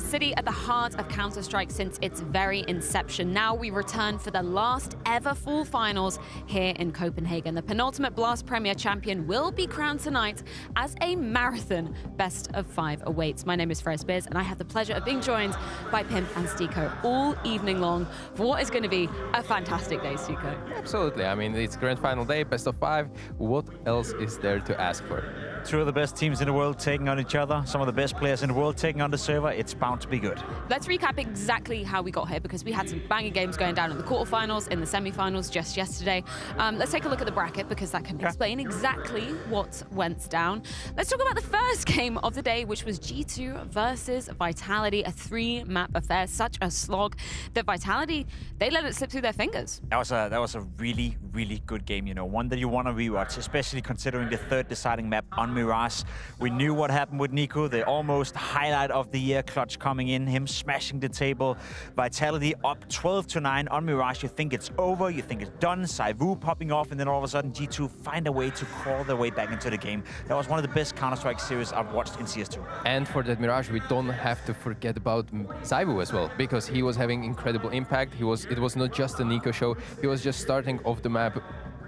city at the heart of Counter-Strike since its very inception. Now we return for the last ever full finals here in Copenhagen. The penultimate Blast Premier champion will be crowned tonight as a marathon best of 5 awaits. My name is Freya Spears, and I have the pleasure of being joined by Pimp and Stiko all evening long for what is going to be a fantastic day, Stiko. Absolutely. I mean, it's grand final day, best of 5. What else is there to ask for? Two of the best teams in the world taking on each other, some of the best players in the world taking on the server. It's bound to be good. Let's recap exactly how we got here, because we had some banging games going down in the quarterfinals, in the semifinals just yesterday. Let's take a look at the bracket, because that can explain exactly what went down. Let's talk about the first game of the day, which was G2 versus Vitality, a 3-map affair. Such a slog that Vitality, they let it slip through their fingers. That was a really, really good game, you know, one that you want to rewatch, especially considering the third deciding map on Mirage. We knew what happened with Nico, the almost highlight of the year, Clutch coming in, him smashing the table. Vitality up 12-9 on Mirage. You think it's over, you think it's done. Saivu popping off, and then all of a sudden G2 find a way to crawl their way back into the game. That was one of the best Counter-Strike series I've watched in CS2. And for that Mirage, we don't have to forget about Saivu as well, because he was having incredible impact. It was not just a Nico show. He was just starting off the map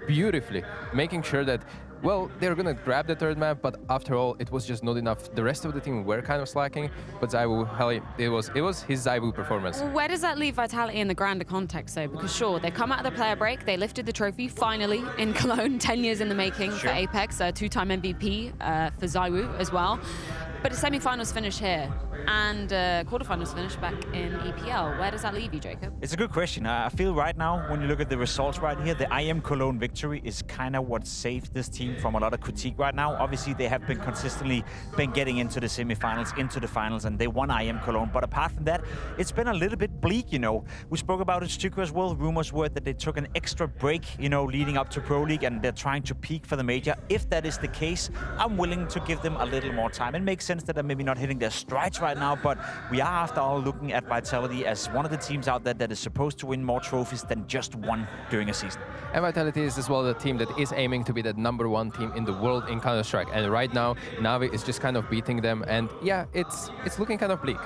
beautifully, making sure that, well, they're gonna grab the third map, but after all, it was just not enough. The rest of the team were kind of slacking, but Saivu, hell, it was his Saivu performance. Where does that leave Vitality in the grander context, though? Because sure, they come out of the player break, they lifted the trophy finally in Cologne, 10 years in the making for Apex, a 2-time MVP for Saivu as well. But a semi-finals finish here and quarterfinals finish back in EPL. Where does that leave you, Jacob? It's a good question. I feel right now, when you look at the results right here, the IM Cologne victory is kind of what saved this team from a lot of critique right now. Obviously, they have been consistently getting into the semifinals, into the finals, and they won IM Cologne. But apart from that, it's been a little bit bleak, you know. We spoke about it, Stuco, as well. Rumors were that they took an extra break, you know, leading up to Pro League, and they're trying to peak for the major. If that is the case, I'm willing to give them a little more time. It makes sense that they're maybe not hitting their strides right now, but we are, after all, looking at Vitality as one of the teams out there that is supposed to win more trophies than just one during a season. And Vitality is as well the team that is aiming to be the #1 team in the world in Counter-Strike. And right now, NAVI is just kind of beating them. And yeah, it's looking kind of bleak.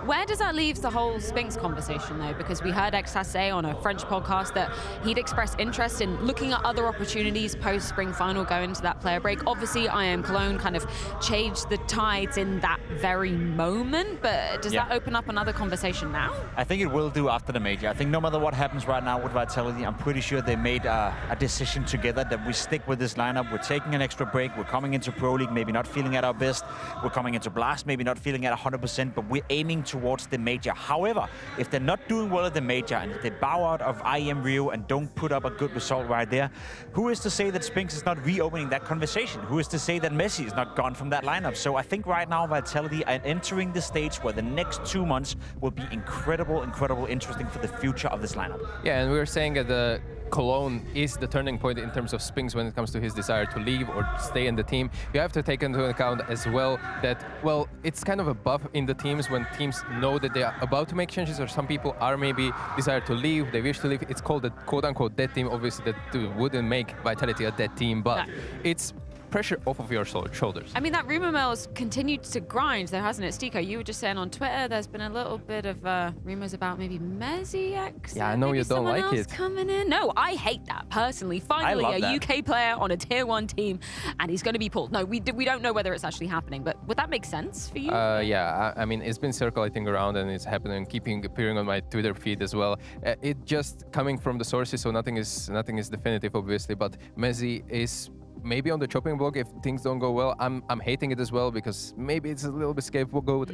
Where does that leave the whole Spinks conversation, though? Because we heard at.CEST say on a French podcast that he'd expressed interest in looking at other opportunities post-spring final going into that player break. Obviously, IM Cologne kind of changed the tides in that very moment, but does that open up another conversation now? I think it will do after the major. I think no matter what happens right now with Vitality, I'm pretty sure they made a decision together that we stick with this lineup. We're taking an extra break. We're coming into Pro League, maybe not feeling at our best. We're coming into Blast, maybe not feeling at 100%, but we're aiming towards the major. However, if they're not doing well at the major, and if they bow out of IM Rio and don't put up a good result right there, who is to say that Spinks is not reopening that conversation? Who is to say that Messi is not gone from that lineup? So I think right now Vitality are entering the stage where the next 2 months will be incredible, interesting for the future of this lineup. Yeah, and we were saying that the Cologne is the turning point in terms of Spinks when it comes to his desire to leave or stay in the team. You have to take into account as well that, well, it's kind of a buff in the teams when teams know that they are about to make changes, or some people are maybe desire to leave, they wish to leave. It's called a quote-unquote dead team. Obviously, that wouldn't make Vitality a dead team, but it's pressure off of your shoulders. I mean, that rumor mill has continued to grind, though, hasn't it? Stiko, you were just saying on Twitter there's been a little bit of rumors about maybe Messi exit. Yeah, I know you don't like it. Coming in. No, I hate that personally. Finally, a UK player on a tier 1 team, and he's going to be pulled. No, we don't know whether it's actually happening, but would that make sense for you? Yeah, I mean, it's been circulating around and it's happening, keeping appearing on my Twitter feed as well. It just coming from the sources, so nothing is definitive, obviously. But Messi is maybe on the chopping block if things don't go well. I'm hating it as well, because maybe it's a little bit scapegoat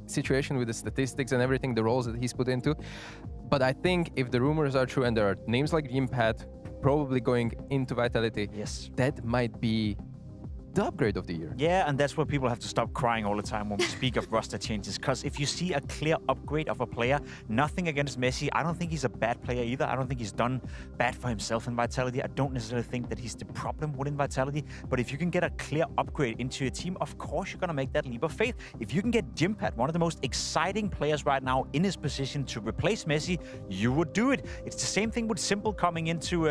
situation with the statistics and everything, the roles that he's put into. But I think if the rumors are true and there are names like Jimpat probably going into Vitality, that might be the upgrade of the year. Yeah, and that's where people have to stop crying all the time when we speak of roster changes. Because if you see a clear upgrade of a player, nothing against Messi, I don't think he's a bad player either. I don't think he's done bad for himself in Vitality. I don't necessarily think that he's the problem within Vitality. But if you can get a clear upgrade into your team, of course you're going to make that leap of faith. If you can get Jimpat, one of the most exciting players right now in his position, to replace Messi, you would do it. It's the same thing with Simple coming into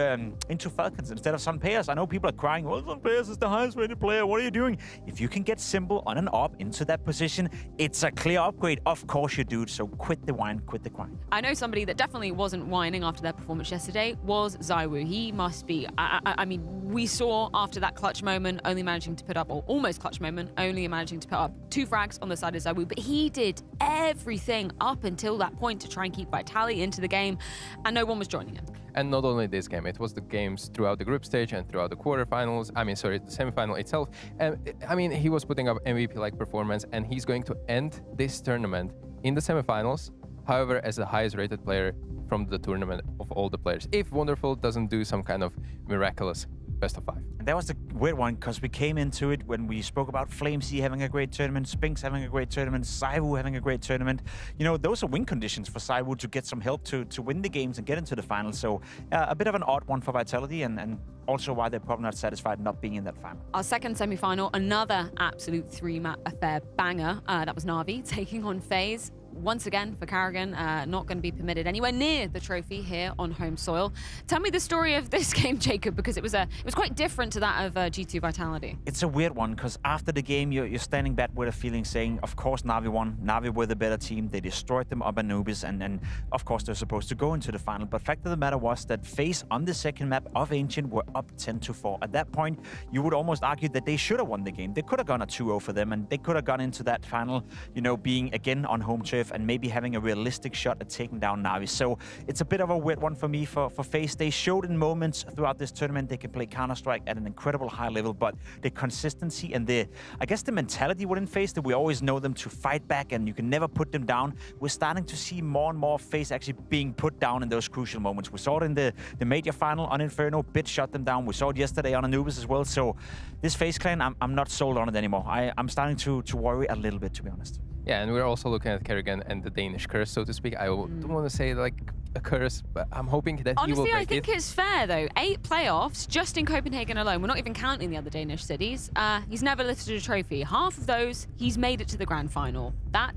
Falcons instead of Sun Payers. I know people are crying, well, Sun Payers is the highest rated player player. What are you doing? If you can get Simple on and up into that position, it's a clear upgrade. Of course you do. So quit the whine, quit the crying. I know somebody that definitely wasn't whining after their performance yesterday was ZywOo. He must be. I mean, we saw after that clutch moment, only managing to put up, or almost clutch moment, only managing to put up 2 frags on the side of ZywOo, but he did everything up until that point to try and keep Vitality into the game, and no one was joining him. And not only this game, it was the games throughout the group stage and throughout the quarterfinals. I mean, sorry, the semifinal itself. I mean, he was putting up MVP-like performance, and he's going to end this tournament in the semifinals, however, as the highest rated player from the tournament of all the players, if Wonderful doesn't do some kind of miraculous best of 5. And that was the weird one, because we came into it when we spoke about Flamesy having a great tournament, Spinks having a great tournament, ZywOo having a great tournament. You know, those are win conditions for ZywOo to get some help to win the games and get into the finals. So a bit of an odd one for Vitality, and also why they're probably not satisfied not being in that final. Our second semi-final, another absolute 3-map affair banger. That was NAVI taking on FaZe. Once again, for Karrigan, not going to be permitted anywhere near the trophy here on home soil. Tell me the story of this game, Jacob, because it was quite different to that of G2 Vitality. It's a weird one, because after the game, you're standing back with a feeling saying, of course, NAVI won. NAVI were the better team. They destroyed them up Anubis, and of course, they're supposed to go into the final. But fact of the matter was that FaZe on the second map of Ancient were up 10-4. At that point, you would almost argue that they should have won the game. They could have gone a 2-0 for them, and they could have gone into that final, you know, being again on home turf and maybe having a realistic shot at taking down NAVI. So it's a bit of a weird one for me for FaZe. They showed in moments throughout this tournament they can play Counter-Strike at an incredible high level, but the consistency and I guess the mentality within FaZe that we always know them to fight back and you can never put them down. We're starting to see more and more FaZe actually being put down in those crucial moments. We saw it in the major final on Inferno. Bit shut them down. We saw it yesterday on Anubis as well. So this FaZe clan, I'm not sold on it anymore. I'm starting to worry a little bit, to be honest. Yeah, and we're also looking at Karrigan and the Danish curse, so to speak. I don't want to say like a curse, but I'm hoping that honestly, he will break I think it's fair though. 8 playoffs just in Copenhagen alone. We're not even counting the other Danish cities. He's never lifted a trophy. Half of those, he's made it to the grand final. That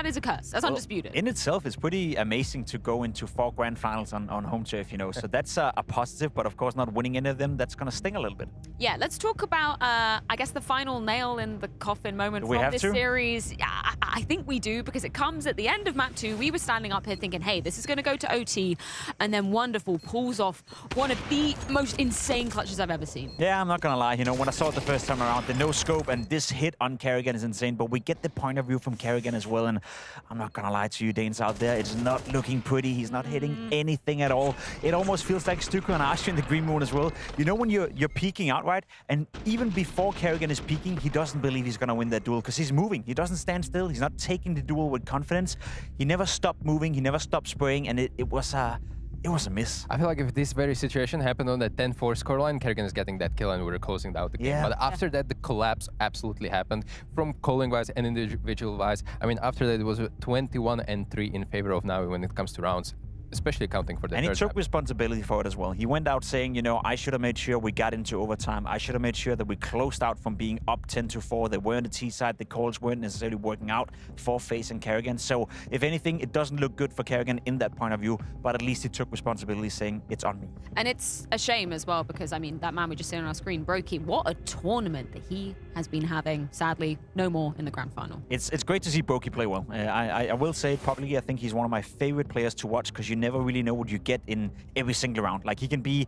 is a curse. That's undisputed. In itself, it's pretty amazing to go into 4 grand finals on home turf, you know. So that's a positive, but of course not winning any of them, that's going to sting a little bit. Yeah, let's talk about, I guess, the final nail in the coffin moment from this series. I think we do, because it comes at the end of map 2. We were standing up here thinking, hey, this is going to go to OT, and then Wonderful pulls off one of the most insane clutches I've ever seen. Yeah, I'm not going to lie. You know, when I saw it the first time around, the no scope and this hit on Karrigan is insane, but we get the point of view from Karrigan as well, and I'm not going to lie to you, Danes out there, it's not looking pretty. He's not hitting anything at all. It almost feels like Stuko and Asher in the Green Moon as well. You know when you're peeking outright, and even before Karrigan is peeking, he doesn't believe he's going to win that duel because he's moving. He doesn't stand still. He's not taking the duel with confidence. He never stopped moving. He never stopped spraying, and it was a miss. I feel like if this very situation happened on the 10-4 scoreline, Karrigan is getting that kill and we're closing out the game. Yeah. But after that, the collapse absolutely happened from calling-wise and individual-wise. I mean, after that, it was 21-3 in favor of NAVI when it comes to rounds, especially accounting for the And he took map. responsibility for it as well. He went out saying, you know, I should have made sure we got into overtime. I should have made sure that we closed out from being up 10-4. They were on the T side. The calls weren't necessarily working out for FaZe and Karrigan. So if anything, it doesn't look good for Karrigan in that point of view, but at least he took responsibility saying, it's on me. And it's a shame as well, because, I mean, that man we just see on our screen, Brokey, what a tournament that he has been having. Sadly, no more in the grand final. It's great to see Brokey play well. I will say publicly, I think he's one of my favorite players to watch, because you never really know what you get in every single round. Like he can be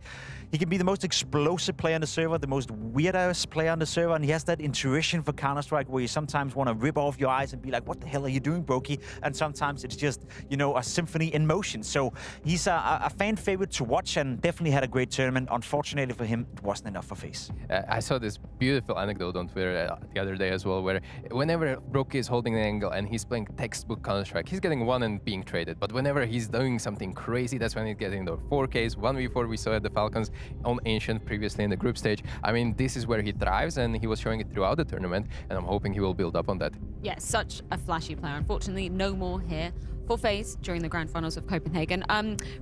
the most explosive player on the server, the most weirdest player on the server, and he has that intuition for Counter-Strike where you sometimes want to rip off your eyes and be like, what the hell are you doing, Brokey? And sometimes it's just, you know, a symphony in motion. So he's a fan favorite to watch and definitely had a great tournament. Unfortunately for him, it wasn't enough for FaZe. I saw this beautiful anecdote on Twitter the other day as well, where whenever Brokey is holding an angle and he's playing textbook Counter-Strike, he's getting one and being traded. But whenever he's doing something crazy, that's when he's getting the 4Ks, 1v4 we saw at the Falcons on Ancient previously in the group stage. I mean, this is where he thrives, and he was showing it throughout the tournament, and I'm hoping he will build up on that. Yeah, such a flashy player. Unfortunately, no more here for FaZe during the grand finals of Copenhagen.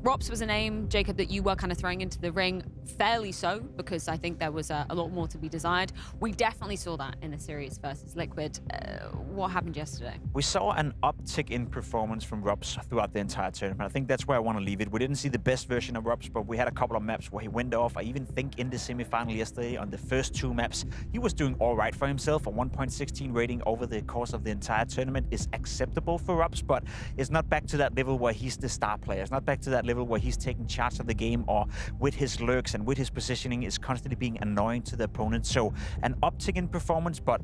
Rops was a name, Jacob, that you were kind of throwing into the ring. fairly so, because I think there was a lot more to be desired. We definitely saw that in the series versus Liquid. What happened yesterday? We saw an uptick in performance from Robs throughout the entire tournament. I think that's where I want to leave it. We didn't see the best version of Robs, but we had a couple of maps where he went off. I even think in the semi-final yesterday, on the first 2 maps, he was doing all right for himself. A 1.16 rating over the course of the entire tournament is acceptable for Robs, but it's not back to that level where he's the star player. It's not back to that level where he's taking charge of the game, or with his lurks and with his positioning is constantly being annoying to the opponent. So an uptick in performance, but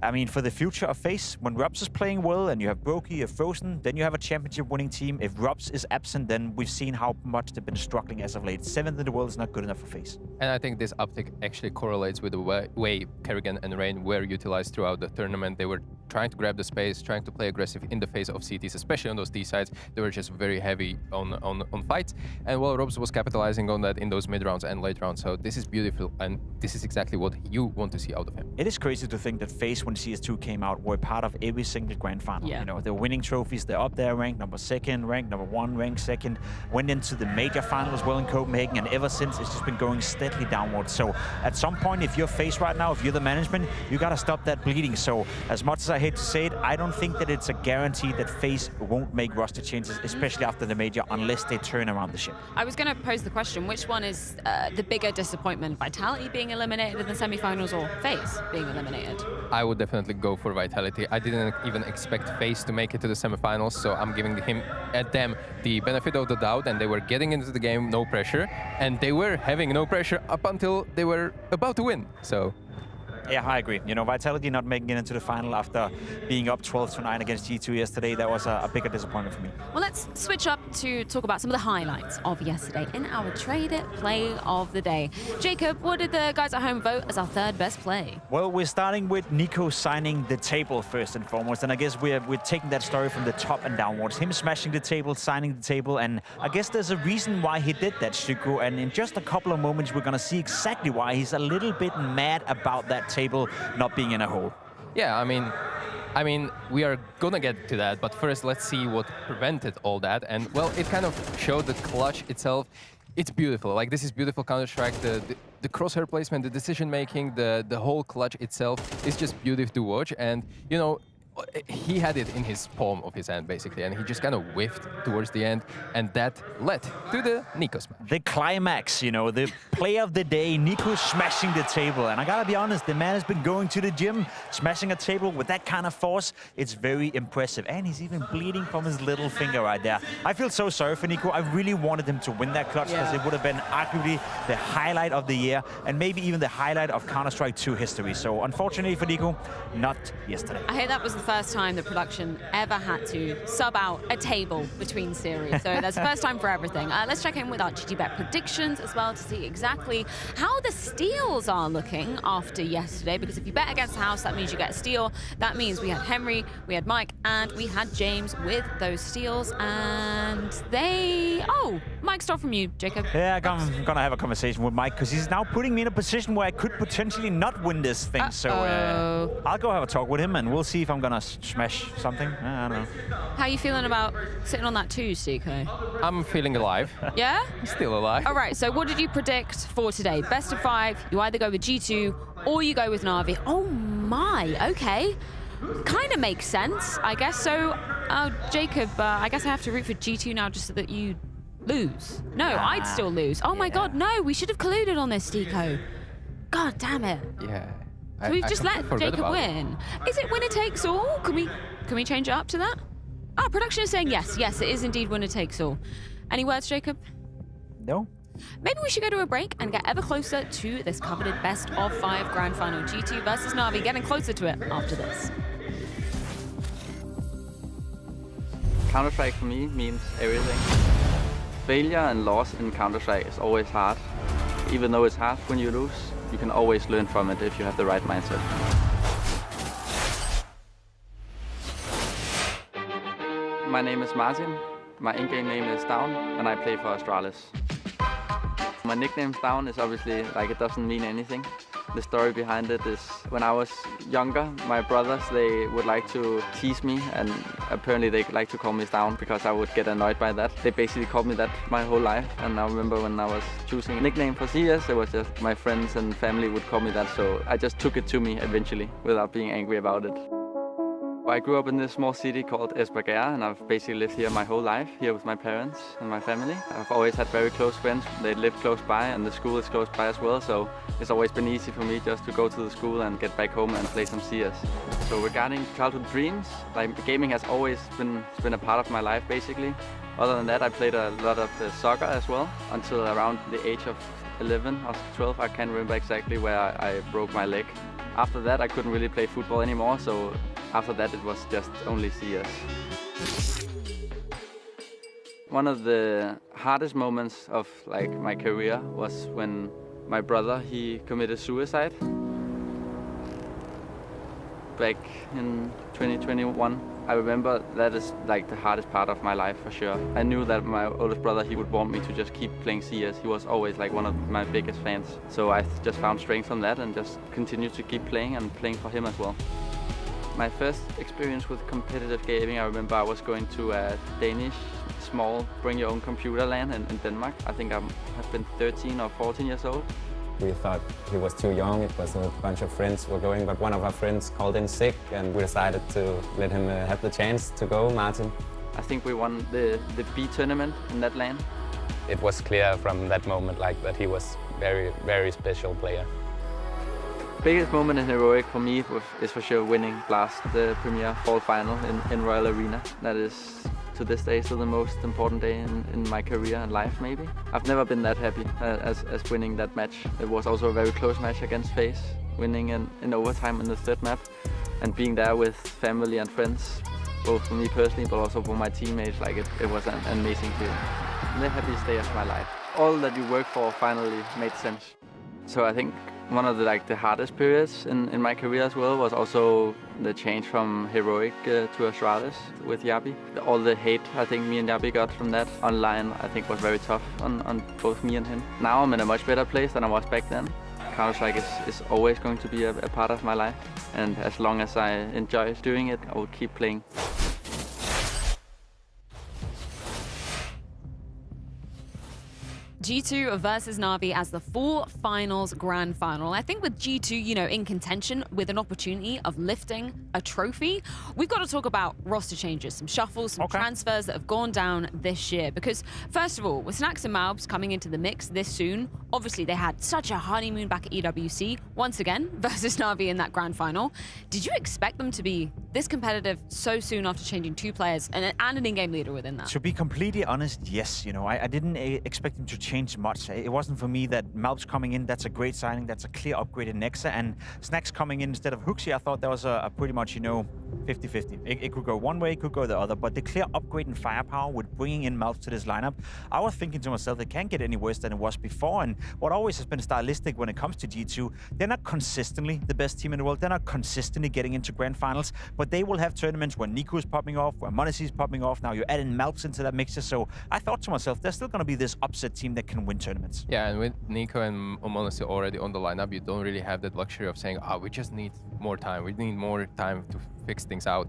I mean, for the future of FaZe, when Robs is playing well and you have Brokey, you have Frozen, then you have a championship winning team. If Robs is absent, then we've seen how much they've been struggling as of late. 7th in the world is not good enough for FaZe. And I think this uptick actually correlates with the way Kerrigan and Rain were utilized throughout the tournament. They were trying to grab the space, trying to play aggressive in the face of CTs, especially on those D sides. They were just very heavy on fights. And well, Robs was capitalizing on that in those mid rounds and late rounds. So this is beautiful, and this is exactly what you want to see out of him. It is crazy to think that FaZe, when CS2 came out, were part of every single grand final. Yeah. You know, they're winning trophies, they're up there, ranked number 2nd, ranked number 1, ranked 2nd, went into the major final as well in Copenhagen, and ever since it's just been going steadily downwards. So at some point, if you're FaZe right now, if you're the management, you gotta stop that bleeding. So as much as I hate to say it, I don't think that it's a guarantee that FaZe won't make roster changes, especially after the major, unless they turn around the ship. I was going to pose the question, which one is the bigger disappointment? Vitality being eliminated in the semifinals or FaZe being eliminated? I would definitely go for Vitality. I didn't even expect FaZe to make it to the semifinals, so I'm giving them the benefit of the doubt, and they were getting into the game, no pressure, and they were having no pressure up until they were about to win. So yeah, I agree. You know, Vitality not making it into the final after being up 12-9 against G2 yesterday, that was a bigger disappointment for me. Well, let's switch up to talk about some of the highlights of yesterday in our Trade It play of the day. Jacob, what did the guys at home vote as our 3rd best play? Well, we're starting with Nico signing the table first and foremost, and I guess we're taking that story from the top and downwards. Him smashing the table, signing the table, and I guess there's a reason why he did that, Stuko, and in just a couple of moments we're gonna see exactly why he's a little bit mad about that table not being in a hole. yeah, I mean, we are gonna get to that, but first let's see what prevented all that. And well, it kind of showed the clutch itself. It's beautiful. Like, this is beautiful Counter-Strike. The crosshair placement, the decision making, the whole clutch itself is just beautiful to watch. And you know, he had it in his palm of his hand, basically, and he just kind of whiffed towards the end, and that led to the Nico smash. The climax, you know, the play of the day, Nico smashing the table. And I gotta be honest, the man has been going to the gym, smashing a table with that kind of force. It's very impressive. And he's even bleeding from his little finger right there. I feel so sorry for Nico. I really wanted him to win that clutch, because it would have been arguably the highlight of the year, and maybe even the highlight of Counter-Strike 2 history. So unfortunately for Nico, not yesterday. I hear that was the first time that production ever had to sub out a table between series. So that's the first time for everything. Let's check in with our GGBet predictions as well to see exactly how the steals are looking after yesterday. Because if you bet against the house, that means you get a steal. That means we had Henry, we had Mike, and we had James with those steals. And they... Oh, Mike, start from you, Jacob. Yeah, I'm gonna have a conversation with Mike, because he's now putting me in a position where I could potentially not win this thing. So I'll go have a talk with him, and we'll see if I'm gonna smash something. I don't know. How are you feeling about sitting on that 2, Stiko? I'm feeling alive. Yeah? Still alive. All right, so what did you predict for today? Best of 5, you either go with G2 or you go with NAVI. Oh my, okay. Kind of makes sense, I guess. So, Jacob, I guess I have to root for G2 now just so that you lose. No, I'd still lose. Oh my God, no, we should have colluded on this, Stiko. God damn it. Yeah. So we've just let Jacob win. Is it winner takes all? Can we change it up to that? Ah, production is saying yes. Yes, it is indeed winner takes all. Any words, Jacob? No. Maybe we should go to a break and get ever closer to this coveted best of 5 grand final. G2 versus NAVI, getting closer to it after this. Counter-Strike for me means everything. Failure and loss in Counter-Strike is always hard. Even though it's hard when you lose, you can always learn from it if you have the right mindset. My name is Martin, my in-game name is Down, and I play for Astralis. My nickname Down is obviously like it doesn't mean anything. The story behind it is when I was younger, my brothers, they would like to tease me, and apparently they like to call me down because I would get annoyed by that. They basically called me that my whole life, and I remember when I was choosing a nickname for CS, it was just my friends and family would call me that, so I just took it to me eventually without being angry about it. I grew up in this small city called Esports, and I've basically lived here my whole life, here with my parents and my family. I've always had very close friends. They live close by, and the school is close by as well, so it's always been easy for me just to go to the school and get back home and play some CS. So regarding childhood dreams, like gaming has always been a part of my life, basically. Other than that, I played a lot of soccer as well, until around the age of 11 or 12. I can't remember exactly where I broke my leg. After that, I couldn't really play football anymore, so after that it was just only CS. One of the hardest moments of my career was when my brother, he committed suicide back in 2021. I remember that is the hardest part of my life for sure. I knew that my oldest brother, he would want me to just keep playing CS. He was always one of my biggest fans. So I just found strength from that and just continued to keep playing and playing for him as well. My first experience with competitive gaming, I remember I was going to a Danish small bring your own computer LAN in Denmark. I think I have been 13 or 14 years old. We thought he was too young, it was a bunch of friends were going, but one of our friends called in sick and we decided to let him have the chance to go, Martin. I think we won the B tournament in that LAN. It was clear from that moment that he was very, very special player. Biggest moment in Heroic for me is for sure winning Blast, the Premier Fall Final in Royal Arena. That is, to this day, still the most important day in my career and life, maybe. I've never been that happy as winning that match. It was also a very close match against FaZe, winning in overtime in the third map, and being there with family and friends, both for me personally, but also for my teammates. It was an amazing feeling. The happiest day of my life. All that you work for finally made sense. So I think one of the hardest periods in my career as well was also the change from Heroic to Astralis with Yabi. All the hate I think me and Yabi got from that online, I think was very tough on both me and him. Now I'm in a much better place than I was back then. Counter-Strike is always going to be a part of my life, and as long as I enjoy doing it, I will keep playing. G2 versus NAVI as the full finals grand final. I think with G2, in contention with an opportunity of lifting a trophy, we've got to talk about roster changes, some shuffles, some transfers that have gone down this year. Because first of all, with Snax and Malbs coming into the mix this soon, obviously they had such a honeymoon back at EWC, once again, versus NAVI in that grand final. Did you expect them to be this competitive so soon after changing 2 players and an in-game leader within that? To be completely honest, yes. I didn't expect them to change much. It wasn't for me that Malbs coming in, that's a great signing, that's a clear upgrade in Nexa, and Snax coming in instead of Huxi, I thought that was a pretty much, 50-50. It could go one way, it could go the other, but the clear upgrade in firepower with bringing in Malbs to this lineup, I was thinking to myself, it can't get any worse than it was before, and what always has been stylistic when it comes to G2, they're not consistently the best team in the world, they're not consistently getting into grand finals, but they will have tournaments where Nico is popping off, where m0NESY is popping off, now you're adding Malbs into that mixture, so I thought to myself, there's still going to be this upset team that can win tournaments. Yeah, and with Nico and m0NESY already on the lineup, you don't really have that luxury of saying, we just need more time. We need more time to fix things out.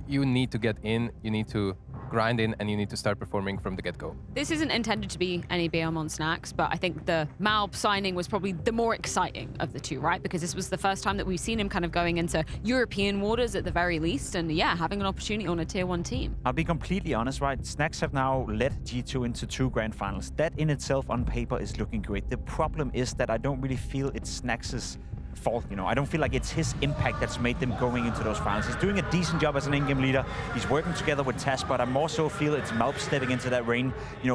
You need to get in, you need to grind in, and you need to start performing from the get-go. This isn't intended to be any BM on Snax, but I think the Malb signing was probably the more exciting of the two, right? Because this was the first time that we've seen him kind of going into European waters at the very least, and yeah, having an opportunity on a tier 1 team. I'll be completely honest, right? Snax have now led G2 into 2 grand finals. That in itself on paper is looking great. The problem is that I don't really feel it's Snax's fault. I don't feel like it's his impact that's made them going into those finals. He's doing a decent job as an in-game leader. He's working together with Taz, but I more so feel it's Malbs stepping into that reign,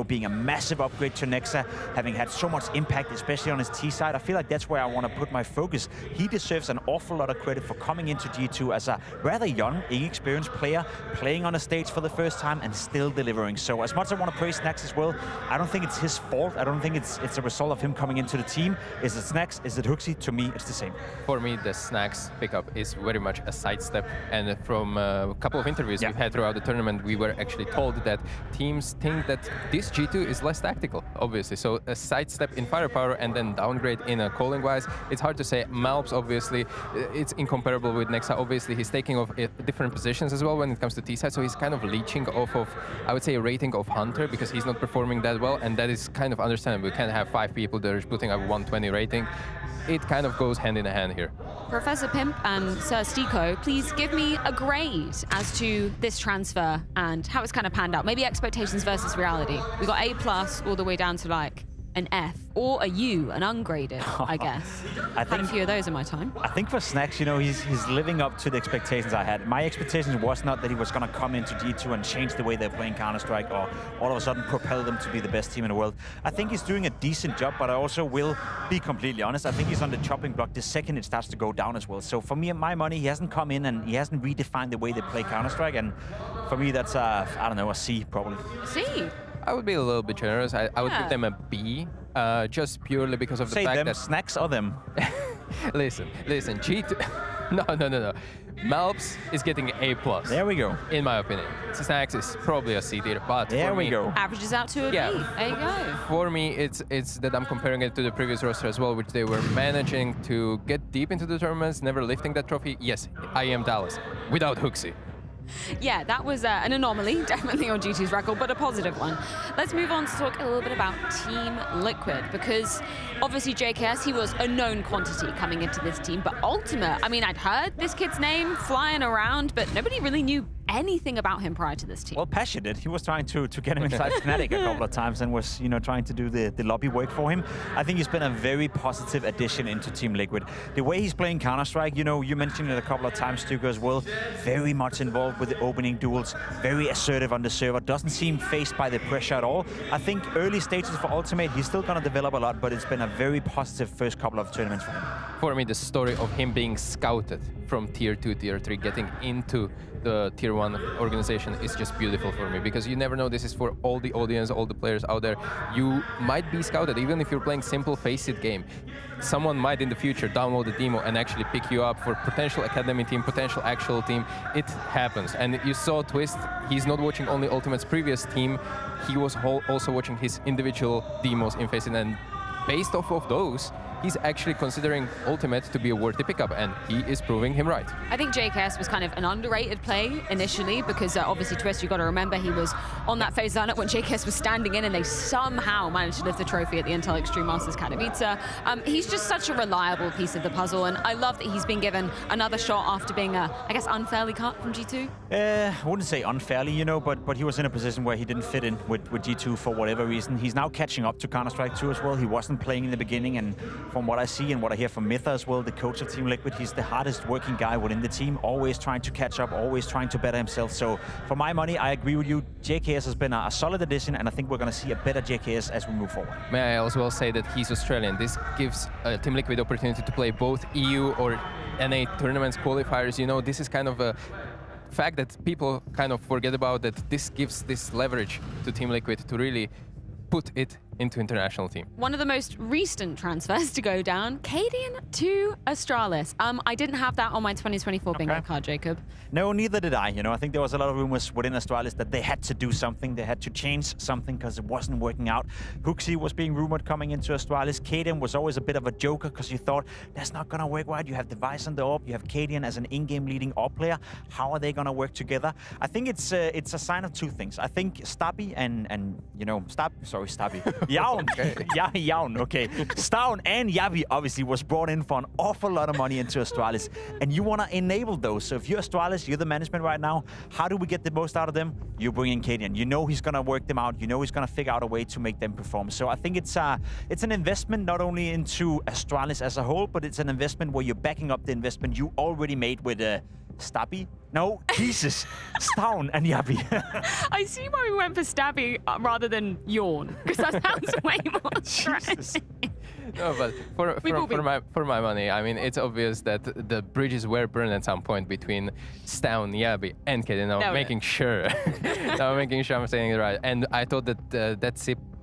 being a massive upgrade to Nexa, having had so much impact, especially on his T side. I feel like that's where I want to put my focus. He deserves an awful lot of credit for coming into G2 as a rather young, inexperienced player, playing on a stage for the first time and still delivering. So as much as I want to praise Snax as well, I don't think it's his fault. I don't think it's a result of him coming into the team. Is it Snax? Is it Huxi? To me, it's the same. team. For me, the snacks pickup is very much a sidestep, and from a couple of interviews we've had throughout the tournament, we were actually told that teams think that this G2 is less tactical, obviously. So a sidestep in firepower and then downgrade in a calling-wise, it's hard to say. Malps, obviously, it's incomparable with Nexa. Obviously, he's taking off different positions as well when it comes to T-side, so he's kind of leeching off of, I would say, a rating of Hunter because he's not performing that well, and that is kind of understandable. We can't have 5 people that are putting up 120 rating. It kind of goes hand in hand here. Professor Pimp and Sir Stiko, please give me a grade as to this transfer and how it's kind of panned out. Maybe expectations versus reality. We got A+ all the way down to like an F or a U, an ungraded, I guess. I Had a few of those in my time. I think for Snacks, you know, he's living up to the expectations I had. My expectations was not that he was going to come into G2 and change the way they're playing Counter-Strike or all of a sudden propel them to be the best team in the world. I think he's doing a decent job, but I also will be completely honest. I think he's on the chopping block the second it starts to go down as well. So for me and my money, he hasn't come in and he hasn't redefined the way they play Counter-Strike. And for me, that's, I don't know, a C probably. C? I would be a little bit generous. I would give them a B, just purely because of the fact them, that... Snacks or them? listen, G2... No. Malps is getting A+. There we go. In my opinion. Snacks is probably a C tier, but there we go. Averages out to a B. There you go. For me, it's that I'm comparing it to the previous roster as well, which they were managing to get deep into the tournaments, never lifting that trophy. Yes, I am Dallas, without Hooksy. Yeah, that was an anomaly, definitely on G2's record, but a positive one. Let's move on to talk a little bit about Team Liquid, because obviously JKS, he was a known quantity coming into this team, but Ultimate, I mean, I'd heard this kid's name flying around, but nobody really knew anything about him prior to this team. Well, Pasha did. He was trying to get him inside Fnatic a couple of times and was, you know, trying to do the lobby work for him. I think he's been a very positive addition into Team Liquid. The way he's playing Counter-Strike, you know, you mentioned it a couple of times, Stuka, as well. Very much involved with the opening duels, very assertive on the server, doesn't seem faced by the pressure at all. I think early stages for Ultimate, he's still going to develop a lot, but it's been a very positive first couple of tournaments for him. For me, the story of him being scouted from Tier 2, Tier 3, getting into the Tier 1 organization is just beautiful for me, because you never know. This is for all the audience, all the players out there. You might be scouted, even if you're playing simple face-it game. Someone might in the future download the demo and actually pick you up for potential academy team, potential actual team. It happens. And you saw Twist, he's not watching only Ultimate's previous team, he was also watching his individual demos in face-it, and based off of those, he's actually considering Ultimate to be a worthy pickup, and he is proving him right. I think JKS was kind of an underrated play initially, because obviously Twist, you got to remember, he was on that phase lineup when JKS was standing in, and they somehow managed to lift the trophy at the Intel Extreme Masters Katowice. He's just such a reliable piece of the puzzle, and I love that he's been given another shot after being, I guess, unfairly cut from G2. I wouldn't say unfairly, you know, but he was in a position where he didn't fit in with G2 for whatever reason. He's now catching up to Counter-Strike 2 as well. He wasn't playing in the beginning, and from what I see and what I hear from Mitha as well, the coach of Team Liquid, he's the hardest working guy within the team, always trying to catch up, always trying to better himself. So for my money, I agree with you. JKS has been a solid addition, and I think we're going to see a better JKS as we move forward. May I as well say that he's Australian. This gives Team Liquid opportunity to play both EU or NA tournaments, qualifiers. You know, this is kind of a fact that people kind of forget about, that this gives this leverage to Team Liquid to really put it into international team. One of the most recent transfers to go down, Cadian to Astralis. I didn't have that on my 2024 bingo card, Jacob. No, neither did I. You know, I think there was a lot of rumors within Astralis that they had to do something, they had to change something because it wasn't working out. Hooksy was being rumored coming into Astralis. Cadian was always a bit of a joker because you thought, that's not going to work right. You have Device on the AWP, you have Cadian as an in-game leading AWP player. How are they going to work together? I think it's a sign of two things. I think Stabby and you know, Stabby. Yaun. Yeah, Yaun, okay. Stavn and Yavi obviously was brought in for an awful lot of money into Astralis, and you want to enable those. So if you're Astralis, you're the management right now, how do we get the most out of them? You bring in Cadian. You know he's going to work them out. You know he's going to figure out a way to make them perform. So I think it's an investment not only into Astralis as a whole, but it's an investment where you're backing up the investment you already made with Stabby? No, Jesus. Stavn and Yavi. I see why we went for Stabby rather than Yawn, because that sounds way more threatening. No, but for my money, I mean, it's obvious that the bridges were burned at some point between Stavn, Yavi, and Cadian. I'm making sure I'm saying it right. And I thought that that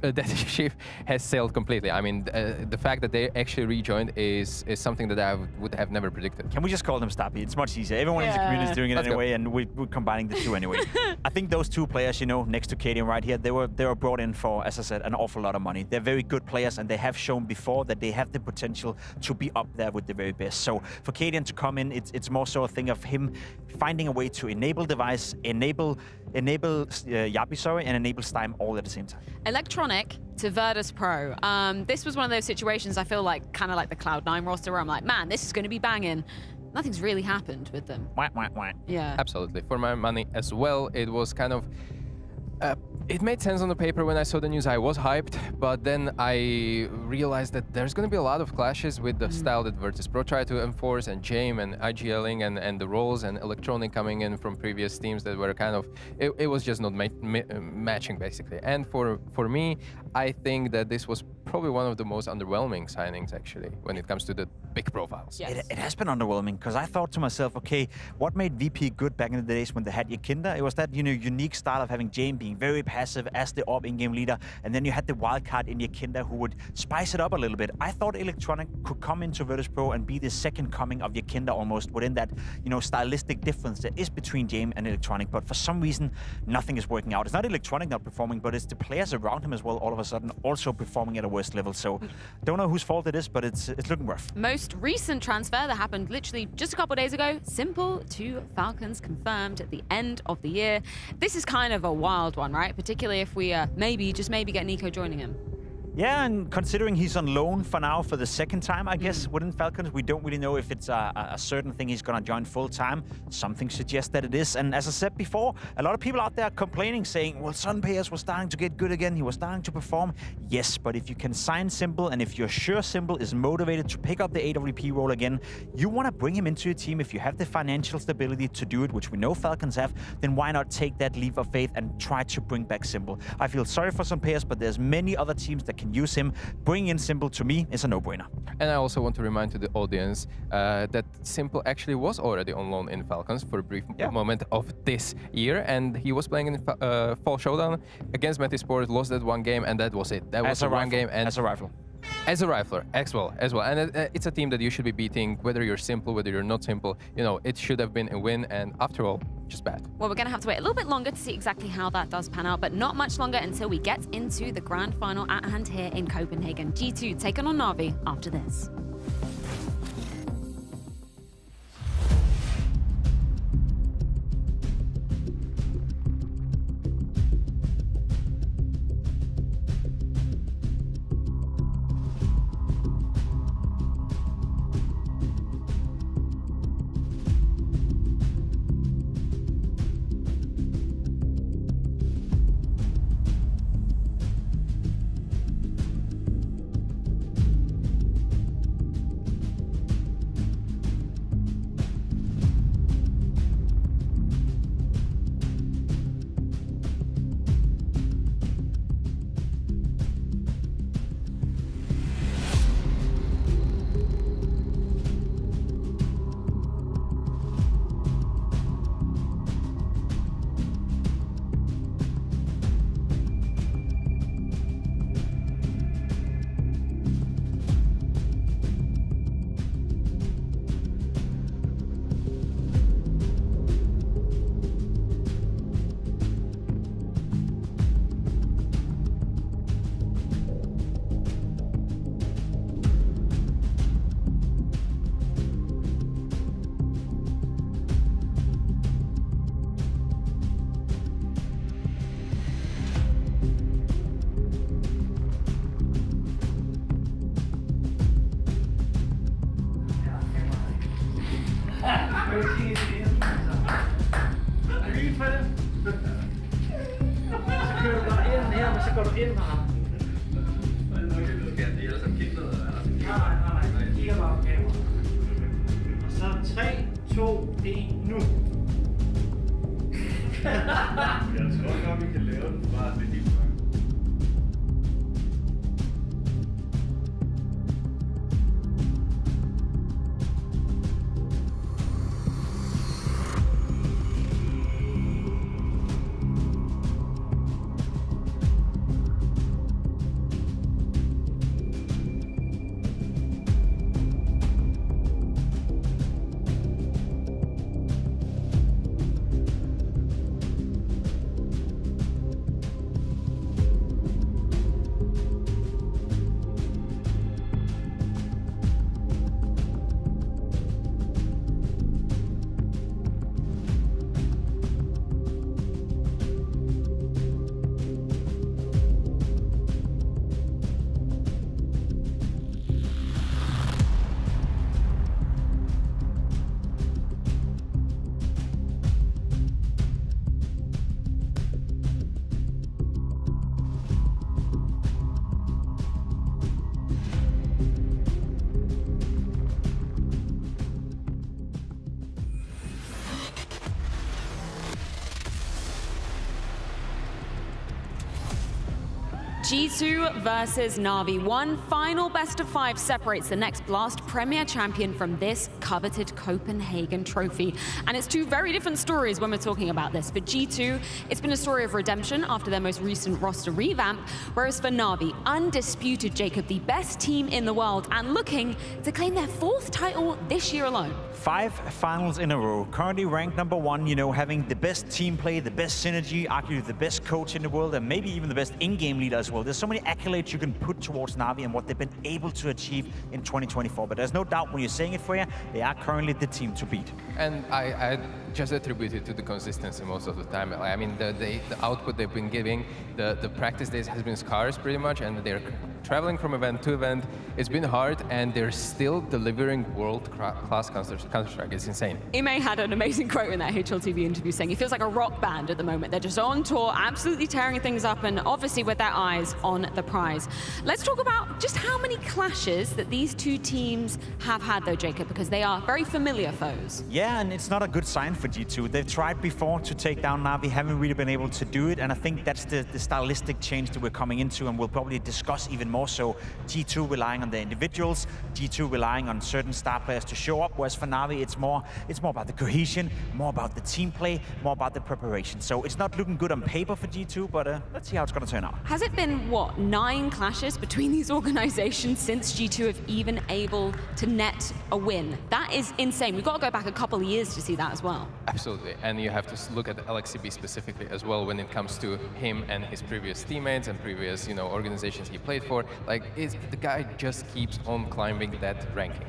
that ship has sailed completely. I mean, the fact that they actually rejoined is something that I would have never predicted. Can we just call them Stabi? It's much easier. Everyone in the community is doing it anyway, and we're combining the two anyway. I think those two players, you know, next to KDM right here, they were brought in for, as I said, an awful lot of money. They're very good players, and they have shown before that they have the potential to be up there with the very best. So for KDM to come in, it's more so a thing of him finding a way to enable Device, enable Yapi, sorry, and enable Stein all at the same time. Electronic to Virtus Pro. This was one of those situations I feel like, kind of like the Cloud9 roster, where I'm like, man, this is going to be banging. Nothing's really happened with them. Wah, wah, wah. Yeah. Absolutely. For my money as well, it was kind of... it made sense on the paper when I saw the news. I was hyped, but then I realized that there's going to be a lot of clashes with the style that Virtus Pro tried to enforce, and Jame and IGLing and the roles, and Electronic coming in from previous teams that were kind of... It was just not matching, basically. And for me, I think that this was probably one of the most underwhelming signings, actually, when it comes to the big profiles. Yes. It has been underwhelming, because I thought to myself, okay, what made VP good back in the days when they had Yakinda? It was that, you know, unique style of having Jame being very passive as the AWP in-game leader, and then you had the wildcard in Yakinda who would spice it up a little bit. I thought Electronic could come into Virtus Pro and be the second coming of Yakinda almost, within that, you know, stylistic difference that is between Jame and Electronic, but for some reason, nothing is working out. It's not Electronic not performing, but it's the players around him as well, all of a sudden, also performing at a worse level. So, don't know whose fault it is, but it's looking rough. Most recent transfer that happened literally just a couple of days ago, Simple to Falcons, confirmed at the end of the year. This is kind of a wild one, right? Particularly if we maybe get Nico joining him. Yeah, and considering he's on loan for now for the second time, I guess, within Falcons, we don't really know if it's a certain thing he's going to join full-time. Something suggests that it is. And as I said before, a lot of people out there complaining, saying, well, Sun Payers was starting to get good again. He was starting to perform. Yes, but if you can sign Simple, and if you're sure Simple is motivated to pick up the AWP role again, you want to bring him into your team. If you have the financial stability to do it, which we know Falcons have, then why not take that leap of faith and try to bring back Simple? I feel sorry for Sun Payers, but there's many other teams that can use him. Bringing in Simple, to me, is a no-brainer. And I also want to remind to the audience that Simple actually was already on loan in Falcons for a brief moment of this year, and he was playing in Fall Showdown against Metisport, lost that one game, and that was it. That was the one game. And as a rifle. As a rifler, as well. And it's a team that you should be beating, whether you're Simple, whether you're not Simple. You know, it should have been a win, and after all, just bad. Well, we're going to have to wait a little bit longer to see exactly how that does pan out, but not much longer until we get into the grand final at hand here in Copenhagen. G2 taking on NAVI after this. Så 3, 2, 1, nu! Jeg tror nok, vi kan lave den bare med helt mange. G2 versus NAVI. One final best of 5 separates the next Blast Premier champion from this coveted Copenhagen trophy. And it's two very different stories when we're talking about this. For G2, it's been a story of redemption after their most recent roster revamp, whereas for NAVI, undisputed, Jacob, the best team in the world and looking to claim their 4th title this year alone. 5 finals in a row, currently ranked #1, you know, having the best team play, the best synergy, arguably the best coach in the world, and maybe even the best in-game leader as well. There's so many accolades you can put towards NAVI and what they've been able to achieve in 2024. But there's no doubt when you're saying it, Freya, they are currently the team to beat. And I just attribute it to the consistency most of the time. I mean, the output they've been giving, the practice days has been scarce pretty much, and they're traveling from event to event. It's been hard, and they're still delivering world-class Counter-Strike. It's insane. Ime had an amazing quote in that HLTV interview saying he feels like a rock band at the moment. They're just on tour, absolutely tearing things up, and obviously with their eyes on the prize. Let's talk about just how many clashes that these two teams have had, though, Jacob, because they are very familiar foes. Yeah, and it's not a good sign for G2. They've tried before to take down NAVI, haven't really been able to do it, and I think that's the stylistic change that we're coming into, and we'll probably discuss even more so. G2 relying on the individuals, G2 relying on certain star players to show up, whereas for NAVI it's more about the cohesion, more about the team play, more about the preparation. So it's not looking good on paper for G2, but let's see how it's going to turn out. Has it been, what, 9 clashes between these organizations since G2 have even able to net a win? That is insane. We've got to go back a couple of years to see that as well. Absolutely, and you have to look at LXCB specifically as well when it comes to him and his previous teammates and previous, you know, organizations he played for. Like, the guy just keeps on climbing that ranking.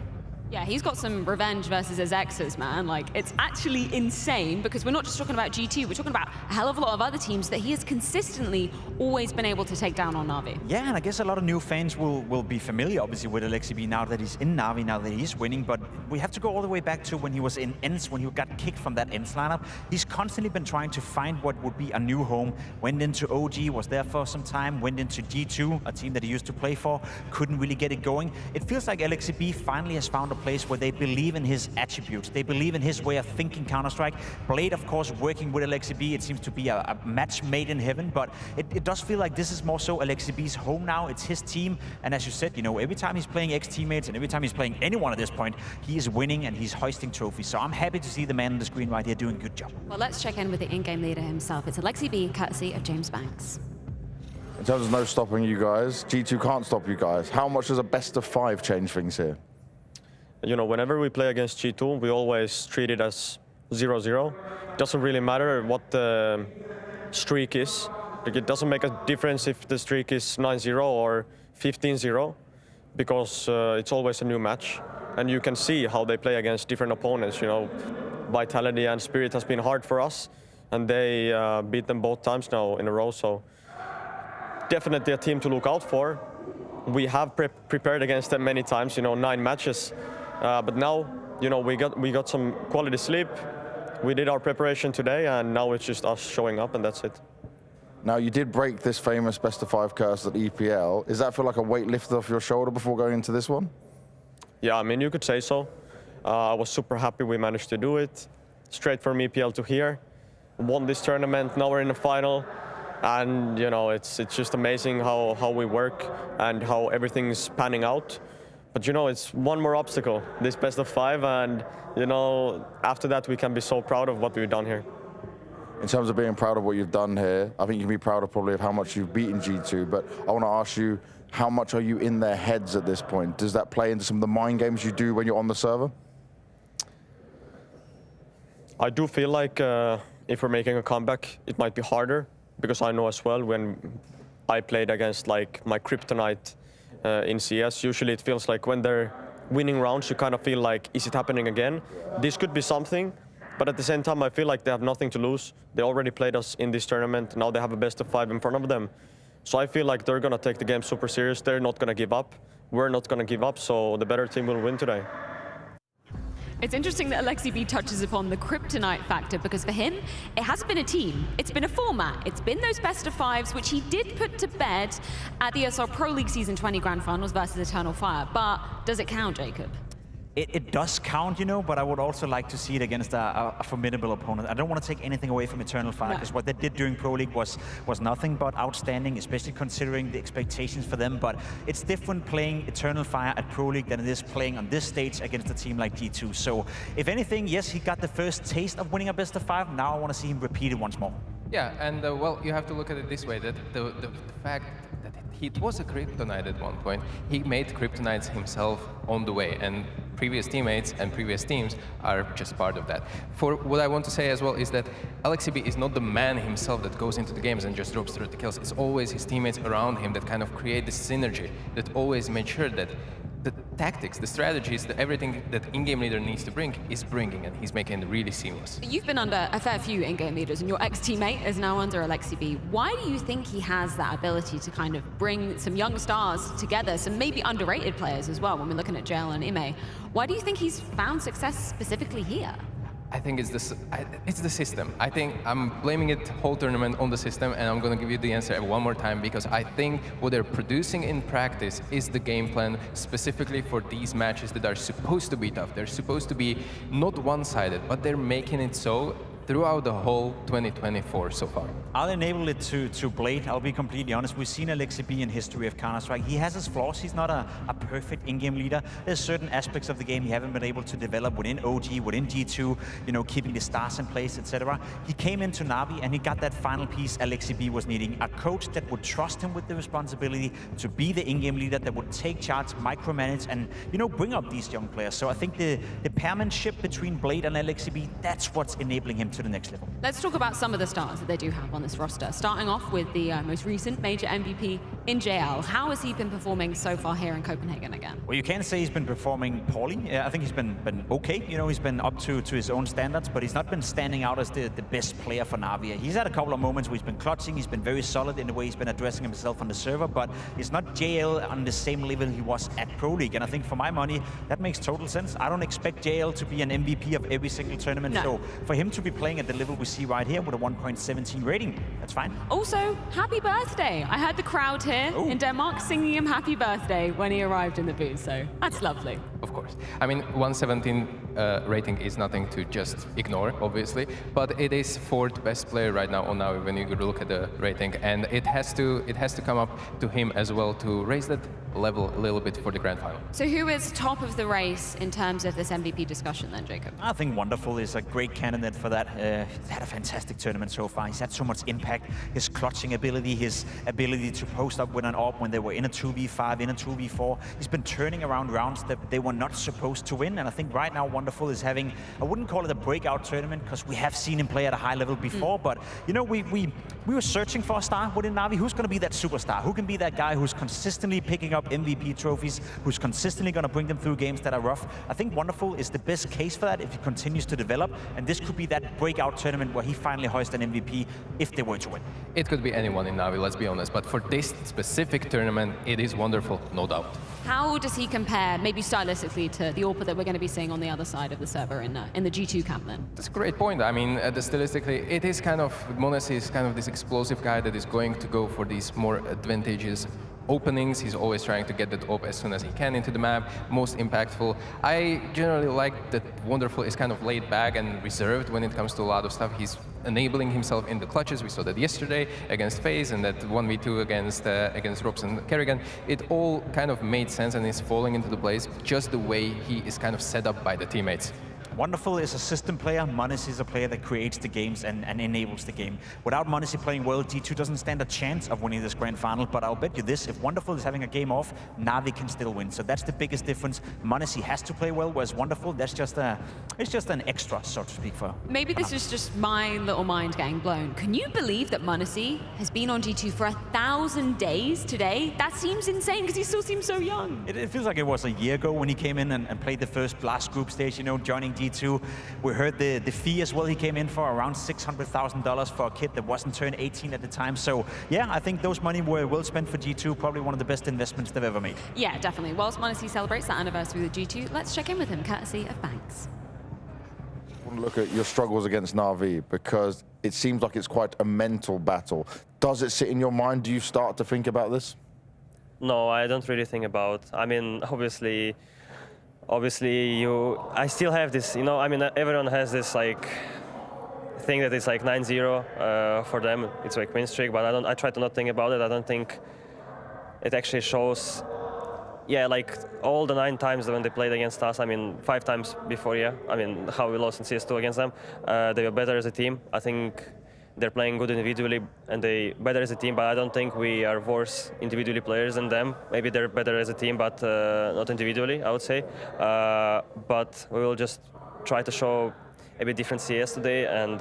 Yeah, he's got some revenge versus his exes, man. Like, it's actually insane because we're not just talking about G2, we're talking about a hell of a lot of other teams that he has consistently always been able to take down on NAVI. Yeah, and I guess a lot of new fans will be familiar, obviously, with LXCB now that he's in NAVI, now that he's winning, but we have to go all the way back to when he was in ENCE, when he got kicked from that ENCE lineup. He's constantly been trying to find what would be a new home. Went into OG, was there for some time, went into G2, a team that he used to play for, couldn't really get it going. It feels like LXCB finally has found a place where they believe in his attributes. They believe in his way of thinking Counter-Strike. Blade, of course, working with LXCB, it seems to be a match made in heaven, but it does feel like this is more so LXCB's home now. It's his team, and as you said, you know, every time he's playing ex-teammates and every time he's playing anyone at this point, he is winning and he's hoisting trophies. So I'm happy to see the man on the screen right here doing a good job. Well, let's check in with the in-game leader himself. It's LXCB, courtesy of James Banks. In terms of no stopping you guys, G2 can't stop you guys. How much does a best of 5 change things here? You know, whenever we play against G2, we always treat it as 0-0. It doesn't really matter what the streak is. Like, it doesn't make a difference if the streak is 9-0 or 15-0, because it's always a new match. And you can see how they play against different opponents. You know, Vitality and Spirit has been hard for us, and they beat them both times now in a row. So definitely a team to look out for. We have prepared against them many times, you know, 9 matches. But now, you know, we got some quality sleep. We did our preparation today, and now it's just us showing up, and that's it. Now, you did break this famous best of 5 curse at EPL. Does that feel like a weight lifted off your shoulder before going into this one? Yeah, I mean, you could say so. I was super happy we managed to do it. Straight from EPL to here. Won this tournament, now we're in the final. And, you know, it's just amazing how we work and how everything's panning out. But, you know, it's one more obstacle, this best of 5, and, you know, after that we can be so proud of what we've done here. In terms of being proud of what you've done here, I think you can be proud of probably of how much you've beaten G2, but I want to ask you, how much are you in their heads at this point? Does that play into some of the mind games you do when you're on the server? I do feel like if we're making a comeback, it might be harder, because I know as well when I played against like my kryptonite in CS, usually it feels like when they're winning rounds, you kind of feel like, is it happening again? This could be something, but at the same time, I feel like they have nothing to lose. They already played us in this tournament. Now they have a best of 5 in front of them. So I feel like they're going to take the game super serious. They're not going to give up. We're not going to give up, so the better team will win today. It's interesting that LXCB touches upon the kryptonite factor, because for him, it hasn't been a team, it's been a format. It's been those best of 5s, which he did put to bed at the ESL Pro League Season 20 Grand Finals versus Eternal Fire. But does it count, Jacob? It does count, you know, but I would also like to see it against a formidable opponent. I don't want to take anything away from Eternal Fire, because what they did during Pro League was nothing but outstanding, especially considering the expectations for them. But it's different playing Eternal Fire at Pro League than it is playing on this stage against a team like G2. So if anything, yes, he got the first taste of winning a best of 5. Now I want to see him repeat it once more. Yeah, and well, you have to look at it this way, that the fact that he was a Kryptonite at one point, he made Kryptonites himself on the way, and previous teammates and previous teams are just part of that. For what I want to say as well is that Alex.CEST is not the man himself that goes into the games and just drops 30 kills. It's always his teammates around him that kind of create this synergy, that always make sure that the tactics, the strategies, everything that in-game leader needs to bring is bringing, and he's making it really seamless. You've been under a fair few in-game leaders, and your ex-teammate is now under Alex.CEST. Why do you think he has that ability to kind of bring some young stars together, some maybe underrated players as well, when we're looking at JL and Ime? Why do you think he's found success specifically here? I think it's the system. I think I'm blaming it whole tournament on the system, and I'm going to give you the answer one more time, because I think what they're producing in practice is the game plan specifically for these matches that are supposed to be tough. They're supposed to be not one-sided, but they're making it so throughout the whole 2024 so far. I'll enable it to Blade. I'll be completely honest. We've seen Alex.CEST in history of Counter-Strike. He has his flaws. He's not a perfect in-game leader. There's certain aspects of the game he haven't been able to develop within OG, within G2, you know, keeping the stars in place, etc. He came into NAVI and he got that final piece Alex.CEST was needing. A coach that would trust him with the responsibility to be the in-game leader, that would take charge, micromanage, and, you know, bring up these young players. So I think the pairmanship between Blade and Alex.CEST, that's what's enabling him to the next level. Let's talk about some of the stars that they do have on this roster. Starting off with the most recent major MVP in JL. How has he been performing so far here in Copenhagen again? Well, you can't say he's been performing poorly. I think he's been okay. You know, he's been up to his own standards, but he's not been standing out as the best player for NAVI. He's had a couple of moments where he's been clutching. He's been very solid in the way he's been addressing himself on the server, but he's not JL on the same level he was at Pro League. And I think for my money, that makes total sense. I don't expect JL to be an MVP of every single tournament. No. So for him to be playing at the level we see right here with a 1.17 rating, that's fine. Also, happy birthday. I heard the crowd here in Denmark singing him happy birthday when he arrived in the booth, so that's lovely. Of course. I mean, 117 rating is nothing to just ignore, obviously, but it is 4th best player right now on NAVI when you look at the rating, and it has to come up to him as well to raise that level a little bit for the grand final. So who is top of the race in terms of this MVP discussion then, Jacob? I think Wonderful is a great candidate for that. He's had a fantastic tournament so far. He's had so much impact. His clutching ability, his ability to post up with an AWP when they were in a 2v5, in a 2v4. He's been turning around rounds that they were not supposed to win, and I think right now Wonderful is having, I wouldn't call it a breakout tournament, because we have seen him play at a high level before, but you know, we were searching for a star within NAVI. Who's going to be that superstar? Who can be that guy who's consistently picking up MVP trophies, who's consistently going to bring them through games that are rough? I think Wonderful is the best case for that if he continues to develop, and this could be that breakout tournament where he finally hoists an MVP if they were to win. It could be anyone in NAVI, let's be honest, but for this specific tournament, it is Wonderful, no doubt. How does he compare, maybe stylistically, to the AWPer that we're going to be seeing on the other side of the server in the G2 camp then? That's a great point. I mean, stylistically, it is kind of, m0NESY is kind of this explosive guy that is going to go for these more advantageous openings. He's always trying to get that AWP as soon as he can into the map, most impactful. I generally like that Wonderful is kind of laid back and reserved when it comes to a lot of stuff. He's enabling himself in the clutches. We saw that yesterday against FaZe, and that 1v2 against Robs and Kerrigan. It all kind of made sense and is falling into the place just the way he is kind of set up by the teammates. Wonderful is a system player. m0NESY is a player that creates the games and enables the game. Without m0NESY playing well, G2 doesn't stand a chance of winning this grand final, but I'll bet you this, if Wonderful is having a game off, NAVI can still win. So that's the biggest difference. m0NESY has to play well, whereas Wonderful, that's just it's just an extra, so to speak, for Maybe this is just my little mind getting blown. Can you believe that m0NESY has been on G2 for 1,000 days today? That seems insane, because he still seems so young. It feels like it was a year ago when he came in and played the first last group stage, you know, joining G2. We heard the fee as well. He came in for around $600,000 for a kid that wasn't turned 18 at the time. So yeah, I think those money were well spent for G2. Probably one of the best investments they've ever made. Yeah, definitely. Whilst m0NESY celebrates that anniversary with G2, let's check in with him, courtesy of Banks. I want to look at your struggles against NAVI, because it seems like it's quite a mental battle. Does it sit in your mind? Do you start to think about this? No, I don't really think about. I mean, obviously, obviously I still have this, I mean, everyone has this like thing that it's like 9-0 for them. It's like win streak, but I try to not think about it. I don't think it actually shows. Yeah, like all the 9 times when they played against us, I mean 5 times before, I mean how we lost in CS2 against them, they were better as a team. I think they're playing good individually and they better as a team, but I don't think we are worse individually players than them. Maybe they're better as a team, but not individually, I would say. But we will just try to show a bit different CS today, and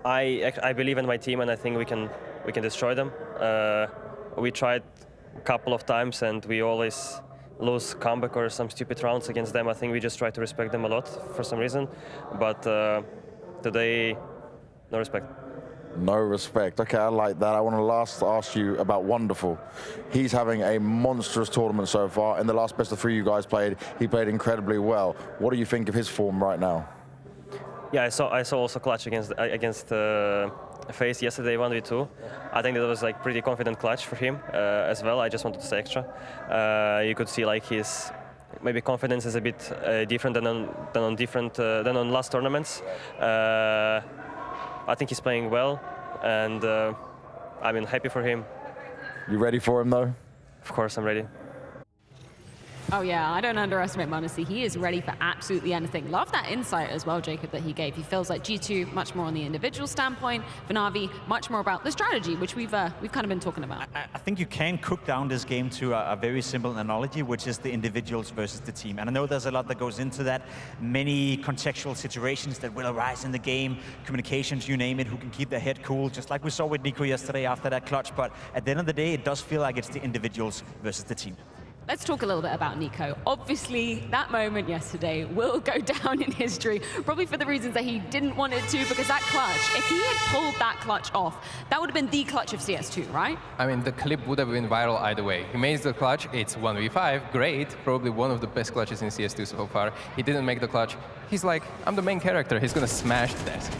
I believe in my team, and I think we can destroy them. We tried a couple of times and we always lose comeback or some stupid rounds against them. I think we just try to respect them a lot for some reason, but today, no respect. No respect. Okay, I like that. I want to ask you about Wonderful. He's having a monstrous tournament so far. In the last best of 3 you guys played, he played incredibly well. What do you think of his form right now? Yeah, I saw also clutch against FaZe yesterday 1v2. I think that was like pretty confident clutch for him as well. I just wanted to say extra. You could see like his maybe confidence is a bit different than on last tournaments. I think he's playing well, and I'm happy for him. You ready for him though? Of course, I'm ready. Oh yeah, I don't underestimate Manasi. He is ready for absolutely anything. Love that insight as well, Jacob, that he gave. He feels like G2 much more on the individual standpoint, for NAVI much more about the strategy, which we've kind of been talking about. I think you can cook down this game to a very simple analogy, which is the individuals versus the team. And I know there's a lot that goes into that. Many contextual situations that will arise in the game, communications, you name it, who can keep their head cool, just like we saw with Nico yesterday after that clutch. But at the end of the day, it does feel like it's the individuals versus the team. Let's talk a little bit about Nico. Obviously, that moment yesterday will go down in history, probably for the reasons that he didn't want it to, because that clutch, if he had pulled that clutch off, that would have been the clutch of CS2, right? I mean, the clip would have been viral either way. He makes the clutch, it's 1v5, great, probably one of the best clutches in CS2 so far. He didn't make the clutch. He's like, I'm the main character, he's gonna smash that.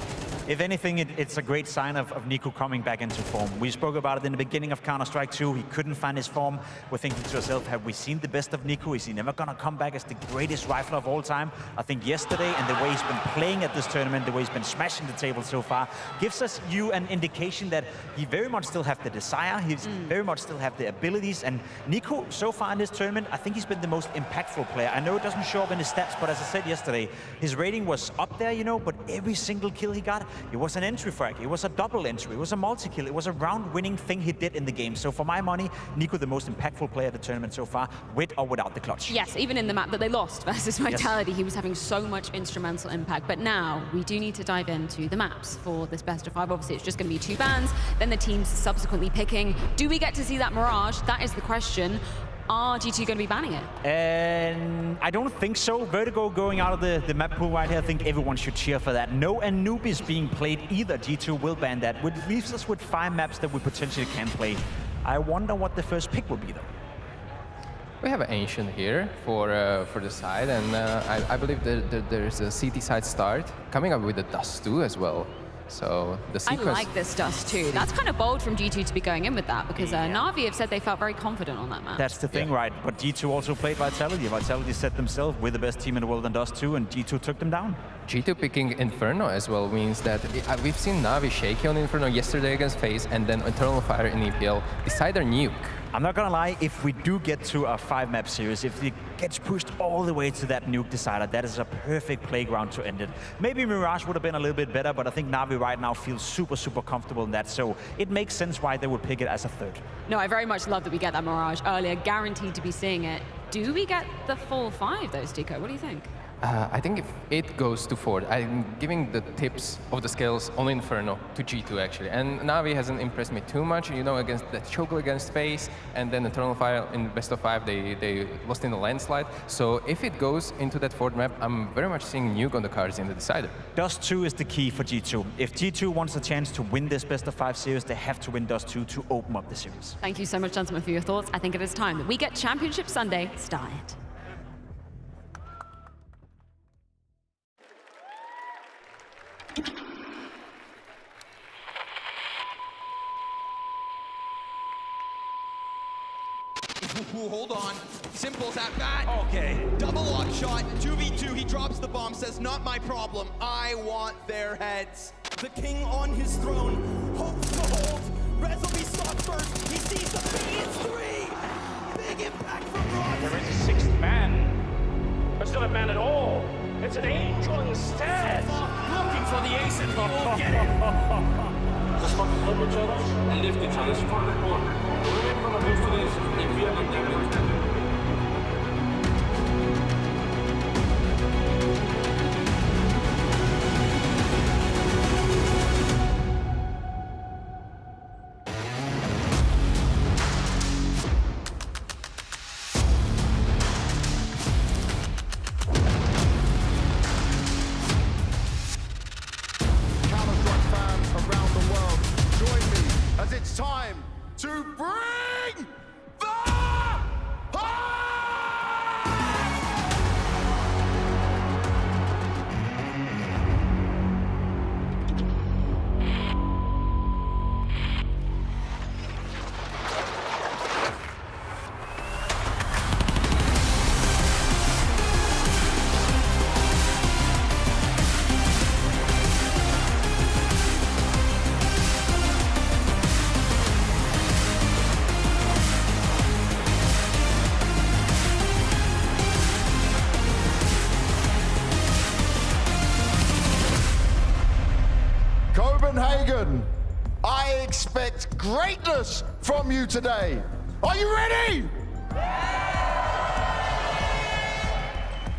If anything, it's a great sign of Nico coming back into form. We spoke about it in the beginning of Counter-Strike 2. He couldn't find his form. We're thinking to ourselves, have we seen the best of Nico? Is he never going to come back as the greatest rifler of all time? I think yesterday, and the way he's been playing at this tournament, the way he's been smashing the table so far, gives us an indication that he very much still have the desire. He's very much still have the abilities. And Nico, so far in this tournament, I think he's been the most impactful player. I know it doesn't show up in his stats, but as I said yesterday, his rating was up there, but every single kill he got, it was an entry frag, it was a double entry, it was a multi-kill, it was a round-winning thing he did in the game. So for my money, Nico the most impactful player of the tournament so far, with or without the clutch. Yes, even in the map that they lost versus Vitality, he was having so much instrumental impact. But now, we do need to dive into the maps for this best of 5. Obviously, it's just going to be 2 bans, then the teams subsequently picking. Do we get to see that Mirage? That is the question. Are G2 going to be banning it? And I don't think so. Vertigo going out of the map pool right here, I think everyone should cheer for that. No Anubis being played either. G2 will ban that, which leaves us with 5 maps that we potentially can play. I wonder what the first pick will be, though. We have an Ancient here for the side, and I believe that there's a CT side start, coming up with the Dust 2 as well. So the sequence... I like this Dust too. That's kind of bold from G2 to be going in with that, because NAVI have said they felt very confident on that map. That's the thing, right? But G2 also played Vitality. Vitality set themselves with the best team in the world on Dust 2, and G2 took them down. G2 picking Inferno as well means that we've seen NAVI shaky on Inferno yesterday against FaZe, and then Eternal Fire in EPL beside their nuke. I'm not gonna lie, if we do get to a 5-map series, if it gets pushed all the way to that nuke decider, that is a perfect playground to end it. Maybe Mirage would have been a little bit better, but I think NAVI right now feels super, super comfortable in that, so it makes sense why they would pick it as a 3rd. No, I very much love that we get that Mirage earlier, guaranteed to be seeing it. Do we get the full 5 though, Stico? What do you think? I think if it goes to 4, I'm giving the tips of the scales on Inferno to G2 actually. And NAVI hasn't impressed me too much, against that choke against FaZe, and then Eternal Fire in best of 5, they lost in a landslide. So if it goes into that 4th map, I'm very much seeing nuke on the cards in the decider. Dust 2 is the key for G2. If G2 wants a chance to win this best of 5 series, they have to win Dust 2 to open up the series. Thank you so much, gentlemen, for your thoughts. I think it is time that we get Championship Sunday started. Ooh, hold on. Simple's at bat. Okay. Double lock shot. 2v2. He drops the bomb. Says, not my problem. I want their heads. The king on his throne hopes to hold. Rez will be stopped first. He sees the B. It's 3. Big impact from Ross. There is a sixth man. It's not a man at all. It's an angel instead. Looking for the ace and he will get it. Just fucking hold each other and lift each other. It's fun and fun. We're not gonna lose to this if we are not damaged. It's time to bring the Copenhagen, I expect greatness from you today. Are you ready?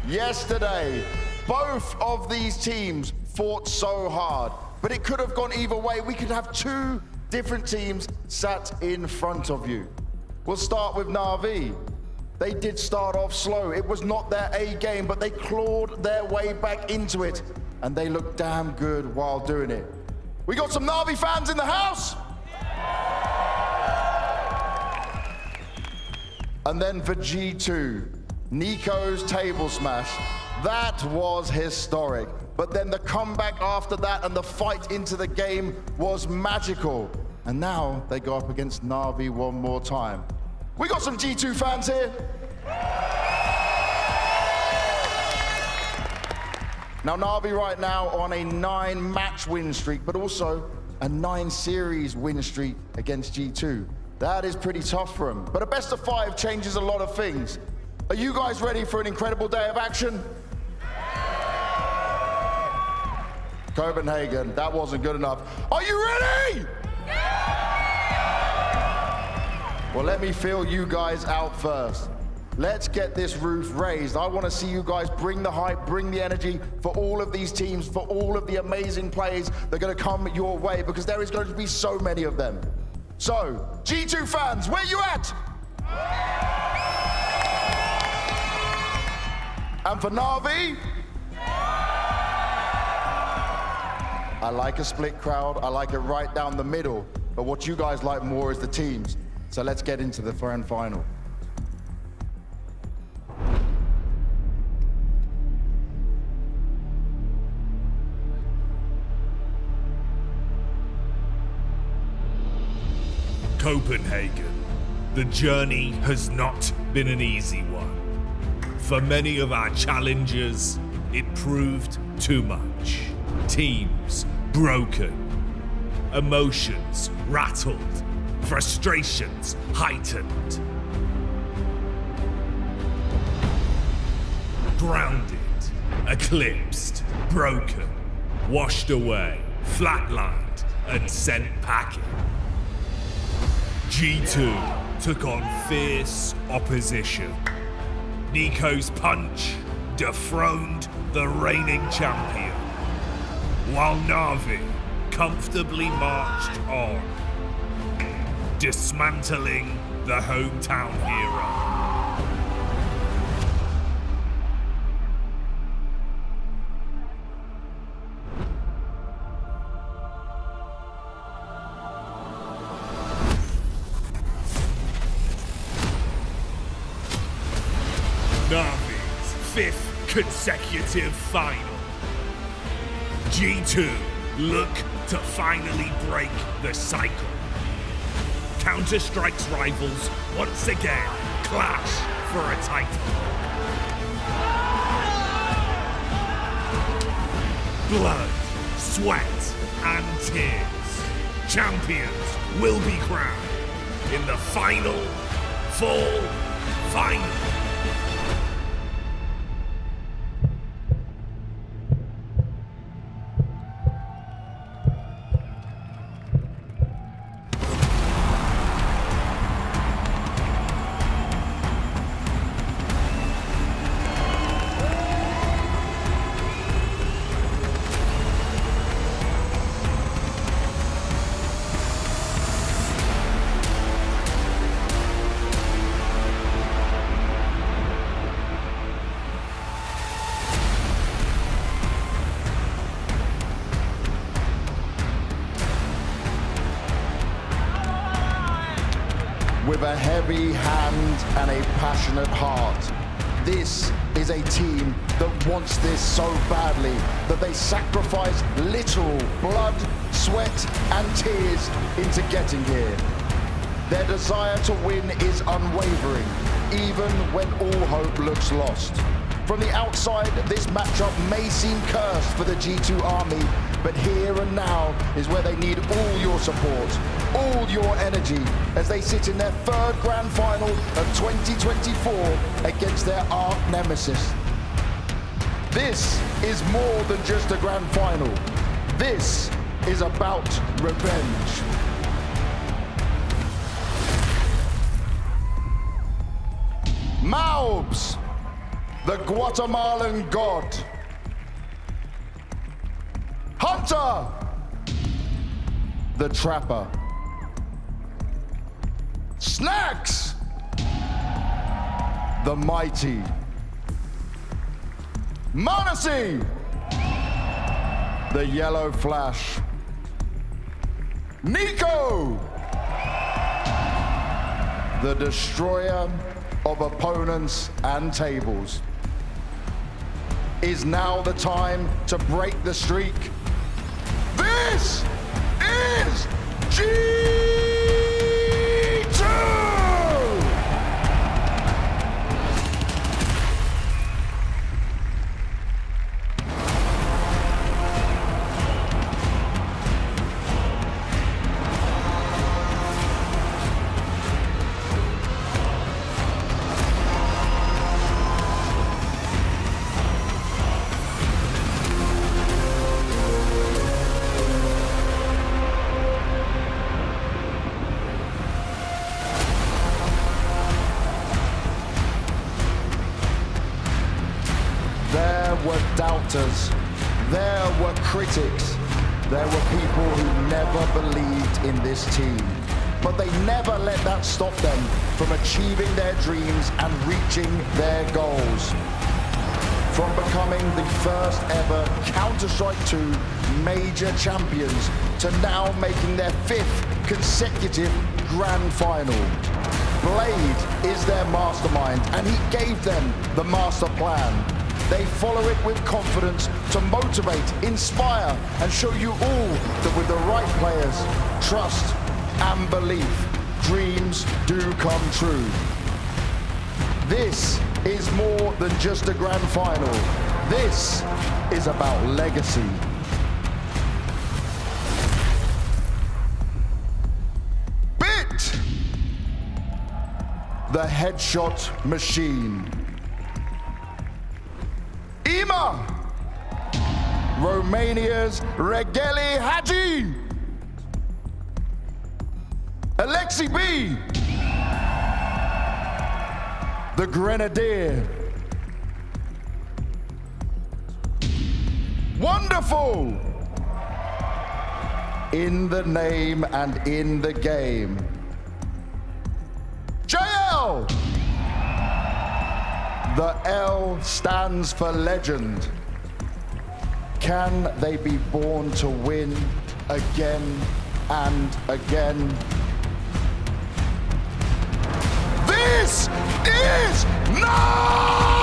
Yesterday, both of these teams fought so hard, but it could have gone either way. We could have two different teams sat in front of you. We'll start with NAVI. They did start off slow. It was not their A game, but they clawed their way back into it, and they looked damn good while doing it. We got some NAVI fans in the house. And then for G2, Nico's table smash. That was historic. But then the comeback after that and the fight into the game was magical. And now they go up against NAVI one more time. We got some G2 fans here. Now, NAVI right now on a 9-match win streak, but also a 9-series win streak against G2. That is pretty tough for them. But a best of 5 changes a lot of things. Are you guys ready for an incredible day of action? Copenhagen, that wasn't good enough. Are you ready? Well, let me feel you guys out first. Let's get this roof raised. I want to see you guys bring the hype, bring the energy for all of these teams, for all of the amazing plays that are going to come your way, because there is going to be so many of them. So, G2 fans, where you at? And for NAVI, I like a split crowd. I like it right down the middle. But what you guys like more is the teams. So let's get into the grand final. Copenhagen. The journey has not been an easy one. For many of our challengers, it proved too much. Teams broken, emotions rattled, frustrations heightened. Grounded, eclipsed, broken, washed away, flatlined, and sent packing. G2 took on fierce opposition. Nico's punch dethroned the reigning champion, while NAVI comfortably marched on, dismantling the hometown hero. NAVI's 5th consecutive final. G2 look to finally break the cycle. Counter-Strike's rivals once again clash for a title. Blood, sweat, and tears. Champions will be crowned in the final fall final. With a heavy hand and a passionate heart, this is a team that wants this so badly that they sacrifice literal blood, sweat, and tears into getting here. Their desire to win is unwavering, even when all hope looks lost. From the outside, this matchup may seem cursed for the G2 army, but here and now is where they need all your support, all your energy, as they sit in their third grand final of 2024 against their arch nemesis. This is more than just a grand final. This is about revenge. Maubs, the Guatemalan god. Hunter, the trapper. Snacks, the mighty. Monesi, the yellow flash. Nico, the destroyer of opponents and tables. Is now the time to break the streak. This is G2! There were doubters, there were critics, there were people who never believed in this team. But they never let that stop them from achieving their dreams and reaching their goals. From becoming the first ever Counter-Strike 2 major champions to now making their 5th consecutive grand final. Blade is their mastermind, and he gave them the master plan. They follow it with confidence to motivate, inspire, and show you all that with the right players, trust and belief, dreams do come true. This is more than just a grand final. This is about legacy. Bit, the headshot machine. Ima, Romania's Regeli Hadji. Alexi B, the Grenadier. Wonderful! In the name and in the game. JL! The L stands for legend. Can they be born to win again and again? This is NAVI!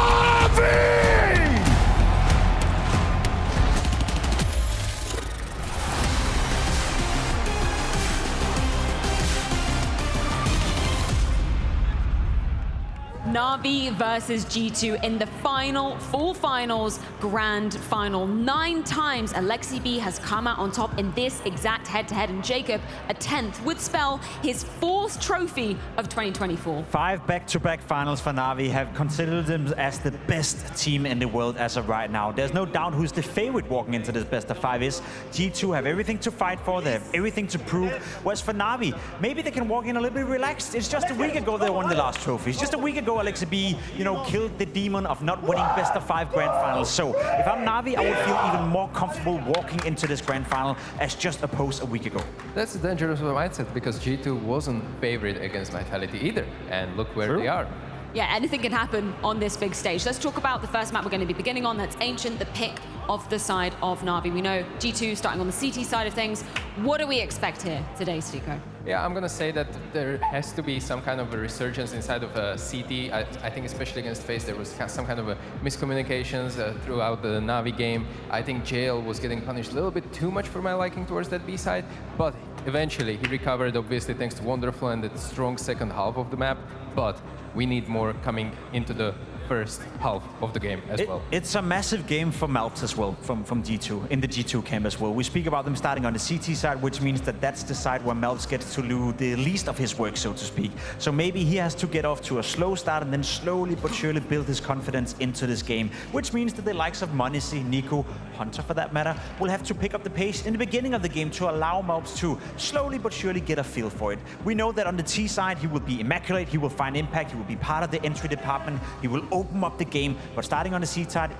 NAVI versus G2 in the final, full finals, grand final. 9 times Alexi B has come out on top in this exact head-to-head, and Jacob, a 10th, would spell his 4th trophy of 2024. 5 back-to-back finals for NAVI have considered them as the best team in the world as of right now. There's no doubt who's the favorite walking into this best of 5 is. G2 have everything to fight for, they have everything to prove. Whereas for NAVI, maybe they can walk in a little bit relaxed. It's just a week ago they won the last trophies. Just a week ago Alexi B, killed the demon of not winning best of 5 grand finals. So if I'm NAVI, I would feel even more comfortable walking into this grand final as just opposed a week ago. That's a dangerous mindset because G2 wasn't favored against Vitality either, and look where they are. Yeah, anything can happen on this big stage. Let's talk about the first map we're going to be beginning on. That's Ancient, the pick of the side of NAVI. We know G2 starting on the CT side of things. What do we expect here today, Stico? Yeah, I'm going to say that there has to be some kind of a resurgence inside of CT. I think especially against FaZe, there was some kind of a miscommunications throughout the NAVI game. I think JL was getting punished a little bit too much for my liking towards that B side, but eventually he recovered, obviously thanks to Wonderful and the strong second half of the map, but we need more coming into the first half of the game as well. It's a massive game for Malps as well from G2, in the G2 camp as well. We speak about them starting on the CT side, which means that that's the side where Malps gets to do the least of his work, so to speak. So maybe he has to get off to a slow start and then slowly but surely build his confidence into this game, which means that the likes of Monisi, Nico, Hunter for that matter, will have to pick up the pace in the beginning of the game to allow Malps to slowly but surely get a feel for it. We know that on the T side, he will be immaculate, he will find impact, he will be part of the entry department, he will open up the game, but starting on the CT side,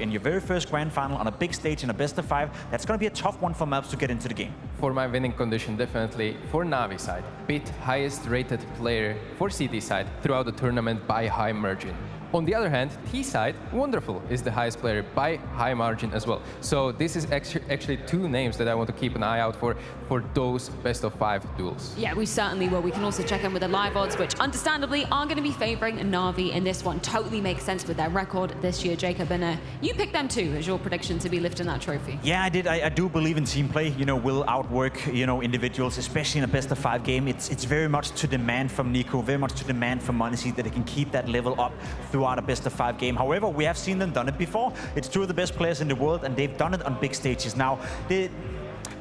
in your very first grand final on a big stage in a best of 5, that's going to be a tough one for Malps to get into the game. For my winning condition, definitely for NAVI side, beat highest rated player for CT side throughout the tournament by high margin. On the other hand, T side, Wonderful is the highest player by high margin as well. So this is actually 2 names that I want to keep an eye out for those best of 5 duels. Yeah, we certainly will. We can also check in with the live odds, which understandably are going to be favoring NAVI in this one. Totally makes sense with their record this year, Jacob. And you picked them too as your prediction to be lifting that trophy. Yeah, I did. I do believe in team play. Will outwork, individuals, especially in a best of 5 game. It's very much to demand from Nico, very much to demand from Monisi that he can keep that level up throughout a best of 5 game. However, we have seen them done it before. It's 2 of the best players in the world, and they've done it on big stages. Now,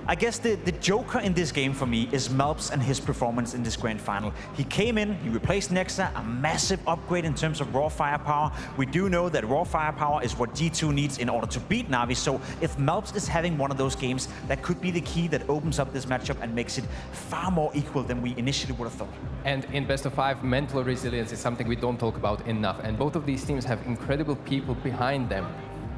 I guess the joker in this game for me is Malps and his performance in this grand final. He came in, he replaced Nexa, a massive upgrade in terms of raw firepower. We do know that raw firepower is what G2 needs in order to beat NAVI, so if Malps is having one of those games, that could be the key that opens up this matchup and makes it far more equal than we initially would have thought. And in best of 5, mental resilience is something we don't talk about enough, and both of these teams have incredible people behind them.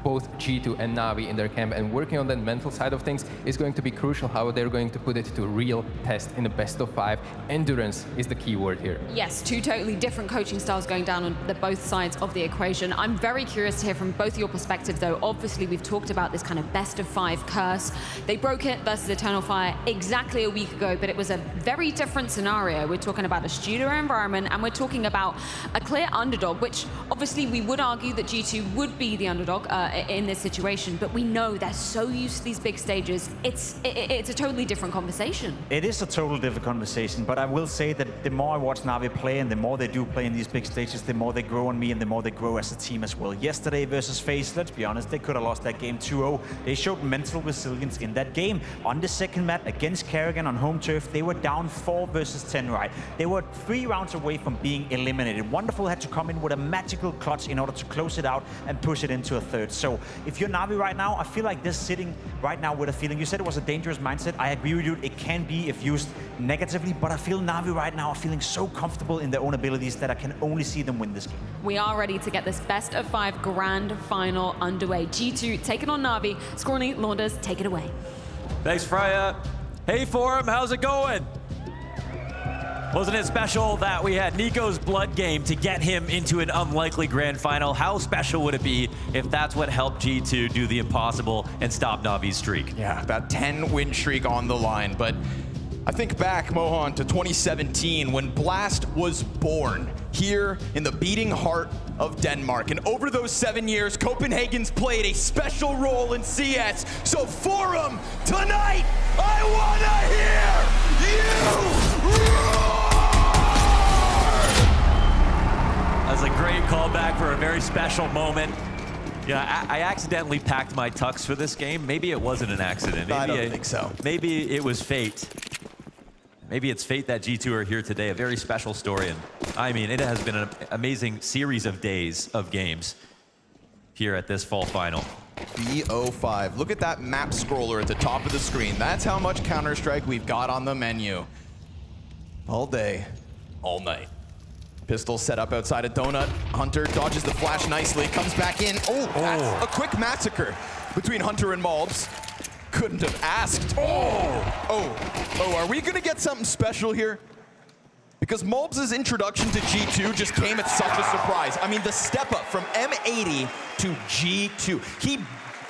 Both G2 and NAVI in their camp, and working on that mental side of things is going to be crucial, how they're going to put it to a real test in a best of 5. Endurance is the key word here. Yes, 2 totally different coaching styles going down on both sides of the equation. I'm very curious to hear from both your perspectives, though. Obviously, we've talked about this kind of best of 5 curse. They broke it versus Eternal Fire exactly a week ago, but it was a very different scenario. We're talking about a studio environment, and we're talking about a clear underdog, which obviously we would argue that G2 would be the underdog in this situation, but we know they're so used to these big stages. It's a totally different conversation. It is a totally different conversation, but I will say that the more I watch NAVI play and the more they do play in these big stages, the more they grow on me and the more they grow as a team as well. Yesterday versus FaZe, let's be honest, they could have lost that game 2-0. They showed mental resilience in that game. On the second map against Kerrigan on home turf, they were down 4 versus 10, right? They were 3 rounds away from being eliminated. Wonderful had to come in with a magical clutch in order to close it out and push it into a 3rd. So if you're NAVI right now, I feel like they're sitting right now with a feeling. You said it was a dangerous mindset. I agree with you. It can be if used negatively, but I feel NAVI right now are feeling so comfortable in their own abilities that I can only see them win this game. We are ready to get this best of 5 grand final underway. G2 taking on NAVI. Scrawny, Launders, take it away. Thanks, Freya. Hey, Forum, how's it going? Wasn't it special that we had Nico's blood game to get him into an unlikely grand final? How special would it be if that's what helped G2 do the impossible and stop Navi's streak? Yeah, that 10-win streak on the line. But I think back, Mohan, to 2017 when Blast was born here in the beating heart of Denmark. And over those 7 years, Copenhagen's played a special role in CS. So Forum, tonight, I wanna hear you roar! called back for a very special moment. Yeah, I accidentally packed my tux for this game. Maybe it wasn't an accident. Maybe I don't think so. Maybe it was fate. Maybe it's fate that G2 are here today. A very special story. And I mean, it has been an amazing series of days of games here at this fall final. BO5. Look at that map scroller at the top of the screen. That's how much Counter-Strike we've got on the menu. All day, all night. Pistol set up outside of Donut. Hunter dodges the flash nicely, comes back in. Oh, that's a quick massacre between Hunter and Malbs. Couldn't have asked. Oh, are we gonna get something special here? Because Malbs' introduction to G2 just came at such a surprise. I mean, the step up from M80 to G2.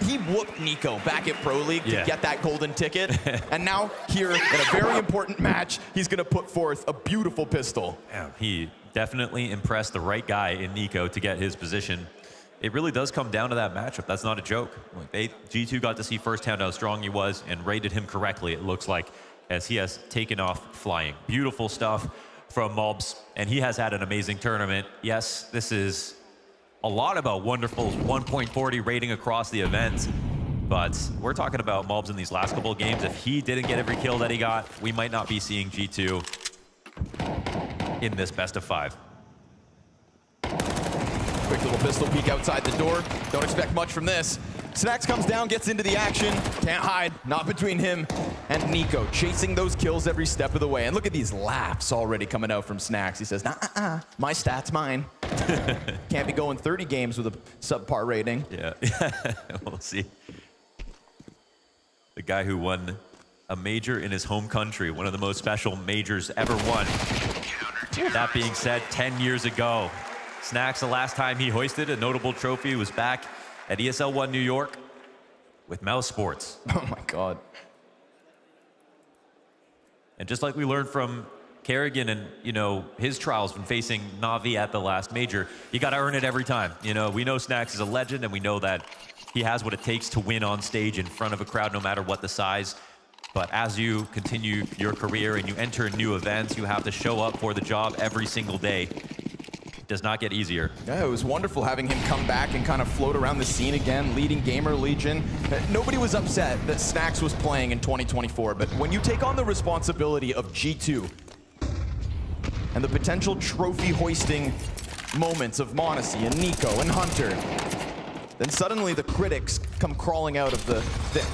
He whooped Nico back at Pro League to get that golden ticket. And now here in a very important match, he's gonna put forth a beautiful pistol. Yeah, he definitely impressed the right guy in Nico to get his position. It really does come down to that matchup. That's not a joke. Like G2 got to see firsthand how strong he was and rated him correctly, it looks like, as he has taken off flying. Beautiful stuff from Malbs, and he has had an amazing tournament. Yes, this is a lot about Wonderful's 1.40 rating across the event, but we're talking about Malbs in these last couple of games. If he didn't get every kill that he got, we might not be seeing G2 in this best of 5. Quick little pistol peek outside the door. Don't expect much from this. Snax comes down, gets into the action. Can't hide, not between him and Nico, chasing those kills every step of the way. And look at these laughs already coming out from Snax. He says, my stats mine. Can't be going 30 games with a subpar rating. Yeah, we'll see. The guy who won a major in his home country, one of the most special majors ever won. That being said, 10 years ago, Snax, the last time he hoisted a notable trophy was back at ESL 1 New York with Mouse Sports. Oh my God. And just like we learned from Kerrigan and, his trials when facing NAVI at the last major, you got to earn it every time. We know Snax is a legend, and we know that he has what it takes to win on stage in front of a crowd, no matter what the size. But as you continue your career and you enter new events, you have to show up for the job every single day. It does not get easier. Yeah, it was wonderful having him come back and kind of float around the scene again, leading Gamer Legion. Nobody was upset that Snax was playing in 2024, but when you take on the responsibility of G2 and the potential trophy hoisting moments of Monacy and Nico and Hunter, then suddenly the critics come crawling out of the thick.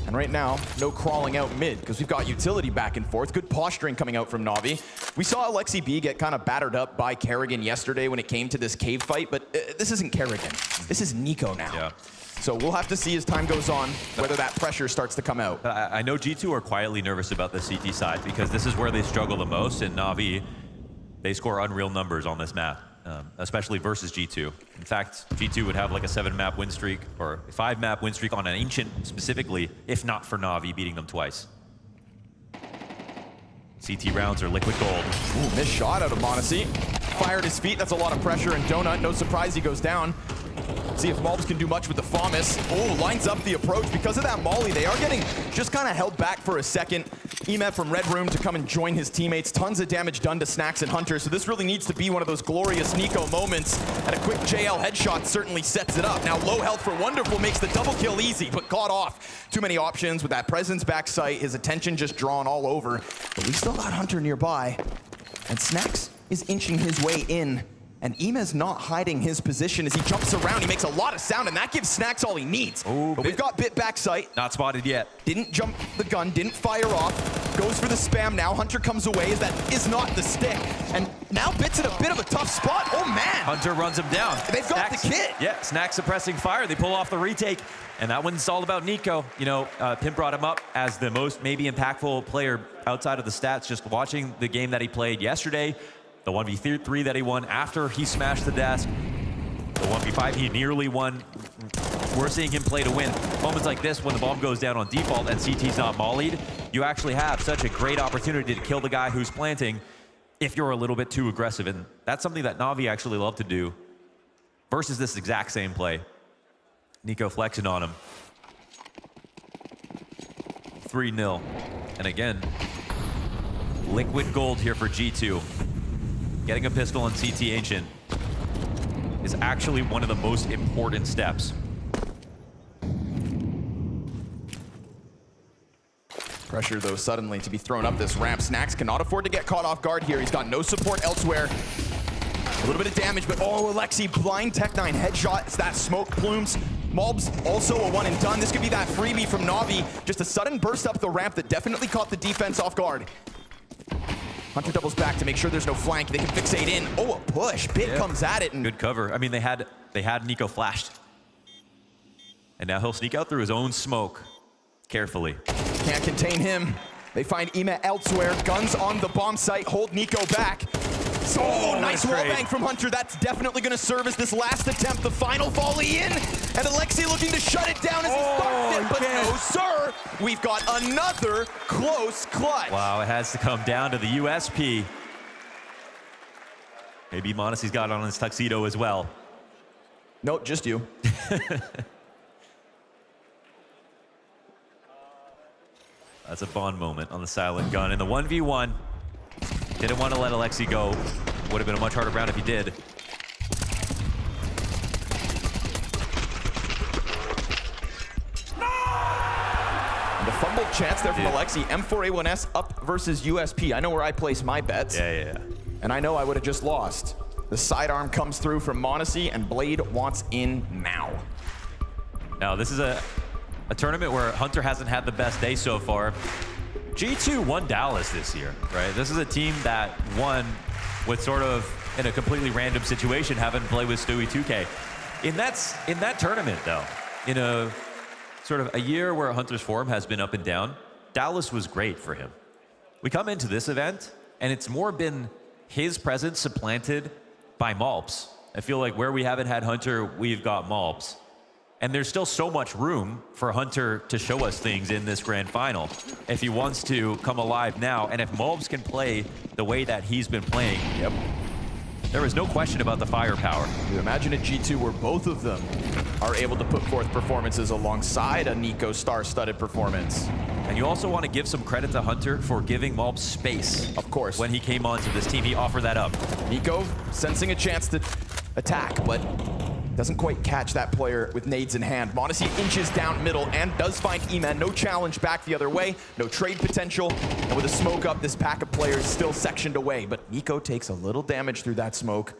And right now, no crawling out mid, because we've got utility back and forth. Good posturing coming out from Navi. We saw Alexi B get kind of battered up by Kerrigan yesterday when it came to this cave fight, but this isn't Kerrigan. This is Nico now. Yeah. So we'll have to see as time goes on whether that pressure starts to come out. I know G2 are quietly nervous about the CT side because this is where they struggle the most, and Navi, they score unreal numbers on this map. Especially versus G2. In fact, G2 would have like a 7-map win streak or a 5-map win streak on an Ancient specifically, if not for Navi beating them twice. CT rounds are liquid gold. Ooh, missed shot out of Monacy. Fired his feet, that's a lot of pressure, and Donut, no surprise he goes down. See if Malbs can do much with the FAMAS. Oh, lines up the approach. Because of that molly, they are getting just kind of held back for a second. Emet from Red Room to come and join his teammates. Tons of damage done to Snax and Hunter, so this really needs to be one of those glorious Nico moments. And a quick JL headshot certainly sets it up. Now low health for Wonderful makes the double kill easy, but caught off. Too many options with that presence back sight, his attention just drawn all over. But we still got Hunter nearby, and Snax is inching his way in. And Eme's not hiding his position as he jumps around. He makes a lot of sound, and that gives Snax all he needs. Ooh, but we've got Bit back sight. Not spotted yet. Didn't jump the gun, didn't fire off. Goes for the spam now. Hunter comes away as that is not the stick. And now Bit's in a bit of a tough spot. Oh, man. Hunter runs him down. They've got the kit. Yeah, Snax suppressing fire. They pull off the retake. And that one's all about Nico. Pimp brought him up as the most maybe impactful player outside of the stats, just watching the game that he played yesterday. The 1v3 that he won after he smashed the desk. The 1v5 he nearly won. We're seeing him play to win. Moments like this when the bomb goes down on default and CT's not mollied, you actually have such a great opportunity to kill the guy who's planting if you're a little bit too aggressive. And that's something that Navi actually love to do versus this exact same play. Nico flexing on him. 3-0. And again, liquid gold here for G2. Getting a pistol on CT Ancient. is actually one of the most important steps. Pressure, though, suddenly to be thrown up this ramp. Snax cannot afford to get caught off guard here. He's got no support elsewhere. A little bit of damage, but oh, Alexi, blind Tech9 headshot. It's that smoke plumes. Malbs also a one and done. This could be that freebie from NAVI. Just a sudden burst up the ramp that definitely caught the defense off guard. Hunter doubles back to make sure there's no flank. They can fixate in. Oh, a push. Bit comes at it. And good cover. I mean, they had Nico flashed. And now he'll sneak out through his own smoke carefully. Can't contain him. They find Ima elsewhere. Guns on the bomb site. Hold Nico back. So, nice wallbang from Hunter. That's definitely going to serve as this last attempt. The final volley in. And Alexi looking to shut it down as he starts it. But no, sir. We've got another close clutch. Wow, it has to come down to the USP. Maybe m0NESY's got it on his tuxedo as well. Nope, just you. That's a Bond moment on the silent gun. In the 1v1, didn't want to let Alexi go. Would have been a much harder round if he did. The fumbled chance there from Alexi. M4A1S up versus USP. I know where I place my bets. Yeah. And I know I would have just lost. The sidearm comes through from m0NESY, and Blade wants in now. Now, this is a tournament where Hunter hasn't had the best day so far. G2 won Dallas this year, right? This is a team that won with sort of in a completely random situation, having to play with Stewie 2K. In that tournament, though, in a sort of a year where Hunter's form has been up and down, Dallas was great for him. We come into this event, and it's more been his presence supplanted by Malbs. I feel like where we haven't had Hunter, we've got Malbs. And there's still so much room for Hunter to show us things in this grand final if he wants to come alive now. And if Malbs can play the way that he's been playing, there is no question about the firepower. You imagine a G2 where both of them are able to put forth performances alongside a Nico star-studded performance. And you also want to give some credit to Hunter for giving Malbs space. Of course. When he came onto this team, he offered that up. Nico sensing a chance to attack, but doesn't quite catch that player with nades in hand. m0NESY inches down middle and does find E-Man. No challenge back the other way. No trade potential. And with a smoke up, this pack of players still sectioned away. But Nico takes a little damage through that smoke.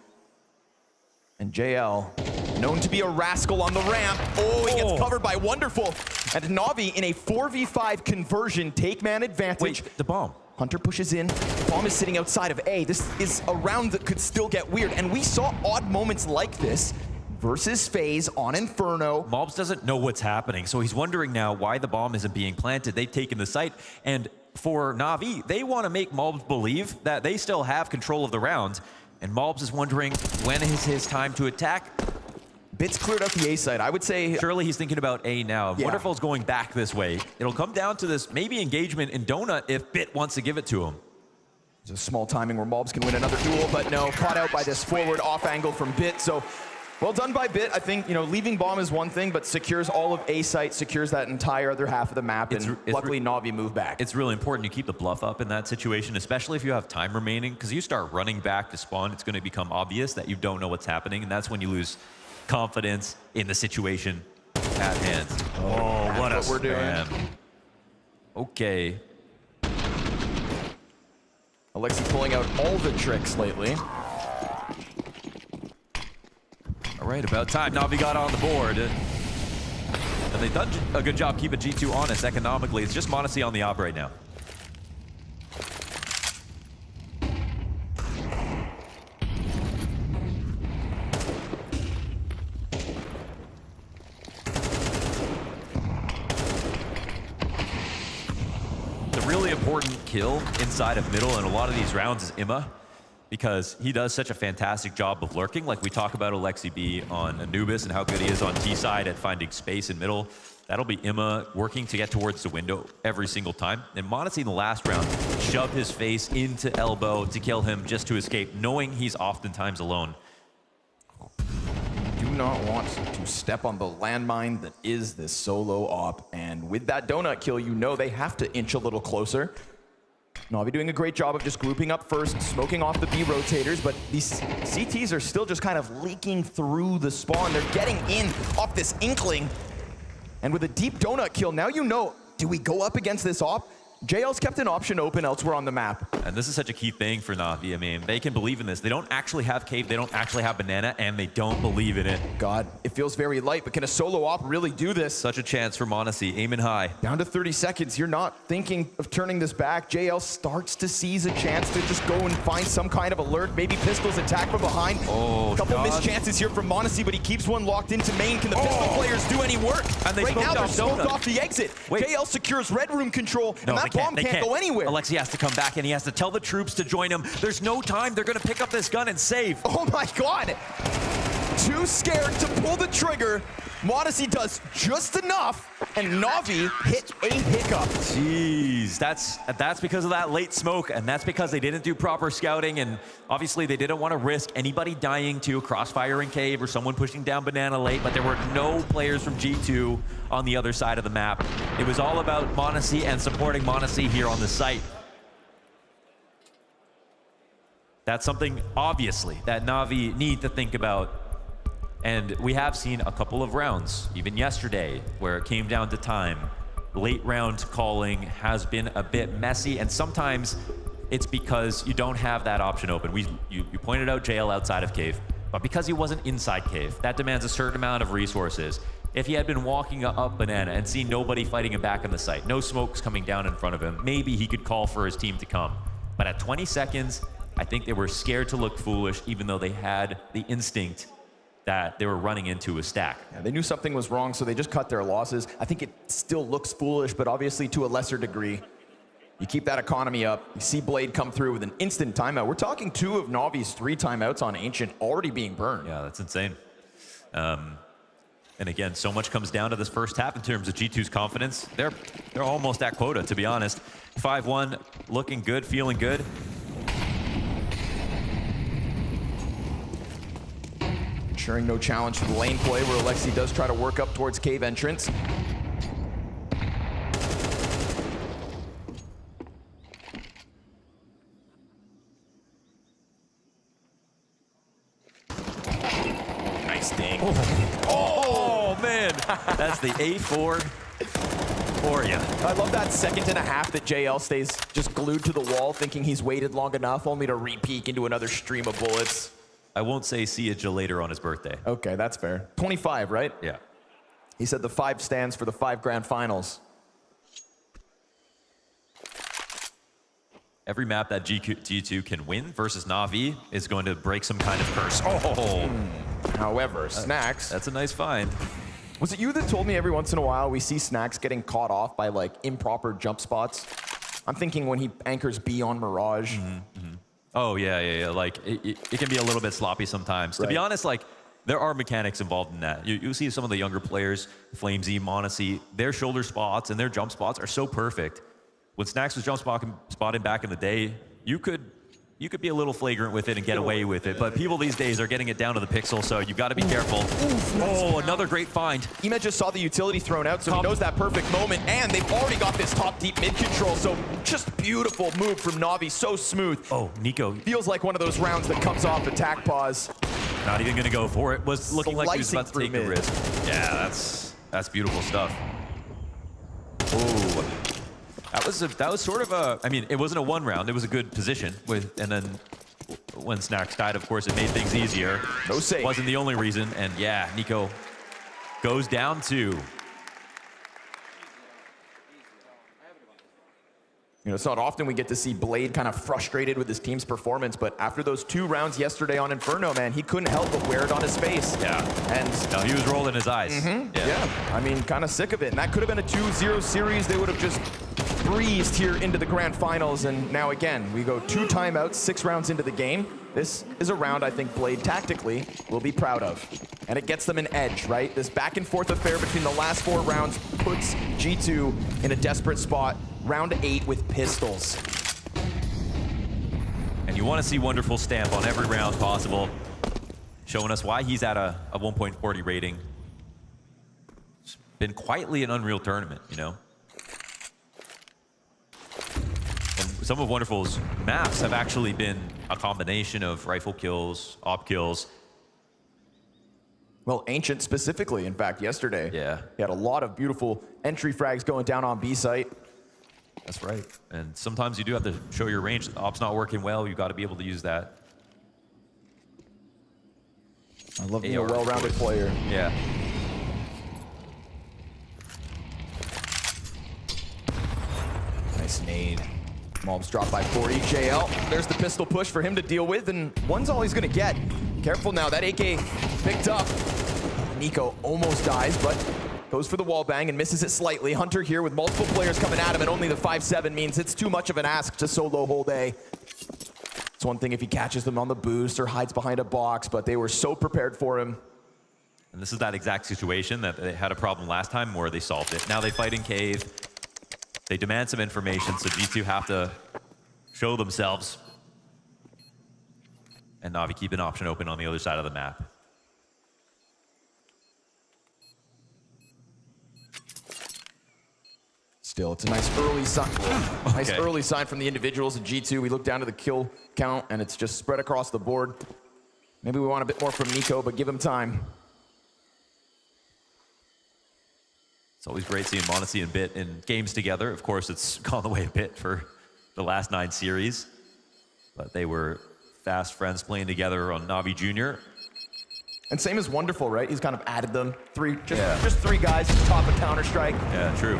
And JL, known to be a rascal on the ramp. Oh, he gets covered by Wonderful. And NAVI in a 4v5 conversion, take man advantage. Wait, the bomb. Hunter pushes in. Bomb is sitting outside of A. This is a round that could still get weird. And we saw odd moments like this versus FaZe on Inferno. Malbs doesn't know what's happening, so he's wondering now why the bomb isn't being planted. They've taken the site, and for Na'Vi, they want to make Malbs believe that they still have control of the round, and Malbs is wondering when is his time to attack. Bit's cleared out the A side. I would say surely he's thinking about A now. Yeah. Wonderful's going back this way. It'll come down to this maybe engagement in Donut if Bit wants to give it to him. There's a small timing where Malbs can win another duel, but no, caught out by this forward off angle from Bit. So well done by Bit. I think, leaving bomb is one thing, but secures all of A site, secures that entire other half of the map, and luckily Na'Vi moved back. It's really important you keep the bluff up in that situation, especially if you have time remaining, because you start running back to spawn, it's going to become obvious that you don't know what's happening, and that's when you lose confidence in the situation at hand. Oh, what we're doing. Okay. Alexi pulling out all the tricks lately. All right, about time. Na'Vi got on the board. And they've done a good job keeping G2 honest economically. It's just m0NESY on the op right now. The really important kill inside of middle in a lot of these rounds is Ima, because he does such a fantastic job of lurking. Like we talk about Alexi B on Anubis and how good he is on T side at finding space in middle. That'll be Ima working to get towards the window every single time. And m0NESY in the last round shoved his face into elbow to kill him just to escape, knowing he's oftentimes alone. Do not want to step on the landmine that is this solo op. And with that donut kill, they have to inch a little closer. Navi doing a great job of just grouping up first, smoking off the B rotators, but these CTs are still just kind of leaking through the spawn. They're getting in off this Inkling. And with a deep donut kill, now you know, do we go up against this op? JL's kept an option open elsewhere on the map. And this is such a key thing for Navi. I mean, they can believe in this. They don't actually have Cave, they don't actually have Banana, and they don't believe in it. God, it feels very light, but can a solo op really do this? Such a chance for m0NESY, aiming high. Down to 30 seconds, you're not thinking of turning this back. JL starts to seize a chance to just go and find some kind of alert. Maybe Pistols attack from behind. Oh, a couple God. missed chances here from m0NESY, but he keeps one locked into main. Can the Pistol players do any work? And they right now, they're smoked smoked off the exit. Wait. JL secures Red Room control, and that bomb can't go anywhere. Alexi has to come back, and he has to tell the troops to join him. There's no time. They're going to pick up this gun and save. Oh my God. Too scared to pull the trigger. m0NESY does just enough, and Navi hit a hiccup. Jeez, that's because of that late smoke, and that's because they didn't do proper scouting, and obviously they didn't want to risk anybody dying to a crossfire in Cave or someone pushing down Banana late, but there were no players from G2 on the other side of the map. It was all about m0NESY and supporting m0NESY here on the site. That's something, obviously, that Navi need to think about. And we have seen a couple of rounds, even yesterday, where it came down to time. Late round calling has been a bit messy, and sometimes it's because you don't have that option open. You pointed out JL outside of Cave, but because he wasn't inside Cave, that demands a certain amount of resources. If he had been walking up Banana and seen nobody fighting him back in the site, no smokes coming down in front of him, maybe he could call for his team to come. But at 20 seconds, I think they were scared to look foolish, even though they had the instinct that they were running into a stack. Yeah, they knew something was wrong, so they just cut their losses. I think it still looks foolish, but obviously to a lesser degree. You keep that economy up. You see Blade come through with an instant timeout. We're talking 2 of Navi's 3 timeouts on Ancient already being burned. Yeah, that's insane. And again, so much comes down to this first half in terms of G2's confidence. They're almost at quota, to be honest. 5-1, looking good, feeling good. Ensuring no challenge to the lane play, where Alexi does try to work up towards Cave entrance. Nice ding. Oh man, that's the A4 for you. I love that second and a half that JL stays just glued to the wall, thinking he's waited long enough, only to re-peek into another stream of bullets. I won't say see you later on his birthday. Okay, that's fair. 25, right? Yeah. He said the 5 stands for the 5 grand finals. Every map that G2 can win versus Navi is going to break some kind of curse. Oh! However, Snacks... That's a nice find. Was it you that told me every once in a while we see Snacks getting caught off by, like, improper jump spots? I'm thinking when he anchors B on Mirage. Oh, yeah. Like, it can be a little bit sloppy sometimes. Right. To be honest, like, there are mechanics involved in that. You see some of the younger players, FlameZ, m0NESY, their shoulder spots and their jump spots are so perfect. When Snacks was jump spotting back in the day, you could be a little flagrant with it and get away with it. But people these days are getting it down to the pixel, so you've got to be careful. Oh, another great find. Emet just saw the utility thrown out, so he knows that perfect moment, and they've already got this top deep mid control, so just beautiful move from Navi, so smooth. Oh, Nico. Feels like one of those rounds that comes off attack pause. Not even going to go for it. Was looking like he was about to take a risk. Yeah, that's beautiful stuff. Oh, that was sort of a, I mean, it wasn't a 1 round. It was a good position and then when Snacks died, of course, it made things easier. No save. Wasn't the only reason, and yeah, Nico goes down 2. You know, it's not often we get to see Blade kind of frustrated with his team's performance, but after those 2 rounds yesterday on Inferno, man, he couldn't help but wear it on his face. Yeah. And no, he was rolling his eyes. Yeah. I mean, kind of sick of it. And that could have been a 2-0 series. They would have just breezed here into the grand finals. And now again, we go 2 timeouts, 6 rounds into the game. This is a round I think Blade tactically will be proud of. And it gets them an edge, right? This back and forth affair between the last 4 rounds puts G2 in a desperate spot. Round 8 with pistols. And you want to see Wonderful stamp on every round possible, showing us why he's at a 1.40 rating. It's been quietly an unreal tournament, you know? And some of Wonderful's maps have actually been a combination of rifle kills, op kills. Well, Ancient specifically, in fact, yesterday. Yeah. He had a lot of beautiful entry frags going down on B site. That's right. And sometimes you do have to show your range. The op's not working well. You've got to be able to use that. I love being a well-rounded player. Yeah. Nice nade. Mobs dropped by 40. JL, there's the pistol push for him to deal with, and one's all he's gonna get. Careful now, that AK picked up. Nico almost dies, but goes for the wall bang and misses it slightly. Hunter here with multiple players coming at him, and only the 5-7 means it's too much of an ask to solo hold A. It's one thing if he catches them on the boost or hides behind a box, but they were so prepared for him. And this is that exact situation that they had a problem last time where they solved it. Now they fight in cave. They demand some information, so G2 have to show themselves. And Navi keep an option open on the other side of the map. Still, it's a nice early sign. Nice early sign from the individuals at G2. We look down to the kill count, and it's just spread across the board. Maybe we want a bit more from Nico, but give him time. It's always great seeing Monacy and Bit in games together. Of course, it's gone the way a bit for the last 9 series, but they were fast friends playing together on Navi Junior. And same as Wonderful, right? He's kind of added them. Just 3 guys at the top of Counter-Strike. Yeah, true.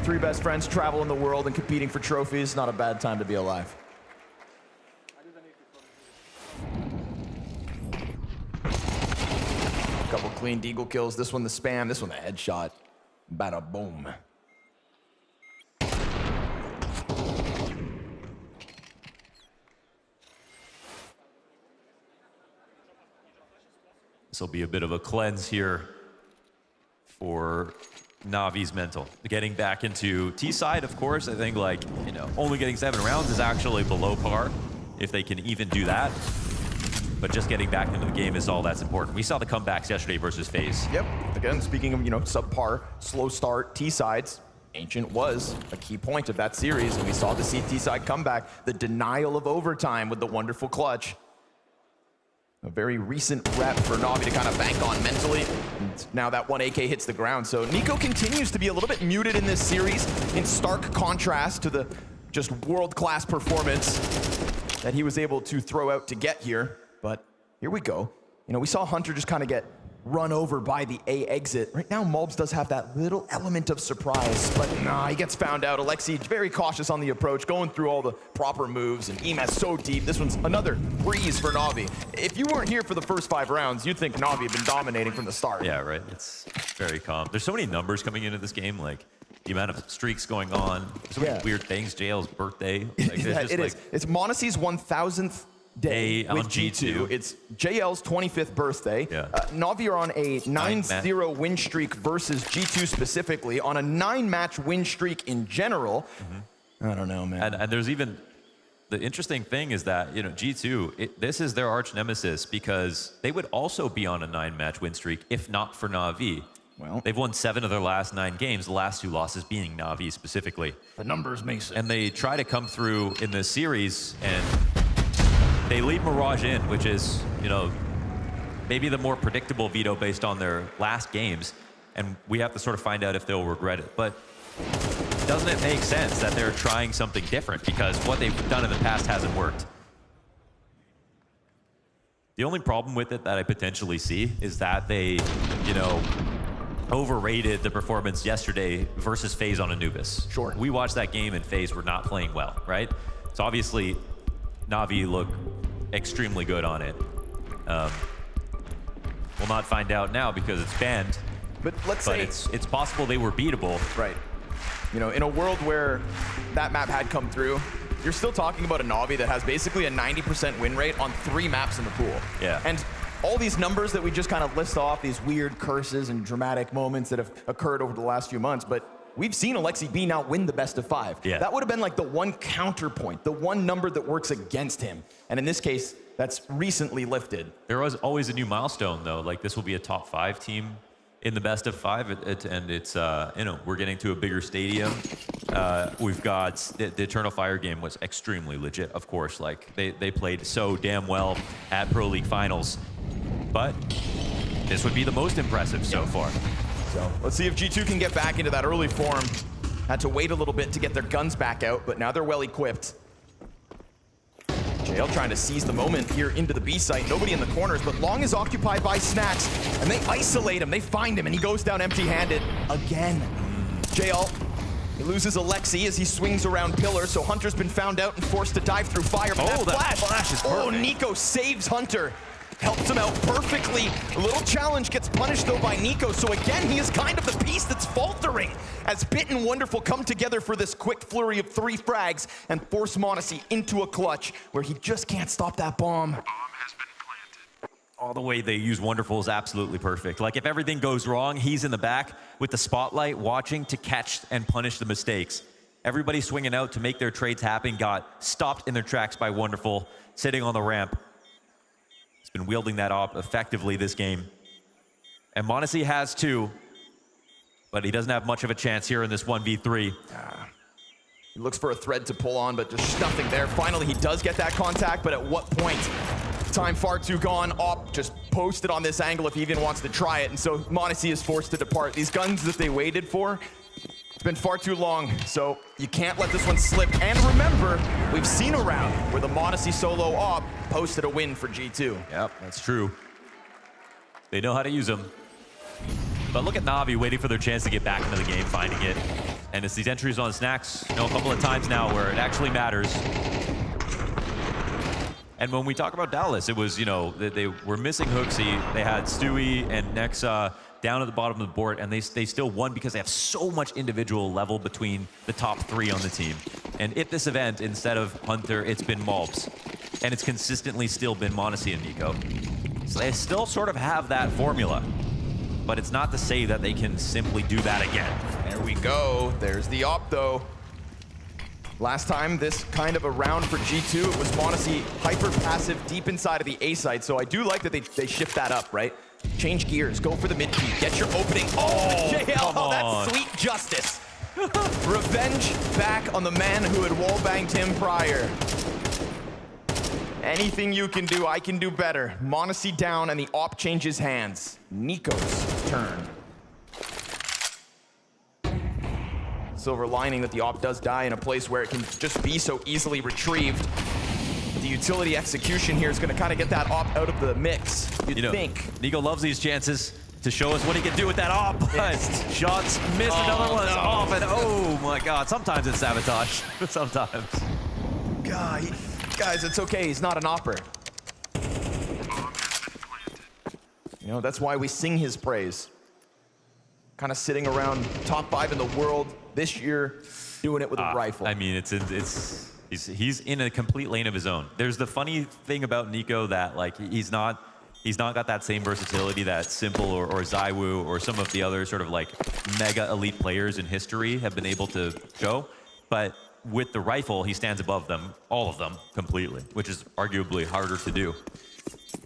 3 best friends traveling the world and competing for trophies. Not a bad time to be alive. Couple clean deagle kills. This one the spam, this one the headshot. Bada boom. This will be a bit of a cleanse here for Navi's mental. Getting back into T side, of course, I think only getting 7 rounds is actually below par if they can even do that. But just getting back into the game is all that's important. We saw the comebacks yesterday versus FaZe. Yep. Again, speaking of, subpar, slow start, T-sides, Ancient was a key point of that series, and we saw the T-side comeback, the denial of overtime with the wonderful clutch. A very recent rep for Navi to kind of bank on mentally. And now that 1 AK hits the ground. So Nico continues to be a little bit muted in this series, in stark contrast to the just world-class performance that he was able to throw out to get here. But here we go. We saw Hunter just kind of get run over by the A exit. Right now, Mulbs does have that little element of surprise, but nah, he gets found out. Alexi very cautious on the approach, going through all the proper moves, and EMA's so deep. This one's another breeze for Navi. If you weren't here for the first 5 rounds, you'd think Navi had been dominating from the start. Yeah, right. It's very calm. There's so many numbers coming into this game, like the amount of streaks going on. There's so many weird things. JL's birthday. It is. It's Monacy's 1000th day on with G2. It's JL's 25th birthday. Yeah. Navi are on a 9-0 win streak versus G2 specifically, on a 9-match win streak in general. I don't know, man. And there's even, the interesting thing is that, G2, this is their arch nemesis because they would also be on a 9-match win streak if not for Navi. Well, they've won 7 of their last 9 games, the last 2 losses being Navi specifically. The numbers make sense. And they try to come through in this series, and they leave Mirage in, which is, maybe the more predictable veto based on their last games. And we have to sort of find out if they'll regret it. But doesn't it make sense that they're trying something different? Because what they've done in the past hasn't worked. The only problem with it that I potentially see is that they, overrated the performance yesterday versus FaZe on Anubis. Sure. We watched that game and FaZe were not playing well, right? So obviously, Navi look extremely good on it. We'll not find out now because it's banned. But let's say it's possible they were beatable. Right. In a world where that map had come through, you're still talking about a Navi that has basically a 90% win rate on 3 maps in the pool. Yeah. And all these numbers that we just kind of list off, these weird curses and dramatic moments that have occurred over the last few months, but we've seen Alexi B now win the best of 5. Yeah. That would have been like the one counterpoint, the one number that works against him. And in this case, that's recently lifted. There was always a new milestone, though. Like, this will be a top 5 team in the best of 5, and it's we're getting to a bigger stadium. We've got the Eternal Fire game was extremely legit, of course. Like they played so damn well at Pro League Finals, but this would be the most impressive so far. So let's see if G2 can get back into that early form. Had to wait a little bit to get their guns back out, but now they're well equipped. JL trying to seize the moment here into the B site. Nobody in the corners, but Long is occupied by Snacks, and they isolate him. They find him, and he goes down empty-handed again. JL, he loses Alexi as he swings around Pillar, so Hunter's been found out and forced to dive through fire. But that flash is perfect. Oh, Nico saves Hunter. Helps him out perfectly. A little challenge gets punished though by Nico. So again, he is kind of the piece that's faltering as Bit and Wonderful come together for this quick flurry of 3 frags and force m0NESY into a clutch where he just can't stop that bomb. All the way they use Wonderful is absolutely perfect. Like if everything goes wrong, he's in the back with the spotlight watching to catch and punish the mistakes. Everybody swinging out to make their trades happen got stopped in their tracks by Wonderful sitting on the ramp. Been wielding that op effectively this game. And m0NESY has too, but he doesn't have much of a chance here in this 1v3. He looks for a thread to pull on, but just nothing there. Finally, he does get that contact, but at what point? Time far too gone. Op just posted on this angle if he even wants to try it, and so m0NESY is forced to depart. These guns that they waited for, it's been far too long, so you can't let this one slip. And remember, we've seen a round where the m0NESY solo op posted a win for G2. Yep, that's true. They know how to use them. But look at NAVI waiting for their chance to get back into the game, finding it. And it's these entries on Snacks, you know, a couple of times now where it actually matters. And when we talk about Dallas, it was, you know, they were missing Hooksy. They had Stewie and Nexa down at the bottom of the board, and they still won because they have so much individual level between the top 3 on the team. And at this event, instead of Hunter, it's been Mobs. And it's consistently still been m0NESY and Nico. So they still sort of have that formula. But it's not to say that they can simply do that again. There we go. There's the op, though. Last time, this kind of a round for G2, it was m0NESY hyper-passive deep inside of the A side. So I do like that they shift that up, right? Change gears, go for the mid-peak, get your opening. Oh, JL, that's sweet justice. Revenge back on the man who had wall-banged him prior. Anything you can do, I can do better. m0NESY down, and the op changes hands. Nico's turn. Silver lining that the op does die in a place where it can just be so easily retrieved. The utility execution here is going to kind of get that op out of the mix, you'd think. Nico loves these chances to show us what he can do with that op. Shots missed, another one is off, and oh my god, sometimes it's sabotage. Sometimes. God, guys, it's okay, he's not an opper. You know, that's why we sing his praise. Kind of sitting around top 5 in the world this year, doing it with a rifle. I mean, he's in a complete lane of his own. There's the funny thing about Nico that like he's not got that same versatility that Simple or ZywOo or some of the other sort of like mega elite players in history have been able to show. But with the rifle, he stands above them, all of them, completely, which is arguably harder to do.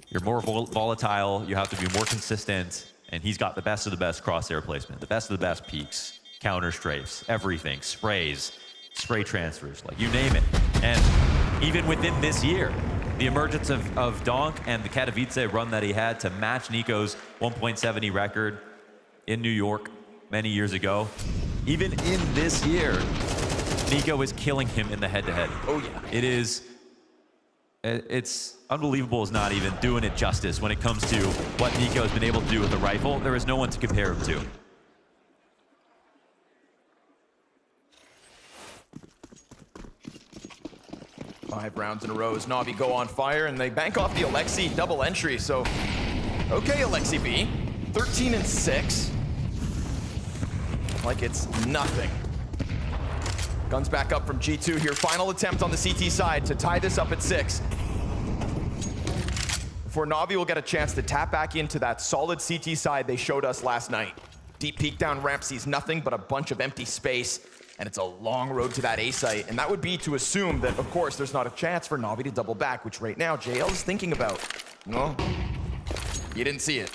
You're more volatile, you have to be more consistent, and he's got the best of the best crosshair placement, the best of the best peaks, counter strafes, everything, sprays, spray transfers, like you name it. And even within this year, the emergence of Donk and the Katowice run that he had to match Nico's 1.70 record in New York many years ago, even in this year, Nico is killing him in the head-to-head. Oh yeah. It's unbelievable is not even doing it justice when it comes to what Nico has been able to do with the rifle. There is no one to compare him to. Five rounds in a row as NAVI go on fire, and they bank off the Alexi double entry. So, okay, Alexi B, 13-6. Like it's nothing. Guns back up from G2 here. Final attempt on the CT side to tie this up at 6. Before NAVI will get a chance to tap back into that solid CT side they showed us last night. Deep peek down ramp sees nothing but a bunch of empty space, and it's a long road to that A site. And that would be to assume that, of course, there's not a chance for NAVI to double back, which right now JL is thinking about. No, you didn't see it.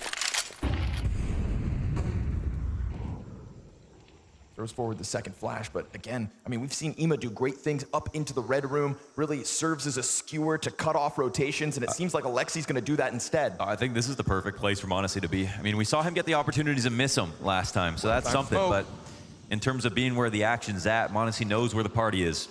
throws forward the second flash, but again, I mean, we've seen Ima do great things up into the red room, really serves as a skewer to cut off rotations, and it seems like Alexi's gonna do that instead. I think this is the perfect place for m0NESY to be. I mean, we saw him get the opportunities and miss them last time, so that's something, but in terms of being where the action's at, m0NESY knows where the party is.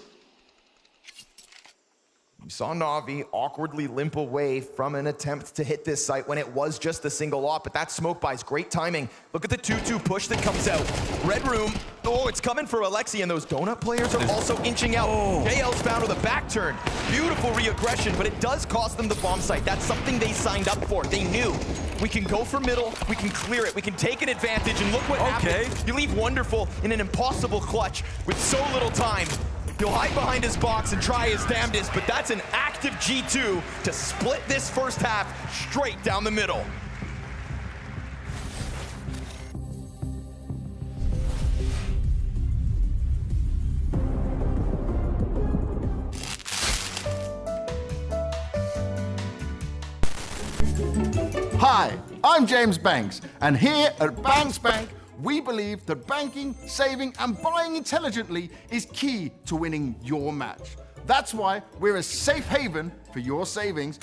You saw Na'Vi awkwardly limp away from an attempt to hit this site when it was just a single op, but that smoke buys great timing. Look at the 2-2 push that comes out. Red room, oh, it's coming for Alexi, and those donut players are also inching out. JL's found with a back turn. Beautiful re-aggression, but it does cost them the bomb site. That's something they signed up for. They knew. We can go for middle, we can clear it, we can take an advantage, and look what happens. You leave Wonderful in an impossible clutch with so little time. He'll hide behind his box and try his damnedest, but that's an active G2 to split this first half straight down the middle. Hi, I'm James Banks, and here at Banks Bank, we believe that banking, saving, and buying intelligently is key to winning your match. That's why we're a safe haven for your savings.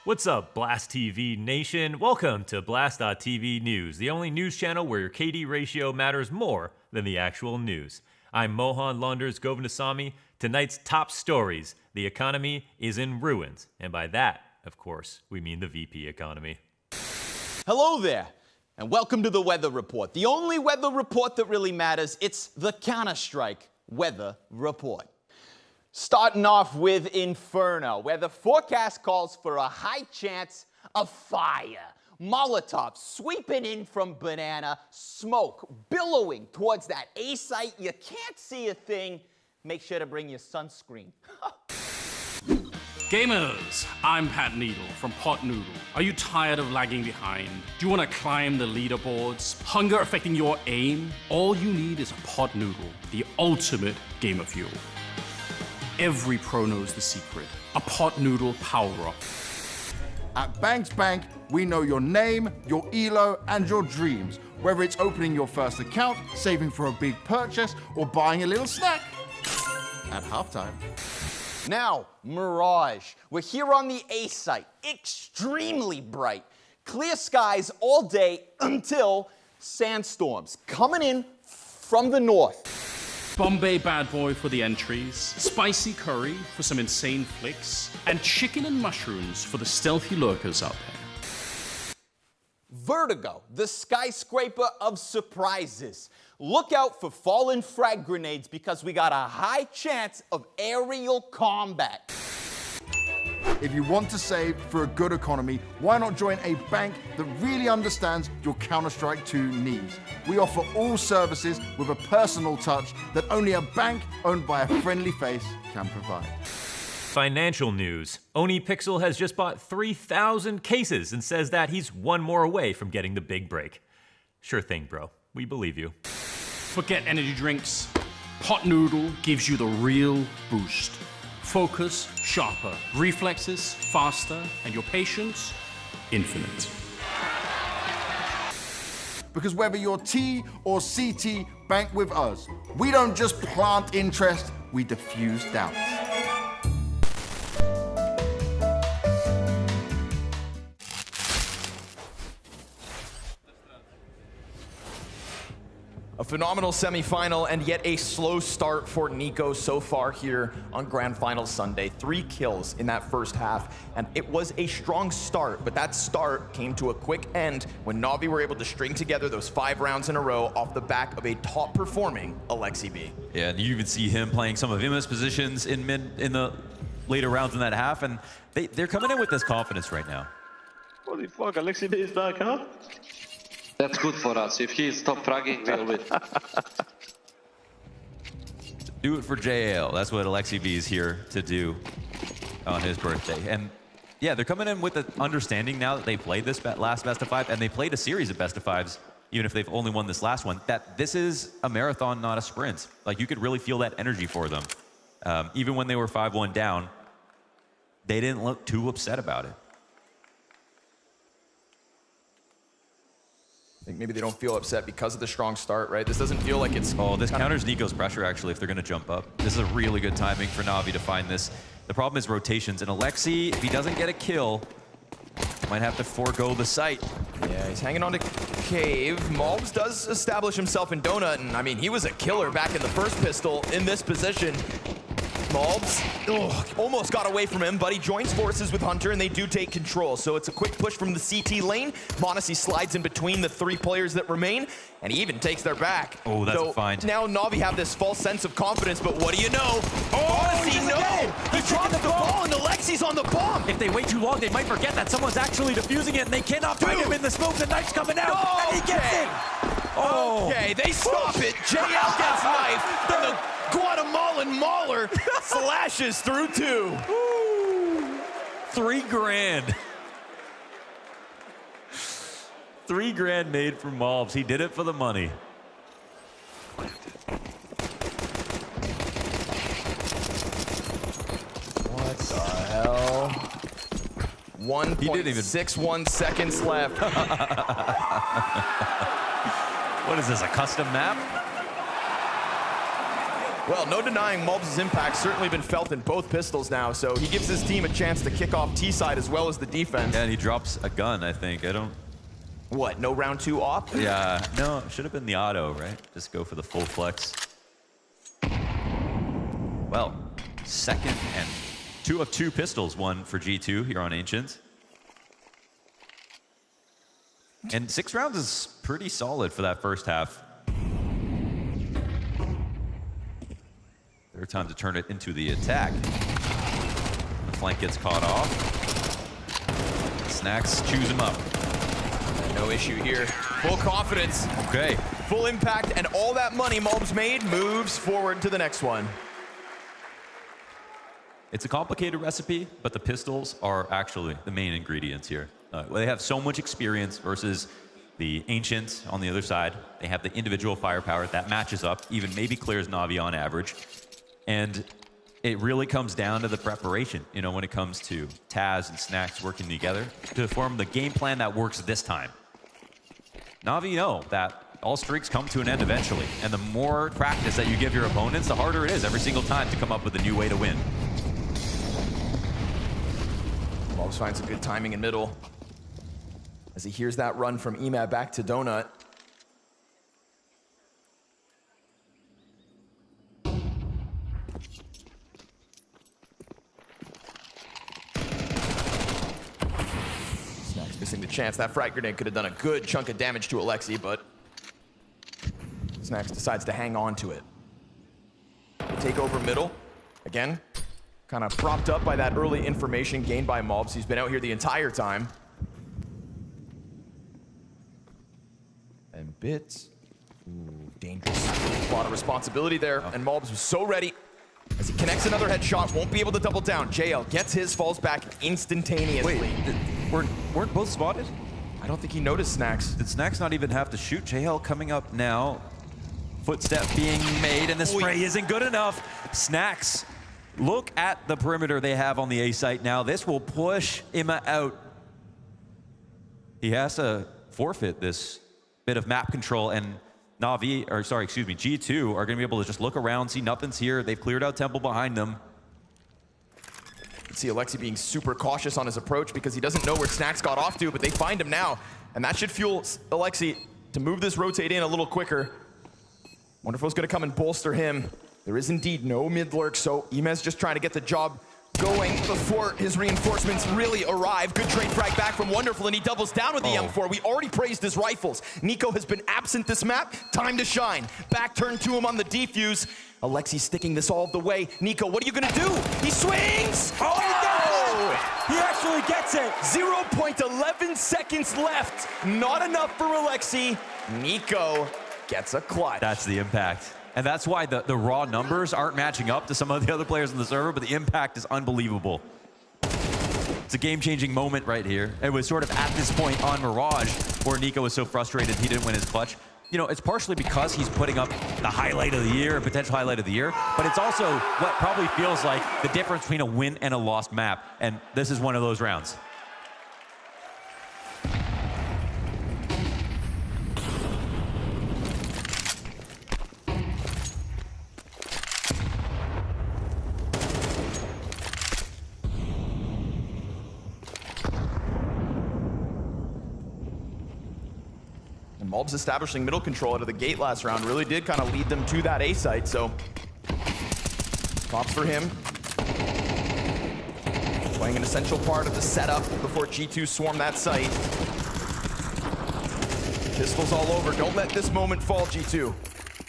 What's up, Blast TV Nation? Welcome to Blast.TV News, the only news channel where your KD ratio matters more than the actual news. I'm Mohan Launders Govindasamy. Tonight's top stories: the economy is in ruins. And by that, of course, we mean the VP economy. Hello there, and welcome to the Weather Report. The only weather report that really matters, it's the Counter-Strike Weather Report. Starting off with Inferno, where the forecast calls for a high chance of fire. Molotovs sweeping in from Banana, smoke billowing towards that A site. You can't see a thing. Make sure to bring your sunscreen. Gamers, I'm Pat Needle from Pot Noodle. Are you tired of lagging behind? Do you want to climb the leaderboards? Hunger affecting your aim? All you need is a Pot Noodle, the ultimate gamer fuel. Every pro knows the secret. A Pot Noodle power-up. At Banks Bank, we know your name, your ELO, and your dreams. Whether it's opening your first account, saving for a big purchase, or buying a little snack at halftime. Now, Mirage. We're here on the A site. Extremely bright. Clear skies all day until sandstorms coming in from the north. Bombay Bad Boy for the entries, spicy curry for some insane flicks, and chicken and mushrooms for the stealthy lurkers out there. Vertigo, the skyscraper of surprises. Look out for fallen frag grenades because we got a high chance of aerial combat. If you want to save for a good economy, why not join a bank that really understands your Counter-Strike 2 needs? We offer all services with a personal touch that only a bank owned by a friendly face can provide. Financial news. OniPixel has just bought 3,000 cases and says that he's one more away from getting the big break. Sure thing, bro. We believe you. Forget energy drinks. Pot Noodle gives you the real boost. Focus sharper, reflexes faster, and your patience infinite. Because whether you're T or CT, bank with us. We don't just plant interest, we diffuse doubts. A phenomenal semifinal and yet a slow start for NiKo so far here on Grand Final Sunday. 3 kills in that first half, and it was a strong start, but that start came to a quick end when Na'Vi were able to string together those 5 rounds in a row off the back of a top-performing Alexi B. Yeah, and you even see him playing some of Ima's positions in the later rounds in that half, and they're coming in with this confidence right now. Holy fuck, Alexi B is back, huh? That's good for us. If he stops fragging, we'll win. Do it for JL. That's what Alexi B is here to do on his birthday. And yeah, they're coming in with the understanding now that they played this last best of 5, and they played a series of best of 5s, even if they've only won this last one, that this is a marathon, not a sprint. Like, you could really feel that energy for them. Even when they were 5-1 down, they didn't look too upset about it. I think maybe they don't feel upset because of the strong start, right? This doesn't feel like it's... Oh, this counters Nico's pressure, actually, if they're going to jump up. This is a really good timing for Navi to find this. The problem is rotations, and Alexi, if he doesn't get a kill, might have to forego the site. Yeah, he's hanging on to Cave. Malbs does establish himself in Donut, and I mean, he was a killer back in the first pistol in this position. Malbs almost got away from him, but he joins forces with Hunter, and they do take control. So it's a quick push from the CT lane. m0NESY slides in between the 3 players that remain, and he even takes their back. Oh, that's a find. Now Navi have this false sense of confidence, but what do you know? m0NESY, no! He drops the ball, and Alexi's on the bomb! If they wait too long, they might forget that someone's actually defusing it, and they cannot find him in the smoke. The knife's coming out, and he gets it! Oh. Okay, they stop it. JL gets knife, and the Guatemalan Mauler slashes through 2. $3 grand. $3 grand made from Malbs. He did it for the money. What the hell? 1.61 seconds left. What is this, a custom map? Well, no denying Malbs' impact certainly been felt in both pistols now, so he gives his team a chance to kick off T-side as well as the defense. Yeah, and he drops a gun, I think. I don't... What, no round 2 op? Yeah, no, it should have been the auto, right? Just go for the full flex. Well, second and 2 of 2 pistols, 1 for G2 here on Ancient. And 6 rounds is pretty solid for that first half. Third time to turn it into the attack. The flank gets caught off. Snacks chews him up. No issue here. Full confidence. Okay. Full impact, and all that money Malbs made moves forward to the next one. It's a complicated recipe, but the pistols are actually the main ingredients here. They have so much experience versus the Ancient on the other side. They have the individual firepower that matches up, even maybe clears Navi on average. And it really comes down to the preparation, you know, when it comes to Taz and Snacks working together to form the game plan that works this time. Navi know that all streaks come to an end eventually, and the more practice that you give your opponents, the harder it is every single time to come up with a new way to win. Malbs finds a good timing in middle as he hears that run from Emad back to Donut. Snacks missing the chance. That frag grenade could have done a good chunk of damage to Alexi, but Snacks decides to hang on to it. They take over middle. Again, kind of propped up by that early information gained by Malbs. He's been out here the entire time. And Bits. Ooh, dangerous. A lot of responsibility there, and Malbs was so ready. As he connects another headshot, won't be able to double down. JL gets his, falls back instantaneously. Wait, weren't both spotted? I don't think he noticed Snacks. Did Snacks not even have to shoot? JL coming up now. Footstep being made, and the spray isn't good enough. Snacks, look at the perimeter they have on the A site now. This will push Imma out. He has to forfeit this bit of map control, and Navi, or sorry, excuse me, G2 are going to be able to just look around, see nothing's here. They've cleared out Temple behind them. You can see Alexi being super cautious on his approach because he doesn't know where Snacks got off to, but they find him now. And that should fuel Alexi to move this rotate in a little quicker. Wonder if it's going to come and bolster him. There is indeed no mid lurk, so Imez just trying to get the job going before his reinforcements really arrive. Good trade frag back from Wonderful, and he doubles down with the M4. We already praised his rifles. Nico has been absent this map. Time to shine. Back turn to him on the defuse. Alexi sticking this all the way. Nico, what are you gonna do? He swings! Oh! He actually gets it! 0.11 seconds left. Not enough for Alexi. Nico gets a clutch. That's the impact. And that's why the raw numbers aren't matching up to some of the other players on the server, but the impact is unbelievable. It's a game-changing moment right here. It was sort of at this point on Mirage where Nico was so frustrated he didn't win his clutch. You know, it's partially because he's putting up the highlight of the year, a potential highlight of the year, but it's also what probably feels like the difference between a win and a lost map, and this is one of those rounds. Mulb's establishing middle control out of the gate last round really did kind of lead them to that A site, so props for him. Playing an essential part of the setup before G2 swarm that site. Pistols all over. Don't let this moment fall, G2.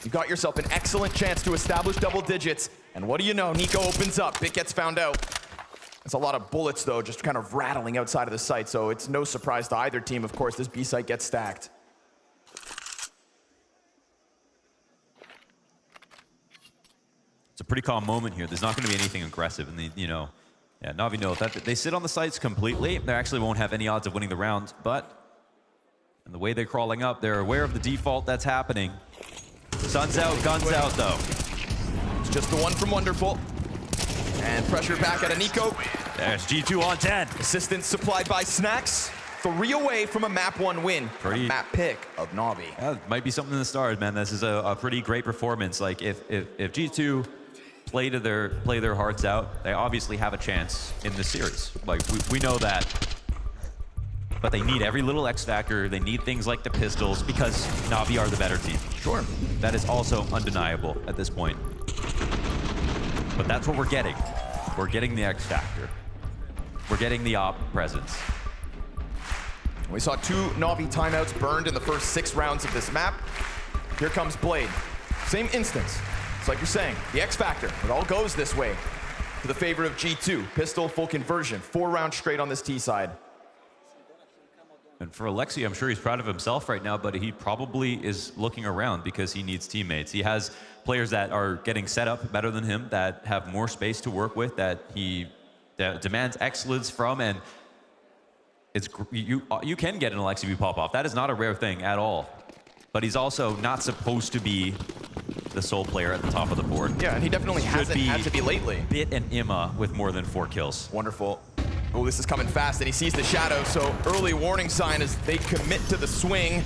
You got yourself an excellent chance to establish double digits. And what do you know? Nico opens up. Bit gets found out. It's a lot of bullets, though, just kind of rattling outside of the site. So it's no surprise to either team, of course, this B site gets stacked. It's a pretty calm moment here. There's not going to be anything aggressive. And, yeah, Navi know that they sit on the sites completely. They actually won't have any odds of winning the round. But and the way they're crawling up, they're aware of the default that's happening. Sun's out, guns out, though. It's just the one from Wonderful. And pressure back at Nico. There's G2 on 10. Assistance supplied by Snacks. 3 away from a map 1 win. A map pick of Navi. Yeah, might be something in the stars, man. This is a pretty great performance. Like, if G2 play their hearts out, they obviously have a chance in this series. Like, we know that. But they need every little X factor. They need things like the pistols because Navi are the better team. Sure. That is also undeniable at this point. But that's what we're getting. We're getting the X factor. We're getting the op presence. We saw 2 Navi timeouts burned in the first 6 rounds of this map. Here comes Blade. Same instance. It's like you're saying, the X factor. It all goes this way to the favor of G2. Pistol, full conversion. 4 rounds straight on this T side. And for Alexi, I'm sure he's proud of himself right now, but he probably is looking around because he needs teammates. He has players that are getting set up better than him, that have more space to work with, that he demands excellence from, and you can get an Alexi V pop-off. That is not a rare thing at all. But he's also not supposed to be the sole player at the top of the board. Yeah, and he definitely hasn't had to be lately. Bit and Imma with more than 4 kills. Wonderful. Oh, this is coming fast, and he sees the shadow, so early warning sign as they commit to the swing.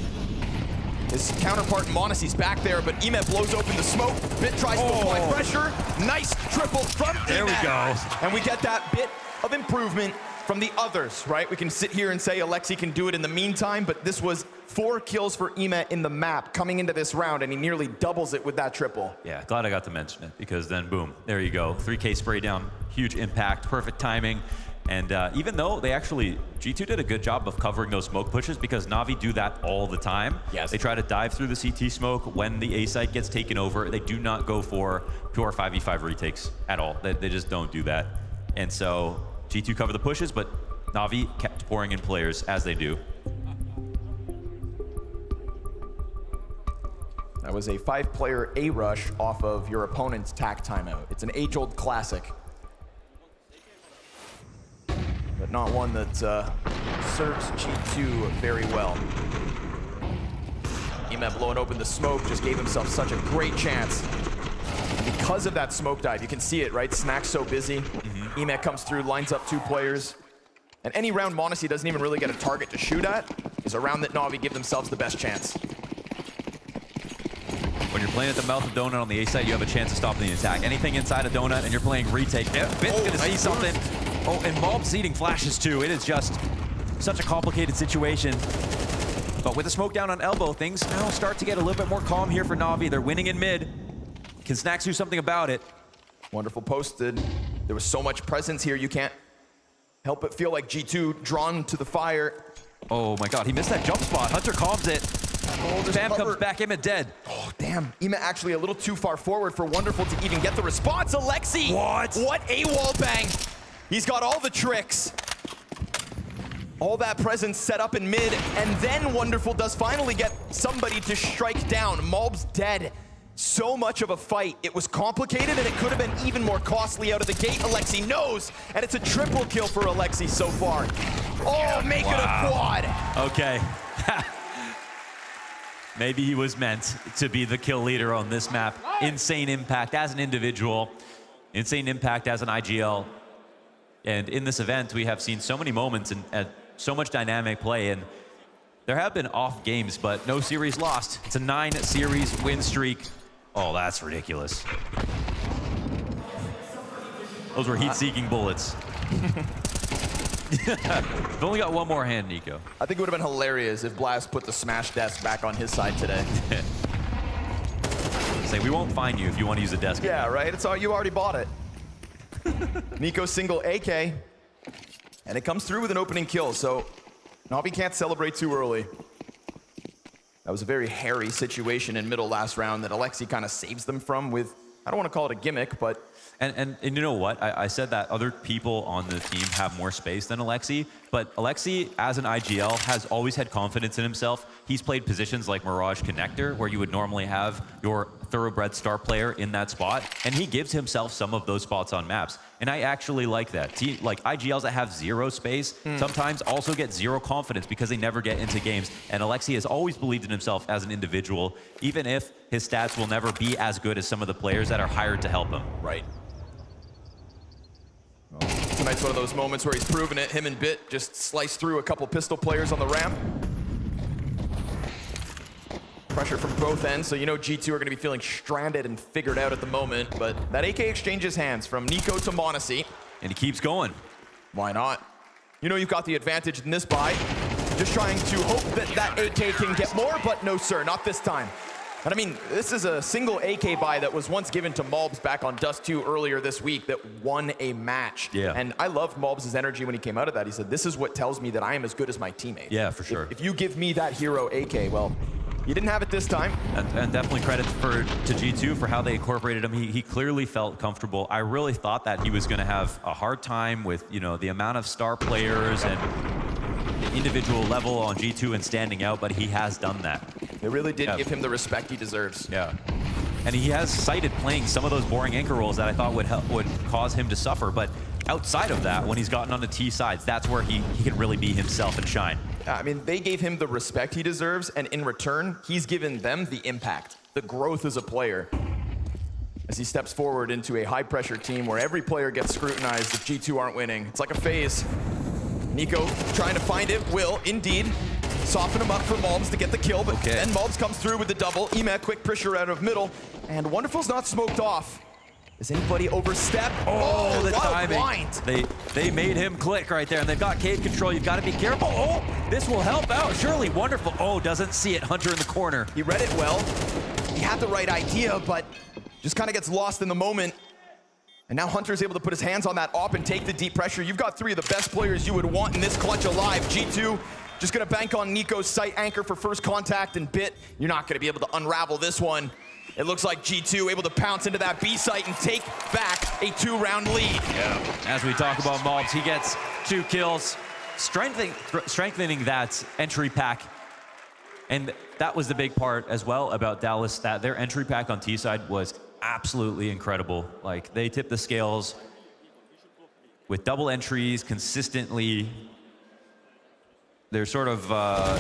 His counterpart Monacy's back there, but Emet blows open the smoke. Bit tries to apply pressure. Nice triple from Emet. There we go. And we get that bit of improvement from the others, right? We can sit here and say Alexi can do it in the meantime, but this was 4 kills for Emet in the map coming into this round, and he nearly doubles it with that triple. Yeah, glad I got to mention it, because then boom, there you go. 3K spray down, huge impact, perfect timing. And even though they actually, G2 did a good job of covering those smoke pushes because Navi do that all the time. Yes. They try to dive through the CT smoke when the A site gets taken over. They do not go for pure 5v5 retakes at all. They just don't do that. And so G2 covered the pushes, but Navi kept pouring in players as they do. That was a 5-player A rush off of your opponent's tack timeout. It's an age-old classic, but not one that serves G2 very well. Emet blowing open the smoke just gave himself such a great chance. And because of that smoke dive, you can see it, right? Snack's so busy. Emet comes through, lines up 2 players. And any round Monacy doesn't even really get a target to shoot at is a round that Navi give themselves the best chance. When you're playing at the mouth of Donut on the A side, you have a chance of stopping the attack. Anything inside a Donut and you're playing retake, Bit's gonna see something. Oh, and Mulb's eating flashes too. It is just such a complicated situation. But with the smoke down on elbow, things now start to get a little bit more calm here for Navi. They're winning in mid. Can Snacks do something about it? Wonderful posted. There was so much presence here, you can't help but feel like G2 drawn to the fire. Oh my God, he missed that jump spot. Hunter calms it. Bam comes back, Emet dead. Oh, damn. Emet actually a little too far forward for Wonderful to even get the response. Alexi! What a wall bang! He's got all the tricks. All that presence set up in mid, and then Wonderful does finally get somebody to strike down. Mulb's dead. So much of a fight. It was complicated, and it could have been even more costly out of the gate. Alexi knows, and it's a triple kill for Alexi so far. Oh, make it a quad. Okay. Maybe he was meant to be the kill leader on this map. Insane impact as an individual. Insane impact as an IGL. And in this event, we have seen so many moments and so much dynamic play. And there have been off games, but no series lost. It's a 9-series win streak. Oh, that's ridiculous. Those were heat-seeking bullets. We've only got one more hand, Nico. I think it would have been hilarious if Blast put the smash desk back on his side today. Say, we won't fine you if you want to use a desk. Yeah, right? It's all, you already bought it. Nico single AK, and it comes through with an opening kill, so Navi can't celebrate too early. That was a very hairy situation in middle last round that Alexi kind of saves them from with, I don't want to call it a gimmick, but... And you know what? I said that other people on the team have more space than Alexi, but Alexi, as an IGL, has always had confidence in himself. He's played positions like Mirage Connector, where you would normally have your thoroughbred star player in that spot, and he gives himself some of those spots on maps. And I actually like that. Like IGLs that have zero space sometimes also get zero confidence because they never get into games. And Alexi has always believed in himself as an individual, even if his stats will never be as good as some of the players that are hired to help him. Right. Tonight's one of those moments where he's proven it. Him and Bit just sliced through a couple pistol players on the ramp. Pressure from both ends, so you know G2 are going to be feeling stranded and figured out at the moment. But that AK exchanges hands from Nico to Monacy. And he keeps going. Why not? You know you've got the advantage in this buy. Just trying to hope that that AK can get more, but no sir, not this time. And I mean, this is a single AK buy that was once given to Malbs back on Dust 2 earlier this week that won a match. Yeah. And I loved Malbs' energy when he came out of that. He said, this is what tells me that I am as good as my teammate. Yeah, for sure. If you give me that hero AK, well, you didn't have it this time. And definitely credit to G2 for how they incorporated him. He clearly felt comfortable. I really thought that he was going to have a hard time with, you know, the amount of star players and the individual level on G2 and standing out, but he has done that. They really did give him the respect he deserves. Yeah. And he has cited playing some of those boring anchor roles that I thought would cause him to suffer. But outside of that, when he's gotten on the T sides, that's where he can really be himself and shine. I mean, they gave him the respect he deserves, and in return, he's given them the impact, the growth as a player. As he steps forward into a high-pressure team where every player gets scrutinized if G2 aren't winning. It's like a phase. Nico trying to find it, will indeed soften him up for Malbs to get the kill, but then Malbs comes through with the double. Ema, quick pressure out of middle, and Wonderful's not smoked off. Does anybody overstep? Oh, the timing. Blind. They made him click right there, and they've got cave control. You've got to be careful. Oh, this will help out. Surely Wonderful. Oh, doesn't see it. Hunter in the corner. He read it well. He had the right idea, but just kind of gets lost in the moment. And now Hunter's able to put his hands on that op and take the deep pressure. You've got three of the best players you would want in this clutch alive. G2 just gonna bank on Nico's sight anchor for first contact, and Bit, you're not gonna be able to unravel this one. It looks like G2 able to pounce into that B site and take back a 2-round lead. Yeah. As we talk about Malbs, he gets 2 kills, strengthening that entry pack. And that was the big part as well about Dallas, that their entry pack on T side was absolutely incredible. Like, they tipped the scales with double entries consistently. They're sort of,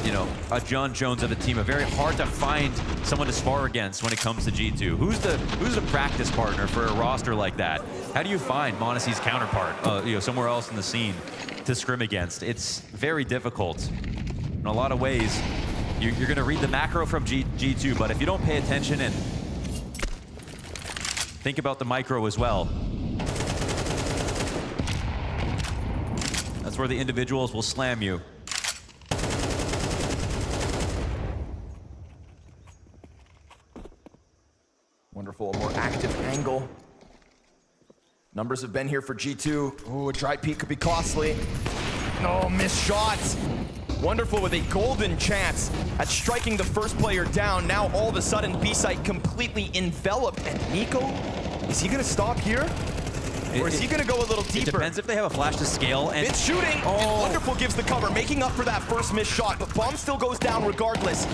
you know, a John Jones of a team, a very hard to find someone to spar against when it comes to G2. Who's the practice partner for a roster like that? How do you find Monacy's counterpart, you know, somewhere else in the scene to scrim against? It's very difficult. In a lot of ways, you're going to read the macro from G2, but if you don't pay attention and think about the micro as well, that's where the individuals will slam you. Wonderful, a more active angle. Numbers have been here for G2. Ooh, a dry peek could be costly. No, missed shots. Wonderful with a golden chance at striking the first player down. Now all of a sudden, B-site completely enveloped. And Nico, is he gonna stop here? Or is he gonna go a little deeper? It depends if they have a flash to scale. And it's shooting, and Wonderful gives the cover, making up for that first missed shot, but Bomb still goes down regardless.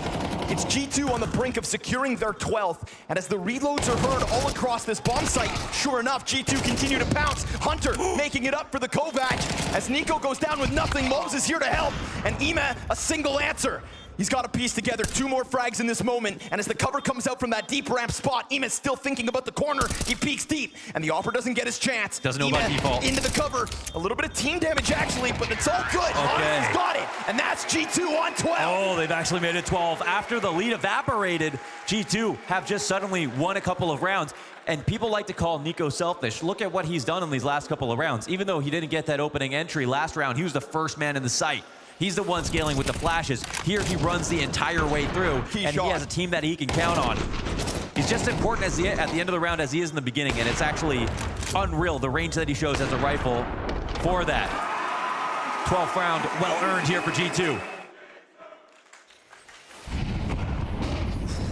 It's G2 on the brink of securing their 12th, and as the reloads are heard all across this bomb site, sure enough, G2 continue to pounce. Hunter making it up for the Kovac. As Nico goes down with nothing, Malbs is here to help, and Ema, a single answer. He's got to piece together 2 more frags in this moment, and as the cover comes out from that deep ramp spot, Ima's still thinking about the corner. He peeks deep, and the Opera doesn't get his chance. Doesn't know about default. Into the cover. A little bit of team damage, actually, but it's all good. Okay. He's got it, and that's G2 on 12. Oh, they've actually made it 12. After the lead evaporated, G2 have just suddenly won a couple of rounds. And people like to call Nico selfish. Look at what he's done in these last couple of rounds. Even though he didn't get that opening entry last round, he was the first man in the site. He's the one scaling with the flashes. Here he runs the entire way through, and he has a team that he can count on. He's just as important at the end of the round as he is in the beginning, and it's actually unreal, the range that he shows as a rifle for that. 12th round, well earned here for G2.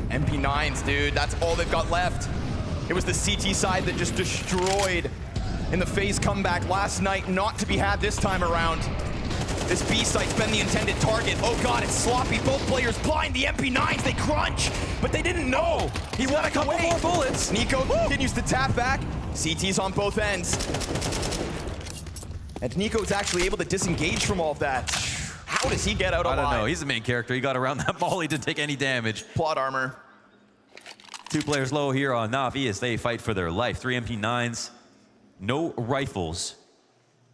MP9s, dude, that's all they've got left. It was the CT side that just destroyed in the phase comeback last night, not to be had this time around. This B site's been the intended target. Oh God, it's sloppy. Both players blind. The MP9s, they crunch, but they didn't know. He won a couple more bullets. Nico continues to tap back. CT's on both ends. And Nico's actually able to disengage from all of that. How does he get out alive? I don't know. He's the main character. He got around that molly to take any damage. Plot armor. 2 players low here on NAVI as they fight for their life. 3 MP9s, no rifles,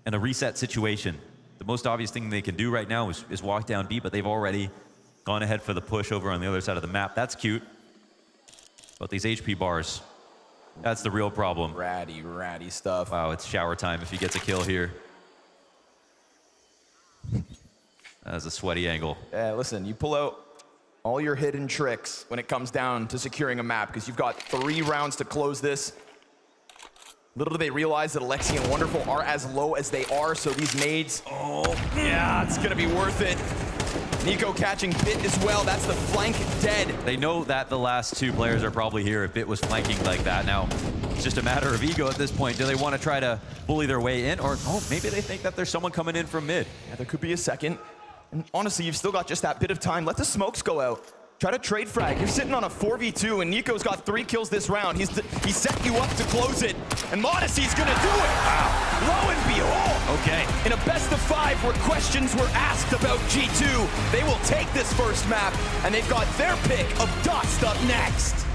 and a reset situation. The most obvious thing they can do right now is walk down B, but they've already gone ahead for the push over on the other side of the map. That's cute. But these HP bars, that's the real problem. Ratty stuff. Wow, it's shower time if he gets a kill here. That's a sweaty angle. Yeah, listen, you pull out all your hidden tricks when it comes down to securing a map, because you've got 3 rounds to close this. Little do they realize that Alexi and Wonderful are as low as they are, so these nades, yeah, it's gonna be worth it. Nico catching Bit as well, that's the flank dead. They know that the last 2 players are probably here if Bit was flanking like that. Now, it's just a matter of ego at this point. Do they want to try to bully their way in, or maybe they think that there's someone coming in from mid? Yeah, there could be a second. And honestly, you've still got just that bit of time. Let the smokes go out. Try to trade frag. You're sitting on a 4v2, and Nico's got 3 kills this round. He set you up to close it, and Modessy's gonna do it. Wow. Lo and behold. Okay. In a best of 5 where questions were asked about G2, they will take this first map, and they've got their pick of Dust up next.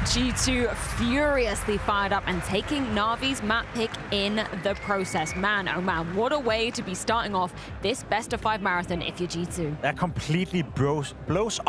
G2 furiously fired up and taking Navi's map pick in the process. Man, oh man, what a way to be starting off this best of 5 marathon if you're G2. That completely blows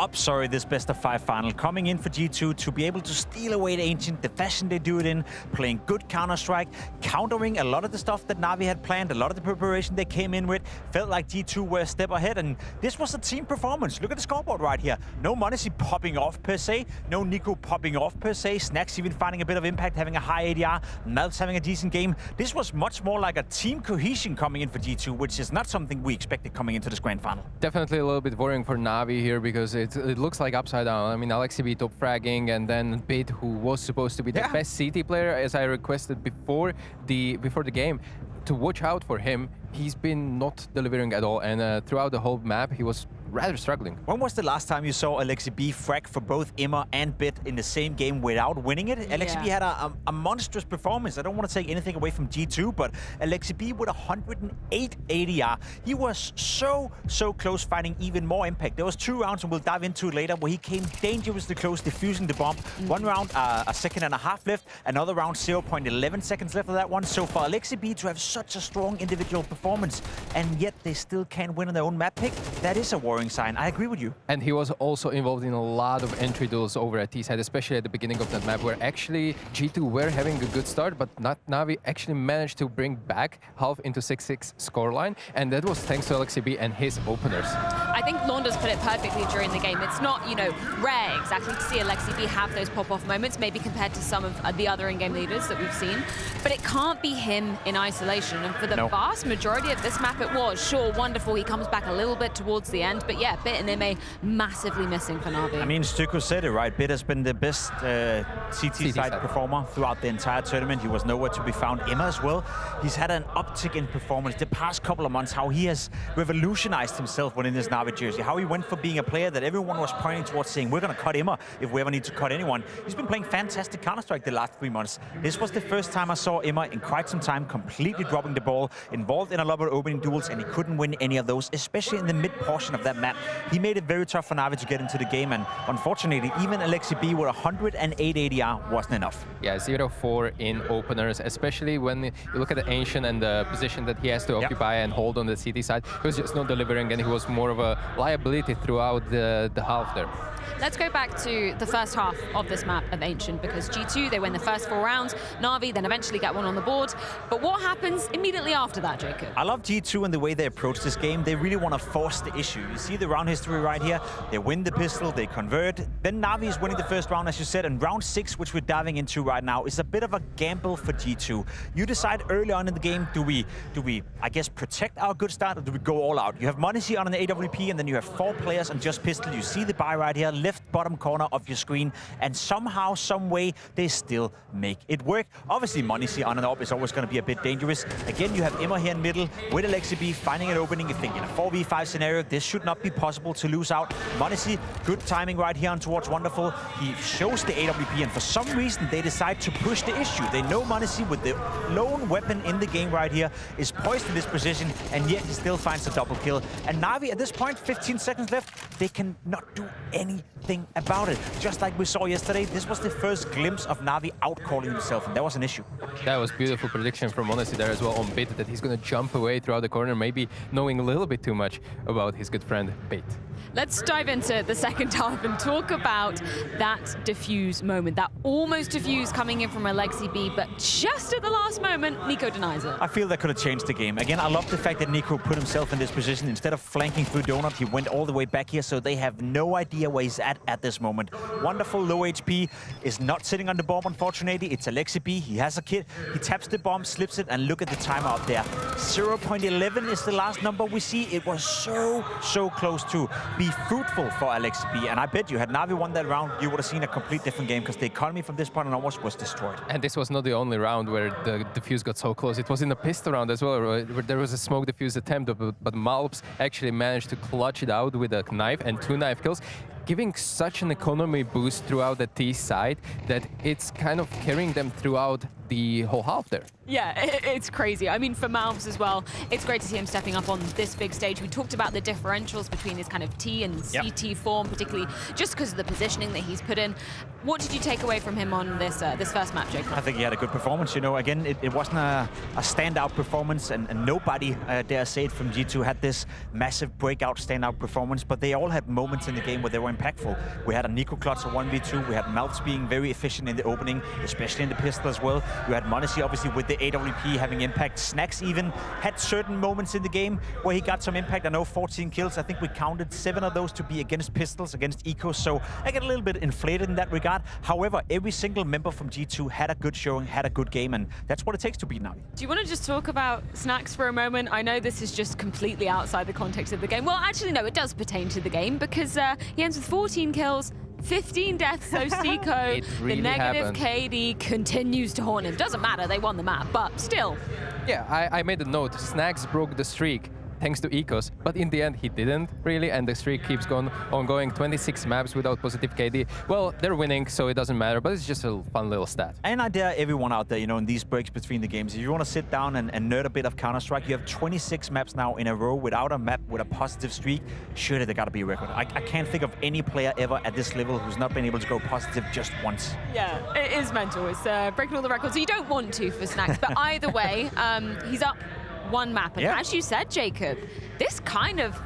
up, this best of 5 final. Coming in for G2 to be able to steal away the Ancient, the fashion they do it in, playing good Counter-Strike, countering a lot of the stuff that Navi had planned, a lot of the preparation they came in with. Felt like G2 were a step ahead, and this was a team performance. Look at the scoreboard right here. No Modesty popping off per se, no Nico popping off per se, Snacks even finding a bit of impact, having a high ADR, Melts having a decent game. This was much more like a team cohesion coming in for G2, which is not something we expected coming into this grand final. Definitely a little bit worrying for Navi here, because it looks like upside down. I mean, Alexi top fragging, and then Bit, who was supposed to be the best CT player, as I requested before the game, to watch out for him. He's been not delivering at all, and throughout the whole map, he was rather struggling. When was the last time you saw Alexi B frag for both Imma and Bit in the same game without winning it? Yeah. Alexi B had a monstrous performance. I don't want to take anything away from G2, but Alexi B with 108 ADR. He was so close, finding even more impact. There was 2 rounds, and we'll dive into it later, where he came dangerously close, defusing the bomb. 1 round, a second and a half left. Another round, 0.11 seconds left of that one. So for Alexi B to have such a strong individual performance, and yet they still can't win on their own map pick, that is a worrying sign. I agree with you. And he was also involved in a lot of entry duels over at T-side, especially at the beginning of that map, where actually G2 were having a good start, but Navi actually managed to bring back half into 6-6 scoreline, and that was thanks to Alexi B and his openers. I think Launders put it perfectly during the game. It's not, rare exactly to see Alexi B have those pop-off moments, maybe compared to some of the other in-game leaders that we've seen, but it can't be him in isolation, and for the vast majority of this map it was. Sure, Wonderful, he comes back a little bit towards the end, but yeah, Bit and Ime massively missing for Navi. I mean, Stuko said it right. Bit has been the best CT side performer throughout the entire tournament. He was nowhere to be found. Imma as well. He's had an uptick in performance the past couple of months, how he has revolutionized himself within this Navi NAVI jersey, how he went for being a player that everyone was pointing towards saying, we're going to cut Imma if we ever need to cut anyone. He's been playing fantastic Counter-Strike the last 3 months. This was the first time I saw Imma in quite some time completely dropping the ball, involved in a lot of opening duels, and he couldn't win any of those, especially in the mid portion of that map. He made it very tough for NAVI to get into the game, and unfortunately, even Alexi B with 108 ADR wasn't enough. Yeah, 0-4 in openers, especially when you look at the Ancient and the position that he has to occupy and hold on the CT side. He was just not delivering, and he was more of a liability throughout the half there. Let's go back to the first half of this map of Ancient, because G2, they win the first 4 rounds. NAVI then eventually get one on the board. But what happens immediately after that, Jacob? I love G2 and the way they approach this game. They really want to force the issue. You see the round history right here. They win the pistol, they convert. Then NAVI is winning the first round, as you said, and round 6, which we're diving into right now, is a bit of a gamble for G2. You decide early on in the game, do we, I guess, protect our good start, or do we go all out? You have Monacy on an AWP, and then you have 4 players on just pistol. You see the buy right here, left bottom corner of your screen, and somehow, some way, they still make it work. Obviously, Monacy on and up is always going to be a bit dangerous. Again, you have Imma here in middle with Alexi B finding an opening. You think in a 4v5 scenario, this should not be possible to lose out. Monacy, good timing right here on towards Wonderful. He shows the AWP, and for some reason, they decide to push the issue. They know Monacy, with the lone weapon in the game right here, is poised in this position, and yet he still finds a double kill. And NAVI, at this point, 15 seconds left, they can not do anything about it. Just like we saw yesterday, this was the first glimpse of NAVI outcalling himself, and that was an issue. That was beautiful prediction from Monacy there as well on Bit, that he's going to jump away throughout the corner, maybe knowing a little bit too much about his good friend Bit. Let's dive into the second half and talk about that defuse moment, that almost defuse coming in from Alexi B, but just at the last moment, Nico denies it. I feel that could have changed the game. Again, I love the fact that Nico put himself in this position. Instead of flanking through Donut, he went all the way back here, so they have no idea where he's at this moment. Wonderful, low HP, is not sitting on the bomb, unfortunately. It's Alexi B, he has a kit, he taps the bomb, slips it, and look at the timer out there. 0.11 is the last number we see. It was so close to be fruitful for Alexi B, and I bet you, had NAVI won that round, you would have seen a complete different game, because the economy from this point on almost was destroyed. And this was not the only round where the defuse got so close. It was in the pistol round as well, where there was a smoke defuse attempt, but Malps actually managed to clutch it out with a knife and 2 knife kills, giving such an economy boost throughout the T side that it's kind of carrying them throughout the whole half there. Yeah, it's crazy. I mean, for Malves as well, it's great to see him stepping up on this big stage. We talked about the differentials between his kind of T and CT form, particularly just because of the positioning that he's put in. What did you take away from him on this this first map, Jacob? I think he had a good performance. You know, again, it wasn't a standout performance, and nobody, dare say it, from G2 had this massive breakout standout performance, but they all had moments in the game where they were impactful. We had a Nico clutch of 1v2. We had Malves being very efficient in the opening, especially in the pistol as well. We had Monacy, obviously, with the AWP having impact. Snacks even had certain moments in the game where he got some impact. I know 14 kills. I think we counted 7 of those to be against pistols, against Ecos. So I get a little bit inflated in that regard. However, every single member from G2 had a good showing, had a good game, and that's what it takes to beat NAVI. Do you want to just talk about Snacks for a moment? I know this is just completely outside the context of the game. Well, actually, no, it does pertain to the game, because he ends with 14 kills, 15 deaths, so Seco, really the negative happened. KD continues to haunt him. Doesn't matter, they won the map, but still. Yeah, I made a note. Snacks broke the streak thanks to Ecos, but in the end he didn't really, and the streak keeps going. 26 maps without positive KD. Well, they're winning, so it doesn't matter, but it's just a fun little stat. And I dare everyone out there, you know, in these breaks between the games, if you want to sit down and nerd a bit of Counter-Strike, you have 26 maps now in a row without a map with a positive streak. Surely there got to be a record. I can't think of any player ever at this level who's not been able to go positive just once. Yeah, it is mental. It's breaking all the records. So you don't want to for Snacks, but either way, he's up 1 map. And as you said, Jacob, this kind of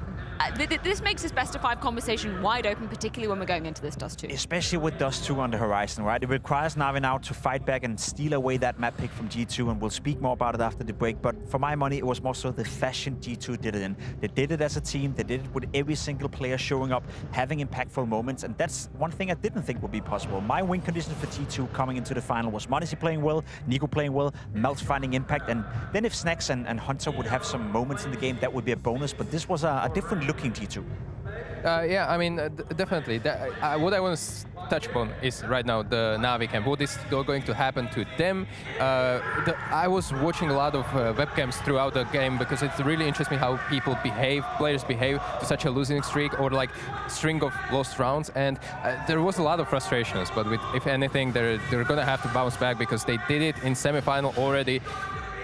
this makes this best of 5 conversation wide open, particularly when we're going into this Dust 2. Especially with Dust 2 on the horizon, right? It requires NAVI now to fight back and steal away that map pick from G2, and we'll speak more about it after the break. But for my money, it was more so the fashion G2 did it in. They did it as a team. They did it with every single player showing up, having impactful moments, and that's one thing I didn't think would be possible. My win condition for G2 coming into the final was Monacy playing well, Nico playing well, Melts finding impact, and then if Snacks and Hunter would have some moments in the game, that would be a bonus. But this was a different looking G2. Yeah, I mean, definitely. What I want to touch upon is right now the NAVI camp. What is going to happen to them? I was watching a lot of webcams throughout the game because it really interests me how people behave, players behave to such a losing streak or like string of lost rounds. And there was a lot of frustrations, but if anything, they're going to have to bounce back because they did it in semi-final already.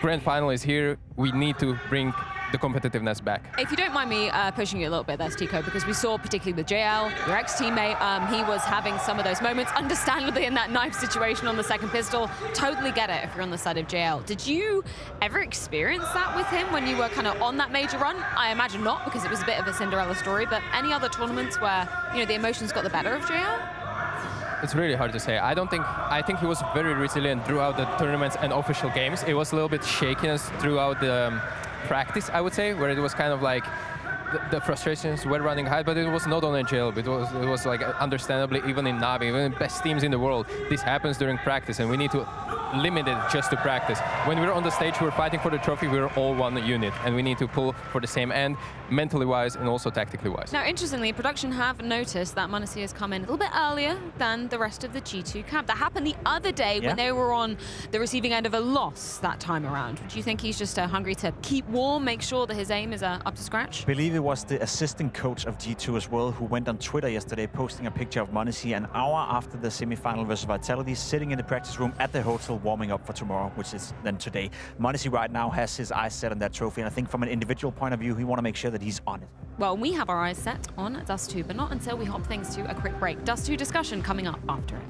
Grand final is here. We need to bring the competitiveness back. If you don't mind me pushing you a little bit there, Stico, because we saw particularly with JL, your ex-teammate, he was having some of those moments, understandably in that knife situation on the second pistol. Totally get it if you're on the side of JL. Did you ever experience that with him when you were kind of on that major run? I imagine not, because it was a bit of a Cinderella story, but any other tournaments where, you know, the emotions got the better of JL? It's really hard to say. I think he was very resilient throughout the tournaments and official games. It was a little bit shakiness throughout the practice, I would say, where it was kind of like the frustrations were running high, but it was not only in jail, but it was like understandably even in NAVI, even in best teams in the world, this happens during practice and we need to limit it just to practice. When we were on the stage, we were fighting for the trophy, we were all one unit and we need to pull for the same end, mentally wise and also tactically wise. Now, interestingly, production have noticed that m0NESY has come in a little bit earlier than the rest of the G2 camp. That happened the other day when they were on the receiving end of a loss that time around. Do you think he's just hungry to keep warm, make sure that his aim is up to scratch? I believe it was the assistant coach of G2 as well who went on Twitter yesterday posting a picture of m0NESY an hour after the semi-final versus Vitality, sitting in the practice room at the hotel warming up for tomorrow, which is then today. m0NESY right now has his eyes set on that trophy, and I think from an individual point of view, he want to make sure that he's on it. Well, we have our eyes set on Dust 2, but not until we hop things to a quick break. Dust 2 discussion coming up after it.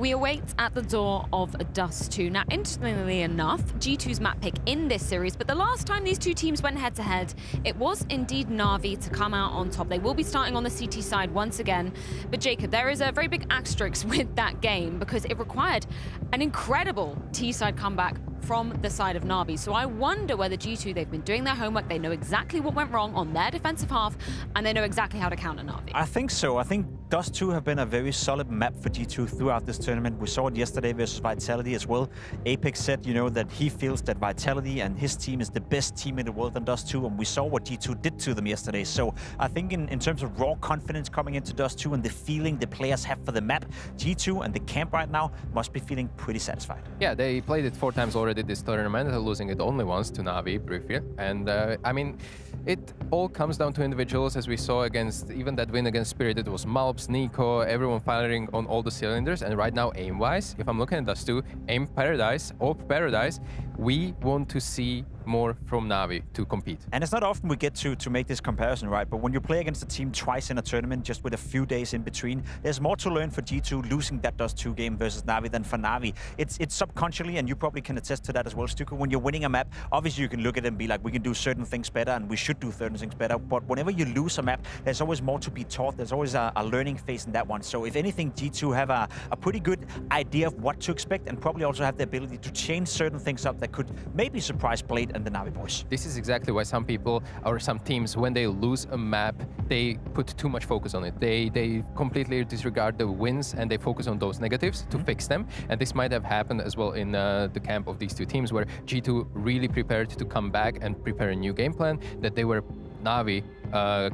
We await at the door of Dust 2. Now, interestingly enough, G2's map pick in this series, but the last time these two teams went head-to-head, it was indeed NAVI to come out on top. They will be starting on the CT side once again. But Jacob, there is a very big asterisk with that game because it required an incredible T-side comeback from the side of NAVI. So I wonder whether G2, they've been doing their homework, they know exactly what went wrong on their defensive half, and they know exactly how to counter NAVI. I think so. I think Dust 2 have been a very solid map for G2 throughout this tournament. We saw it yesterday versus Vitality as well. Apex said, you know, that he feels that Vitality and his team is the best team in the world on Dust 2, and we saw what G2 did to them yesterday. So I think in terms of raw confidence coming into Dust 2 and the feeling the players have for the map, G2 and the camp right now must be feeling pretty satisfied. Yeah, they played it 4 times already this tournament, losing it only once to NAVI briefly. And I mean, it all comes down to individuals, as we saw against even that win against Spirit. It was Malps, Nico, everyone firing on all the cylinders. And right now, aim-wise, if I'm looking at Dust 2, aim paradise, AWP paradise, we want to see more from NAVI to compete. And it's not often we get to make this comparison, right? But when you play against a team twice in a tournament, just with a few days in between, there's more to learn for G2 losing that Dust 2 game versus NAVI than for NAVI. It's subconsciously, and you probably can attest to that as well, Stuka, when you're winning a map, obviously you can look at it and be like, we can do certain things better and we should do certain things better. But whenever you lose a map, there's always more to be taught. There's always a learning phase in that one. So if anything, G2 have a pretty good idea of what to expect and probably also have the ability to change certain things up that could maybe surprise Blade and the NAVI boys. This is exactly why some people or some teams, when they lose a map, they put too much focus on it. They completely disregard the wins and they focus on those negatives to fix them. And this might have happened as well in the camp of these two teams, where G2 really prepared to come back and prepare a new game plan that they were NAVI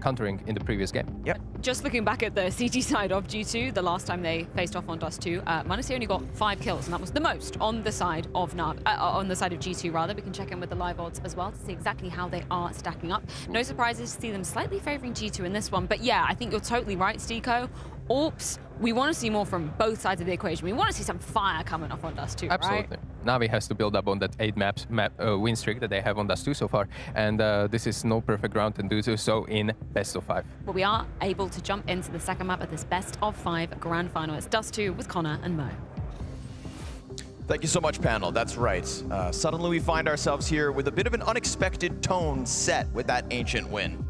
countering in the previous game. Yep. Just looking back at the CT side of G2, the last time they faced off on Dust 2, m0NESY only got 5 kills, and that was the most on the side of on the side of G2 rather. We can check in with the live odds as well to see exactly how they are stacking up. No surprises to see them slightly favoring G2 in this one, but yeah, I think you're totally right, Stiko. AWPs, we want to see more from both sides of the equation. We want to see some fire coming off on Dust 2, Absolutely. right? NAVI has to build up on that 8 win streak that they have on Dust 2 so far, and this is no perfect ground to do so in best of 5. But we are able to jump into the second map of this best of 5 grand final. It's Dust 2 with Connor and Mo. Thank you so much, panel. That's right. Suddenly we find ourselves here with a bit of an unexpected tone set with that Ancient win.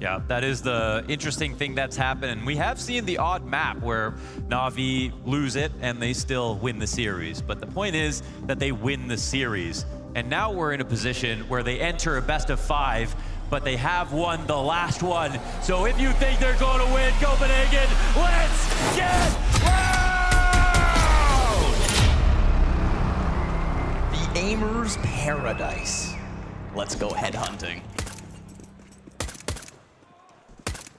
Yeah, that is the interesting thing that's happened. We have seen the odd map where NAVI lose it and they still win the series. But the point is that they win the series. And now we're in a position where they enter a best of 5, but they have won the last one. So if you think they're going to win Copenhagen, let's get loud! The Aimer's Paradise. Let's go headhunting.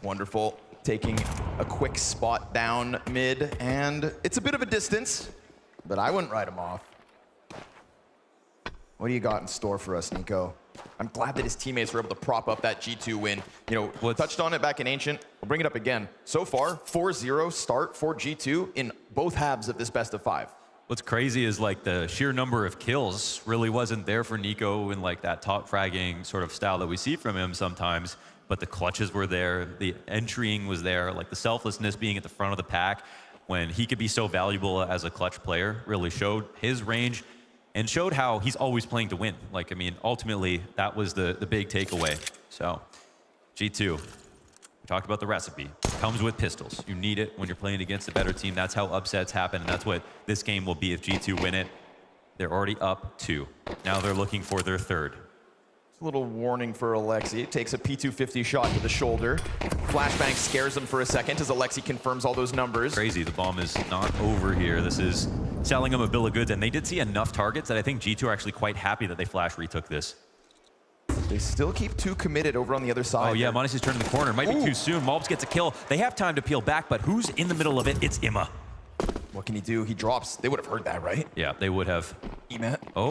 Wonderful. Taking a quick spot down mid, and it's a bit of a distance, but I wouldn't write him off. What do you got in store for us, Nico? I'm glad that his teammates were able to prop up that G2 win. You know, touched on it back in Ancient. We'll bring it up again. So far, 4-0 start for G2 in both halves of this best of 5. What's crazy is like the sheer number of kills really wasn't there for Nico in like that top fragging sort of style that we see from him sometimes. But the clutches were there, the entrying was there, like the selflessness being at the front of the pack when he could be so valuable as a clutch player really showed his range and showed how he's always playing to win. Like, I mean, ultimately, that was the big takeaway. So, G2, we talked about the recipe. Comes with pistols. You need it when you're playing against a better team. That's how upsets happen, and that's what this game will be if G2 win it. They're already up 2. Now they're looking for their 3rd. A little warning for Alexi. It takes a P250 shot to the shoulder. Flashbang scares him for a second as Alexi confirms all those numbers. Crazy, the bomb is not over here. This is selling him a bill of goods, and they did see enough targets that I think G2 are actually quite happy that they flash retook this. They still keep 2 committed over on the other side. Oh yeah, m0NESY's turning the corner. Might be too soon. Malps gets a kill. They have time to peel back, but who's in the middle of it? It's Imma. What can he do? He drops. They would have heard that, right? Yeah, they would have. Emat. Oh!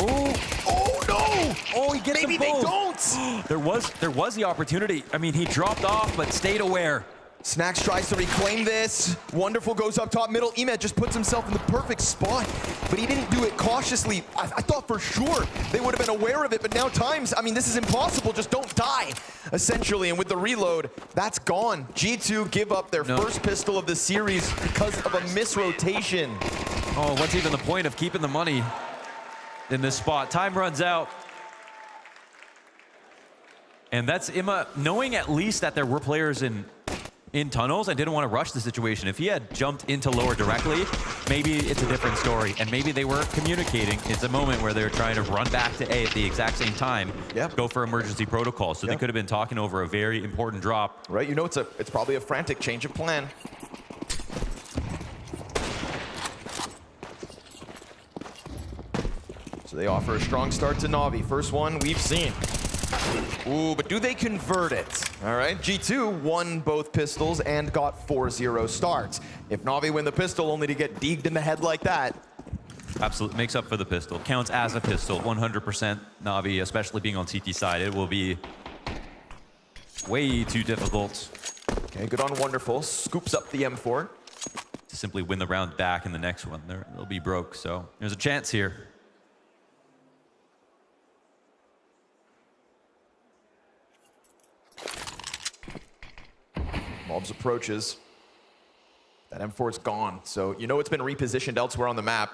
Oh no! Oh, he gets Maybe them both. they don't. There was the opportunity. I mean, he dropped off, but stayed aware. Snacks tries to reclaim this. Wonderful goes up top middle. Emet just puts himself in the perfect spot, but he didn't do it cautiously. I thought for sure they would have been aware of it, but now times, I mean, this is impossible. Just don't die, essentially. And with the reload, that's gone. G2 give up their first pistol of the series because of a misrotation. Oh, what's even the point of keeping the money in this spot? Time runs out. And that's Imma knowing at least that there were players in tunnels and didn't want to rush the situation. If he had jumped into lower directly, maybe it's a different story. And maybe they were communicating. It's a moment where they're trying to run back to A at the exact same time, go for emergency protocol. So they could have been talking over a very important drop. Right, you know, it's probably a frantic change of plan. So they offer a strong start to NAVI. First one we've seen. Ooh, but do they convert it? All right, G2 won both pistols and got 4-0 starts. If NAVI win the pistol only to get deeged in the head like that. Absolutely, makes up for the pistol. Counts as a pistol, 100% NAVI, especially being on CT side. It will be way too difficult. Okay, good on Wonderful. Scoops up the M4. To simply win the round back in the next one. They'll be broke, so there's a chance here. Mobs approaches. That M4's gone, so you know it's been repositioned elsewhere on the map.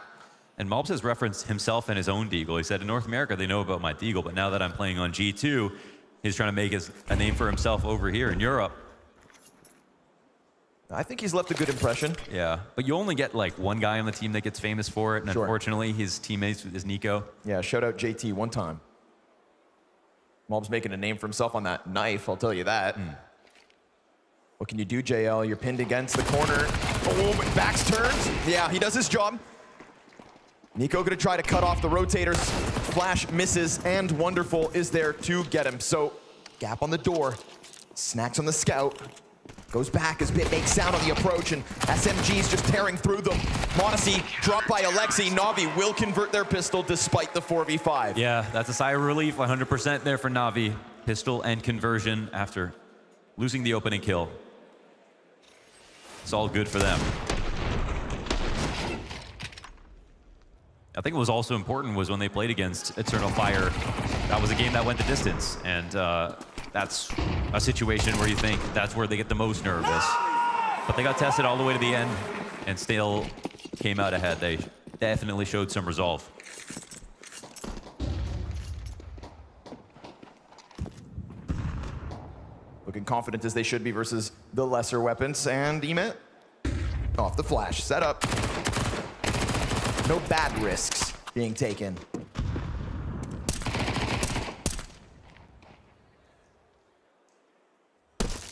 And Mobs has referenced himself and his own deagle. He said, in North America, they know about my deagle, but now that I'm playing on G2, he's trying to make a name for himself over here in Europe. I think he's left a good impression. Yeah, but you only get like one guy on the team that gets famous for it, and unfortunately, his teammates is Nico. Yeah, shout out JT one time. Mob's making a name for himself on that knife, I'll tell you that. What can you do, JL? You're pinned against the corner. Oh, but backs turns. Yeah, he does his job. Nico gonna try to cut off the rotators. Flash misses, and Wonderful is there to get him. So, gap on the door. Snacks on the scout. Goes back as Bit makes sound on the approach, and SMG's just tearing through them. Modesty dropped by Alexi. NAVI will convert their pistol despite the 4v5. Yeah, that's a sigh of relief. 100% there for NAVI. Pistol and conversion after losing the opening kill. It's all good for them. I think what was also important was when they played against Eternal Fire, that was a game that went the distance. And that's a situation where you think that's where they get the most nervous. But they got tested all the way to the end and still came out ahead. They definitely showed some resolve. Looking confident as they should be versus the lesser weapons. And Emet off the flash. Set up. No bad risks being taken.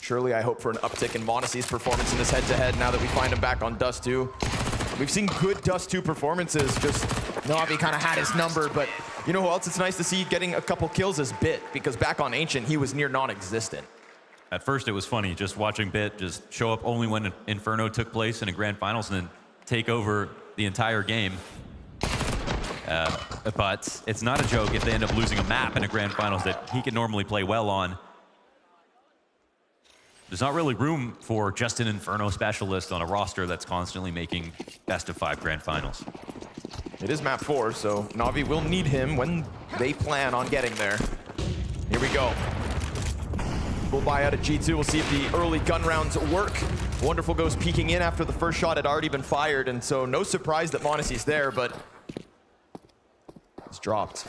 Surely I hope for an uptick in Monacy's performance in this head-to-head now that we find him back on Dust 2. We've seen good Dust 2 performances, just NAVI kind of had his number, but you know who else it's nice to see getting a couple kills is Bit, because back on Ancient, he was near non-existent. At first, it was funny just watching Bit just show up only when Inferno took place in a grand finals and then take over the entire game. But it's not a joke if they end up losing a map in a grand finals that he can normally play well on. There's not really room for just an Inferno specialist on a roster that's constantly making best-of-5 grand finals. It is map 4, so NAVI will need him when they plan on getting there. Here we go. We'll buy out at G2. We'll see if the early gun rounds work. Wonderful goes peeking in after the first shot had already been fired, and so no surprise that Monacy's there, but it's dropped.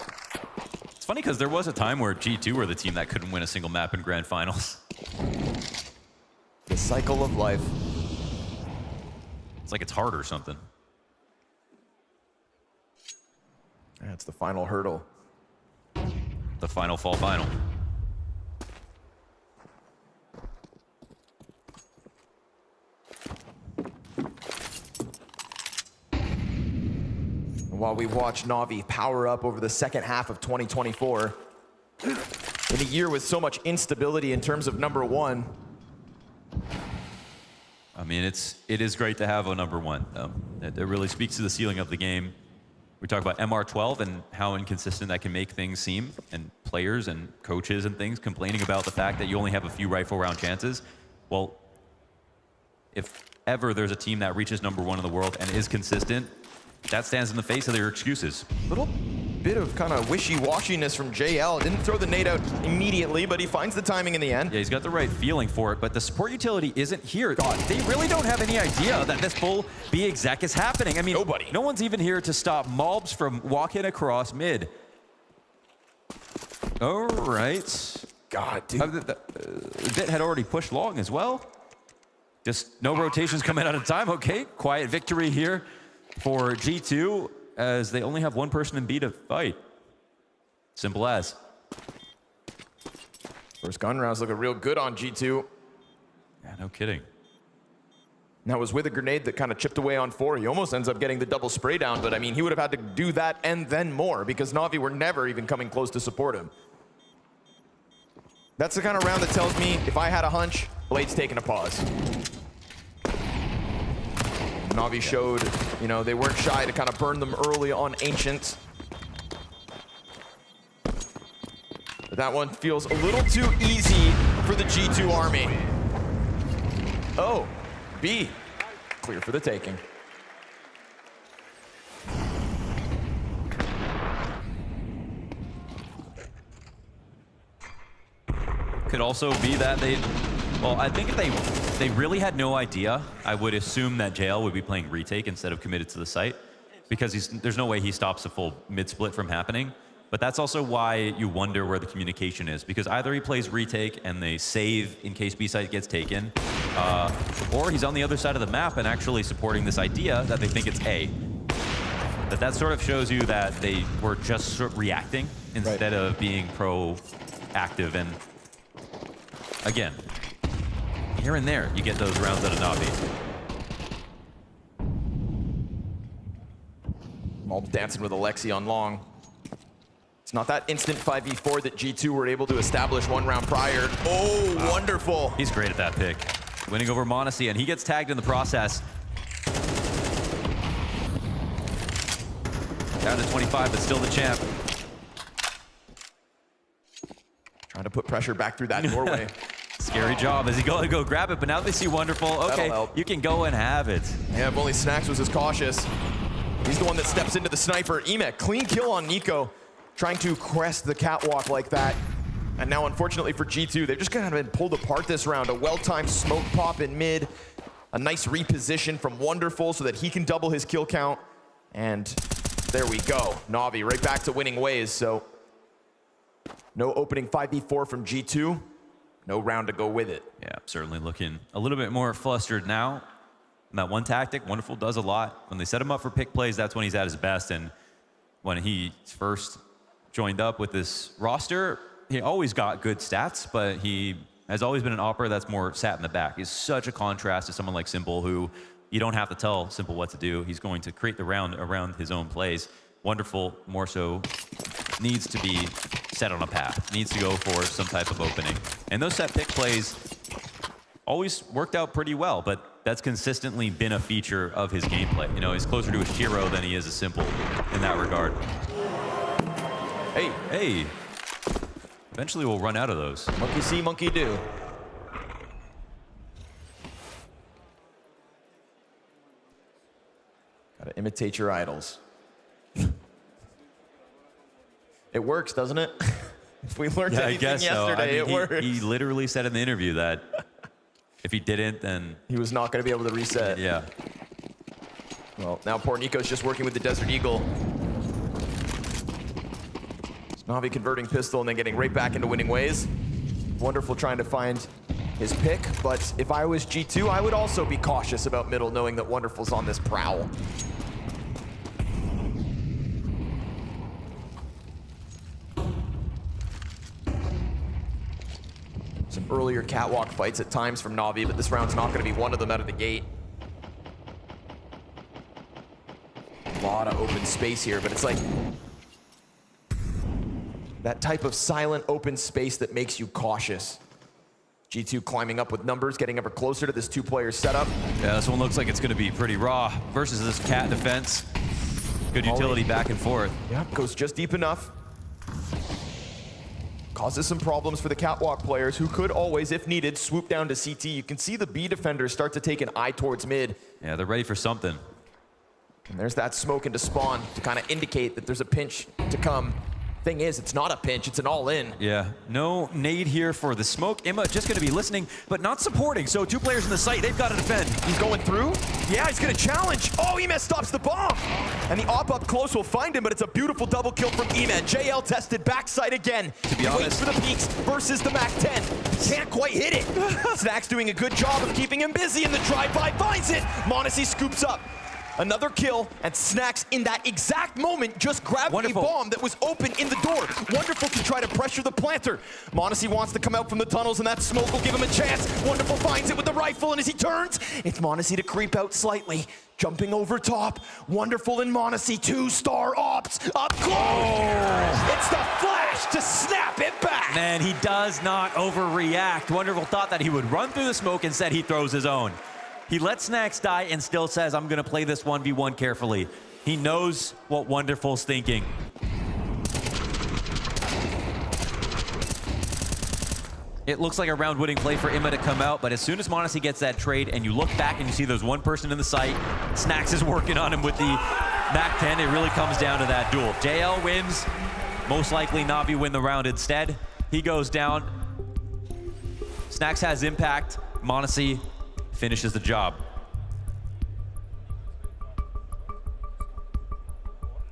It's funny because there was a time where G2 were the team that couldn't win a single map in grand finals. The cycle of life. It's like it's hard or something. That's the final hurdle. The final fall final. While we watch NAVI power up over the second half of 2024, in a year with so much instability in terms of #1. I mean, it is great to have a #1. It really speaks to the ceiling of the game. We talk about MR12 and how inconsistent that can make things seem, and players and coaches and things complaining about the fact that you only have a few rifle round chances. Well, if ever there's a team that reaches #1 in the world and is consistent, that stands in the face of their excuses. Little bit of kind of wishy-washiness from JL. Didn't throw the nade out immediately, but he finds the timing in the end. Yeah, he's got the right feeling for it, but the support utility isn't here. They really don't have any idea that this full B exec is happening. I mean, no one's even here to stop mobs from walking across mid. All right. God, dude. The bit had already pushed long as well. Just no rotations coming out of time. Okay, quiet victory here for G2 as they only have one person in B to fight. Simple as. First gun rounds looking real good on G2. Yeah, no kidding. And that was with a grenade that kind of chipped away on 4. He almost ends up getting the double spray down, but I mean, he would have had to do that and then more because Navi were never even coming close to support him. That's the kind of round that tells me if I had a hunch, Blade's taking a pause. Navi showed, you know, they weren't shy to kind of burn them early on Ancient. But that one feels a little too easy for the G2 army. Oh, B, clear for the taking. Could also be that well, I think if they really had no idea, I would assume that JL would be playing retake instead of committed to the site because there's no way he stops a full mid-split from happening. But that's also why you wonder where the communication is because either he plays retake and they save in case B site gets taken, or he's on the other side of the map and actually supporting this idea that they think it's A. That sort of shows you that they were just sort of reacting instead of being proactive. And again, here and there, you get those rounds out of Navi. Mulp dancing with Alexi on long. It's not that instant 5v4 that G2 were able to establish one round prior. Oh, wow. Wonderful. He's great at that pick. Winning over Monacy, and he gets tagged in the process. Down to 25, but still the champ. Trying to put pressure back through that doorway. Scary job as he go to go grab it, but now they see Wonderful. Okay, you can go and have it. Yeah, if only Snacks was as cautious. He's the one that steps into the sniper. Emek, clean kill on Nico, trying to crest the catwalk like that. And now, unfortunately for G2, they've just kind of been pulled apart this round. A well-timed smoke pop in mid, a nice reposition from Wonderful so that he can double his kill count. And there we go. Navi right back to winning ways. So no opening 5v4 from G2. No round to go with it. Yeah, certainly looking a little bit more flustered now. And that one tactic, Wonderful does a lot. When they set him up for pick plays, that's when he's at his best. And when he first joined up with this roster, he always got good stats, but he has always been an opera that's more sat in the back. He's such a contrast to someone like Simple, who you don't have to tell Simple what to do. He's going to create the round around his own plays. Wonderful, more so, needs to be set on a path, needs to go for some type of opening. And those set pick plays always worked out pretty well, but that's consistently been a feature of his gameplay. You know, he's closer to a Shiro than he is a Simple in that regard. Hey. Eventually we'll run out of those. Monkey see, monkey do. Gotta imitate your idols. It works, doesn't it? If we learned anything yesterday, it works. He literally said in the interview that if he didn't, then he was not going to be able to reset. Yeah. Well, now poor Nico's just working with the Desert Eagle. Navi converting pistol and then getting right back into winning ways. Wonderful trying to find his pick, but if I was G2, I would also be cautious about middle, knowing that Wonderful's on this prowl. Some earlier catwalk fights at times from Navi, but this round's not going to be one of them out of the gate. A lot of open space here, but it's like that type of silent open space that makes you cautious. G2 climbing up with numbers, getting ever closer to this two-player setup. Yeah, this one looks like it's going to be pretty raw versus this cat defense. Good utility back and forth. Yeah, goes just deep enough. causes some problems for the catwalk players who could always, if needed, swoop down to CT. You can see the B defenders start to take an eye towards mid. Yeah, they're ready for something. And there's that smoke into spawn to kind of indicate that there's a pinch to come. Thing is, it's not a pinch, it's an all-in. Yeah, no nade here for the smoke. Imma just going to be listening, but not supporting. So 2 players in the site, they've got to defend. He's going through. Yeah, he's going to challenge. Oh, Emed stops the bomb. And the op up close will find him, but it's a beautiful double kill from Emed. JL tested backside again. To be he honest, waits for the peaks versus the Mac 10. Can't quite hit it. Snack's doing a good job of keeping him busy, and the drive-by finds it. m0NESY scoops up another kill, and Snacks in that exact moment just grabbed a bomb that was open in the door. Wonderful to try to pressure the planter. m0NESY wants to come out from the tunnels, and that smoke will give him a chance. Wonderful finds it with the rifle, and as he turns, it's m0NESY to creep out slightly. Jumping over top. Wonderful in m0NESY. 2-star ops up close. Oh. It's the flash to snap it back. Man, he does not overreact. Wonderful thought that he would run through the smoke, instead he throws his own. He lets Snacks die and still says, I'm going to play this 1v1 carefully. He knows what Wonderful's thinking. It looks like a round-winning play for Imma to come out, but as soon as m0NESY gets that trade and you look back and you see there's one person in the site, Snacks is working on him with the Mac 10. It really comes down to that duel. JL wins. Most likely NAVI win the round instead. He goes down. Snacks has impact. m0NESY finishes the job.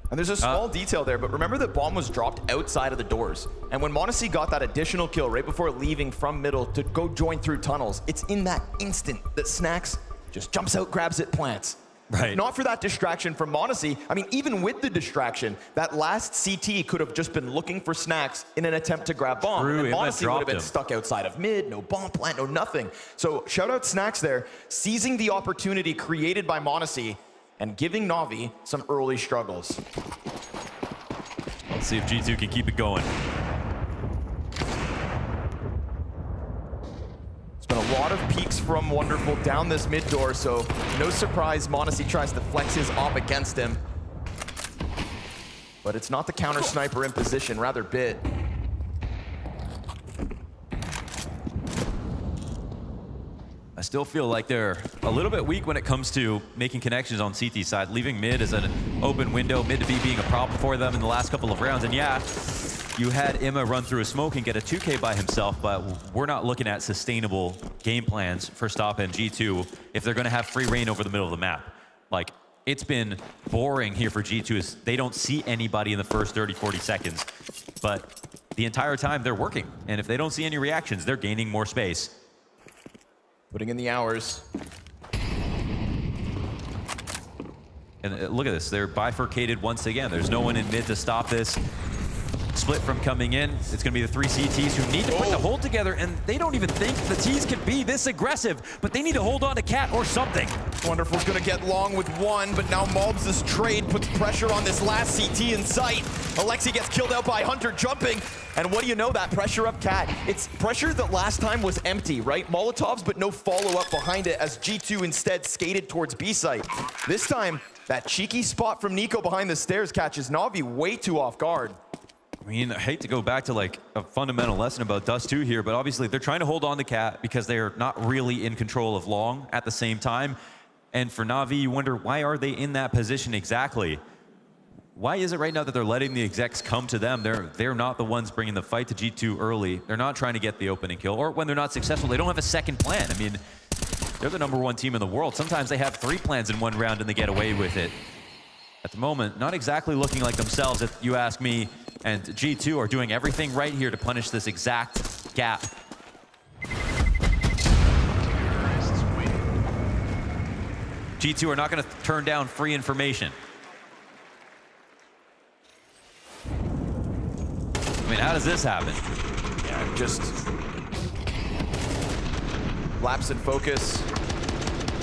And there's a small detail there, but remember that bomb was dropped outside of the doors. And when m0NESY got that additional kill right before leaving from middle to go join through tunnels, it's in that instant that Snacks just jumps out, grabs it, plants. Right. Not for that distraction from m0NESY. I mean, even with the distraction, that last CT could have just been looking for Snacks in an attempt to grab bomb. True, and m0NESY would have been him. stuck outside of mid, no bomb plant, no nothing. So shout out Snacks there, seizing the opportunity created by m0NESY and giving NAVI some early struggles. Let's see if G2 can keep it going. Been a lot of peeks from Wonderful down this mid door, so no surprise m0NESY tries to flex his op against him. But it's not the counter sniper in position, rather Bit. I still feel like they're a little bit weak when it comes to making connections on CT side, leaving mid as an open window, mid to B being a problem for them in the last couple of rounds. And yeah, you had Imma run through a smoke and get a 2K by himself, but we're not looking at sustainable game plans for Stop and G2 if they're going to have free reign over the middle of the map. Like, it's been boring here for G2 as they don't see anybody in the first 30, 40 seconds. But the entire time they're working, and if they don't see any reactions, they're gaining more space. Putting in the hours. And look at this, they're bifurcated once again. There's no one in mid to stop this split from coming in. It's going to be the 3 CTs who need to put the hold together, and they don't even think the T's can be this aggressive, but they need to hold on to Cat or something. Wonderful's going to get long with one, but now Mobs' trade puts pressure on this last CT in sight. Alexi gets killed out by Hunter jumping, and what do you know, that pressure up Cat. It's pressure that last time was empty, right? Molotovs, but no follow-up behind it as G2 instead skated towards B site. This time, that cheeky spot from Nico behind the stairs catches NAVI way too off guard. I mean, I hate to go back to like a fundamental lesson about Dust 2 here, but obviously they're trying to hold on to Cat because they're not really in control of Long at the same time. And for NAVI, you wonder, why are they in that position exactly? Why is it right now that they're letting the execs come to them? They're not the ones bringing the fight to G2 early. They're not trying to get the opening kill. Or when they're not successful, they don't have a second plan. I mean, they're the #1 team in the world. Sometimes they have 3 plans in one round and they get away with it. At the moment, not exactly looking like themselves, if you ask me. And G2 are doing everything right here to punish this exact gap. G2 are not going to turn down free information. I mean, how does this happen? Yeah, just lapse in focus,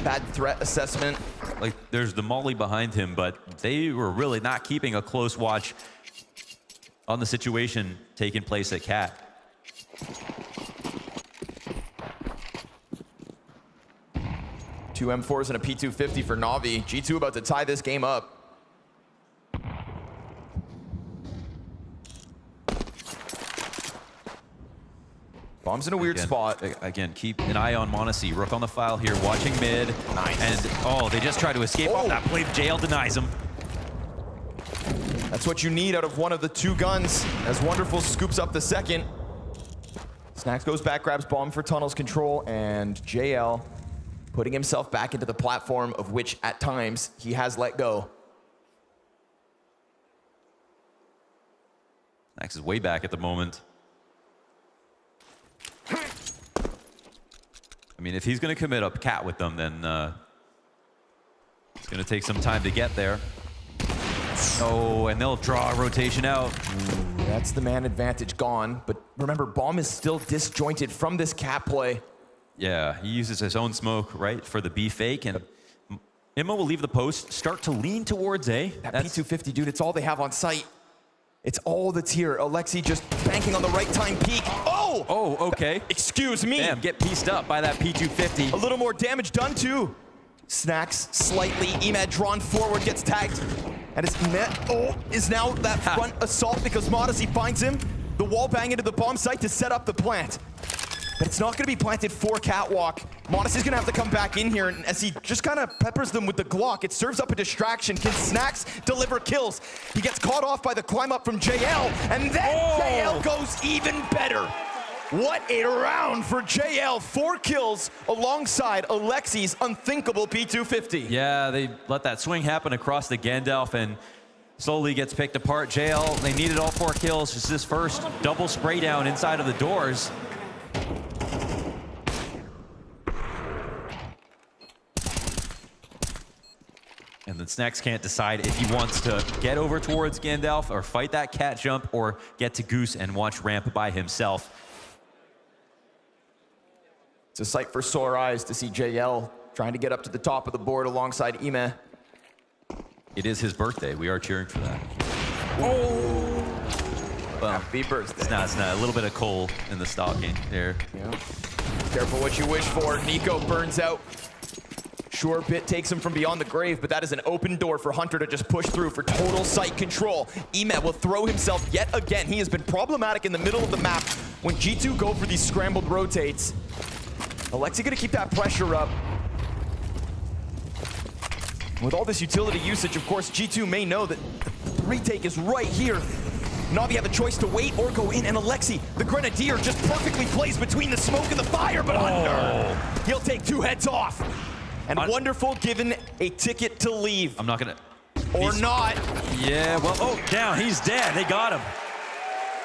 bad threat assessment. Like, there's the Molly behind him, but they were really not keeping a close watch on the situation taking place at Cat. Two M4s and a P250 for NAVI. G2 about to tie this game up. Bomb's in a weird spot. Again, keep an eye on m0NESY. Rook on the file here, watching mid. Nice. And, oh, they just try to escape off that play. JL denies him. That's what you need out of one of the two guns, as Wonderful scoops up the second. Snacks goes back, grabs bomb for tunnels control, and JL putting himself back into the platform of which, at times, he has let go. Snacks is way back at the moment. I mean, if he's going to commit a cat with them, then it's going to take some time to get there. Oh, and they'll draw a rotation out. Ooh, that's the man advantage gone. But remember, bomb is still disjointed from this cat play. Yeah, he uses his own smoke, right, for the B fake. And Immo will leave the post, start to lean towards A. That P250, dude, it's all they have on site. It's all that's here. Alexi just banking on the right time peak. Oh! Oh, okay. Excuse me. Damn, get pieced up by that P250. A little more damage done too. Snacks slightly. Emad drawn forward, gets tagged. And it's Emad, is now that front assault because m0NESY finds him. The wall bang into the bomb site to set up the plant. But it's not going to be planted for Catwalk. m0NESY's going to have to come back in here, and as he just kind of peppers them with the Glock, it serves up a distraction. Can Snacks deliver kills? He gets caught off by the climb up from JL, and then JL goes even better. What a round for JL. 4 kills alongside Alexi's unthinkable P250. Yeah, they let that swing happen across the Gandalf and slowly gets picked apart. JL, they needed all 4 kills. It's his first double spray down inside of the doors. And then Snacks can't decide if he wants to get over towards Gandalf or fight that cat jump or get to Goose and watch ramp by himself. It's a sight for sore eyes to see JL trying to get up to the top of the board alongside Ime. It is his birthday. We are cheering for that. Oh! Well, happy birthday. It's not. A little bit of coal in the stocking there. Yeah. Careful what you wish for. Nico burns out. Sure, Bit takes him from beyond the grave, but that is an open door for Hunter to just push through for total site control. Emet will throw himself yet again. He has been problematic in the middle of the map when G2 go for these scrambled rotates. Alexi gonna keep that pressure up. With all this utility usage, of course, G2 may know that the retake is right here. NAVI have a choice to wait or go in, and Alexi, the Grenadier, just perfectly plays between the smoke and the fire, but Hunter, he'll take 2 heads off. And Wonderful given a ticket to leave. I'm not gonna... Or not. Yeah, well, down, he's dead. They got him.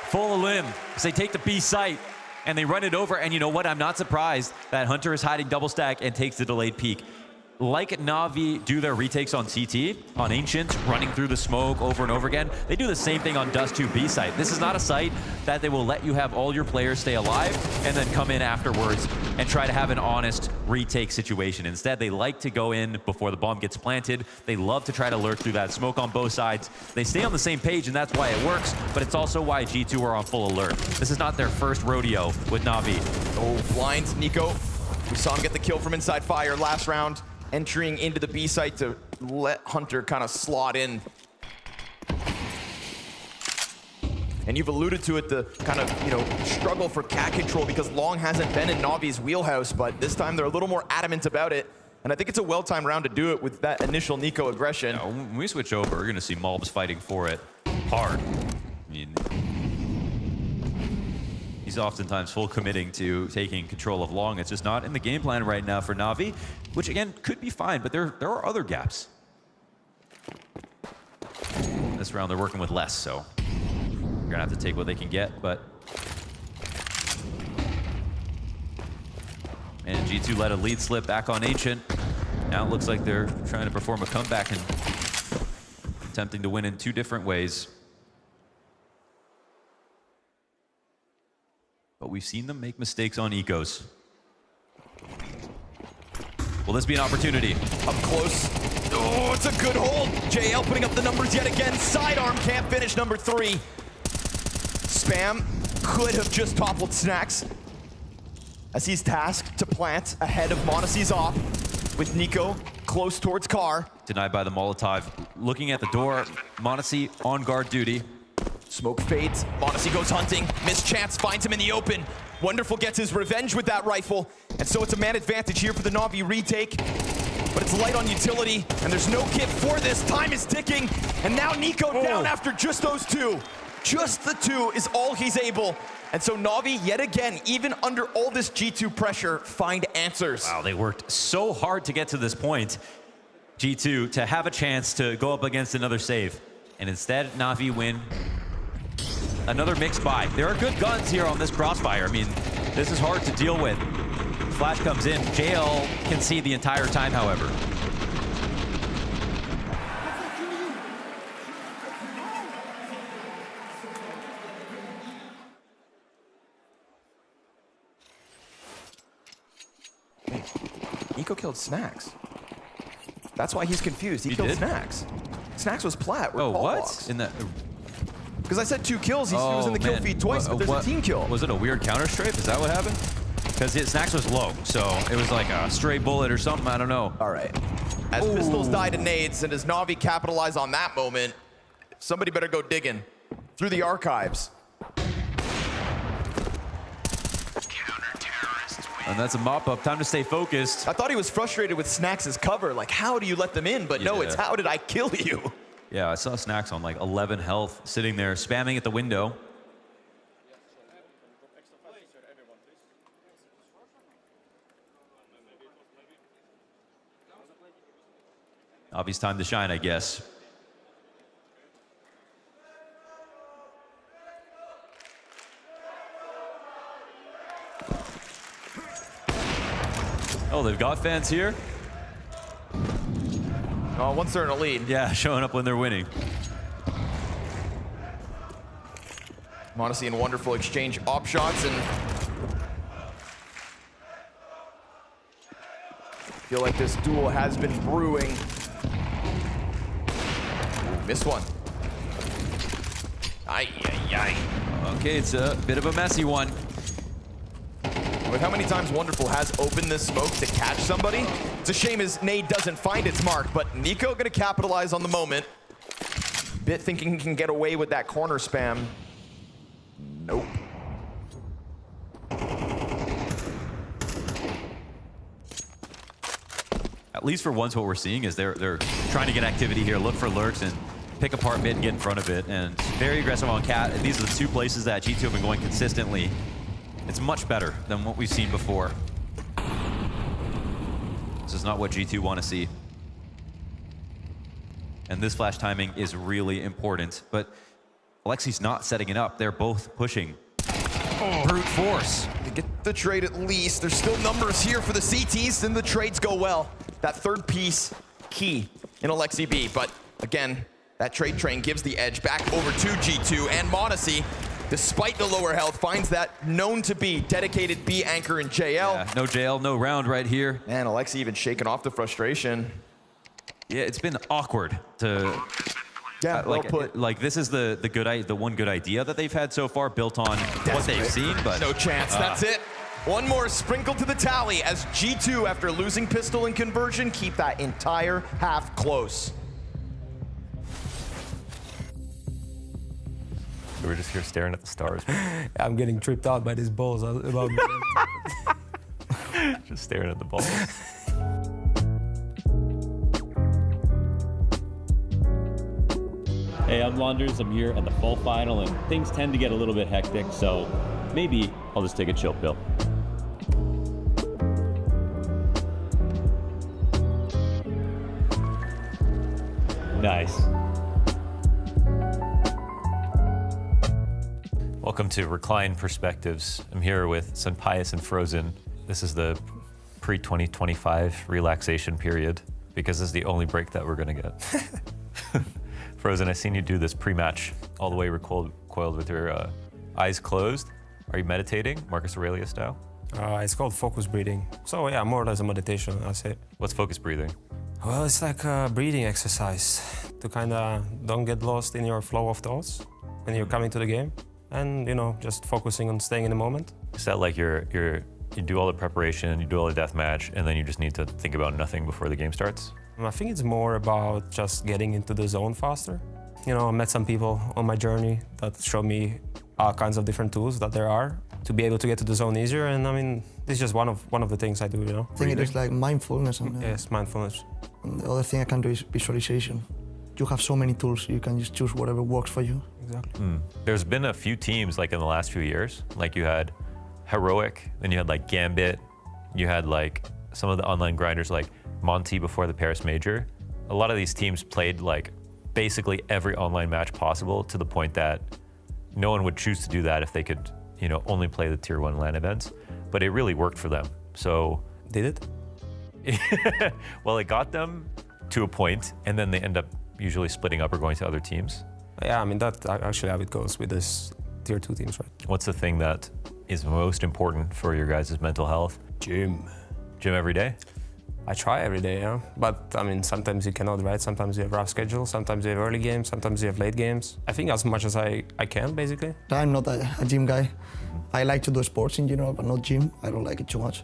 Full of limb. So they take the B site, and they run it over, and you know what? I'm not surprised that Hunter is hiding double stack and takes the delayed peek. Like NAVI do their retakes on CT, on Ancient, running through the smoke over and over again, they do the same thing on Dust 2 B site. This is not a site that they will let you have all your players stay alive and then come in afterwards and try to have an honest retake situation. Instead, they like to go in before the bomb gets planted. They love to try to lurk through that smoke on both sides. They stay on the same page, and that's why it works, but it's also why G2 are on full alert. This is not their first rodeo with NAVI. Oh, blind Nico. We saw him get the kill from inside fire last round. Entering into the B site to let Hunter kind of slot in. And you've alluded to it, the kind of, struggle for cat control because long hasn't been in Navi's wheelhouse, but this time they're a little more adamant about it. And I think it's a well-timed round to do it with that initial Nico aggression. Yeah, when we switch over, we're going to see Malbs fighting for it hard. I mean, he's oftentimes full committing to taking control of long. It's just not in the game plan right now for NAVI, which again could be fine, but there are other gaps. This round they're working with less, so they're gonna have to take what they can get, but. And G2 let a lead slip back on Ancient. Now it looks like they're trying to perform a comeback and attempting to win in 2 different ways. But we've seen them make mistakes on ecos. Will this be an opportunity? Up close. Oh, it's a good hold. JL putting up the numbers yet again. Sidearm can't finish number 3. Spam could have just toppled Snacks as he's tasked to plant ahead of m0NESY's op with Nico close towards car. Denied by the Molotov. Looking at the door, m0NESY on guard duty. Smoke fades, m0NESY goes hunting, missed chance, finds him in the open. Wonderful gets his revenge with that rifle, and so it's a man advantage here for the Na'Vi retake. But it's light on utility, and there's no kit for this. Time is ticking, and now Nico down after just those two. Just the two is all he's able. And so Na'Vi, yet again, even under all this G2 pressure, find answers. Wow, they worked so hard to get to this point. G2 to have a chance to go up against another save. And instead, Na'Vi win. Another mixed buy. There are good guns here on this crossfire. I mean, this is hard to deal with. Flash comes in. JL can see the entire time, however. Nico killed Snacks. That's why he's confused. He killed Snacks. Snacks was plat. Oh, what? In that. Because I said 2 kills. He was in the kill feed twice, but there's a team kill. Was it a weird counter strafe? Is that what happened? Because Snacks was low, so it was like a stray bullet or something. I don't know. All right. As pistols die to nades, and as Na'Vi capitalize on that moment, somebody better go digging through the archives. And that's a mop-up. Time to stay focused. I thought he was frustrated with Snacks' cover. Like, how do you let them in? But no, it's how did I kill you? Yeah, I saw Snacks on like 11 health, sitting there, spamming at the window. Obvious time to shine, I guess. Oh, they've got fans here. Oh, once they're in a lead. Yeah, showing up when they're winning. m0NESY and Wonderful exchange op shots, and feel like this duel has been brewing. Ooh, missed one. Ay, ay, ay. Okay, it's a bit of a messy one. With how many times Wonderful has opened this smoke to catch somebody, it's a shame his nade doesn't find its mark, but Nico gonna capitalize on the moment. Bit thinking he can get away with that corner spam. Nope. At least for once, what we're seeing is they're trying to get activity here, look for lurks, and pick apart mid and get in front of it. And very aggressive on Cat. These are the 2 places that G2 have been going consistently. It's much better than what we've seen before. This is not what G2 want to see. And this flash timing is really important. But Alexi's not setting it up. They're both pushing. Brute force. To get the trade at least. There's still numbers here for the CTs, and the trades go well. That third piece, key in Alexi B. But again, that trade train gives the edge back over to G2, and m0NESY, despite the lower health, finds that known to be dedicated B anchor in JL. Yeah, no JL, no round right here. And Alexi even shaking off the frustration. Yeah, it's been awkward to... Yeah, well like, put. Like this is the one good idea that they've had so far, built on what they've seen, but no chance. That's it. One more sprinkle to the tally as G2, after losing pistol and conversion, keep that entire half close. We're just here staring at the stars. I'm getting tripped out by these balls. About just staring at the balls. Hey, I'm Launders. I'm here at the fall final, and things tend to get a little bit hectic, so maybe I'll just take a chill pill. Nice. Welcome to Recline Perspectives. I'm here with Senpius and Frozen. This is the pre-2025 relaxation period, because this is the only break that we're gonna get. Frozen, I've seen you do this pre-match all the way recoiled with your eyes closed. Are you meditating, Marcus Aurelius style? It's called focus breathing. So yeah, more or less a meditation, I'd say. What's focus breathing? Well, it's like a breathing exercise to kind of don't get lost in your flow of thoughts when you're coming to the game, and you know, just focusing on staying in the moment. Is that like you do all the preparation, you do all the death match, and then you just need to think about nothing before the game starts? I think it's more about just getting into the zone faster. You know, I met some people on my journey that showed me all kinds of different tools that there are to be able to get to the zone easier. And I mean, this is just one of the things I do, you know. I think it is like mindfulness. And, yes, mindfulness. And the other thing I can do is visualization. You have so many tools, you can just choose whatever works for you. Exactly. There's been a few teams like in the last few years, like you had Heroic, then you had like Gambit, you had like some of the online grinders like Monty before the Paris Major. A lot of these teams played like basically every online match possible to the point that no one would choose to do that if they could, you know, only play the tier 1 LAN events, but it really worked for them. So did it? Well, it got them to a point, and then they end up usually splitting up or going to other teams. Yeah, I mean, that's actually how it goes with this tier 2 teams, right? What's the thing that is most important for your guys' mental health? Gym. Gym every day? I try every day, yeah. But I mean, sometimes you cannot, right? Sometimes you have rough schedule, sometimes you have early games, sometimes you have late games. I think as much as I can, basically. I'm not a gym guy. I like to do sports in general, but not gym. I don't like it too much.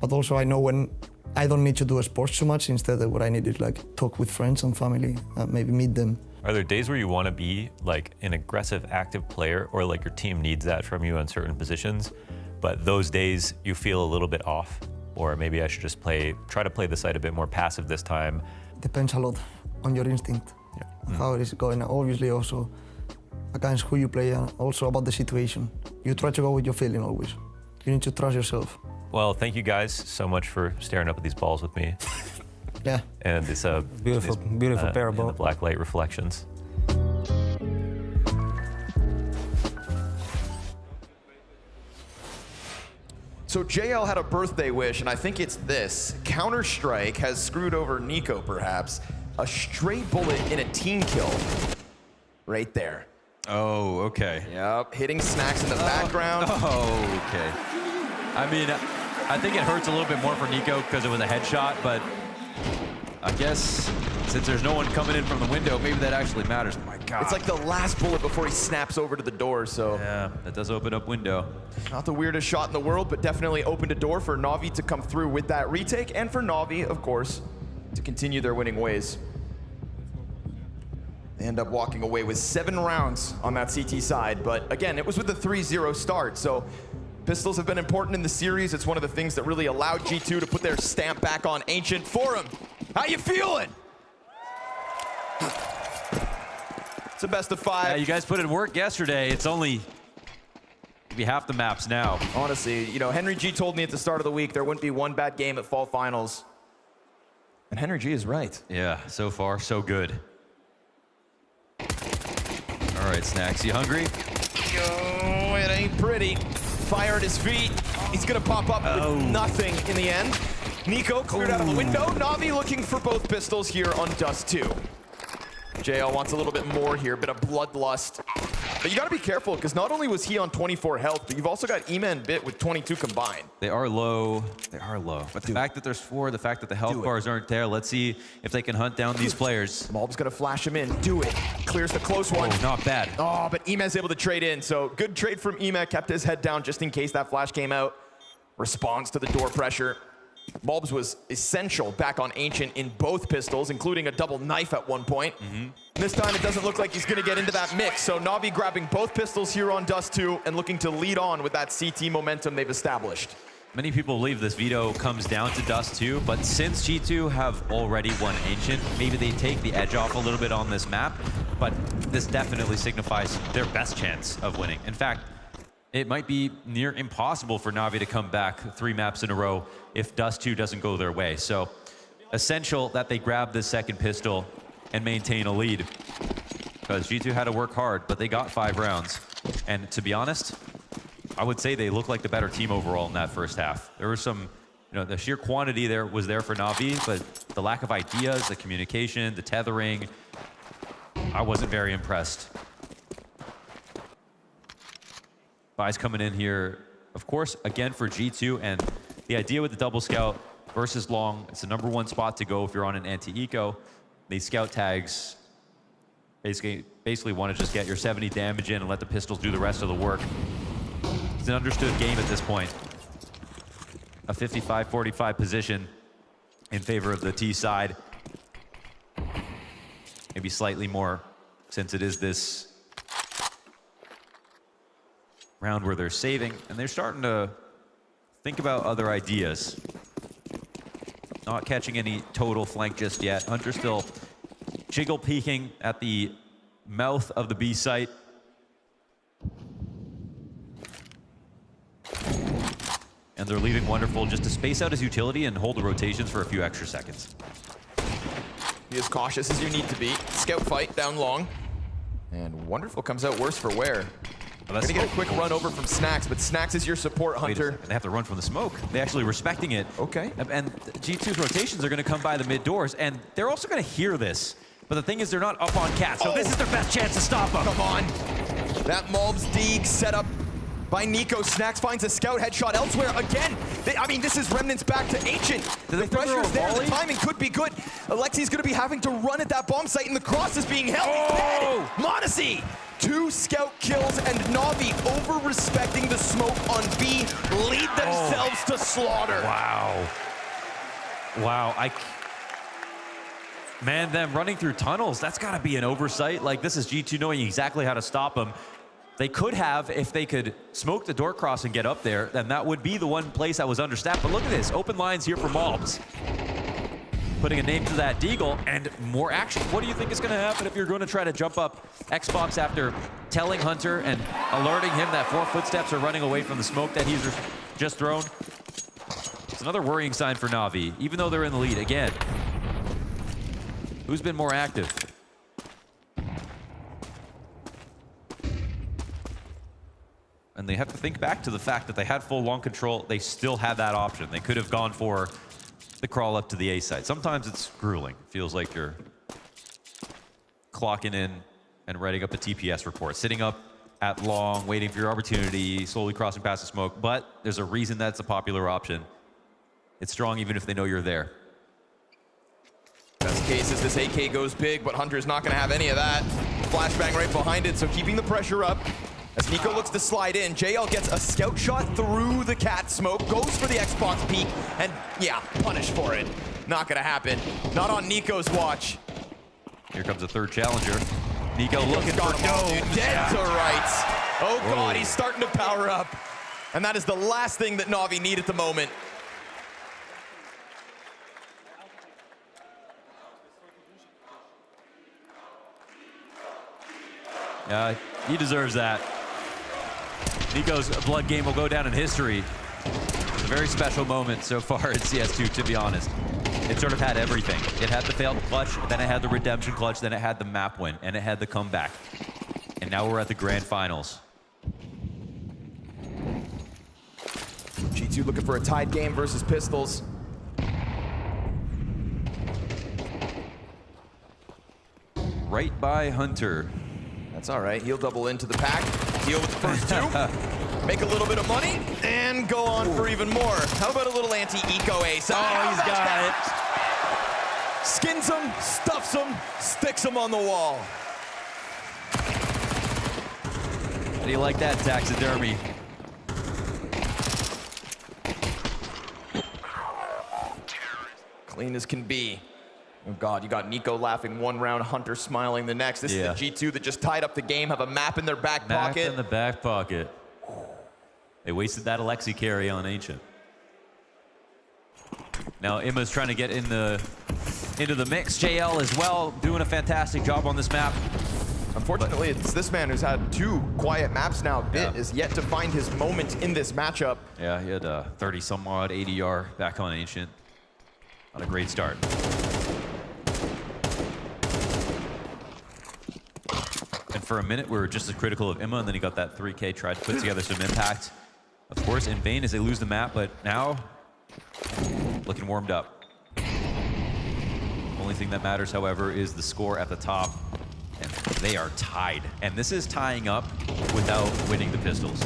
But also I know when I don't need to do sports too much. Instead, what I need is like talk with friends and family, maybe meet them. Are there days where you want to be like an aggressive, active player, or like your team needs that from you on certain positions, but those days you feel a little bit off? Or maybe I should just try to play the side a bit more passive this time? Depends a lot on your instinct, how it is going. Obviously also against who you play and also about the situation. You try to go with your feeling always. You need to trust yourself. Well, thank you guys so much for staring up at these balls with me. Yeah. And this beautiful pair of balls. The black light reflections. So JL had a birthday wish, and I think it's this. Counter-Strike has screwed over Nico, perhaps. A straight bullet in a team kill. Right there. Oh, okay. Yep, hitting Snacks in the background. Oh, okay. I mean, I think it hurts a little bit more for Nico because it was a headshot, but I guess since there's no one coming in from the window, maybe that actually matters. My God. It's like the last bullet before he snaps over to the door, so. Yeah, that does open up window. Not the weirdest shot in the world, but definitely opened a door for NAVI to come through with that retake, and for NAVI, of course, to continue their winning ways. They end up walking away with 7 rounds on that CT side, but again, it was with a 3-0 start, so pistols have been important in the series. It's one of the things that really allowed G2 to put their stamp back on Ancient. Forum, how you feeling? It's a best of 5. Yeah, you guys put in work yesterday. It's only maybe half the maps now. Honestly, you know, Henry G told me at the start of the week there wouldn't be one bad game at Fall Finals. And Henry G is right. Yeah, so far, so good. All right, Snacks, you hungry? Oh, it ain't pretty. Fire at his feet. He's gonna pop up with nothing in the end. Nico cleared out of the window. Navi looking for both pistols here on Dust 2. JL wants a little bit more here, bit of bloodlust. But you gotta be careful, because not only was he on 24 health, but you've also got Ema and Bit with 22 combined. They are low. They are low. But the fact that there's 4, the fact that the health bars aren't there, let's see if they can hunt down these players. Malb's gonna flash him in. Do it. Clears the close one. Oh, not bad. Oh, but Ema's able to trade in. So good trade from Ema. Kept his head down just in case that flash came out. Responds to the door pressure. Malbs was essential back on Ancient in both pistols, including a double knife at one point. This time it doesn't look like he's gonna get into that mix. So Navi grabbing both pistols here on Dust 2 and looking to lead on with that CT momentum they've established. Many people believe this veto comes down to Dust 2, but since G2 have already won Ancient, maybe they take the edge off a little bit on this map, but this definitely signifies their best chance of winning. In fact, it might be near impossible for Navi to come back 3 maps in a row if Dust 2 doesn't go their way. So essential that they grab this second pistol and maintain a lead, because G2 had to work hard, but they got 5 rounds. And to be honest, I would say they look like the better team overall in that first half. There was some, you know, the sheer quantity there was there for Navi, but the lack of ideas, the communication, the tethering, I wasn't very impressed. Buys coming in here, of course, again for G2, and the idea with the double scout versus long, it's the #1 spot to go if you're on an anti-eco. These scout tags basically want to just get your 70 damage in and let the pistols do the rest of the work. It's an understood game at this point. A 55-45 position in favor of the T side. Maybe slightly more since it is this round where they're saving, and they're starting to think about other ideas. Not catching any total flank just yet. Hunter still jiggle peeking at the mouth of the B site. And they're leaving Wonderful just to space out his utility and hold the rotations for a few extra seconds. Be as cautious as you need to be. Scout fight down long. And Wonderful comes out worse for wear. Well, gonna get a quick run over from Snacks, but Snacks is your support, Hunter. They have to run from the smoke. They actually respecting it. Okay. And G2's rotations are gonna come by the mid doors, and they're also gonna hear this. But the thing is, they're not up on Cat, so this is their best chance to stop them. Come on. That Mulbs Deeg set up by Nico. Snacks finds a scout headshot elsewhere. Again, I mean, this is Remnants back to Ancient. The pressure is there. The timing could be good. Alexi's going to be having to run at that bomb site, and the cross is being held. Oh! Modesty! 2 scout kills, and Navi, over-respecting the smoke on B, lead themselves to slaughter. Wow. Wow. Man, them running through tunnels, that's got to be an oversight. Like, this is G2 knowing exactly how to stop them. They could have, if they could smoke the door cross and get up there, then that would be the one place that was understaffed. But look at this, open lines here for Mulbs. Putting a name to that Deagle, and more action. What do you think is going to happen if you're going to try to jump up Xbox after telling Hunter and alerting him that 4 footsteps are running away from the smoke that he's just thrown? It's another worrying sign for Navi, even though they're in the lead. Again, who's been more active? And they have to think back to the fact that they had full long control. They still had that option. They could have gone for the crawl up to the A side. Sometimes it's grueling. It feels like you're clocking in and writing up a TPS report, sitting up at long, waiting for your opportunity, slowly crossing past the smoke. But there's a reason that's a popular option. It's strong even if they know you're there. Best case is this AK goes big, but Hunter's not going to have any of that. Flashbang right behind it, so keeping the pressure up. As Nico looks to slide in, JL gets a scout shot through the cat smoke, goes for the Xbox peek, and yeah, punished for it. Not gonna happen. Not on Nico's watch. Here comes a third challenger. Nico looking for dead to rights. Oh God, he's starting to power up. And that is the last thing that Navi need at the moment. He deserves that. Nico's blood game will go down in history. It's a very special moment so far at CS2, to be honest. It sort of had everything. It had the failed clutch, then it had the redemption clutch, then it had the map win, and it had the comeback. And now we're at the grand finals. G2 looking for a tied game versus Pistols. Right by Hunter. That's all right. He'll double into the pack, deal with the first 2, make a little bit of money, and go on for even more. How about a little anti-eco ace? Oh, he's got it. Skins him, stuffs him, sticks him on the wall. How do you like that, taxidermy? Clean as can be. Oh God, you got Nico laughing one round, Hunter smiling the next. This is the G2 that just tied up the game, have a map in their back pocket. Map in the back pocket. They wasted that Alexi carry on Ancient. Now Imma's trying to get into the mix. JL as well, doing a fantastic job on this map. Unfortunately, it's this man who's had 2 quiet maps now. Bit is yet to find his moment in this matchup. Yeah, he had a 30-some-odd ADR back on Ancient. Not a great start. And for a minute, we were just as critical of Imma, and then he got that 3K, tried to put together some impact. Of course, in vain as they lose the map, but now looking warmed up. Only thing that matters, however, is the score at the top. And they are tied. And this is tying up without winning the pistols.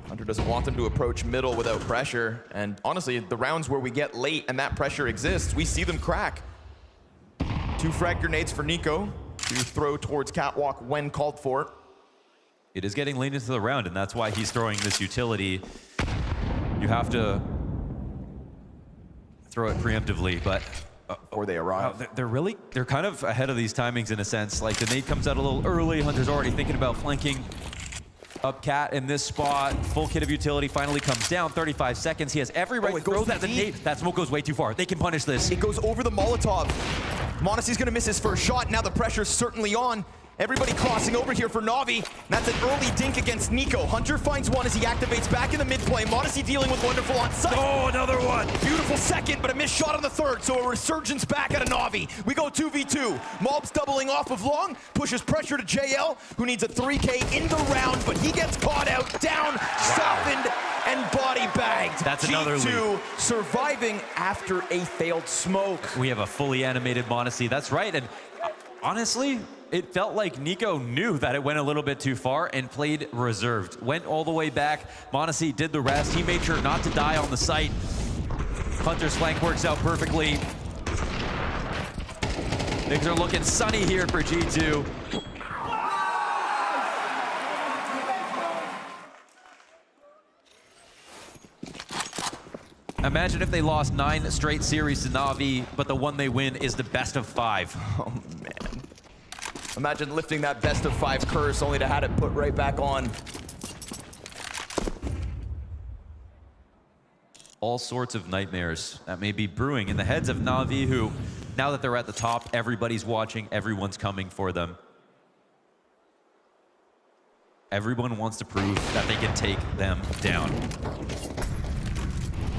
Hunter doesn't want them to approach middle without pressure. And honestly, the rounds where we get late and that pressure exists, we see them crack. 2 frag grenades for Nico to throw towards Catwalk when called for. It is getting late into the round, and that's why he's throwing this utility. You have to throw it preemptively, but before they arrive. They're kind of ahead of these timings in a sense. Like the nade comes out a little early. Hunter's already thinking about flanking up Cat in this spot. Full kit of utility finally comes down. 35 seconds. He has every right to throw that nade. That smoke goes way too far. They can punish this. It goes over the Molotov. m0NESY's gonna miss his first shot. Now the pressure's certainly on. Everybody crossing over here for Navi. That's an early dink against Nico. Hunter finds one as he activates back in the mid play. m0NESY dealing with Wonderful on site. Oh, another one. Beautiful second, but a missed shot on the third. So a resurgence back out of Navi. We go 2v2. Mobs doubling off of Long, pushes pressure to JL, who needs a 3K in the round, but he gets caught out, down, softened, and body bagged. That's another G2 lead. surviving after a failed smoke. We have a fully animated m0NESY. That's right. And honestly, it felt like Nico knew that it went a little bit too far and played reserved. Went all the way back. m0NESY did the rest. He made sure not to die on the site. Hunter's flank works out perfectly. Things are looking sunny here for G2. Imagine if they lost 9 straight series to Navi, but the one they win is the best of 5. Oh, man. Imagine lifting that best of 5 curse only to have it put right back on. All sorts of nightmares that may be brewing in the heads of Navi, who, now that they're at the top, everybody's watching, everyone's coming for them. Everyone wants to prove that they can take them down.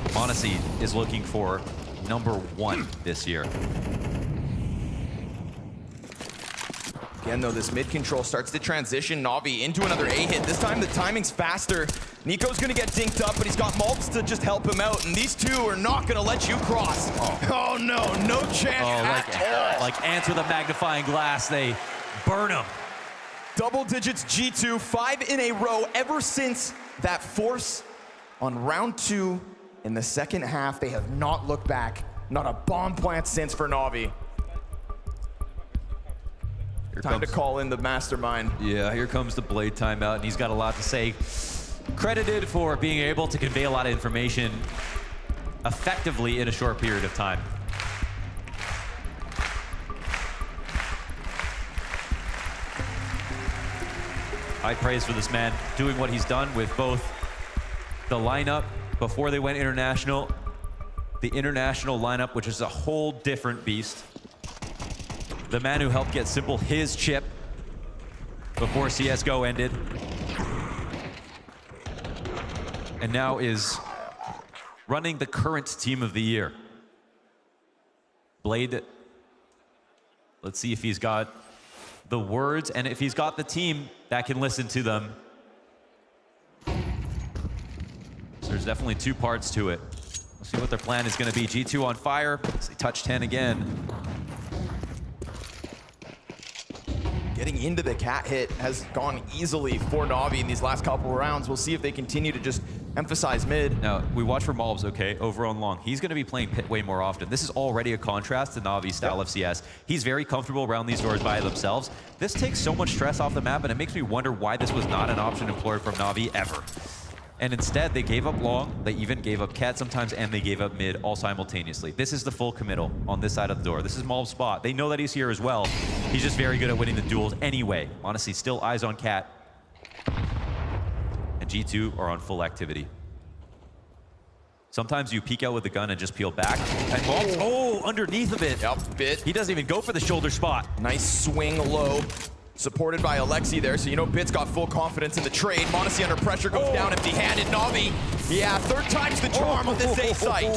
m0NESY is looking for #1 this year. Again, though, this mid control starts to transition Navi into another A hit. This time, the timing's faster. Nico's gonna get dinked up, but he's got Malps to just help him out, and these two are not gonna let you cross. Oh no, no chance at all. Like ants with a magnifying glass, they burn them. Double digits G2, 5 in a row ever since that force on round 2 in the second half. They have not looked back. Not a bomb plant since for Navi. Time to call in the mastermind. Yeah, here comes the Blade timeout, and he's got a lot to say. Credited for being able to convey a lot of information effectively in a short period of time. High praise for this man, doing what he's done with both the lineup before they went international, the international lineup, which is a whole different beast. The man who helped get Simple his chip before CSGO ended. And now is running the current team of the year. Blade, let's see if he's got the words and if he's got the team that can listen to them. So there's definitely 2 parts to it. We'll see what their plan is going to be. G2 on fire. They touch 10 again. Getting into the cat hit has gone easily for Navi in these last couple of rounds. We'll see if they continue to just emphasize mid. Now, we watch for Malbs, okay, over on Long. He's going to be playing pit way more often. This is already a contrast to Navi's style of CS. He's very comfortable around these doors by themselves. This takes so much stress off the map, and it makes me wonder why this was not an option employed from Navi ever. And instead, they gave up Long, they even gave up Cat sometimes, and they gave up mid all simultaneously. This is the full committal on this side of the door. This is Malb's spot. They know that he's here as well. He's just very good at winning the duels anyway. Honestly, still eyes on Cat. And G2 are on full activity. Sometimes you peek out with the gun and just peel back. And Malb's, underneath of it. Yep, bit. He doesn't even go for the shoulder spot. Nice swing low. Supported by Alexi there, so you know Bit's got full confidence in the trade. m0NESY under pressure goes down empty-handed. Navi, yeah, 3rd time's the charm on this A site.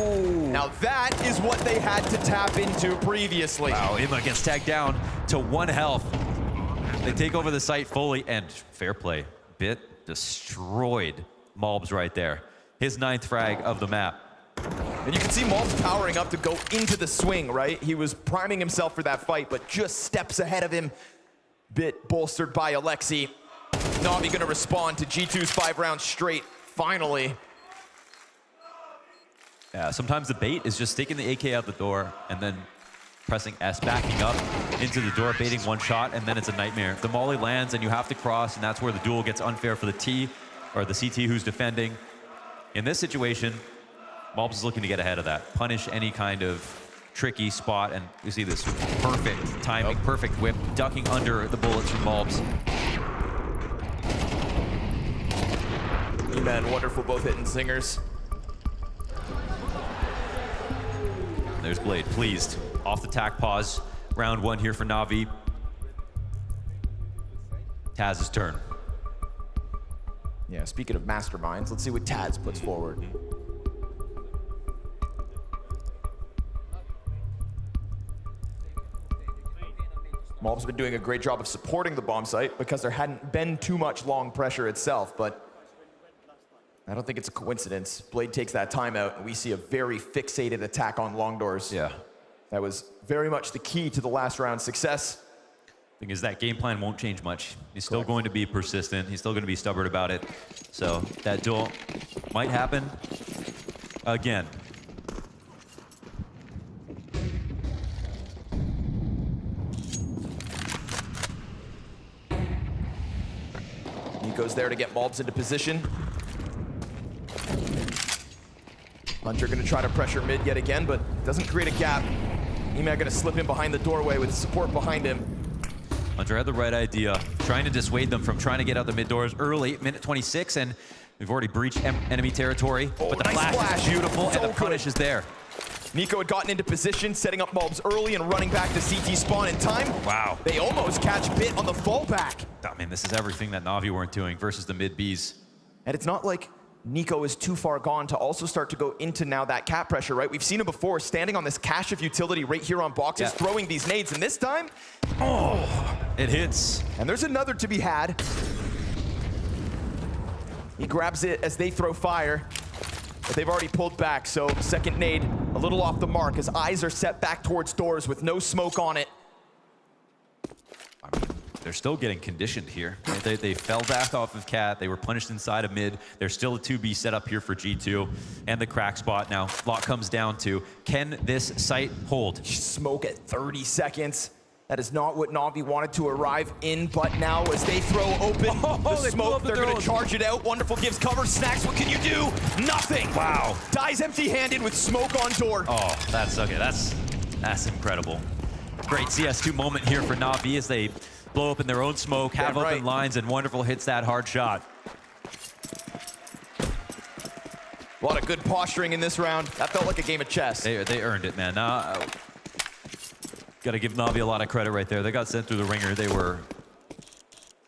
Now that is what they had to tap into previously. Wow, Ima gets tagged down to 1 health. They take over the site fully, and fair play. Bit destroyed Malbs right there. His 9th frag of the map. And you can see Malbs powering up to go into the swing, right? He was priming himself for that fight, but just steps ahead of him. Bit bolstered by Alexi. Navi gonna respond to G2's 5 rounds straight, finally. Yeah, sometimes the bait is just sticking the AK out the door and then pressing S, backing up into the door, baiting 1 shot, and then it's a nightmare. The molly lands and you have to cross, and that's where the duel gets unfair for the T, or the CT who's defending. In this situation, Malbs is looking to get ahead of that, punish any kind of tricky spot, and you see this perfect timing, perfect whip, ducking under the bullets from Bulbs. E-Man, wonderful, both hitting zingers. There's Blade, pleased. Off the tack pause. Round 1 here for Navi. Taz's turn. Yeah, speaking of masterminds, let's see what Taz puts forward. Mob's been doing a great job of supporting the bomb site because there hadn't been too much long pressure itself, but I don't think it's a coincidence. Blade takes that timeout, and we see a very fixated attack on long doors. Yeah. That was very much the key to the last round's success. Thing is, that game plan won't change much. He's still going to be persistent. He's still going to be stubborn about it. So that duel might happen again. Nico's there to get Bulbs into position. Hunter gonna try to pressure mid yet again, but doesn't create a gap. E-Man gonna slip in behind the doorway with support behind him. Hunter had the right idea, trying to dissuade them from trying to get out the mid doors early, minute 26, and we've already breached enemy territory. Oh, but the nice flash is beautiful, So and the punish is there. Nico had gotten into position, setting up Bulbs early and running back to CT spawn in time. Wow. They almost catch Bit on the fallback. I mean, this is everything that Navi weren't doing versus the mid Bs. And it's not like Nico is too far gone to also start to go into now that cap pressure, right? We've seen him before, standing on this cache of utility right here on boxes, throwing these nades, and this time, it hits. And there's another to be had. He grabs it as they throw fire, but they've already pulled back, so second nade a little off the mark as eyes are set back towards doors with no smoke on it. I mean, they're still getting conditioned here. They fell back off of Cat. They were punished inside of mid. There's still a 2B set up here for G2 and the crack spot now. Lot comes down to, can this site hold? Smoke at 30 seconds. That is not what Navi wanted to arrive in, but now as they throw open the smoke, they're going to charge it out. Wonderful gives cover. Snacks, what can you do? Nothing. Wow. Dies empty-handed with smoke on door. Oh, that's okay. That's incredible. Great CS2 moment here for Navi as they blow up in their own smoke, have open lines, and Wonderful hits that hard shot. A lot of good posturing in this round. That felt like a game of chess. They earned it, man. Got to give Navi a lot of credit right there. They got sent through the ringer. They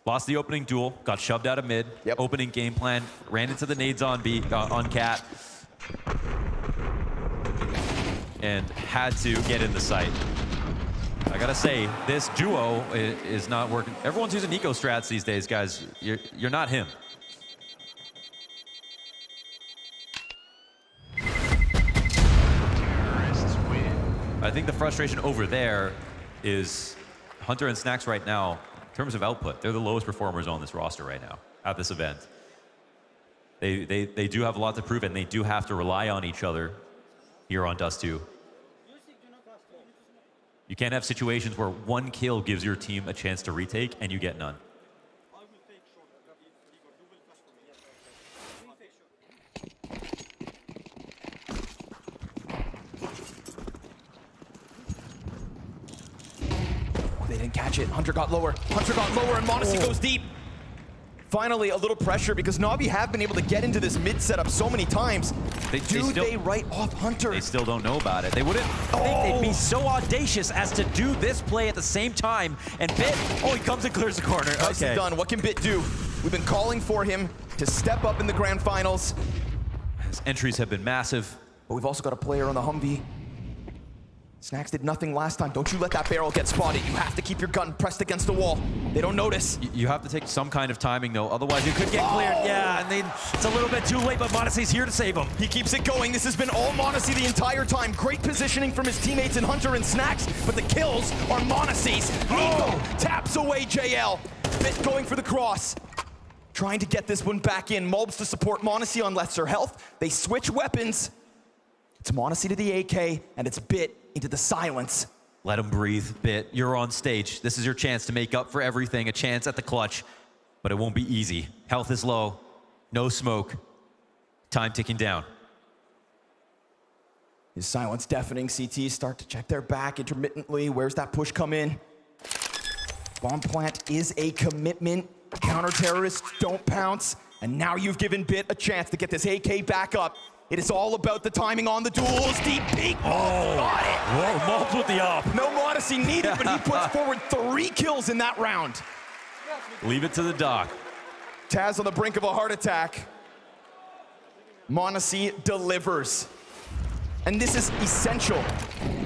lost the opening duel, got shoved out of mid. Opening game plan, ran into the nades on Cat, and had to get in the site. I gotta say, this duo is not working. Everyone's using Nico strats these days, guys. You're not him. I think the frustration over there is Hunter and Snacks right now, in terms of output, they're the lowest performers on this roster right now at this event. They do have a lot to prove, and they do have to rely on each other here on Dust 2. You can't have situations where one kill gives your team a chance to retake and you get none. They didn't catch it. Hunter got lower. Hunter got lower, and Monacy goes deep. Finally, a little pressure because Navi have been able to get into this mid setup so many times. They write off Hunter? They still don't know about it. They wouldn't think they'd be so audacious as to do this play at the same time. And Bit, he comes and clears the corner. Nicely done. What can Bit do? We've been calling for him to step up in the grand finals. His entries have been massive. But we've also got a player on the Humvee. Snacks did nothing last time. Don't you let that barrel get spotted. You have to keep your gun pressed against the wall. They don't notice. You have to take some kind of timing, though. Otherwise, you could get cleared. Yeah, and then it's a little bit too late, but Monacy's here to save him. He keeps it going. This has been all Monacy the entire time. Great positioning from his teammates in Hunter and Snacks, but the kills are Monacy's. Nico taps away JL. Bit going for the cross. Trying to get this one back in. Mulbs to support Monacy on lesser health. They switch weapons. It's Monacy to the AK, and it's Bit into the silence. Let him breathe, Bit. You're on stage. This is your chance to make up for everything, a chance at the clutch, but it won't be easy. Health is low, no smoke, time ticking down. His silence deafening. CT start to check their back intermittently. Where's that push come in? Bomb plant is a commitment. Counter-terrorists don't pounce. And now you've given Bit a chance to get this AK back up. It is all about the timing on the duels. Deep peek. Oh, got it. Whoa, Mobs with the up. No modesty needed, but he puts forward 3 kills in that round. Leave it to the doc. Taz on the brink of a heart attack. Modesty delivers. And this is essential,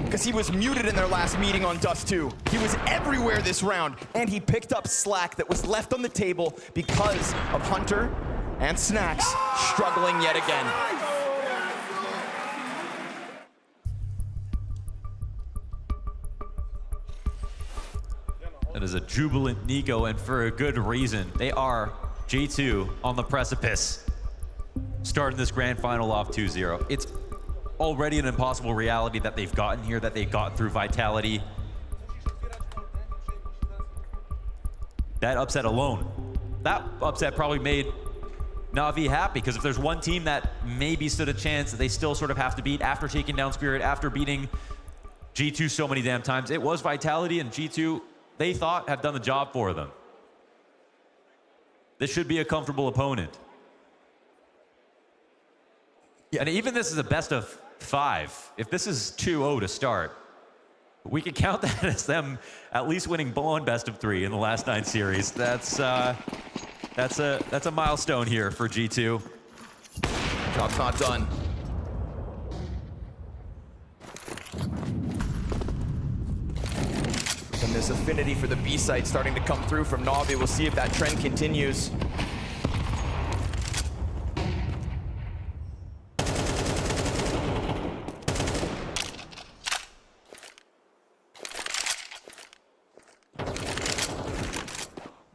because he was muted in their last meeting on Dust 2. He was everywhere this round, and he picked up slack that was left on the table because of Hunter and Snacks struggling yet again. That is a jubilant Nico, and for a good reason. They are G2 on the precipice, starting this grand final off 2-0. It's already an impossible reality that they've gotten here, that they got through Vitality. That upset alone, that upset probably made Na'Vi happy, because if there's one team that maybe stood a chance that they still sort of have to beat after taking down Spirit, after beating G2 so many damn times, it was Vitality, and G2, they thought, have done the job for them. This should be a comfortable opponent. Yeah. And even this is a best of 5. If this is 2-0 to start, we can count that as them at least winning blown best of 3 in the last 9 series. That's a milestone here for G2. Job's not done. And this affinity for the B site starting to come through from Na'Vi. We'll see if that trend continues.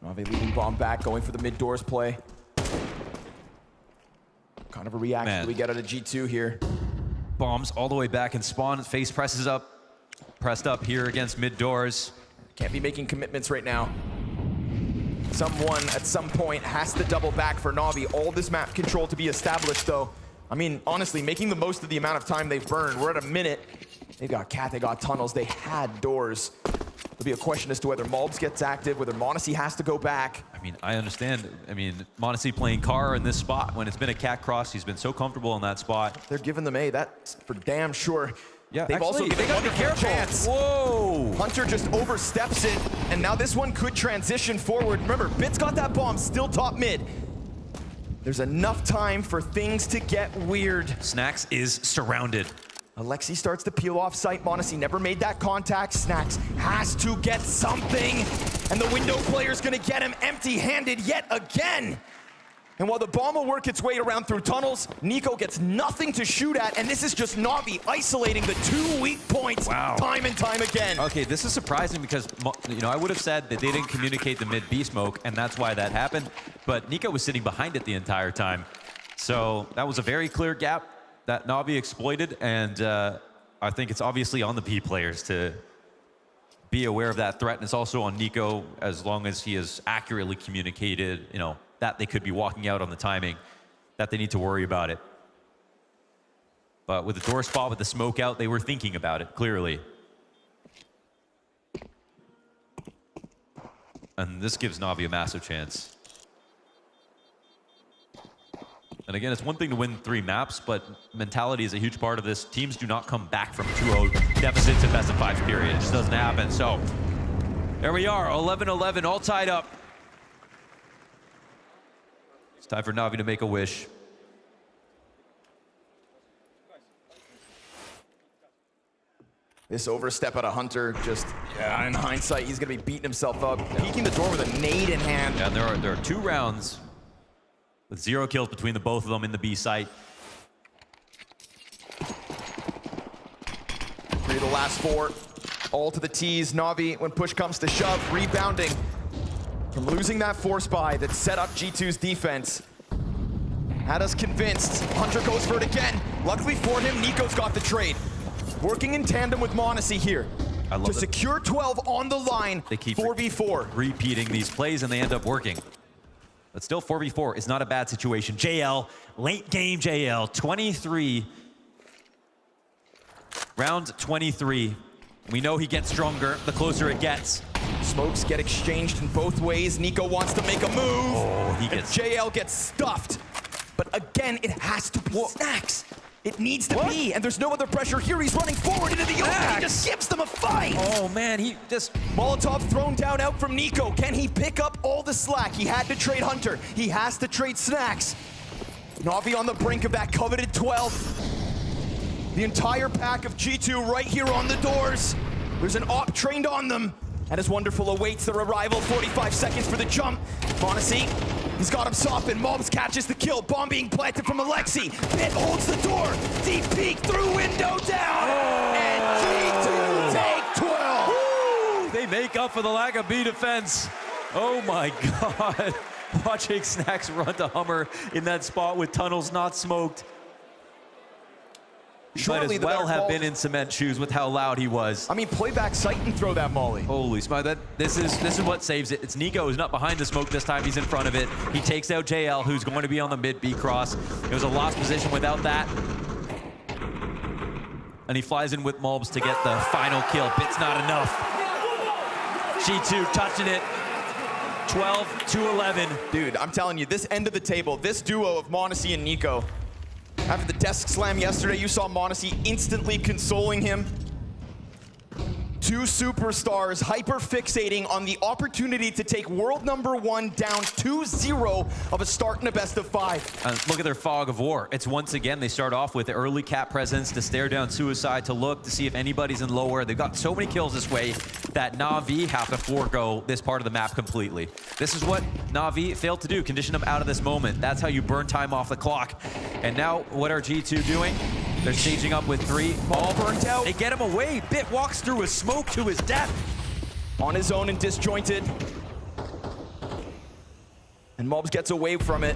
Na'Vi leaving bomb back, going for the mid doors play. Kind of a reaction we get out of G2 here. Bombs all the way back in spawn. Face presses up, pressed up here against mid doors. Can't be making commitments right now. Someone at some point has to double back for Na'Vi. All this map control to be established, though. I mean, honestly, making the most of the amount of time they've burned. We're at a minute. They've got cat, they got tunnels, they had doors. There'll be a question as to whether Mulbs gets active, whether Modesty has to go back. I mean, I understand. I mean, Modesty playing Car in this spot when it's been a cat cross. He's been so comfortable in that spot. They're giving them A, that's for damn sure. Yeah, they've also given gotta be careful. Chance. Whoa! Hunter just oversteps it, and now this one could transition forward. Remember, Bit's got that bomb still top mid. There's enough time for things to get weird. Snacks is surrounded. Alexi starts to peel off sight. Modesty never made that contact. Snacks has to get something, and the window player's gonna get him empty-handed yet again. And while the bomb will work its way around through tunnels, Nico gets nothing to shoot at, and this is just Na'Vi isolating the 2 weak points time and time again. Okay, this is surprising because, you know, I would have said that they didn't communicate the mid-B smoke, and that's why that happened. But Nico was sitting behind it the entire time. So that was a very clear gap that Na'Vi exploited, and I think it's obviously on the B players to be aware of that threat, and it's also on Nico, as long as he has accurately communicated, you know, that they could be walking out on the timing, that they need to worry about it. But with the door spot, with the smoke out, they were thinking about it, clearly. And this gives Na'Vi a massive chance. And again, it's one thing to win 3 maps, but mentality is a huge part of this. Teams do not come back from 2-0 deficits in best of 5 period. It just doesn't happen. So there we are, 11-11, all tied up. It's time for Na'Vi to make a wish. This overstep out of Hunter, just, in hindsight, he's gonna be beating himself up. Peeking the door with a nade in hand. Yeah, there are 2 rounds with 0 kills between the both of them in the B site. 3 of the last 4, all to the T's. Na'Vi, when push comes to shove, rebounding from losing that force buy that set up G2's defense. Had us convinced. Hunter goes for it again. Luckily for him, Nico's got the trade. Working in tandem with Modesty here to secure 12 on the line. They keep 4v4. repeating these plays, and they end up working. But still, 4v4 is not a bad situation. JL, late game JL, 23 Round 23. We know he gets stronger the closer it gets. Smokes get exchanged in both ways. Nico wants to make a move. Oh, he gets... JL gets stuffed. But again, it has to be Snacks. It needs to be, and there's no other pressure here. He's running forward into the open. He just gives them a fight. Oh, man, he just... Molotov thrown down out from Nico. Can he pick up all the slack? He had to trade Hunter. He has to trade Snacks. Navi on the brink of that coveted 12. The entire pack of G2 right here on the doors. There's an op trained on them. And as Wonderful awaits their arrival, 45 seconds for the jump. Monacy, he's got him softened. Mobs catches the kill. Bomb being planted from Alexi. Pit holds the door. Deep peek through window down. And G2 take 12. Woo! They make up for the lack of B defense. Oh my God. Watching Snacks run to Hummer in that spot with tunnels not smoked. He might as well have been in cement shoes with how loud he was. I mean, playback sight and throw that molly. Holy smokes, this is what saves it. It's Nico who's not behind the smoke this time, he's in front of it. He takes out JL, who's going to be on the mid B cross. It was a lost position without that. And he flies in with Mulbs to get the final kill. Bit's not enough. G2 touching it. 12-11. Dude, I'm telling you, this end of the table, this duo of Monacy and Nico, after the desk slam yesterday, you saw Monacy instantly consoling him. Two superstars hyper-fixating on the opportunity to take world #1 down 2-0 of a start in a best of 5. Look at their fog of war. It's once again, they start off with the early cap presence to stare down Suicide, to look to see if anybody's in lower. They've got so many kills this way that NAVI have to forego this part of the map completely. This is what NAVI failed to do, condition them out of this moment. That's how you burn time off the clock. And now, what are G2 doing? They're staging up with 3. All burnt out. They get him away. Bit walks through a smoke to his death. On his own and disjointed. And Mobs gets away from it.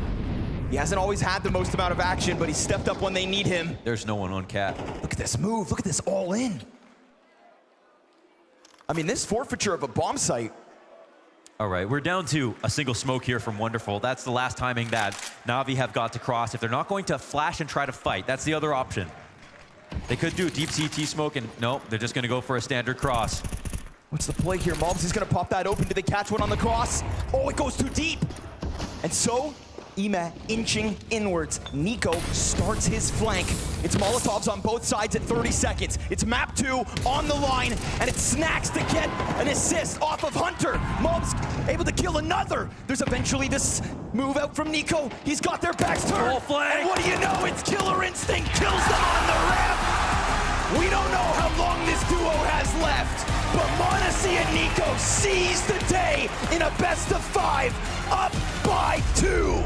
He hasn't always had the most amount of action, but he stepped up when they need him. There's no one on cat. Look at this move. Look at this all in. I mean, this forfeiture of a bomb site. All right, we're down to a single smoke here from Wonderful. That's the last timing that Navi have got to cross. If they're not going to flash and try to fight, that's the other option. They could do a deep CT smoke, and no, they're just going to go for a standard cross. What's the play here? Mobs is going to pop that open. Do they catch one on the cross? Oh, it goes too deep. And so, Ema inching inwards. Nico starts his flank. It's Molotovs on both sides at 30 seconds. It's map 2 on the line, and it's Snacks to get an assist off of Hunter. Mobs able to kill another. There's eventually this move out from Nico. He's got their backs turned. And what do you know? It's Killer Instinct kills them on the ramp. We don't know how long this duo has left, but Monacy and Nico seize the day in a best of 5, up by 2.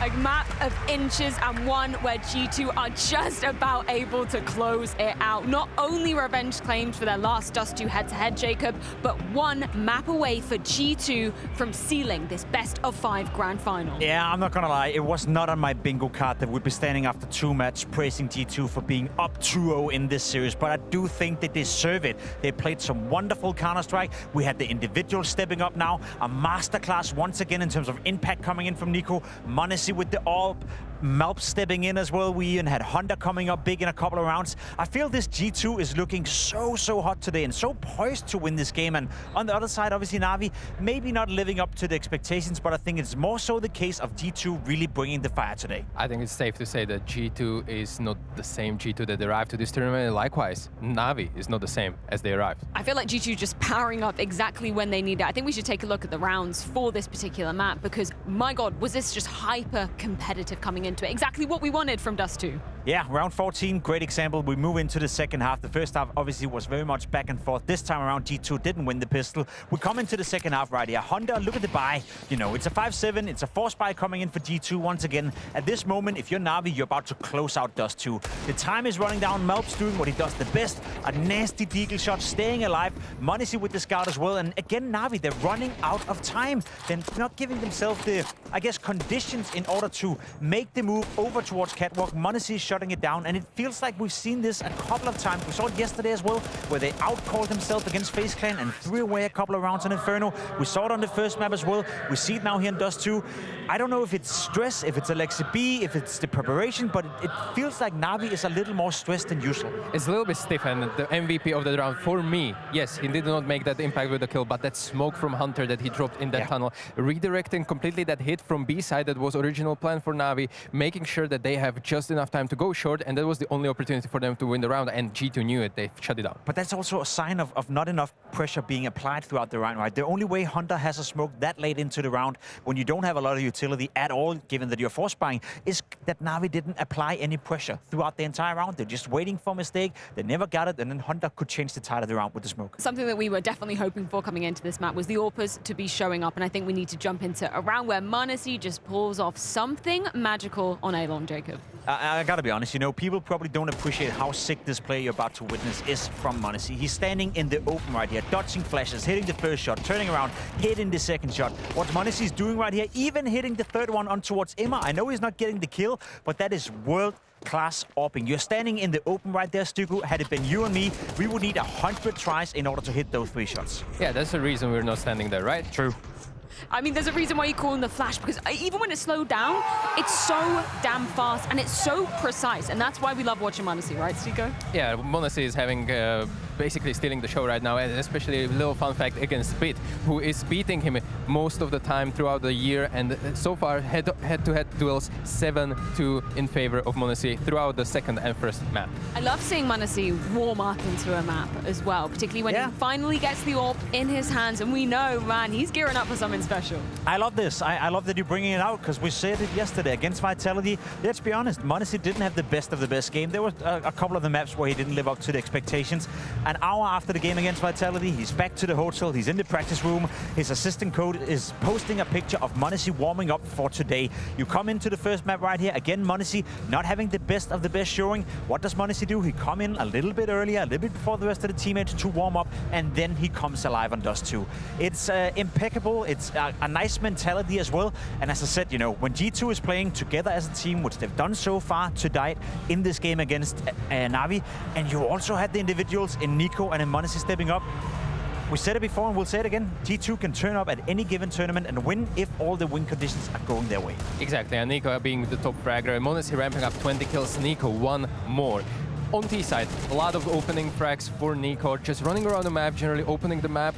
A map of inches and one where G2 are just about able to close it out. Not only revenge claimed for their last Dust 2 head-to-head, Jacob, but one map away for G2 from sealing this best of 5 grand final. Yeah, I'm not gonna lie, it was not on my bingo card that we'd be standing after 2 matches praising G2 for being up 2-0 in this series, but I do think they deserve it. They played some wonderful Counter-Strike. We had the individuals stepping up now, a masterclass once again in terms of impact coming in from Nico. Monacy with the AWP, Malp stepping in as well. We even had Honda coming up big in a couple of rounds. I feel this G2 is looking so hot today and so poised to win this game. And on the other side, obviously Navi maybe not living up to the expectations, but I think it's more so the case of G2 really bringing the fire today. I think it's safe to say that G2 is not the same G2 that arrived to this tournament. And likewise, Navi is not the same as they arrived. I feel like G2 just powering up exactly when they need it. I think we should take a look at the rounds for this particular map because, my God, was this just hyper competitive coming into it. Exactly what we wanted from Dust 2. Yeah, round 14, great example. We move into the second half. The first half obviously was very much back and forth. This time around, G2 didn't win the pistol. We come into the second half right here. Honda, look at the buy. You know, it's a 5-7. It's a force buy coming in for G2 once again. At this moment, if you're Navi, you're about to close out Dust 2. The time is running down. Melp's doing what he does the best. A nasty deagle shot, staying alive. Monacy with the scout as well. And again, Navi, they're running out of time. They're not giving themselves the, I guess, conditions in order to make the move over towards Catwalk. Monacy's shot shutting it down, and it feels like we've seen this a couple of times. We saw it yesterday as well, where they outcalled themselves against FaZe Clan and threw away a couple of rounds in Inferno. We saw it on the first map as well. We see it now here in Dust 2. I don't know if it's stress, if it's Alexi B, if it's the preparation, but it feels like Navi is a little more stressed than usual. It's a little bit stiff, and the MVP of the round, for me, yes, he did not make that impact with the kill, but that smoke from Hunter that he dropped in that tunnel, redirecting completely that hit from B side that was original plan for Navi, making sure that they have just enough time to go short, and that was the only opportunity for them to win the round, and G2 knew it, they shut it down. But that's also a sign of not enough pressure being applied throughout the round, right? The only way Hunter has a smoke that late into the round, when you don't have a lot of utility at all, given that you're force buying, is that Navi didn't apply any pressure throughout the entire round. They're just waiting for a mistake, they never got it, and then Hunter could change the tide of the round with the smoke. Something that we were definitely hoping for coming into this map was the AWPers to be showing up, and I think we need to jump into a round where m0NESY just pulls off something magical on A-Long, Jacob. I gotta be honest, you know, people probably don't appreciate how sick this play you're about to witness is from m0NESY. He's standing in the open right here, dodging flashes, hitting the first shot, turning around, hitting the second shot. What m0NESY is doing right here, even hitting the third one on towards Emma. I know he's not getting the kill, but that is world-class AWPing. You're standing in the open right there, Stuku. Had it been you and me, we would need 100 tries in order to hit those 3 shots. Yeah, that's the reason we're not standing there, right? True. I mean, there's a reason why you call him the Flash, because even when it's slowed down, it's so damn fast and it's so precise, and that's why we love watching m0NESY, right, Stico? Yeah, m0NESY is having basically stealing the show right now, and especially a little fun fact against Pit, who is beating him most of the time throughout the year, and so far head-to-head duels 7-2 in favor of m0NESY throughout the second and first map. I love seeing m0NESY warm up into a map as well, particularly when he finally gets the AWP in his hands, and we know, man, he's gearing up for something special. I love this. I love that you're bringing it out, because we said it yesterday against Vitality. Let's be honest, m0NESY didn't have the best of the best game. There were a couple of the maps where he didn't live up to the expectations. An hour after the game against Vitality, he's back to the hotel, he's in the practice room. His assistant coach is posting a picture of m0NESY warming up for today. You come into the first map right here, again m0NESY not having the best of the best showing. What does m0NESY do? He come in a little bit earlier, a little bit before the rest of the teammates to warm up, and then he comes alive on Dust 2. It's impeccable, it's a nice mentality as well, and as I said, you know, when G2 is playing together as a team, which they've done so far tonight in this game against NAVI, and you also had the individuals in Nico and in m0NESY stepping up. We said it before and we'll say it again, G2 can turn up at any given tournament and win if all the win conditions are going their way. Exactly, and Nico being the top fragger, m0NESY ramping up 20 kills, Nico 1 more. On T side, a lot of opening frags for Nico, just running around the map, generally opening the map,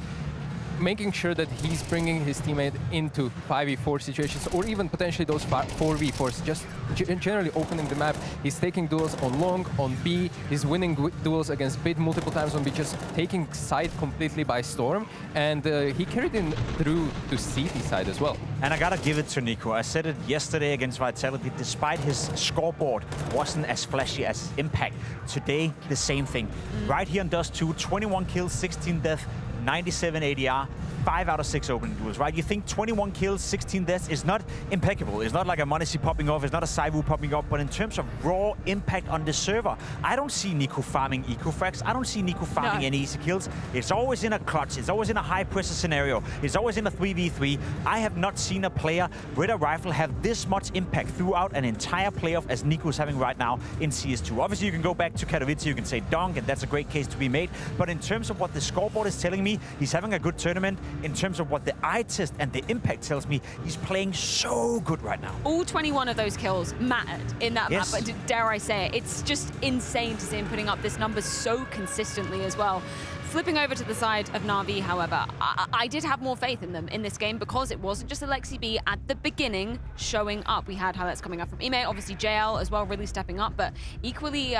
making sure that he's bringing his teammate into 5v4 situations, or even potentially those 4v4s, just generally opening the map. He's taking duels on long, on B, he's winning duels against Bit multiple times on B, just taking side completely by storm, and he carried in through to CT side as well. And I gotta give it to Nico. I said it yesterday against Vitality, despite his scoreboard wasn't as flashy as Impact. Today, the same thing. Right here on Dust 2, 21 kills, 16 deaths, 97 ADR, 5 out of 6 opening duels, right? You think 21 kills, 16 deaths is not impeccable. It's not like a m0NESY popping off, it's not a Saivu popping up, but in terms of raw impact on the server, I don't see Nico farming eco-frags. I don't see Nico farming any easy kills. It's always in a clutch, it's always in a high pressure scenario, it's always in a 3v3. I have not seen a player with a rifle have this much impact throughout an entire playoff as Nico's having right now in CS2. Obviously, you can go back to Katowice, you can say Donk, and that's a great case to be made, but in terms of what the scoreboard is telling me, he's having a good tournament. In terms of what the eye test and the impact tells me, he's playing so good right now. All 21 of those kills mattered in that map, but dare I say it, it's just insane to see him putting up this number so consistently as well. Flipping over to the side of NAVI, however, I did have more faith in them in this game because it wasn't just Alexi B at the beginning showing up. We had highlights coming up from Ime, obviously JL as well, really stepping up, but equally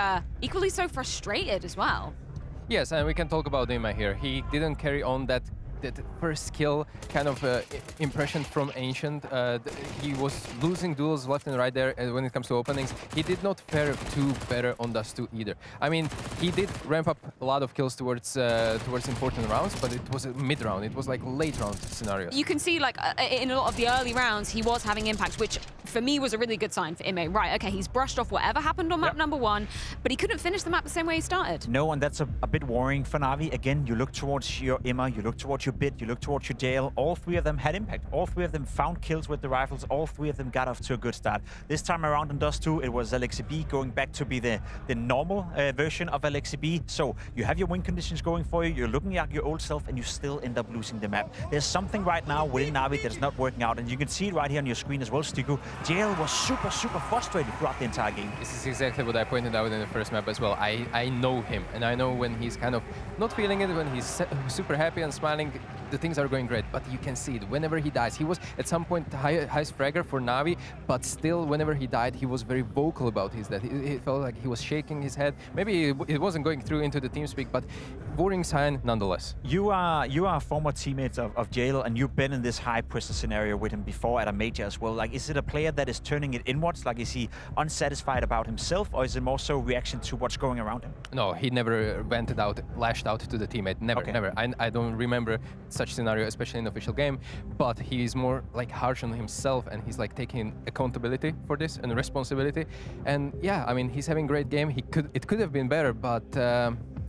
so frustrated as well. Yes, and we can talk about Ime here. He didn't carry on that first kill kind of impression from Ancient. He was losing duels left and right there when it comes to openings. He did not fare too better on Dust 2 either. I mean, he did ramp up a lot of kills towards important rounds, but it was a mid-round. It was like late round scenarios. You can see, like, in a lot of the early rounds, he was having impact, which for me, was a really good sign for Ime. Right, okay, he's brushed off whatever happened on map number 1, but he couldn't finish the map the same way he started. No, and that's a bit worrying for Navi. Again, you look towards your Imma, you look towards your Bit, you look towards your Jail. All 3 of them had impact. All 3 of them found kills with the rifles. All 3 of them got off to a good start. This time around in Dust 2, it was LXB going back to be the normal version of LXB. So you have your win conditions going for you, you're looking at your old self, and you still end up losing the map. There's something right now within Navi that's not working out, and you can see it right here on your screen as well, Stiku. Jail was super frustrated throughout the entire game. This is exactly what I pointed out in the first map as well. I know him, and I know when he's kind of not feeling it, when he's super happy and smiling, the things are going great, but you can see it whenever he dies. He was at some point the highest fragger for Navi, but still whenever he died, he was very vocal about his death. It felt like he was shaking his head. Maybe it wasn't going through into the TeamSpeak, but worrying sign nonetheless. You are a former teammate of Jail, and you've been in this high pressure scenario with him before at a major as well. Like, is it a player that is turning it inwards? Like, is he unsatisfied about himself, or is it more so reaction to what's going around him? No, he never vented out, lashed out to the teammate. Never, never. I don't remember such scenario, especially in the official game, but he's more like harsh on himself, and he's like taking accountability for this and responsibility. And yeah, I mean, he's having a great game. It could have been better, but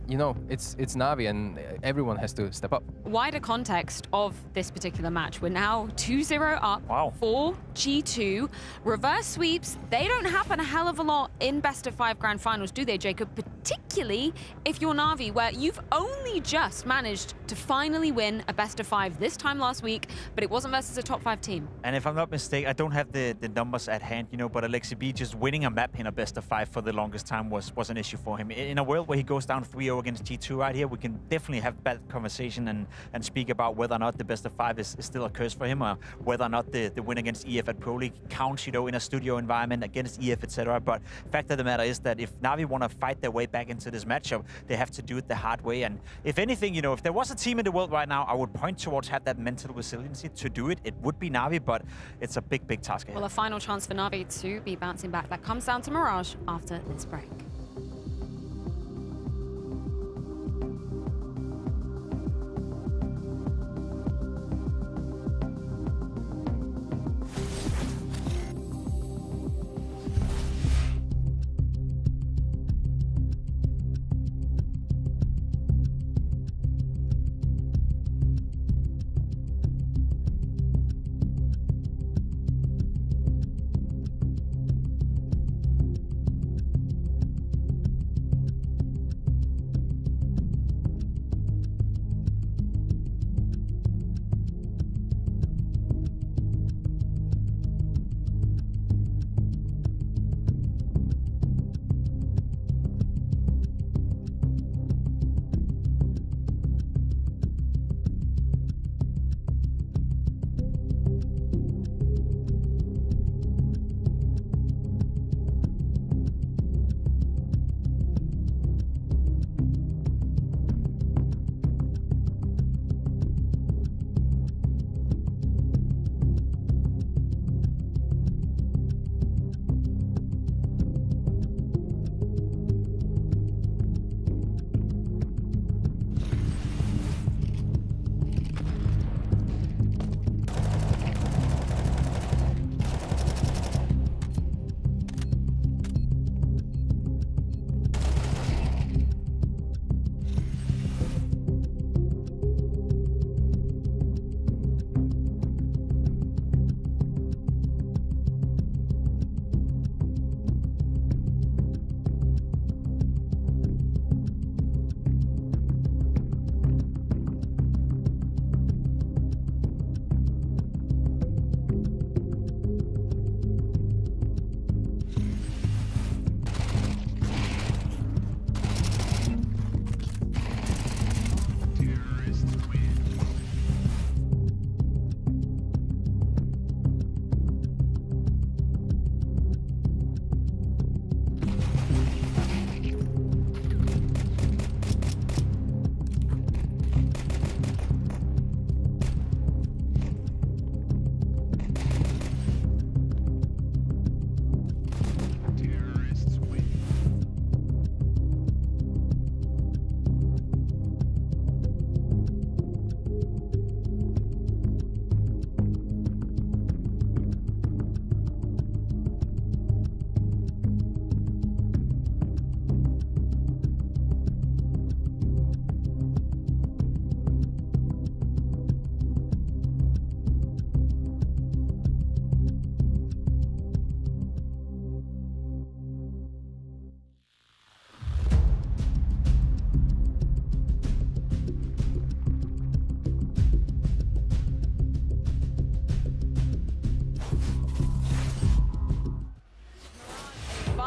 you know, it's Navi, and everyone has to step up. Wider context of this particular match, we're now 2-0 up for G2. Reverse sweeps, they don't happen a hell of a lot in best of 5 grand finals, do they, Jacob? Particularly if you're Navi, where you've only just managed to finally win a best of 5 this time last week, but it wasn't versus a top 5 team. And if I'm not mistaken, I don't have the numbers at hand, you know, but LXB just winning a map in a best of 5 for the longest time was an issue for him. In a world where he goes down 3-0 against G2 right here, we can definitely have that conversation and speak about whether or not the best of 5 is still a curse for him, or whether or not the win against EF at Pro League counts, you know, in a studio environment against EF, etc. But fact of the matter is that if Navi want to fight their way back into this matchup, they have to do it the hard way. And if anything, you know, if there was a team in the world right now, I would point towards have that mental resiliency to do it. It would be Navi, but it's a big task ahead. Well, a final chance for Navi to be bouncing back. That comes down to Mirage after this break.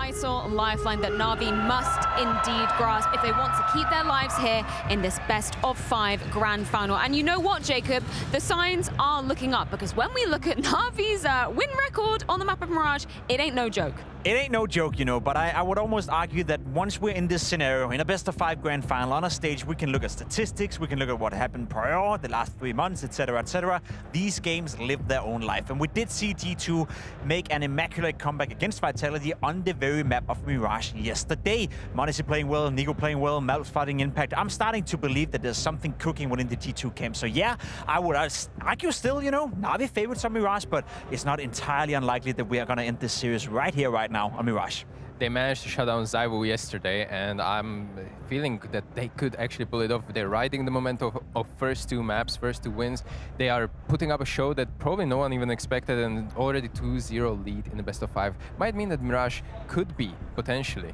vital lifeline that NAVI must indeed grasp if they want to keep their lives here in this best-of-5 grand final. And you know what, Jacob? The signs are looking up, because when we look at NAVI's win record on the map of Mirage, it ain't no joke. It ain't no joke, you know, but I would almost argue that once we're in this scenario, in a best-of-5 grand final on a stage, we can look at statistics, we can look at what happened prior, the last 3 months, etc., etc. These games live their own life, and we did see G2 make an immaculate comeback against Vitality on the very map of Mirage yesterday. m0NESY playing well, Nico playing well, Malps fighting Impact. I'm starting to believe that there's something cooking within the G2 camp. So yeah, I would argue still, you know, Navi favorites on Mirage, but it's not entirely unlikely that we are going to end this series right here, right now on Mirage. They managed to shut down Zyvo yesterday, and I'm feeling that they could actually pull it off. They're riding the momentum of first 2 maps, first 2 wins. They are putting up a show that probably no one even expected, and already 2-0 lead in the best-of-5 might mean that Mirage could be, potentially,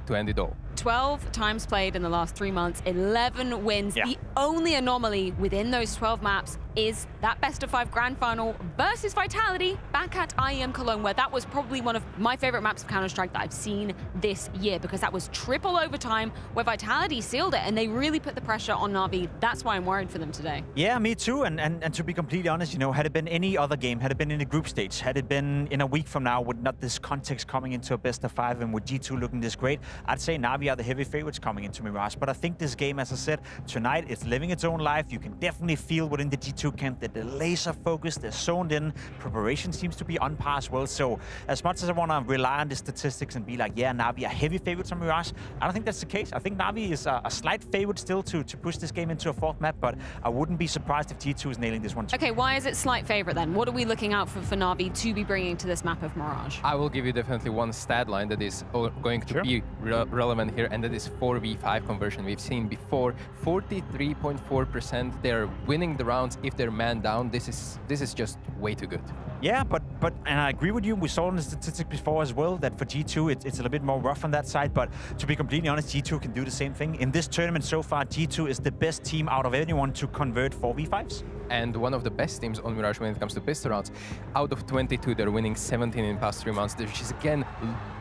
to end it all. 12 times played in the last 3 months, 11 wins. Yeah. The only anomaly within those 12 maps is that best-of-5 grand final versus Vitality back at IEM Cologne, where that was probably one of my favorite maps of Counter-Strike that I've seen this year, because that was triple overtime where Vitality sealed it and they really put the pressure on Navi. That's why I'm worried for them today. Yeah, me too. And to be completely honest, you know, had it been any other game, had it been in the group stage, had it been in a week from now with not this context coming into a best-of-5 and with G2 looking this great, I'd say Navi are the heavy favorites coming into Mirage. But I think this game, as I said, tonight, it's living its own life. You can definitely feel within the G2 camp that they're laser focused, they're zoned in, preparation seems to be on par as well. So as much as I want to rely on the statistics and be like, yeah, Navi are heavy favorites on Mirage, I don't think that's the case. I think Navi is a slight favorite still to push this game into a 4th map, but I wouldn't be surprised if G2 is nailing this one too. Okay, why is it slight favorite then? What are we looking out for Navi to be bringing to this map of Mirage? I will give you definitely one stat line that is going to be relevant here, and that is 4v5 conversion. We've seen before 43.4%. They're winning the rounds if they're man down. This is just way too good. Yeah, but and I agree with you. We saw in the statistics before as well that for G2 it's a little bit more rough on that side. But to be completely honest, G2 can do the same thing. In this tournament so far, G2 is the best team out of anyone to convert 4v5s. And one of the best teams on Mirage when it comes to pistol rounds. Out of 22, they're winning 17 in the past 3 months, which is again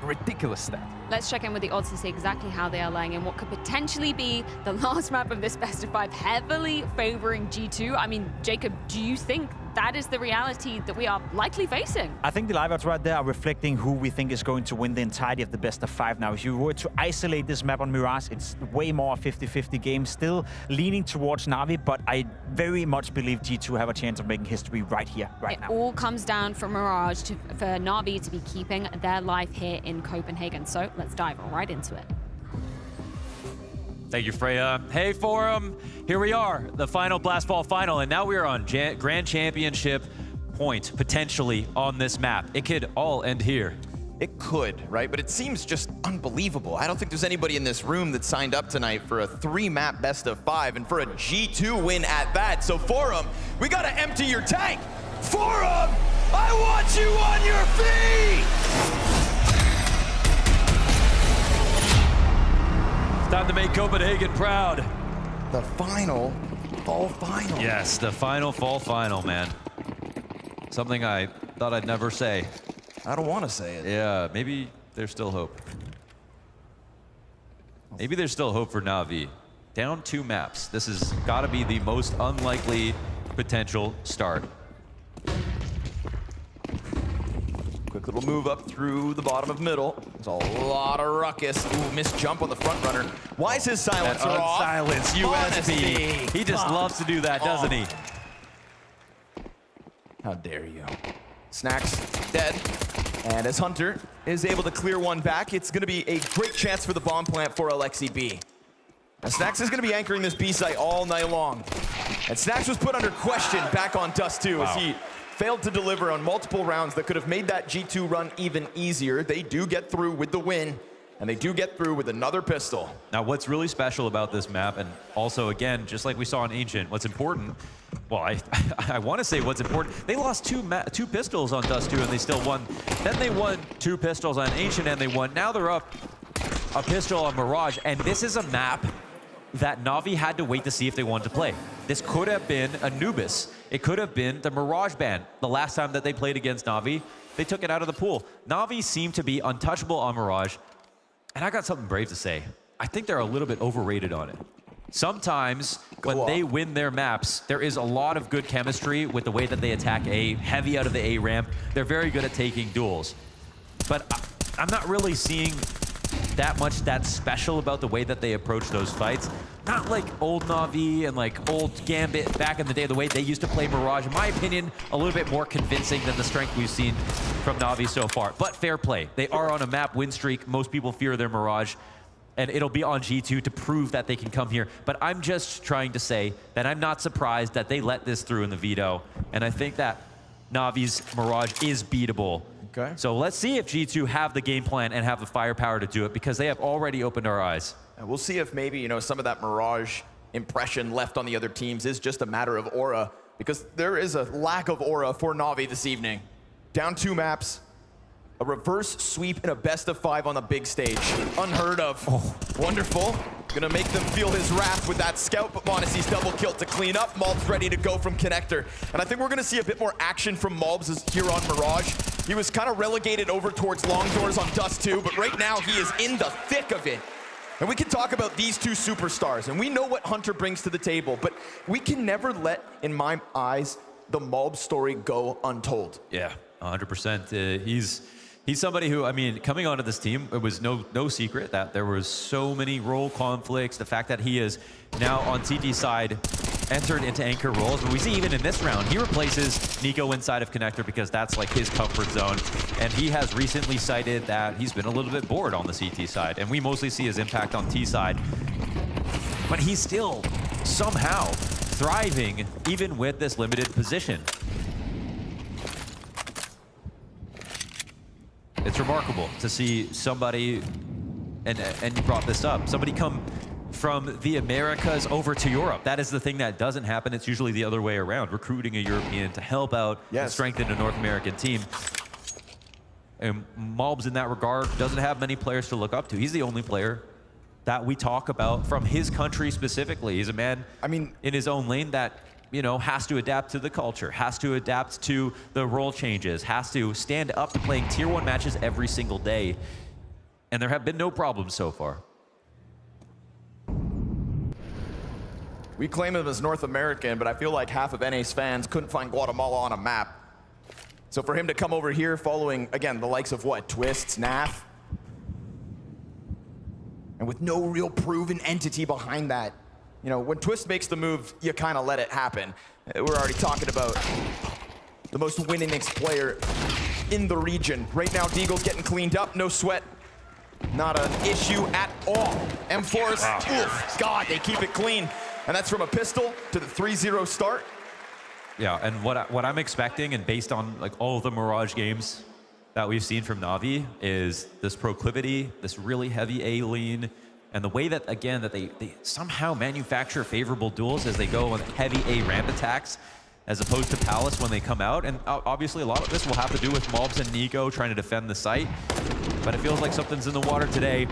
ridiculous stat. Let's check in with the odds to see exactly how they are laying in what could potentially be the last map of this best-of-5, heavily favoring G2. I mean, Jacob, do you think that is the reality that we are likely facing? I think the live odds right there are reflecting who we think is going to win the entirety of the best-of-5 now. If you were to isolate this map on Mirage, it's way more a 50-50 game, still leaning towards Navi, but I very much believe G2 have a chance of making history right here, right now. It all comes down for Mirage for Navi to be keeping their life here in Copenhagen. So let's dive right into it. Thank you, Freya. Hey, Forum. Here we are, the final Blastball final, and now we are on Grand Championship point, potentially, on this map. It could all end here. It could, right? But it seems just unbelievable. I don't think there's anybody in this room that signed up tonight for a 3-map best-of-5 and for a G2 win at that. So Forum, we gotta empty your tank. Forum, I want you on your feet! Time to make Copenhagen proud. The final fall final. Yes, the final fall final, man. Something I thought I'd never say. I don't want to say it. Yeah, maybe there's still hope. Maybe there's still hope for Navi. Down 2 maps. This has got to be the most unlikely potential start. Quick little move up through the bottom of middle. There's a lot of ruckus. Ooh, missed jump on the front runner. Why is his silencer off? Silence, USP. He just loves to do that, doesn't he? How dare you. Snacks dead. And as Hunter is able to clear one back, it's going to be a great chance for the bomb plant for Alexi B. Now, Snacks is going to be anchoring this B site all night long. And Snacks was put under question back on Dust 2 as he failed to deliver on multiple rounds that could have made that G2 run even easier. They do get through with the win, and they do get through with another pistol. Now, what's really special about this map, and also, again, just like we saw in Ancient, what's important, well, I want to say what's important, they lost two pistols on Dust 2, and they still won. Then they won 2 pistols on Ancient, and they won. Now they're up a pistol on Mirage, and this is a map that Navi had to wait to see if they wanted to play. This could have been Anubis. It could have been the Mirage ban. The last time that they played against Navi, they took it out of the pool. Navi seemed to be untouchable on Mirage, and I got something brave to say. I think they're a little bit overrated on it. Sometimes when they win their maps, there is a lot of good chemistry with the way that they attack A, heavy out of the A ramp. They're very good at taking duels. But I'm not really seeing that much that's special about the way that they approach those fights. Not like old Navi and like old Gambit back in the day, the way they used to play Mirage. In my opinion, a little bit more convincing than the strength we've seen from Navi so far. But fair play. They are on a map win streak. Most people fear their Mirage. And it'll be on G2 to prove that they can come here. But I'm just trying to say that I'm not surprised that they let this through in the veto. And I think that Navi's Mirage is beatable. Okay. So let's see if G2 have the game plan and have the firepower to do it, because they have already opened our eyes. And we'll see if maybe, some of that Mirage impression left on the other teams is just a matter of aura, because there is a lack of aura for Navi this evening. Down 2 maps, a reverse sweep and a best of 5 on the big stage. Unheard of. Oh. Wonderful. Gonna make them feel his wrath with that scout, but Monacy's double kill to clean up. Malb's ready to go from Connector. And I think we're gonna see a bit more action from Malbs here on Mirage. He was kind of relegated over towards long doors on Dust 2, but right now he is in the thick of it. And we can talk about these 2 superstars, and we know what Hunter brings to the table, but we can never let, in my eyes, the Malb story go untold. Yeah, 100%. He's somebody who, I mean, coming onto this team, it was no secret that there was so many role conflicts. The fact that he is now on CT side, entered into anchor roles. But we see even in this round, he replaces Nico inside of Connector because that's like his comfort zone. And he has recently cited that he's been a little bit bored on the CT side. And we mostly see his impact on T side. But he's still somehow thriving even with this limited position. It's remarkable to see somebody, and you brought this up, somebody come from the Americas over to Europe. That is the thing that doesn't happen. It's usually the other way around, recruiting a European to help out and strengthen a North American team. And Malbs in that regard doesn't have many players to look up to. He's the only player that we talk about from his country specifically. He's a man, in his own lane that has to adapt to the culture, has to adapt to the role changes, has to stand up to playing tier 1 matches every single day. And there have been no problems so far. We claim him as North American, but I feel like half of NA's fans couldn't find Guatemala on a map. So for him to come over here following, again, the likes of what? Twists, NAF? And with no real proven entity behind that. When Twist makes the move, you kind of let it happen. We're already talking about the most winningest player in the region. Right now, Deagle's getting cleaned up, no sweat. Not an issue at all. M4's, oof, God, they keep it clean. And that's from a pistol to the 3-0 start. Yeah, and what I'm expecting, and based on like all of the Mirage games that we've seen from Navi, is this proclivity, this really heavy A lean, and the way that, again, that they somehow manufacture favorable duels as they go on heavy A ramp attacks, as opposed to Palace when they come out. And obviously a lot of this will have to do with Malbs and Nico trying to defend the site. But it feels like something's in the water today.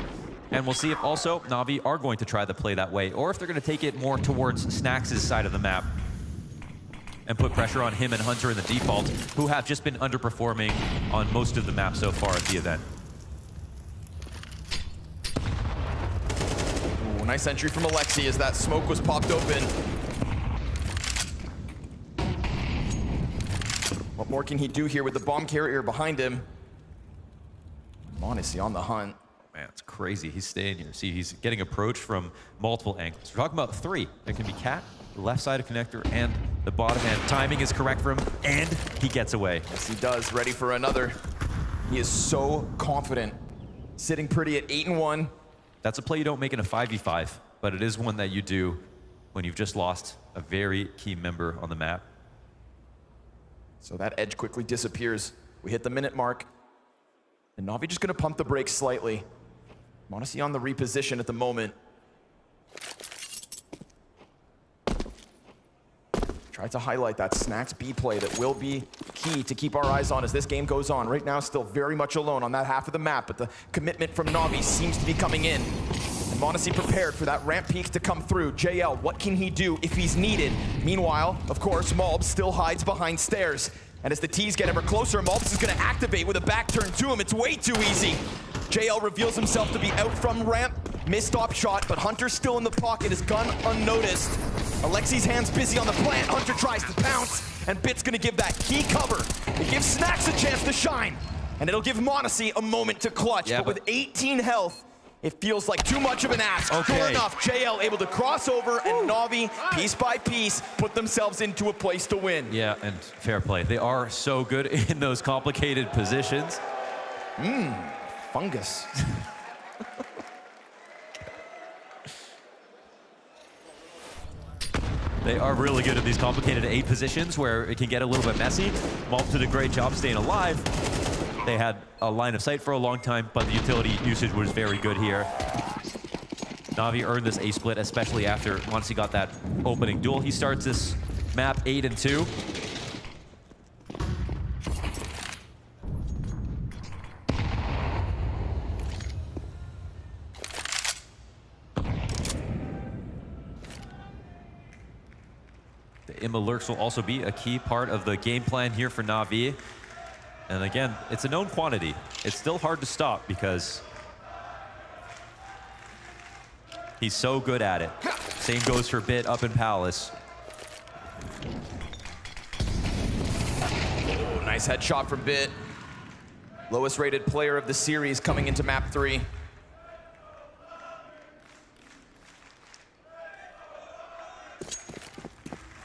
And we'll see if also Navi are going to try to play that way, or if they're going to take it more towards Snax' side of the map and put pressure on him and Hunter in the default, who have just been underperforming on most of the maps so far at the event. Nice entry from Alexi as that smoke was popped open. What more can he do here with the bomb carrier behind him? Monacy on the hunt. Man, it's crazy. He's staying here. See, he's getting approached from multiple angles. We're talking about 3. It can be Cat, the left side of Connector, and the bottom end. Timing is correct for him, and he gets away. Yes, he does. Ready for another. He is so confident. Sitting pretty at 8-1. That's a play you don't make in a 5v5, but it is one that you do when you've just lost a very key member on the map. So that edge quickly disappears. We hit the minute mark. And Navi just gonna pump the brakes slightly. Monacy on the reposition at the moment. Try to highlight that Snax B play that will be key to keep our eyes on as this game goes on. Right now, still very much alone on that half of the map, but the commitment from Navi seems to be coming in. And m0NESY prepared for that ramp peak to come through. JL, what can he do if he's needed? Meanwhile, of course, Malbs still hides behind stairs. And as the T's get ever closer, Malbs is going to activate with a back turn to him. It's way too easy. JL reveals himself to be out from ramp. Missed op shot, but Hunter's still in the pocket, his gun unnoticed. Alexi's hands busy on the plant. Hunter tries to pounce, and Bit's going to give that key cover. It gives Snax a chance to shine, and it'll give m0NESY a moment to clutch. Yeah, but with 18 health, it feels like too much of an ask. Sure enough, JL able to cross over, and NAVI, piece by piece, put themselves into a place to win. Yeah, and fair play. They are so good in those complicated positions. Fungus. They are really good at these complicated A positions where it can get a little bit messy. Malbs did a great job staying alive. They had a line of sight for a long time, but the utility usage was very good here. NAVI earned this A split, especially after once he got that opening duel. He starts this map 8-2. The alerts will also be a key part of the game plan here for NAVI. And again, it's a known quantity. It's still hard to stop because he's so good at it. Same goes for Bit up in Palace. Oh, nice headshot from Bit. Lowest rated player of the series coming into map 3.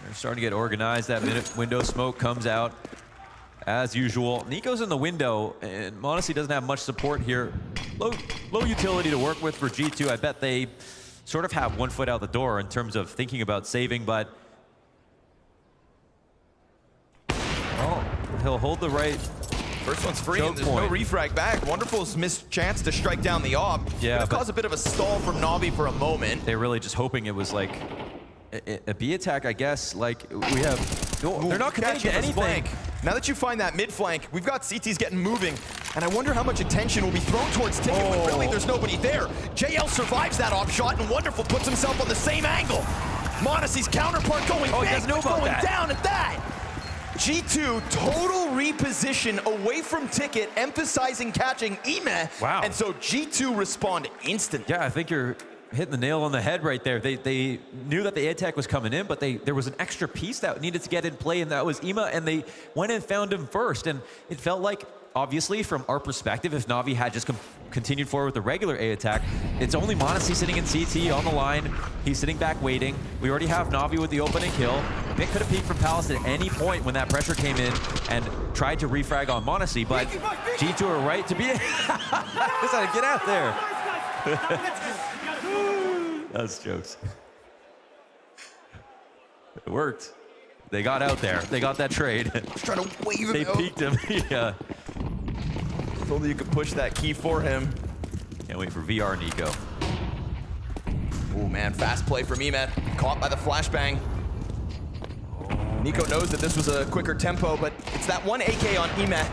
They're starting to get organized. That minute window smoke comes out as usual. Nico's in the window, and m0NESY doesn't have much support here. Low utility to work with for G2. I bet they sort of have one foot out the door in terms of thinking about saving, but oh, he'll hold the right. First one's free, and there's no refrag back. Wonderful's missed chance to strike down the op. Yeah, but caused a bit of a stall from NAVI for a moment. They're really just hoping it was like a B attack, I guess. Like we have, they're not committing to anything. Now that you find that mid flank, we've got CTs getting moving, and I wonder how much attention will be thrown towards Ticket when really there's nobody there. JL survives that op shot, and Wonderful puts himself on the same angle. m0NESY's counterpart going big, but going down at that. G2 total reposition away from Ticket, emphasizing catching Ime. Wow. And so G2 respond instantly. Yeah, I think you're hitting the nail on the head right there. They knew that the attack was coming in, but there was an extra piece that needed to get in play, and that was Ime, and they went and found him first. And it felt like, obviously, from our perspective, if NAVI had just continued forward with the regular A attack, it's only m0NESY sitting in CT on the line. He's sitting back waiting. We already have NAVI with the opening kill. Bit could have peeked from Palace at any point when that pressure came in and tried to refrag on m0NESY, but G2 are right to be just had to get out there. That's jokes. It worked. They got out there. They got that trade. Just trying to wave him They out. peeked him. Yeah. If only you could push that key for him. Can't wait for VR Nico. Oh man, fast play from Ime. Caught by the flashbang. Nico knows that this was a quicker tempo, but it's that one AK on Ime,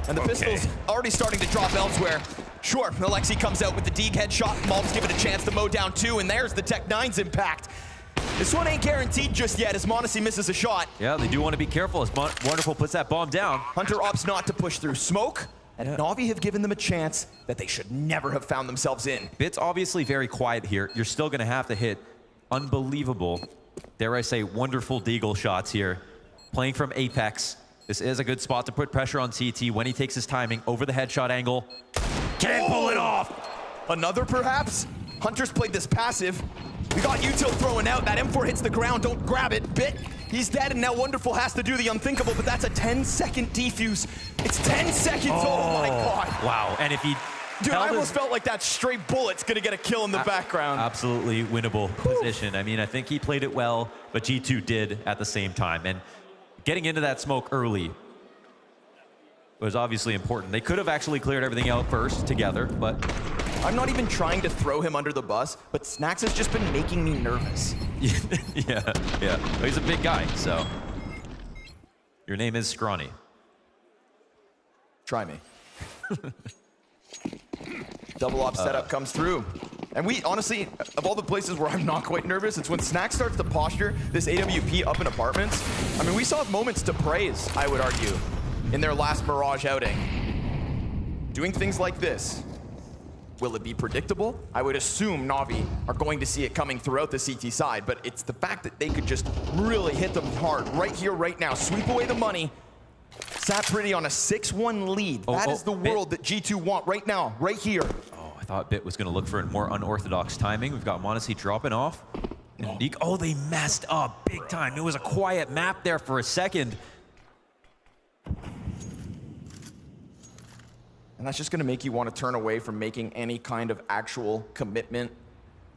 and the pistol's already starting to drop elsewhere. Sure, Alexi comes out with the Deeg headshot. Malbs give it a chance to mow down 2, and there's the Tech-9's impact. This one ain't guaranteed just yet as m0NESY misses a shot. Yeah, they do want to be careful as Wonderful puts that bomb down. Hunter opts not to push through smoke, and NAVI have given them a chance that they should never have found themselves in. Bit's obviously very quiet here. You're still going to have to hit unbelievable, dare I say, wonderful deagle shots here. Playing from Apex. This is a good spot to put pressure on CT when he takes his timing over the headshot angle. Can't pull it off! Another perhaps? Hunter's played this passive. We got Util throwing out. That M4 hits the ground. Don't grab it. Bit, he's dead, and now Wonderful has to do the unthinkable, but that's a 10-second defuse. It's 10 seconds. Oh my God. Wow, and if he... Dude, I almost felt like that stray bullet's gonna get a kill in the background. Absolutely winnable position. I mean, I think he played it well, but G2 did at the same time. And getting into that smoke early was obviously important. They could have actually cleared everything out first together, but... I'm not even trying to throw him under the bus, but Snax has just been making me nervous. yeah. Well, he's a big guy, so... Your name is Scrawny. Try me. Double op setup comes through. And we, honestly, of all the places where I'm not quite nervous, it's when Snack starts to posture this AWP up in apartments. I mean, we saw moments to praise, I would argue, in their last Mirage outing. Doing things like this. Will it be predictable? I would assume Navi are going to see it coming throughout the CT side, but it's the fact that they could just really hit them hard right here, right now. Sweep away the money. Sat Pretty on a 6-1 lead. That is the world that G2 want right now, right here. I thought Bit was going to look for a more unorthodox timing. We've got m0NESY dropping off. And oh, they messed up big time. It was a quiet map there for a second. And that's just going to make you want to turn away from making any kind of actual commitment.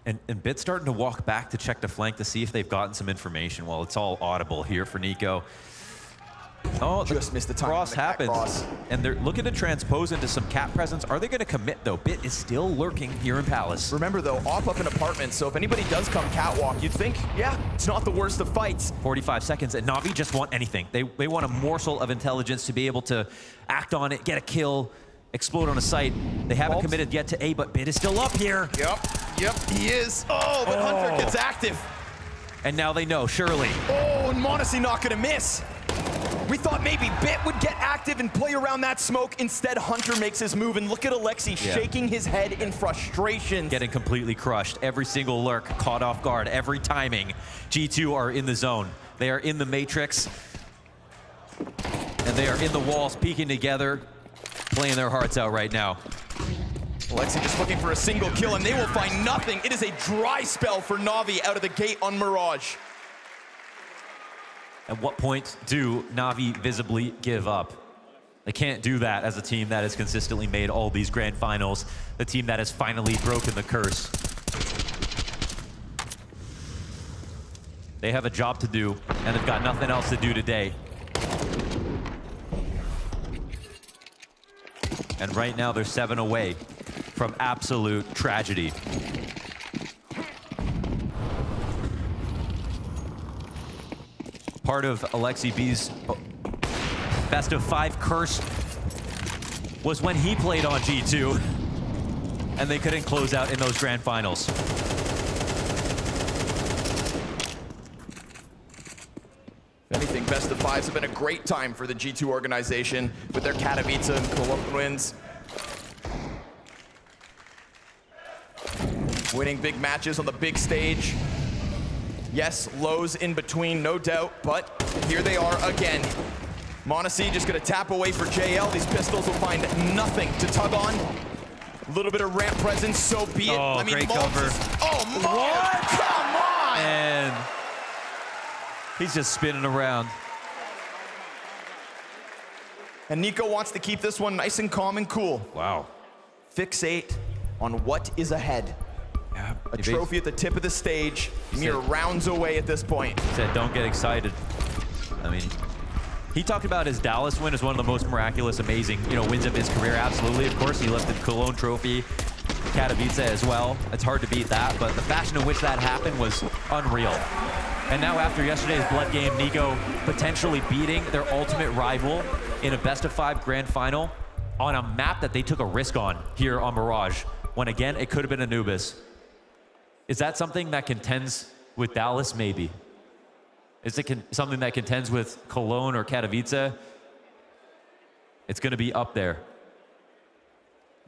And Bit's starting to walk back to check the flank to see if they've gotten some information. Well, it's all audible here for Nico. Oh, just missed the time. Cross happens, and they're looking to transpose into some cap presence. Are they going to commit, though? Bit is still lurking here in Palace. Remember, though, up in apartments, so if anybody does come catwalk, you'd think, yeah, it's not the worst of fights. 45 seconds, and Navi just want anything. They want a morsel of intelligence to be able to act on it, get a kill, explode on a site. They haven't committed yet to A, but Bit is still up here. Yep, he is. Oh, but Hunter gets active. And now they know, surely. Oh, and m0NESY not going to miss. We thought maybe Bit would get active and play around that smoke. Instead, Hunter makes his move, and look at Alexi shaking his head in frustration. Getting completely crushed. Every single lurk caught off guard, every timing. G2 are in the zone. They are in the matrix, and they are in the walls, peeking together, playing their hearts out right now. Alexi just looking for a single kill, and they will find nothing. It is a dry spell for Navi out of the gate on Mirage. At what point do Navi visibly give up? They can't do that as a team that has consistently made all these grand finals, the team that has finally broken the curse. They have a job to do, and they've got nothing else to do today. And right now, they're 7 away from absolute tragedy. Part of Alexi B's best of 5 curse was when he played on G2 and they couldn't close out in those grand finals. If anything, best of 5s have been a great time for the G2 organization with their Katowice and Cologne wins. Winning big matches on the big stage. Yes, lows in between, no doubt, but here they are again. m0NESY just gonna tap away for JL. These pistols will find nothing to tug on. A little bit of ramp presence, so be it. Oh, great cover. Oh, what? Come on! And he's just spinning around. And Nico wants to keep this one nice and calm and cool. Wow. Fixate on what is ahead. A trophy at the tip of the stage, mere rounds away at this point. He said, don't get excited. I mean, he talked about his Dallas win as one of the most miraculous, amazing, wins of his career. Absolutely, of course, he lifted Cologne trophy, Katowice as well. It's hard to beat that, but the fashion in which that happened was unreal. And now after yesterday's blood game, Nico potentially beating their ultimate rival in a best-of-5 grand final on a map that they took a risk on here on Mirage, when again, it could have been Anubis. Is that something that contends with Dallas? Maybe. Is it something that contends with Cologne or Katowice? It's going to be up there.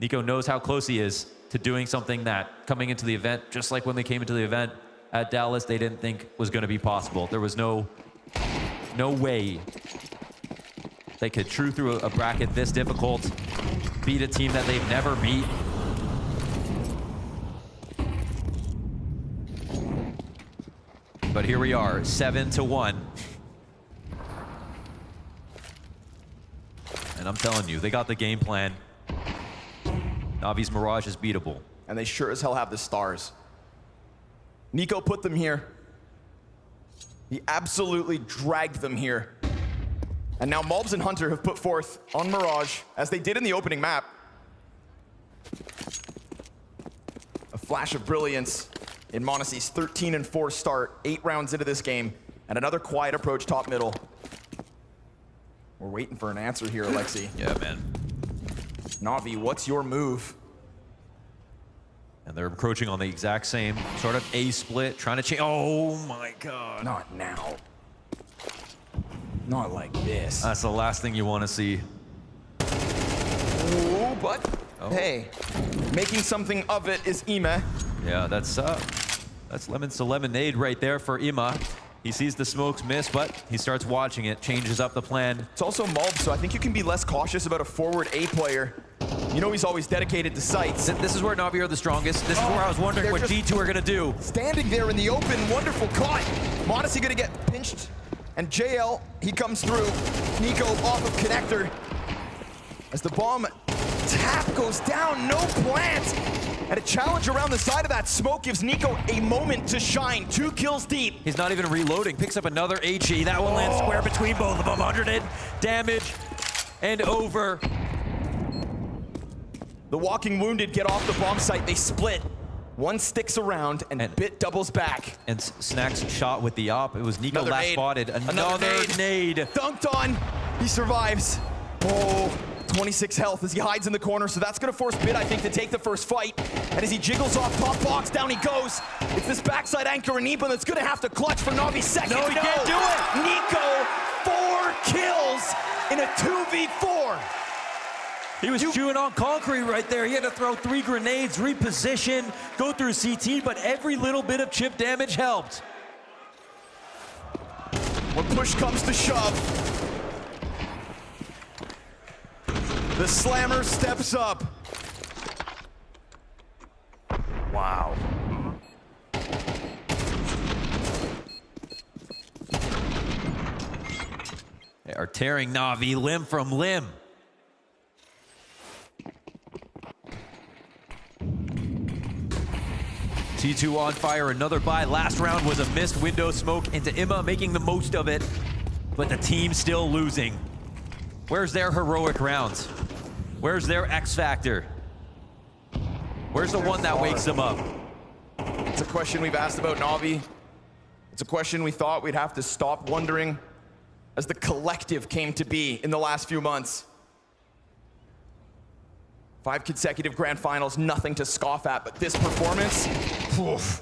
Nico knows how close he is to doing something that, coming into the event, just like when they came into the event at Dallas, they didn't think was going to be possible. There was no way they could chew through a bracket this difficult, beat a team that they've never beat. But here we are, 7-1. And I'm telling you, they got the game plan. Navi's Mirage is beatable. And they sure as hell have the stars. Nico put them here. He absolutely dragged them here. And now Mulbs and Hunter have put forth on Mirage, as they did in the opening map, a flash of brilliance in m0NESY's 13-4 start, 8 rounds into this game, and another quiet approach top middle. We're waiting for an answer here, Alexi. Yeah, man. Navi, what's your move? And they're encroaching on the exact same sort of A split, trying to change. Oh my God. Not now. Not like this. That's the last thing you want to see. Ooh, but hey, making something of it is Ime. Yeah, that's lemons to lemonade right there for Ima. He sees the smokes miss, but he starts watching it, changes up the plan. It's also Mulb, so I think you can be less cautious about a forward A player. You know he's always dedicated to sights. This is where NAVI are the strongest. This is where I was wondering what G2 are going to do. Standing there in the open, wonderful cut. m0NESY going to get pinched, and JL, he comes through. Nico off of connector. As the bomb tap goes down, no plant. And a challenge around the side of that smoke gives Nico a moment to shine. 2 kills deep. He's not even reloading. Picks up another HE. That will land square between both of them. 100 damage and over. The walking wounded get off the bomb site. They split. One sticks around, and Bit doubles back. And Snack's shot with the op. It was Nico Another last nade. spotted. Another nade. Dunked on. He survives. Oh, 26 health as he hides in the corner. So that's going to force Bit, I think, to take the first fight. And as he jiggles off top box, down he goes. It's this backside anchor and Iba that's going to have to clutch for Navi's second. No, he can't do it. Nico, 4 kills in a 2v4. He was chewing on concrete right there. He had to throw 3 grenades, reposition, go through CT, but every little bit of chip damage helped. When push comes to shove, the slammer steps up. Wow. They are tearing Navi limb from limb. T2 on fire, another buy. Last round was a missed window smoke into Ima, making the most of it, but the team still losing. Where's their heroic rounds? Where's their X factor? Where's the one that wakes them up? It's a question we've asked about Navi. It's a question we thought we'd have to stop wondering as the collective came to be in the last few months. 5 consecutive grand finals, nothing to scoff at, but this performance, oof,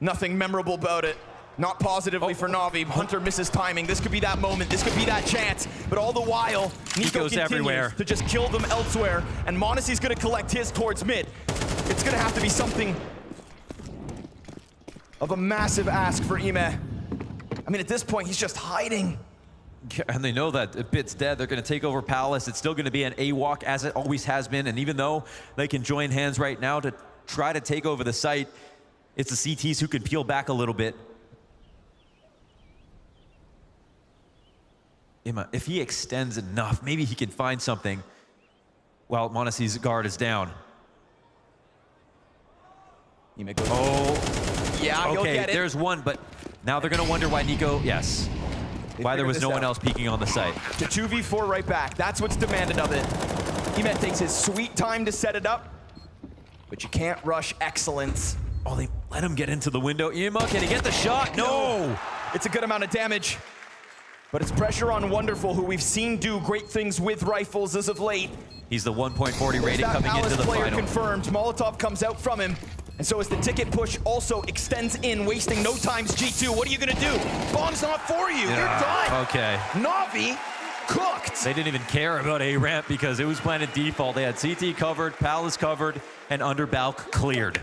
nothing memorable about it. Not positively for Navi. Hunter misses timing. This could be that moment. This could be that chance. But all the while, Nico continues everywhere to just kill them elsewhere. And m0NESY's going to collect his towards mid. It's going to have to be something of a massive ask for Ime. I mean, at this point, he's just hiding. And they know that Bit's dead. They're going to take over Palace. It's still going to be an A-walk as it always has been. And even though they can join hands right now to try to take over the site, it's the CTs who can peel back a little bit. If he extends enough, maybe he can find something while m0NESY's guard is down. Oh, yeah, he'll okay, get it. there's one, but now they're going to wonder why Nico, yes. Why there was no one else peeking on the site. To 2v4 right back. That's what's demanded of it. Ime takes his sweet time to set it up, but you can't rush excellence. Oh, they let him get into the window. Ima, can he get the shot? No! It's a good amount of damage, but it's pressure on Wonderful, who we've seen do great things with rifles as of late. He's the 1.40 rating coming into the player final. Confirmed. Molotov comes out from him. And so as the ticket push also extends in, wasting no times G2, what are you going to do? Bomb's not for you. You're done. Okay. Navi cooked. They didn't even care about A-ramp because it was planted default. They had CT covered, Palace covered, and under Balk cleared.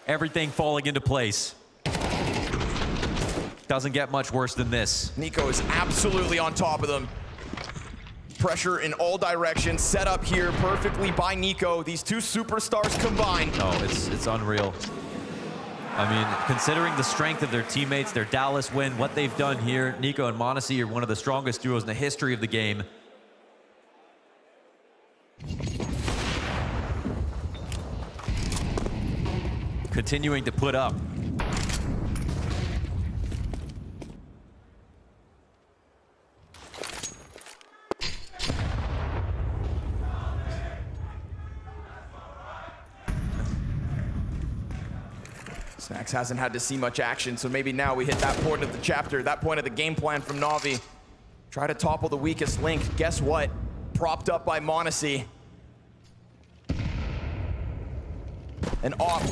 Everything falling into place. Doesn't get much worse than this. Nico is absolutely on top of them. Pressure in all directions, set up here perfectly by Nico. These two superstars combined. Oh, it's unreal. I mean, considering the strength of their teammates, their Dallas win, what they've done here, Nico and m0NESY are one of the strongest duos in the history of the game. Continuing to put up. Snacks hasn't had to see much action, so maybe now we hit that point of the chapter, that point of the game plan from Navi. Try to topple the weakest link. Guess what? Propped up by m0NESY. and off.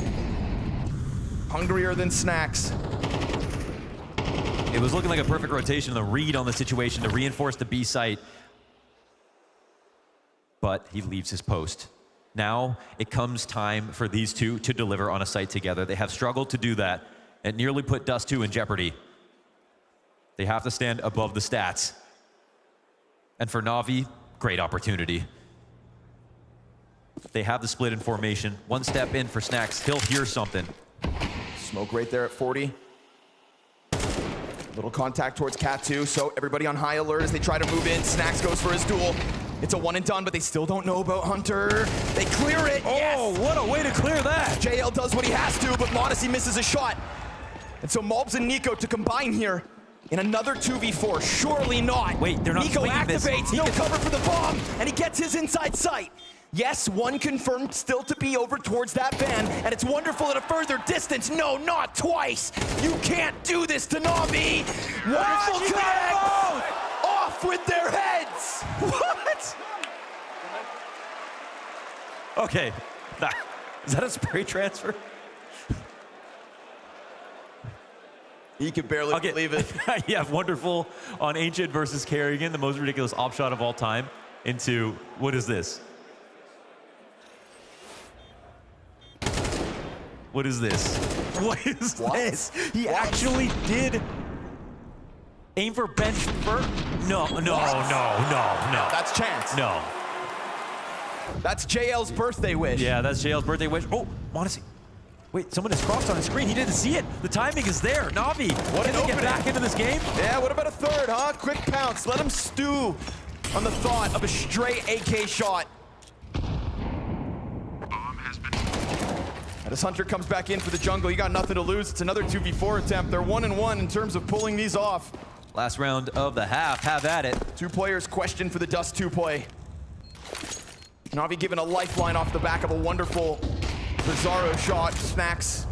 Hungrier than Snacks. It was looking like a perfect rotation, the read on the situation to reinforce the B site. But he leaves his post. Now it comes time for these two to deliver on a site together. They have struggled to do that and nearly put Dust 2 in jeopardy. They have to stand above the stats. And for NAVI, great opportunity. They have the split in formation. One step in for Snacks. He'll hear something. Smoke right there at 40. Little contact towards Cat 2, so everybody on high alert as they try to move in. Snacks goes for his duel. It's a one and done, but they still don't know about Hunter. They clear it. Oh, yes. What a way to clear that. JL does what he has to, but Modesty misses a shot. And so Malbs and Nico to combine here in another 2v4. Surely not. Wait, they're not Nico activates, no this. cover for the bomb, and he gets his inside sight. Yes, one confirmed still to be over towards that van, and it's wonderful at a further distance. No, not twice. You can't do this to NAVI. Wonderful connect. Off with their heads. What? Okay. Is that a spray transfer? He could barely believe it. Yeah, wonderful on Ancient versus Kerrigan, the most ridiculous op shot of all time, into, what is this? What is this? What is this? He actually did aim for bench first? No. That's Chance. No. That's JL's birthday wish. Yeah, that's JL's birthday wish. Oh, Modesty. Wait, someone is crossed on his screen. He didn't see it. The timing is there. NAVI, What can an they get opening. back into this game? Yeah, what about a third, huh? Quick pounce. Let him stew on the thought of a straight AK shot. And as Hunter comes back in for the jungle, you got nothing to lose. It's another 2v4 attempt. They're 1-1 in terms of pulling these off. Last round of the half. Have at it. Two players questioned for the Dust 2 play. NAVI given a lifeline off the back of a wonderful Bizarro shot. Snacks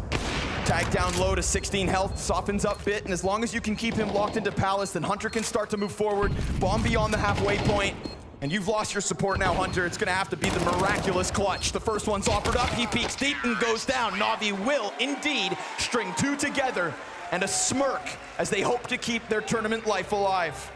tagged down low to 16 health, softens up bit, and as long as you can keep him locked into Palace, then Hunter can start to move forward. Bomb beyond the halfway point. And you've lost your support now, Hunter. It's going to have to be the miraculous clutch. The first one's offered up. He peeks deep and goes down. NAVI will indeed string two together, and a smirk as they hope to keep their tournament life alive.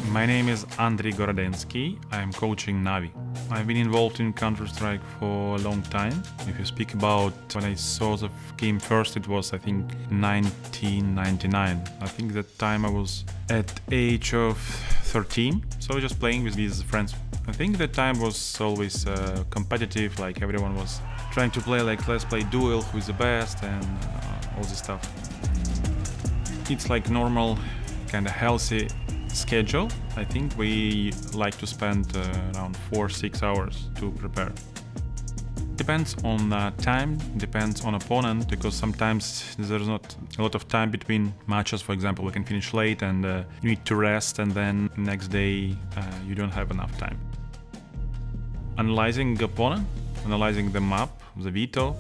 My name is Andriy Gorodensky. I'm coaching NAVI. I've been involved in Counter-Strike for a long time. If you speak about when I saw the game first, it was, I think, 1999. I think that time I was at age of 13, so just playing with these friends. I think that time was always competitive, like everyone was trying to play like let's play duel, who is the best, and all this stuff. It's like normal, kind of healthy schedule. I think we like to spend around 4-6 hours to prepare. Depends on time, depends on opponent, because sometimes there's not a lot of time between matches. For example, we can finish late and you need to rest, and then next day you don't have enough time. Analyzing the opponent, analyzing the map, the veto,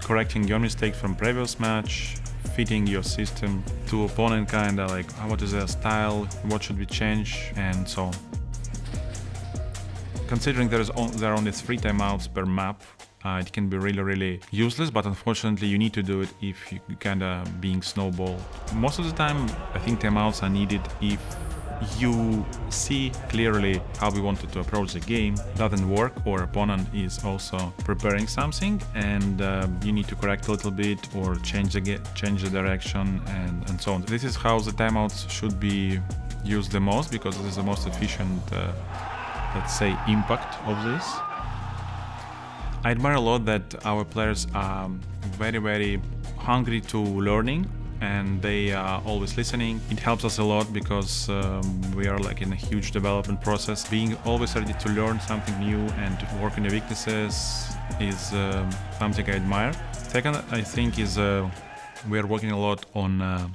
correcting your mistakes from previous match, fitting your system to opponent, kinda like what is their style, what should we change, and so on. Considering there are only 3 timeouts per map, it can be really useless, but unfortunately you need to do it if you kinda being snowballed. Most of the time I think timeouts are needed if you see clearly how we wanted to approach the game, doesn't work, or opponent is also preparing something and you need to correct a little bit or change the direction and so on. This is how the timeouts should be used the most, because this is the most efficient, let's say, impact of this. I admire a lot that our players are very hungry to learning, and they are always listening. It helps us a lot because we are like in a huge development process. Being always ready to learn something new and to work on the weaknesses is something I admire. Second, I think is we are working a lot on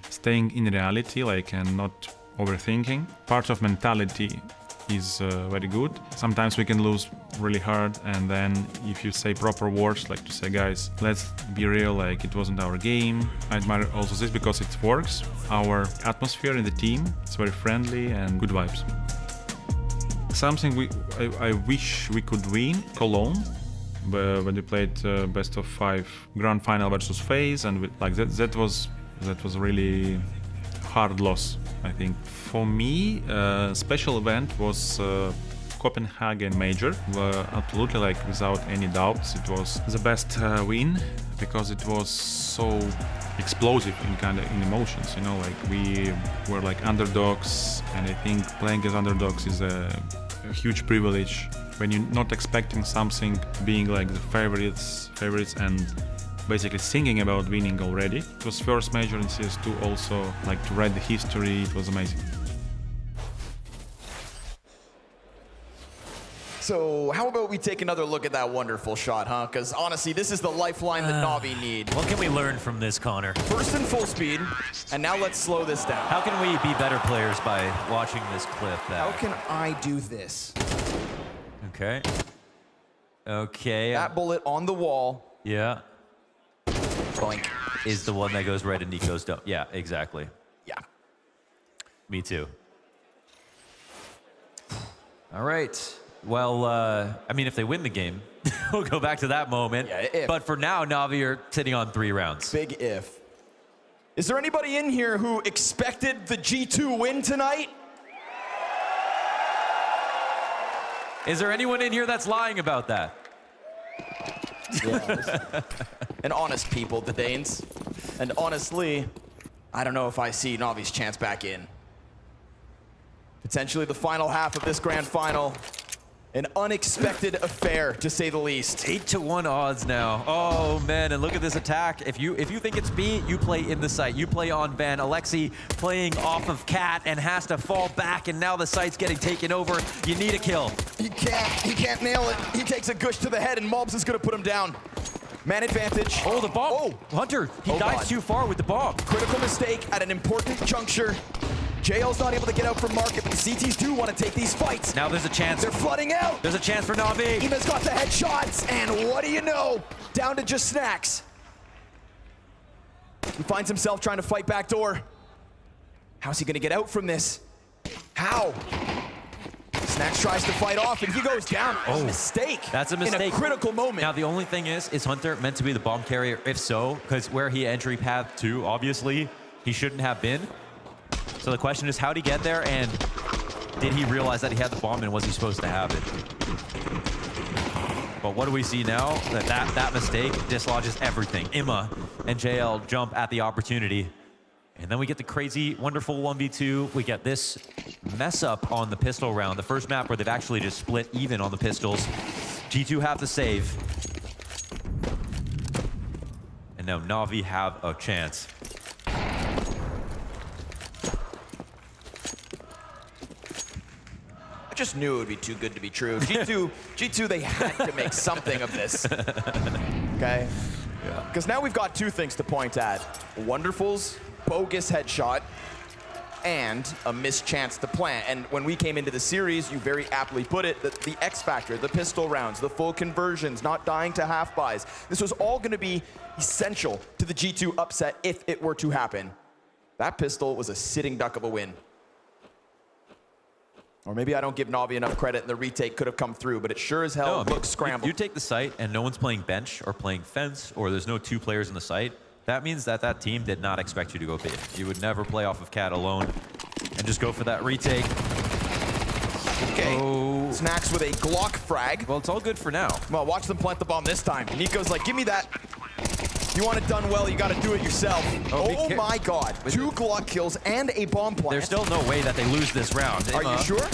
staying in reality, like, and not overthinking. Part of mentality is very good. Sometimes we can lose really hard, and then if you say proper words, like to say, guys, let's be real, like it wasn't our game. I admire also this because it works. Our atmosphere in the team is very friendly and good vibes. something I wish we could win Cologne. When we played best of 5 grand final versus FaZe, and that was really hard loss, I think. For me, special event was Copenhagen Major. Absolutely, like without any doubts, it was the best win because it was so explosive in emotions. You know, like we were like underdogs, and I think playing as underdogs is a huge privilege when you're not expecting something, being like the favorites and basically singing about winning already. It was first major in CS2 also, like to write the history, it was amazing. So how about we take another look at that wonderful shot, huh? Because honestly, this is the lifeline that NAVI need. What can we learn from this, Connor? First in full speed, and now let's slow this down. How can we be better players by watching this clip back? How can I do this? Okay. Okay. That bullet on the wall. Yeah. Boink. Is the one that goes right in Nico's dome. Yeah, exactly. Yeah. Me too. All right. Well, I mean, if they win the game, we'll go back to that moment. Yeah, if. But for now, NAVI are sitting on 3 rounds. Big if. Is there anybody in here who expected the G2 win tonight? Is there anyone in here that's lying about that? Yeah. And honest people, the Danes. And honestly, I don't know if I see NAVI's chance back in. Potentially the final half of this grand final. An unexpected affair, to say the least. 8-1 odds now. Oh man, and look at this attack. If you think it's B, you play in the site. You play on Van. Alexi playing off of Cat and has to fall back, and now the site's getting taken over. You need a kill. He can't nail it. He takes a gush to the head, and Mobs is gonna put him down. Man advantage. Oh, the bomb. Oh, Hunter, he dives too far with the bomb. Critical mistake at an important juncture. JL's not able to get out from market, but the CTs do want to take these fights. Now there's a chance. They're flooding out. There's a chance for NAVI. Ima's got the headshots, and what do you know? Down to just Snacks. He finds himself trying to fight backdoor. How's he going to get out from this? How? Snacks tries to fight off, and he goes down. Oh, mistake. That's a mistake. In a critical moment. Now, the only thing is Hunter meant to be the bomb carrier? If so, because where he entry path to, obviously, he shouldn't have been. So the question is, how'd he get there, and did he realize that he had the bomb, and was he supposed to have it? But what do we see now? That mistake dislodges everything. Imma and JL jump at the opportunity. And then we get the crazy, wonderful 1v2. We get this mess up on the pistol round. The first map where they've actually just split even on the pistols. G2 have to save. And now NAVI have a chance. I just knew it would be too good to be true. G2, they had to make something of this. Okay? Because now we've got 2 things to point at. Wonderful's bogus headshot and a missed chance to plant. And when we came into the series, you very aptly put it, the X factor, the pistol rounds, the full conversions, not dying to half buys. This was all going to be essential to the G2 upset if it were to happen. That pistol was a sitting duck of a win. Or maybe I don't give NAVI enough credit and the retake could have come through, but it sure as hell looks scrambled. You take the site and no one's playing bench or playing fence, or there's no 2 players in the site, that means that team did not expect you to go big. You would never play off of Cat alone and just go for that retake. Okay, Snacks with a Glock frag. Well, it's all good for now. Well, watch them plant the bomb this time. Nico's like, give me that. You want it done well, you got to do it yourself. Oh my God, 2 Glock kills and a bomb plant. There's still no way that they lose this round. Are you sure?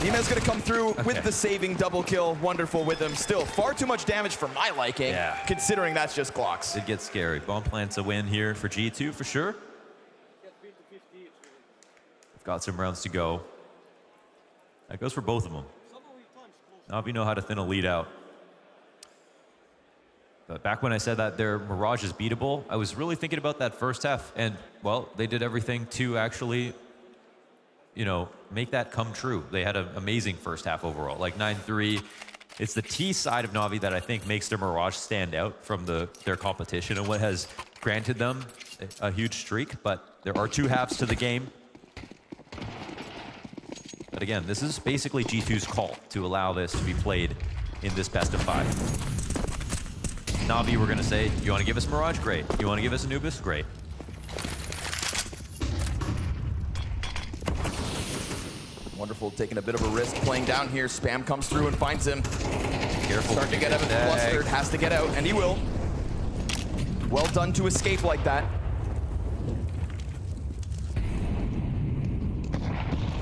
Nima's going to come through with the saving double kill. Wonderful with him. Still far too much damage for my liking, considering that's just Glocks. It gets scary. Bomb plant's a win here for G2 for sure. Got some rounds to go. That goes for both of them. NAVI know how to thin a lead out. But back when I said that their Mirage is beatable, I was really thinking about that first half. And, well, they did everything to actually, you know, make that come true. They had an amazing first half overall, like 9-3. It's the T side of NAVI that I think makes their Mirage stand out from their competition and what has granted them a huge streak. But there are 2 halves to the game. But again, this is basically G2's call to allow this to be played in this best of 5. Navi, we're going to say, you want to give us Mirage? Great. You want to give us Anubis? Great. Wonderful, taking a bit of a risk, playing down here. Spam comes through and finds him. Careful. Starting to get Evan flustered, has to get out, and he will. Well done to escape like that.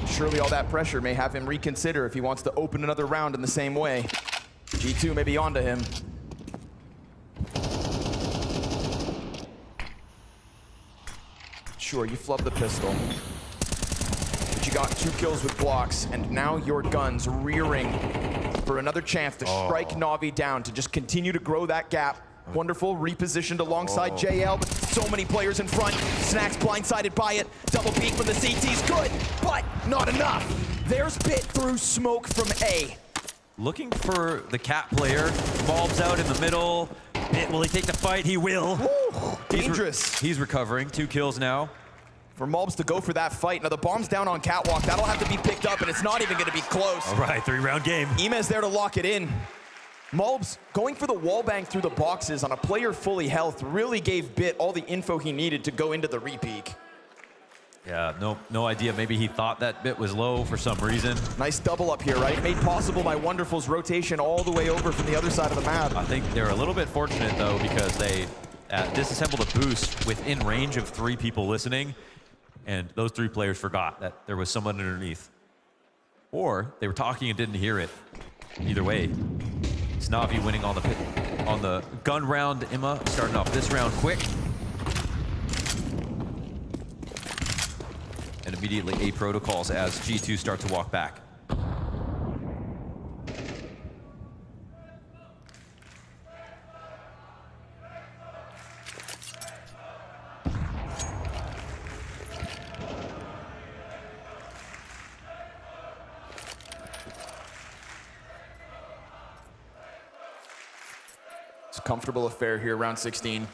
Surely all that pressure may have him reconsider if he wants to open another round in the same way. G2 may be onto him. Sure, you flubbed the pistol. But you got 2 kills with blocks, and now your gun's rearing for another chance to strike Navi down, to just continue to grow that gap. Wonderful, repositioned alongside JL, but so many players in front. Snacks blindsided by it. Double peek from the CT's good, but not enough. There's Bit through smoke from A. Looking for the cat player. Bulb's out in the middle. Bit, will he take the fight? He will. Ooh, dangerous. He's recovering. 2 kills now. For Mulbs to go for that fight. Now the bomb's down on Catwalk. That'll have to be picked up, and it's not even going to be close. All right, 3-round game. Imez there to lock it in. Mulbs going for the wallbang through the boxes on a player fully health really gave Bit all the info he needed to go into the repeak. Yeah, no idea. Maybe he thought that Bit was low for some reason. Nice double up here, right? Made possible by Wonderful's rotation all the way over from the other side of the map. I think they're a little bit fortunate, though, because they disassembled a boost within range of 3 people listening, and those 3 players forgot that there was someone underneath. Or they were talking and didn't hear it. Either way, it's Navi winning on the gun round. Imma starting off this round quick. And immediately A protocols as G2 start to walk back. It's a comfortable affair here, round 16.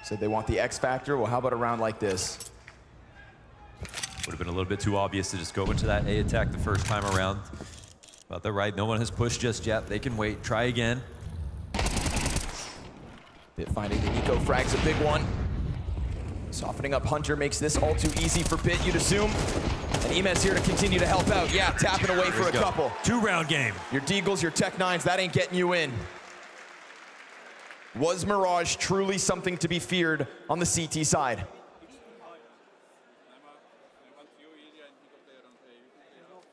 Said they want the X factor. Well, how about a round like this? Would have been a little bit too obvious to just go into that A attack the first time around. But they're right, no one has pushed just yet. They can wait, try again. Bit finding the eco frag's a big one. Softening up Hunter makes this all too easy for Bit, you'd assume. And Imez here to continue to help out. Yeah, tapping away for a couple. 2-round game. Your Deagles, your Tech 9s, that ain't getting you in. Was Mirage truly something to be feared on the CT side?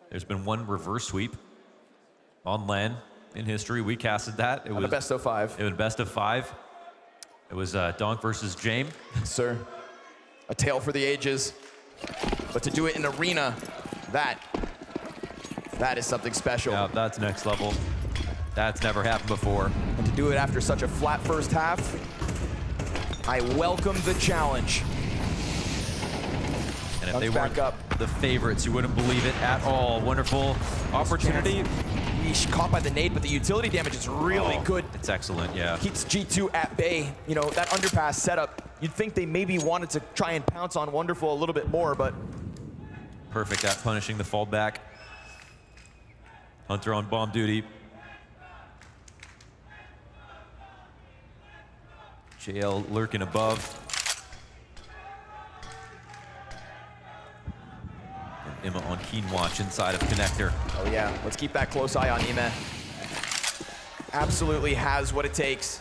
There's been 1 reverse sweep on LAN in history. We casted that. It was a best of 5. It was best of 5. It was Donk versus Jame. Sir, a tale for the ages. But to do it in arena, that is something special. Yeah, that's next level. That's never happened before. And to do it after such a flat first half, I welcome the challenge. And if they weren't the favorites, you wouldn't believe it at all. Wonderful opportunity. He's caught by the nade, but the utility damage is really good. It's excellent, yeah. Keeps G2 at bay. You know, that underpass setup, you'd think they maybe wanted to try and pounce on Wonderful a little bit more, but... Perfect at punishing the fallback. Hunter on bomb duty. JL lurking above. And Imma on keen watch inside of connector. Oh yeah, let's keep that close eye on Imma. Absolutely has what it takes.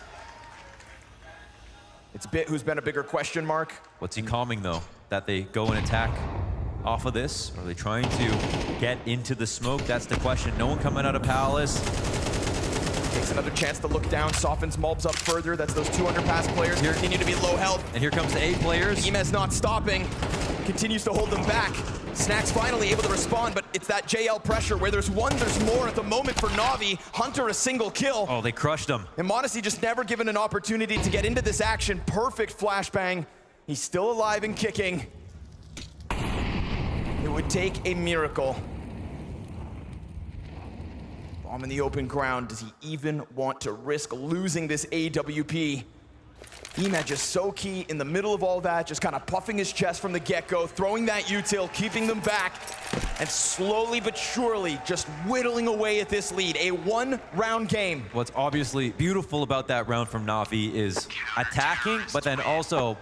It's Bit who's been a bigger question mark. What's he calming though? That they go and attack off of this? Are they trying to get into the smoke? That's the question. No one coming out of Palace. Takes another chance to look down, softens Mulbs up further. That's those 2 underpass players here continue to be low health. And here comes the A players. Imez not stopping, continues to hold them back. Snacks finally able to respond, but it's that JL pressure where there's one, there's more at the moment for Navi. Hunter a single kill. Oh, they crushed him. And Modesty just never given an opportunity to get into this action. Perfect flashbang. He's still alive and kicking. It would take a miracle. Bomb in the open ground. Does he even want to risk losing this AWP? Emad just so key in the middle of all that, just kind of puffing his chest from the get-go, throwing that util, keeping them back, and slowly but surely just whittling away at this lead. A one-round game. What's obviously beautiful about that round from NAVI is attacking, but then also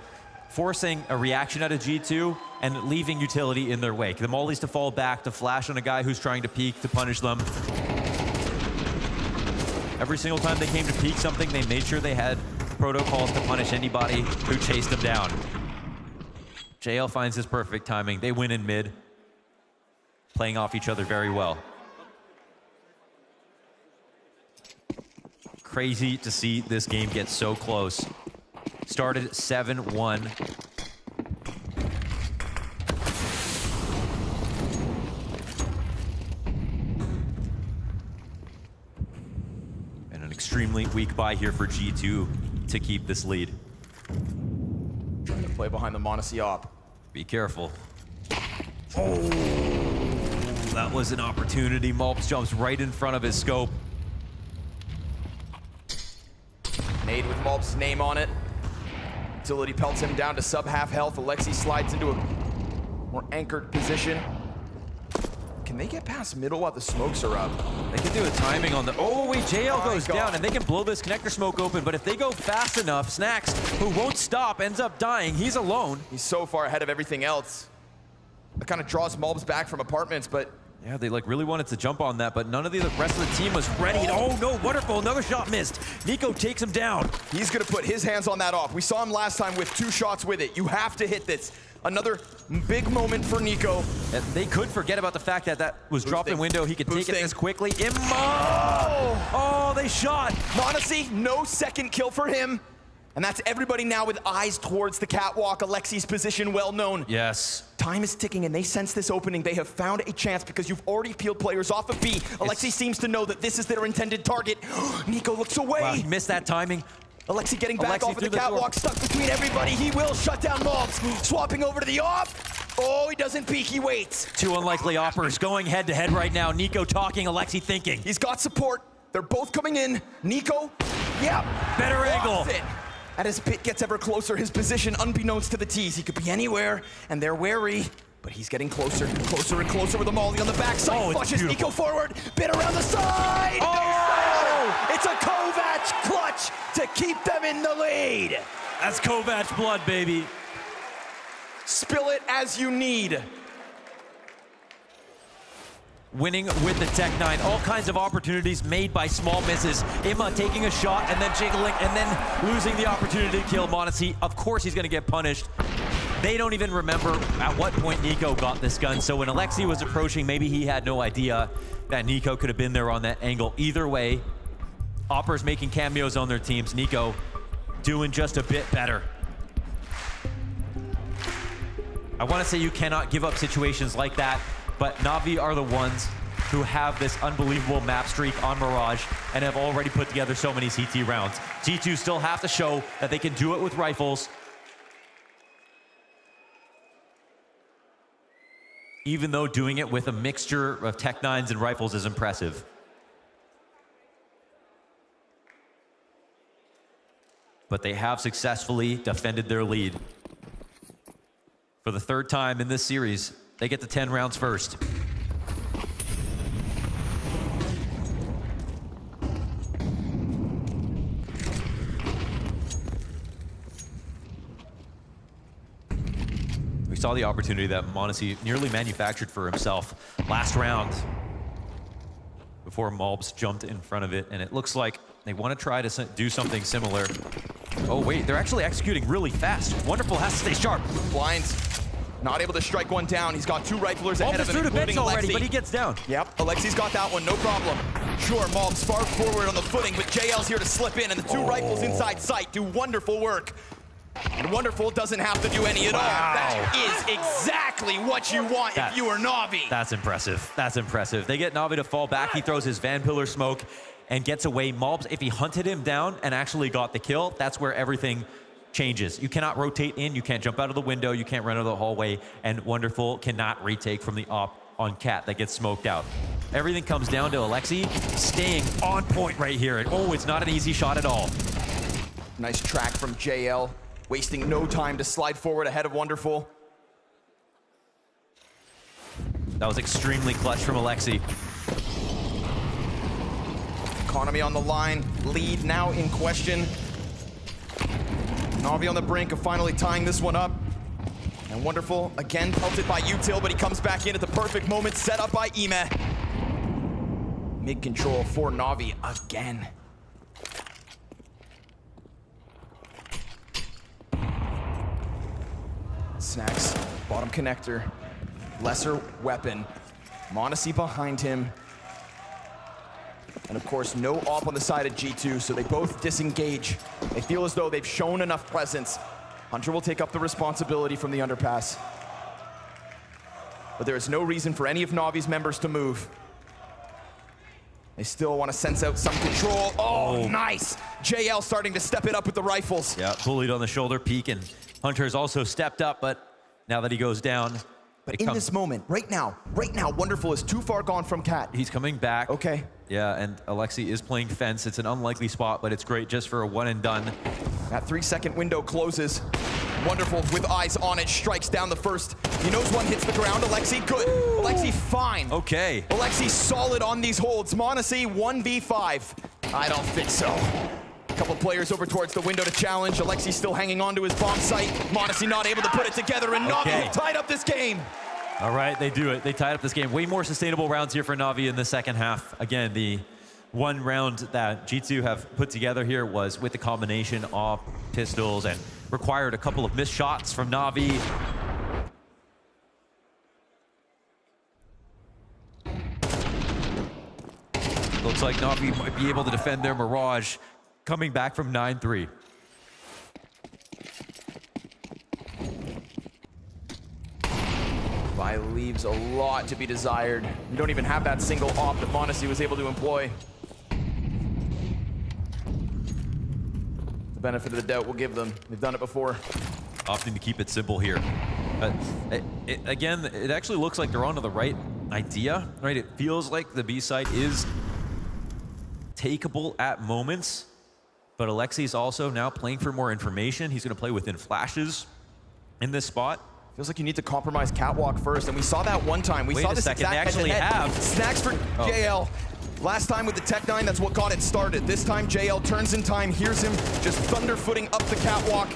forcing a reaction out of G2 and leaving utility in their wake. The mollies to fall back, to flash on a guy who's trying to peek, to punish them. Every single time they came to peek something, they made sure they had protocols to punish anybody who chased them down. JL finds his perfect timing. They win in mid, playing off each other very well. Crazy to see this game get so close. Started 7-1. And an extremely weak buy here for G2 to keep this lead. Trying to play behind the m0NESY op. Be careful. Oh, that was an opportunity. Malps jumps right in front of his scope. Nade with Malp's name on it. Utility pelts him down to sub-half health. Alexi slides into a more anchored position. Can they get past middle while the smokes are up? They can do a timing on the... Oh, wait, JL goes down, and they can blow this connector smoke open, but if they go fast enough, Snacks, who won't stop, ends up dying. He's alone. He's so far ahead of everything else. That kind of draws Malbs back from apartments, but... Yeah, they like really wanted to jump on that, but none of the rest of the team was ready. Oh no, wonderful, another shot missed. Nico takes him down. He's gonna put his hands on that off. We saw him last time with 2 shots with it. You have to hit this. Another big moment for Nico. And they could forget about the fact that that was dropped in window. He could take it this quickly. Oh, they shot. m0NESY, no second kill for him. And that's everybody now with eyes towards the catwalk. Alexi's position well known. Yes. Time is ticking and they sense this opening. They have found a chance because you've already peeled players off of B. Alexi seems to know that this is their intended target. Nico looks away. Wow, he missed that timing. Alexi getting back off of the catwalk, stuck between everybody. He will shut down Malbs. Swapping over to the off. Oh, he doesn't peek, he waits. 2 unlikely oppers going head to head right now. Nico talking, Alexi thinking. He's got support. They're both coming in. Nico, yep. Better angle. And as Pit gets ever closer, his position, unbeknownst to the T's, he could be anywhere, and they're wary. But he's getting closer and closer with a molly on the backside. Oh, pushes Nico forward, bit around the side. Oh! It's a Kovac clutch to keep them in the lead. That's Kovac blood, baby. Spill it as you need. Winning with the Tech-9, all kinds of opportunities made by small misses. Imma taking a shot and then jiggling and then losing the opportunity to kill m0NESY. Of course he's gonna get punished. They don't even remember at what point Nico got this gun. So when Alexi was approaching, maybe he had no idea that Nico could have been there on that angle. Either way, Opper's making cameos on their teams. Nico doing just a bit better. I wanna say you cannot give up situations like that, but NAVI are the ones who have this unbelievable map streak on Mirage and have already put together so many CT rounds. G2 still have to show that they can do it with rifles, even though doing it with a mixture of Tech-9s and rifles is impressive. But they have successfully defended their lead. For the 3rd time in this series, they get to 10 rounds first. We saw the opportunity that m0NESY nearly manufactured for himself last round before Malbs jumped in front of it, and it looks like they want to try to do something similar. Oh wait, they're actually executing really fast. Wonderful has to stay sharp. Blinds. Not able to strike one down. He's got 2 riflers ahead of him, including Alexi. Already, but he gets down. Yep, Alexi's got that one, no problem. Sure, Malbs far forward on the footing, but JL's here to slip in, and the 2 rifles inside sight do wonderful work. And wonderful doesn't have to do any at all. That is exactly what you want if you are NAVI. That's impressive. That's impressive. They get NAVI to fall back. He throws his Van Pillar smoke and gets away. Malbs, if he hunted him down and actually got the kill, that's where everything changes. You cannot rotate in, you can't jump out of the window, you can't run out of the hallway, and Wonderful cannot retake from the op on Cat that gets smoked out. Everything comes down to Alexi staying on point right here. And oh, it's not an easy shot at all. Nice track from JL, wasting no time to slide forward ahead of Wonderful. That was extremely clutch from Alexi. Economy on the line, lead now in question. Navi on the brink of finally tying this one up. And Wonderful, again pelted by Util, but he comes back in at the perfect moment, set up by Ime. Mid-control for Navi again. Snacks, bottom connector, lesser weapon. m0NESY behind him. And of course, no op on the side of G2, so they both disengage. They feel as though they've shown enough presence. Hunter will take up the responsibility from the underpass. But there is no reason for any of Navi's members to move. They still want to sense out some control. Oh, nice! JL starting to step it up with the rifles. Yeah, bullied on the shoulder peek, and Hunter's also stepped up, but now that he goes down, but in this moment, right now, Wonderful is too far gone from Cat. He's coming back. Okay. Yeah, and Alexi is playing fence. It's an unlikely spot, but it's great just for a one and done. That 3-second window closes. Wonderful with eyes on it, strikes down the first. He knows one hits the ground. Alexi, good. Ooh. Alexi, fine. Okay. Alexi, solid on these holds. m0NESY, 1v5. I don't think so. A couple players over towards the window to challenge. Alexi still hanging on to his bomb site. m0NESY not able to put it together, and Navi tied up this game. All right, they do it. They tied up this game. Way more sustainable rounds here for Navi in the second half. Again, the one round that G2 have put together here was with the combination of pistols and required a couple of missed shots from Navi. Looks like Navi might be able to defend their Mirage, coming back from 9-3. Vi leaves a lot to be desired. You don't even have that single op that m0NESY was able to employ. The benefit of the doubt we'll give them. They've done it before. Opting to keep it simple here. Again, it actually looks like they're onto the right idea, right? It feels like the B site is takeable at moments, but Alexi's also now playing for more information. He's going to play within flashes in this spot. Feels like you need to compromise Catwalk first, and we saw that one time. We saw this exact actually have Snacks for JL. Last time with the Tech-9, that's what got it started. This time, JL turns in time, hears him just thunderfooting up the catwalk,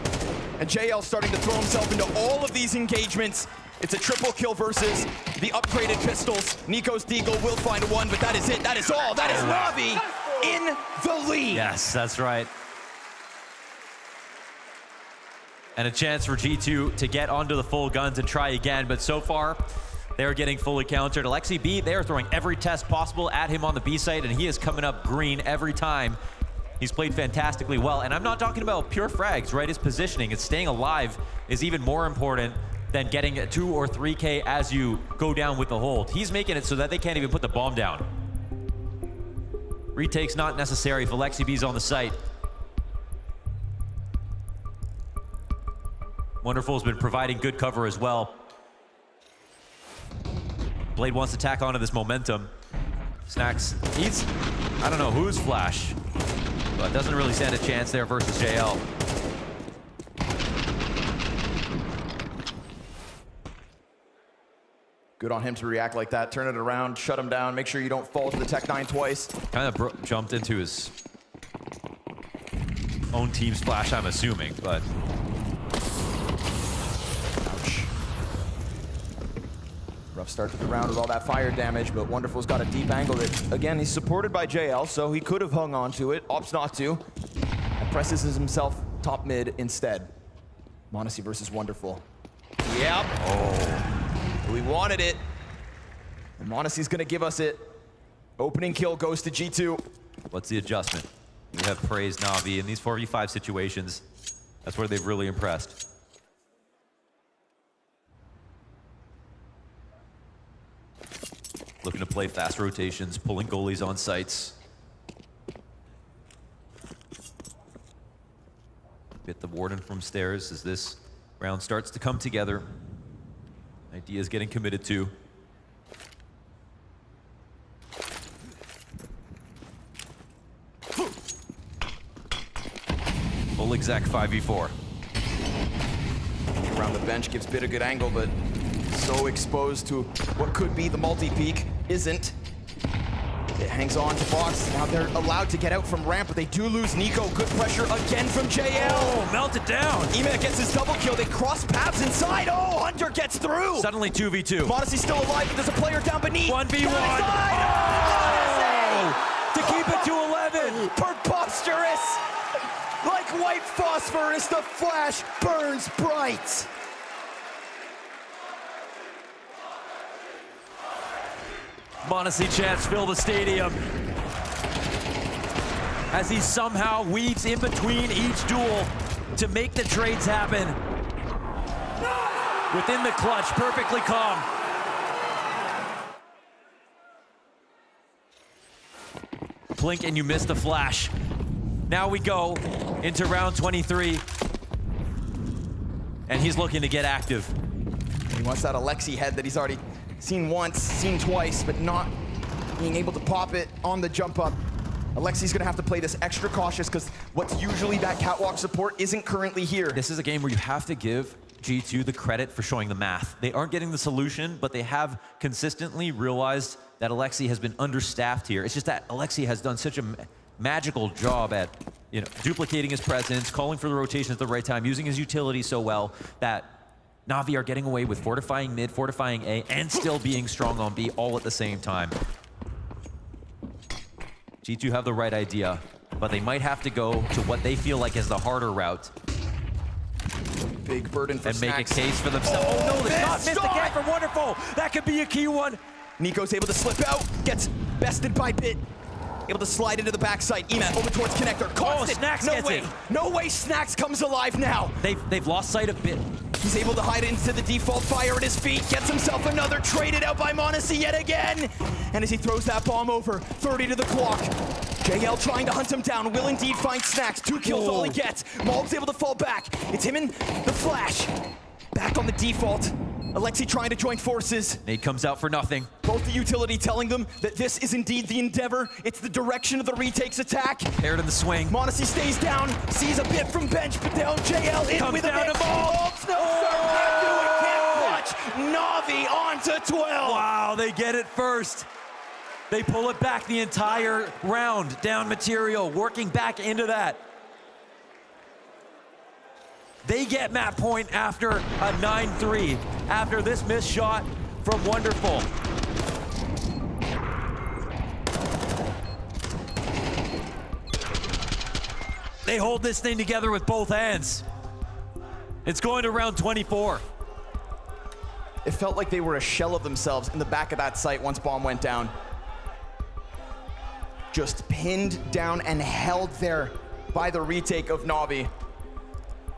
and JL starting to throw himself into all of these engagements. It's a triple kill versus the upgraded pistols. Nico's Deagle will find one, but that is it. That is all. That is Navi in the lead. Yes, that's right. And a chance for G2 to get onto the full guns and try again, but so far, they're getting fully countered. Alexi B, they're throwing every test possible at him on the B site, and he is coming up green every time. He's played fantastically well, and I'm not talking about pure frags, right? His positioning, his staying alive is even more important than getting a 2 or 3K as you go down with the hold. He's making it so that they can't even put the bomb down. Retake's not necessary if Alexi B's on the site. Wonderful's been providing good cover as well. Blade wants to tack onto this momentum. Snacks, I don't know who's Flash, but doesn't really stand a chance there versus JL. Good on him to react like that. Turn it around, shut him down, make sure you don't fall to the Tech-9 twice. Kind of jumped into his own team splash, I'm assuming, but... Ouch. Rough start to the round with all that fire damage, but Wonderful's got a deep angle that, again, he's supported by JL, so he could have hung on to it. Opts not to. And presses himself top mid instead. m0NESY versus Wonderful. Yep. Oh. We wanted it. And m0NESY's gonna give us it. Opening kill goes to G2. What's the adjustment? We have praised Navi in these 4v5 situations. That's where they've really impressed. Looking to play fast rotations, pulling goalies on sites. Get the Warden from stairs as this round starts to come together. Ideas getting committed to. full exec 5v4. Around the bench gives Bit a good angle, but so exposed to what could be the multi-peak isn't. It hangs on to Fox. Now they're allowed to get out from ramp, but they do lose Nico. Good pressure again from JL. Oh, melted down. Ema gets his double kill. They cross paths inside. Oh, Hunter gets through. Suddenly 2v2. Modesty still alive, but there's a player down beneath. 1v1. Oh! To keep it to 11. Preposterous. Like white phosphorus, the flash burns bright. Modesty chants fill the stadium as he somehow weaves in between each duel to make the trades happen. Within the clutch, perfectly calm. Blink and you miss the flash. Now we go into round 23. And he's looking to get active. He wants that Alexi head that he's already seen once, seen twice, but not being able to pop it on the jump up. Alexi's gonna have to play this extra cautious because what's usually that catwalk support isn't currently here. This is a game where you have to give G2 the credit for showing the math. They aren't getting the solution, but they have consistently realized that Alexi has been understaffed here. It's just that Alexi has done such a magical job at duplicating his presence, calling for the rotations at the right time, using his utility so well that Navi are getting away with fortifying mid, fortifying A, and still being strong on B all at the same time. G2 have the right idea, but they might have to go to what they feel like is the harder route. Big burden for and Snacks. Make a case for themselves. Oh no, the shot missed again from Wonderful. That could be a key one. Nico's able to slip out, gets bested by Bit. Able to slide into the backside. Ema over towards Connector. Oh, Snacks no gets way. it. No way Snacks comes alive now. They've lost sight of Bit. He's able to hide it into the default fire at his feet. Gets himself another. Traded out by Monesi yet again. And as he throws that bomb over, 30 to the clock. JL trying to hunt him down. Will indeed find Snacks. 2 kills all he gets. Maul's able to fall back. It's him and the Flash. Back on the default. Alexi trying to join forces. Nate comes out for nothing. Both the utility telling them that this is indeed the Endeavor. It's the direction of the retake's attack. Paired in the swing. Monesi stays down, sees a bit from bench, but down JL in comes with down a bit. to Maul. No, sir, can't do it, can't clutch. Navi on to 12. Wow, they get it first. They pull it back the entire round. Down material, working back into that. They get map point after a 9-3, after this missed shot from Wonderful. They hold this thing together with both hands. It's going to round 24. It felt like they were a shell of themselves in the back of that site once bomb went down. Just pinned down and held there by the retake of Navi.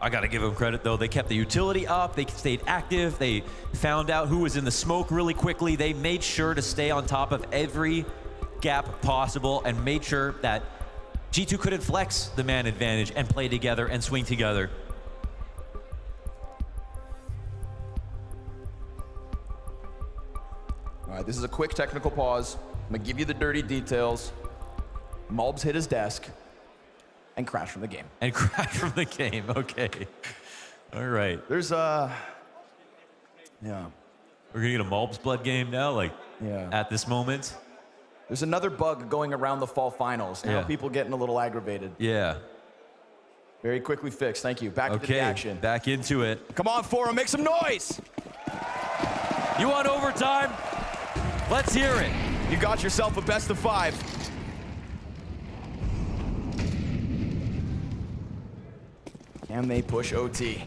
I gotta give them credit though. They kept the utility up, they stayed active, they found out who was in the smoke really quickly. They made sure to stay on top of every gap possible and made sure that G2 couldn't flex the man advantage and play together and swing together. All right, this is a quick technical pause. I'm gonna give you the dirty details. Mulbs hit his desk and crashed from the game. And crashed from the game, okay. All right. There's yeah. We're gonna get a Mulbs blood game now, like at this moment. There's another bug going around the fall finals. Now people getting a little aggravated. Yeah. Very quickly fixed, thank you. Back to the action. Back into it. Come on, Forum, make some noise. You want overtime? Let's hear it. You got yourself a best of 5. Can they push OT?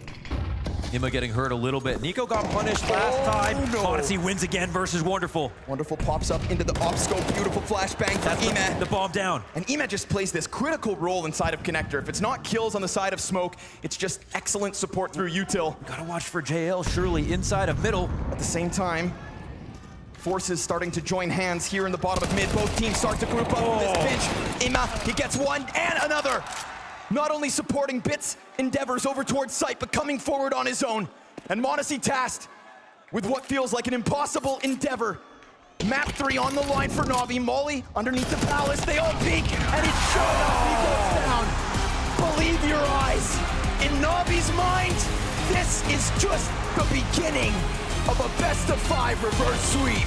Nima getting hurt a little bit. Nico got punished last time. No. Odyssey wins again versus Wonderful. Wonderful pops up into the off scope. Beautiful flashbang from Emat. The bomb down. And Emat just plays this critical role inside of Connector. If it's not kills on the side of Smoke, it's just excellent support through util. Gotta watch for JL, surely inside of middle. At the same time, forces starting to join hands here in the bottom of mid. Both teams start to group up in this pinch. Ima, he gets one and another. Not only supporting Bit's endeavors over towards site, but coming forward on his own. And Monesi tasked with what feels like an impossible endeavor. Map 3 on the line for Navi. Molly underneath the palace. They all peek, and it sure enough, he goes down. Believe your eyes. Navi's mind, this is just the beginning of a best-of-5 reverse sweep.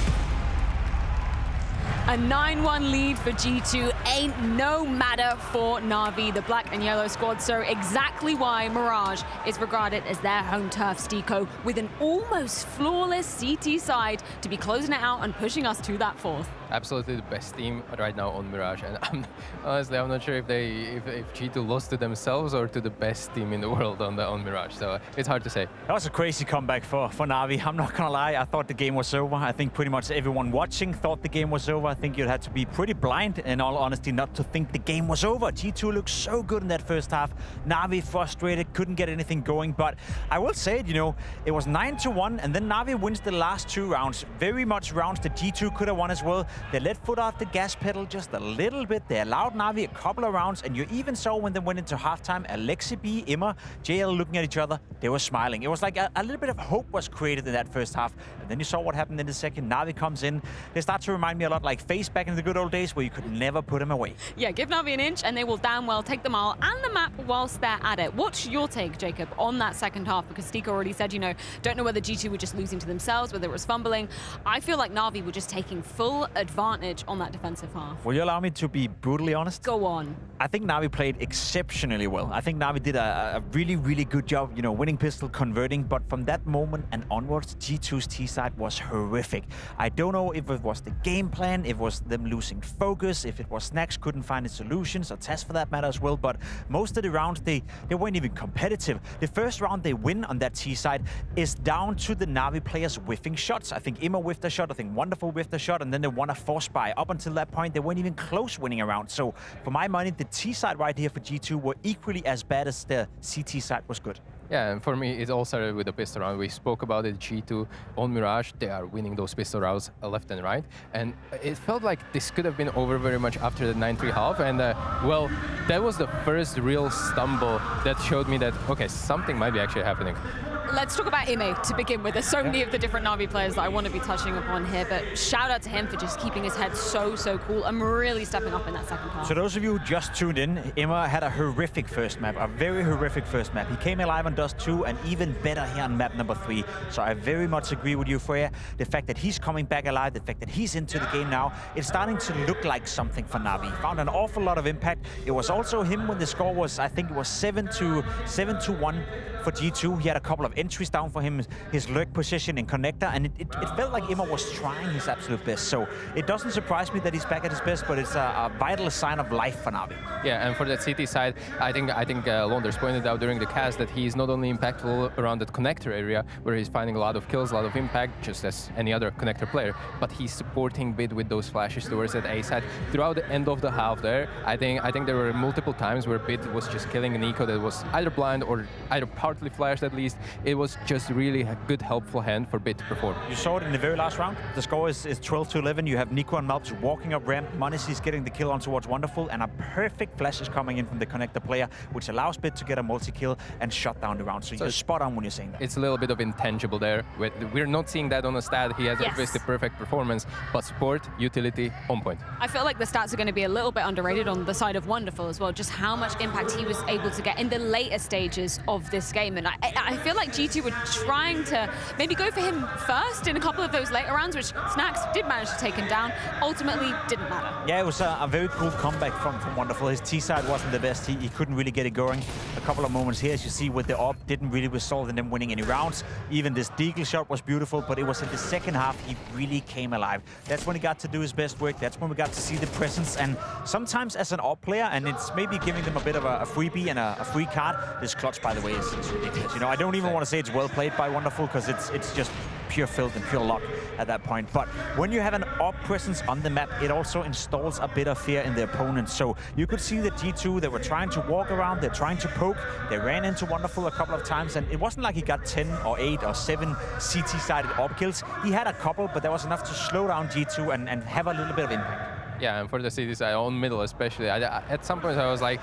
A 9-1 lead for G2 ain't no matter for Navi, the black and yellow squad. So exactly why Mirage is regarded as their home turf, Stico, with an almost flawless CT side to be closing it out and pushing us to that 4th. Absolutely the best team right now on Mirage, and honestly I'm not sure if G2 lost to themselves or to the best team in the world on Mirage, so it's hard to say. That was a crazy comeback for Navi. I'm not gonna lie, I thought the game was over. I think pretty much everyone watching thought the game was over. I think you'd have to be pretty blind, in all honesty, not to think the game was over. G2 looked so good in that first half. Navi frustrated, couldn't get anything going, but I will say it, you know, it was 9-1, and then Navi wins the last 2 rounds. Very much rounds that G2 could have won as well. They let foot off the gas pedal just a little bit. They allowed Navi a couple of rounds, and you even saw when they went into halftime, Alexi B, Imma, JL looking at each other, they were smiling. It was like a little bit of hope was created in that first half, and then you saw what happened in the second. Navi comes in. They start to remind me a lot like FaZe back in the good old days where you could never put them away. Yeah, give Navi an inch and they will damn well take the mile and the map whilst they're at it. What's your take, Jacob, on that second half? Because Stico already said, you know, don't know whether G2 were just losing to themselves, whether it was fumbling. I feel like Navi were just taking full advantage on that defensive half. Will you allow me to be brutally honest? Go on. I think Navi played exceptionally well. I think Navi did a really, really good job, you know, winning pistol, converting, but from that moment and onwards, G2's T-side was horrific. I don't know if it was the game plan, if it was them losing focus, if it was Snacks couldn't find the solutions, or TEST for that matter as well, but most of the rounds, they weren't even competitive. The first round they win on that T-side is down to the Navi players whiffing shots. I think Imma whiffed a shot, I think Wonderful whiffed a shot, and then they won a force buy. Up until that point, they weren't even close winning a round. So for my money, the T-side right here for G2 were equally as bad as the CT side was good. Yeah, and for me, it all started with the pistol round. We spoke about it, G2 on Mirage, they are winning those pistol rounds left and right. And it felt like this could have been over very much after the 9-3 half. And well, that was the first real stumble that showed me that, okay, something might be actually happening. Let's talk about Ime to begin with. There's so many of the different Navi players that I want to be touching upon here, but shout out to him for just keeping his head so cool and really stepping up in that second half. So those of you who just tuned in, Imma had a horrific first map, a very horrific first map. He came alive on Dust 2 and even better here on map number 3. So I very much agree with you, Freya. The fact that he's coming back alive, the fact that he's into the game now, it's starting to look like something for Navi. He found an awful lot of impact. It was also him when the score was, I think it was 7-1 for G2. He had a couple of entries down for him, his lurk position in connector, and it felt like Imma was trying his absolute best. So it doesn't surprise me that he's back at his best, but it's a vital sign of life for Navi. Yeah, and for that CT side, I think Londers pointed out during the cast that he's not only impactful around that connector area, where he's finding a lot of kills, a lot of impact, just as any other connector player, but he's supporting BID with those flashes towards that A side. Throughout the end of the half there, I think there were multiple times where BID was just killing an eco that was either blind or either partly flashed at least. It was just really a good, helpful hand for BID to perform. You saw it in the very last round. The score is 12-11. You have Nico and Malps walking up ramp. Manisy's getting the kill on towards Wonderful, and a perfect flash is coming in from the connector player, which allows BID to get a multi-kill and shut down the round. So you're spot on when you're saying that. It's a little bit of intangible there. We're not seeing that on a stat. He has obviously perfect performance, but support, utility, on point. I feel like the stats are going to be a little bit underrated on the side of Wonderful as well, just how much impact he was able to get in the later stages of this game. And I feel like G2 were trying to maybe go for him first in a couple of those later rounds, which Snacks did manage to take him down. Ultimately, didn't matter. Yeah, it was a very cool comeback from Wonderful. His T-side wasn't the best. He couldn't really get it going. A couple of moments here, as you see, with the AWP, didn't really result in them winning any rounds. Even this Deagle shot was beautiful, but it was in the second half he really came alive. That's when he got to do his best work. That's when we got to see the presence. And sometimes as an AWP player, and it's maybe giving them a bit of a freebie and a free card. This clutch, by the way, is ridiculous. You know, I don't even want to say it's well played by Wonderful, because it's just pure filth and pure luck at that point. But when you have an AWP presence on the map, it also installs a bit of fear in the opponent. So you could see that G2, they were trying to walk around, they're trying to poke, they ran into Wonderful a couple of times, and it wasn't like he got 10 or 8 or 7 CT-sided AWP kills. He had a couple, but that was enough to slow down G2 and have a little bit of impact. Yeah, and for the city side, on middle especially, at some point I was like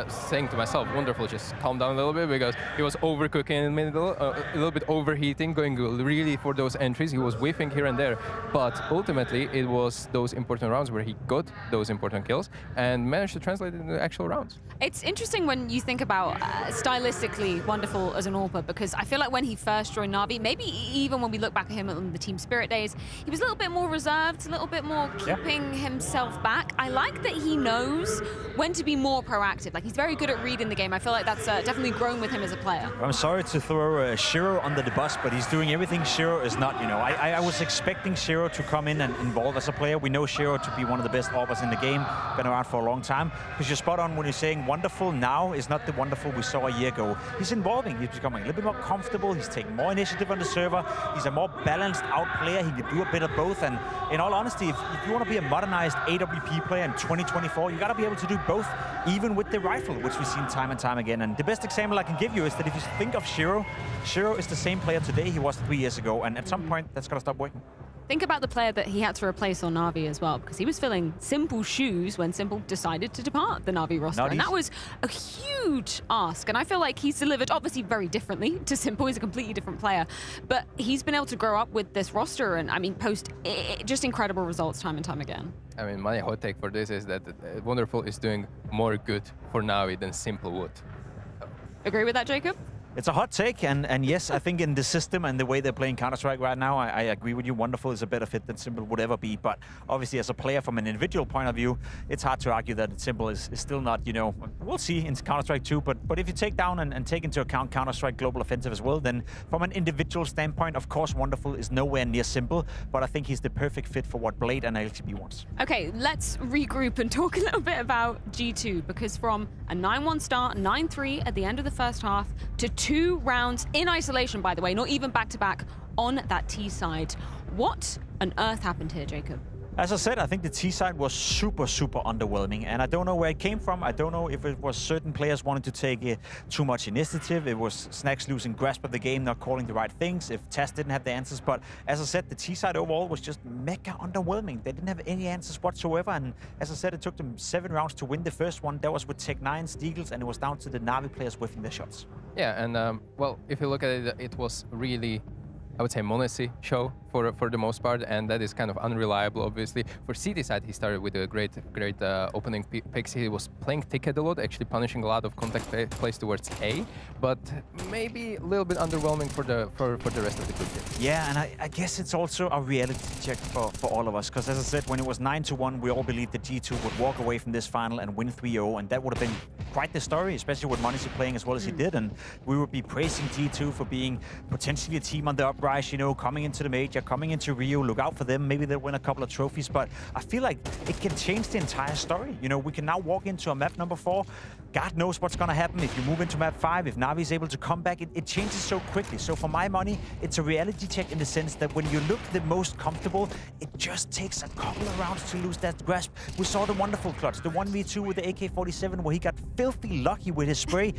saying to myself, wonderful, just calm down a little bit, because he was overcooking in the middle, a little bit overheating, going really for those entries. He was whiffing here and there, but ultimately it was those important rounds where he got those important kills and managed to translate it into actual rounds. It's interesting when you think about stylistically wonderful as an AWPer, because I feel like when he first joined NAVI, maybe even when we look back at him on the Team Spirit days, he was a little bit more reserved, a little bit more keeping himself back. I like that he knows when to be more proactive. Like, he's very good at reading the game. I feel like that's definitely grown with him as a player. I'm sorry to throw Shiro under the bus, but he's doing everything Shiro is not, you know. I was expecting Shiro to come in and involve as a player. We know Shiro to be one of the best AWPers in the game, been around for a long time. Because you're spot on when you're saying wonderful now is not the wonderful we saw a year ago. He's involving, he's becoming a little bit more comfortable, he's taking more initiative on the server, he's a more balanced out player, he can do a bit of both, and in all honesty, if you want to be a modernized AWP player in 2024, you got to be able to do both, even with the rifle, which we've seen time and time again. And the best example I can give you is that if you think of Shiro, Shiro is the same player today he was 3 years ago, and at some point that's got to stop working. Think about the player that he had to replace on NAVI as well, because he was filling Simple's shoes when Simple decided to depart the NAVI roster. And that was a huge ask. And I feel like he's delivered, obviously, very differently to Simple. He's a completely different player. But he's been able to grow up with this roster and, I mean, post just incredible results time and time again. I mean, my hot take for this is that Wonderful is doing more good for NAVI than Simple would. Agree with that, Jacob? It's a hot take, and yes, I think in the system and the way they're playing Counter-Strike right now, I agree with you. Wonderful is a better fit than Simple would ever be, but obviously as a player from an individual point of view, it's hard to argue that Simple is still not, you know, we'll see in Counter-Strike 2, but if you take down and take into account Counter-Strike Global Offensive as well, then from an individual standpoint, of course, Wonderful is nowhere near Simple, but I think he's the perfect fit for what Blade and LTB wants. Okay, let's regroup and talk a little bit about G2, because from a 9-1 start, 9-3 at the end of the first half, to 2 rounds in isolation, by the way, not even back-to-back on that T side. What on earth happened here, Jacob? As I said, I think the T side was super underwhelming, and I don't know where it came from. I don't know if it was certain players wanting to take too much initiative. It was Snacks losing grasp of the game, not calling the right things, if TEST didn't have the answers. But as I said, the T side overall was just mega underwhelming. They didn't have any answers whatsoever, and as I said, it took them 7 rounds to win the first one. That was with Tech 9, Steagles, and it was down to the NAVI players whiffing their shots. Yeah, and well, if you look at it, it was really, I would say, Monesi show for the most part, and that is kind of unreliable, obviously. For CT side, he started with a great opening picks. He was playing Ticket a lot, actually punishing a lot of contact plays towards A, but maybe a little bit underwhelming for the rest of the group. Yeah, and I guess it's also a reality check for all of us, because as I said, when it was 9-1, we all believed that G2 would walk away from this final and win 3-0, and that would have been quite the story, especially with Monesi playing as well as he did, and we would be praising G2 for being potentially a team on the uprise, you know, coming into the major, coming into Rio, look out for them, maybe they'll win a couple of trophies, but I feel like it can change the entire story. You know, we can now walk into a map number 4, God knows what's going to happen if you move into map 5, if Navi is able to come back, it changes so quickly. So for my money, it's a reality check in the sense that when you look the most comfortable, it just takes a couple of rounds to lose that grasp. We saw the wonderful clutch, the 1v2 with the AK-47 where he got filthy lucky with his spray.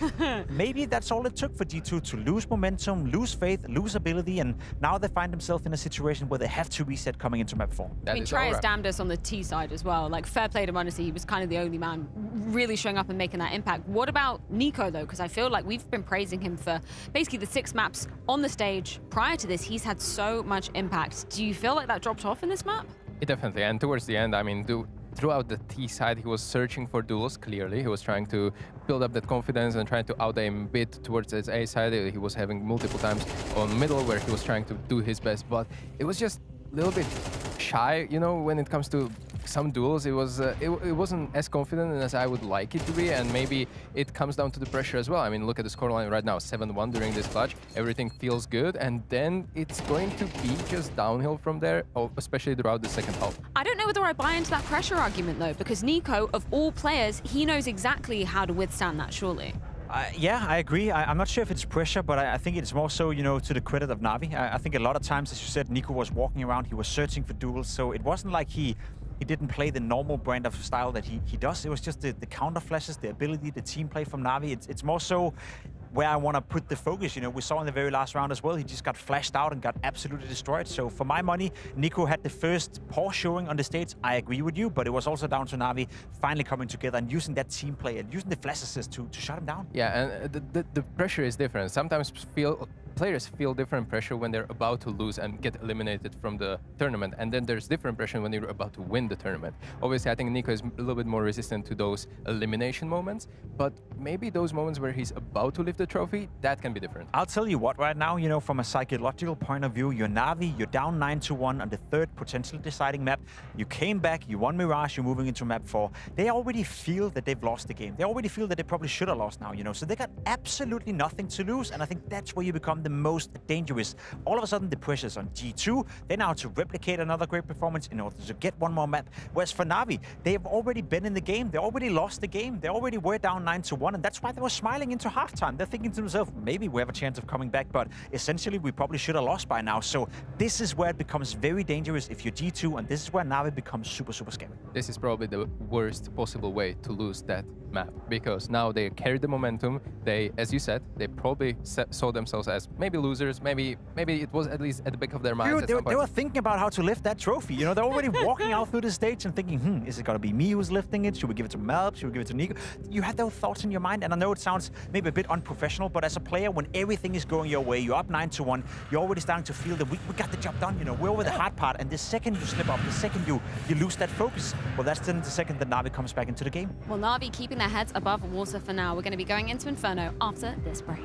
Maybe that's all it took for G2 to lose momentum, lose faith, lose ability, and now they find themselves in a situation where they have to reset coming into map 4. I mean, Trey has damned us on the T side as well. Like, fair play to Monesi, he was kind of the only man really showing up and making that impact. What about Nico, though? Because I feel like we've been praising him for basically the 6 maps on the stage. Prior to this, he's had so much impact. Do you feel like that dropped off in this map? Definitely, and towards the end, I mean, throughout the T side, he was searching for duels, clearly. He was trying to build up that confidence and trying to out-aim a bit towards his A side. He was having multiple times on middle where he was trying to do his best, but it was just a little bit shy, you know, when it comes to some duels. It wasn't as confident as I would like it to be, and maybe it comes down to the pressure as well. I mean, look at the scoreline right now, 7-1 during this clutch. Everything feels good, and then it's going to be just downhill from there, especially throughout the second half. I don't know whether I buy into that pressure argument, though, because Nico, of all players, he knows exactly how to withstand that, surely. Yeah, I agree. I'm not sure if it's pressure, but I think it's more so, you know, to the credit of Navi. I think a lot of times, as you said, Nico was walking around, he was searching for duels, so it wasn't like he didn't play the normal brand of style that he does. It was just the counter flashes, the ability, the team play from Navi. It's more so where I want to put the focus. You know, we saw in the very last round as well, he just got flashed out and got absolutely destroyed. So for my money, Nico had the first poor showing on the stage. I agree with you, but it was also down to Navi finally coming together and using that team play and using the flash assist to shut him down. Yeah, and the pressure is different. Sometimes players feel different pressure when they're about to lose and get eliminated from the tournament, and then there's different pressure when you're about to win the tournament. Obviously, I think Nico is a little bit more resistant to those elimination moments, but maybe those moments where he's about to lift the trophy, that can be different. I'll tell you what, right now, you know, from a psychological point of view, you're Navi, you're down 9-1 on the third potentially deciding map. You came back, you won Mirage, you're moving into map 4. They already feel that they've lost the game. They already feel that they probably should have lost now, you know, so they got absolutely nothing to lose, and I think that's where you become the most dangerous. All of a sudden, the pressure's on G2. They now have to replicate another great performance in order to get one more map. Whereas for Navi, they have already been in the game. They already lost the game. They already were down 9-1, and that's why they were smiling into halftime. They're thinking to themselves, maybe we have a chance of coming back, but essentially, we probably should have lost by now. So this is where it becomes very dangerous if you're G2, and this is where Navi becomes super, super scary. This is probably the worst possible way to lose that map, because now they carry the momentum. They, as you said, they probably saw themselves as maybe losers, maybe it was at least at the back of their minds. Dude, they were thinking about how to lift that trophy. You know, they're already walking out through the stage and thinking, is it gonna be me who's lifting it? Should we give it to Melp? Should we give it to Nico? You had those thoughts in your mind, and I know it sounds maybe a bit unprofessional, but as a player, when everything is going your way, you're up 9-1, you're already starting to feel that we got the job done. You know, we're over the hard part, and the second you slip up, the second you lose that focus, well, that's then the second that Navi comes back into the game. Well, Navi keeping their heads above water for now. We're going to be going into Inferno after this break.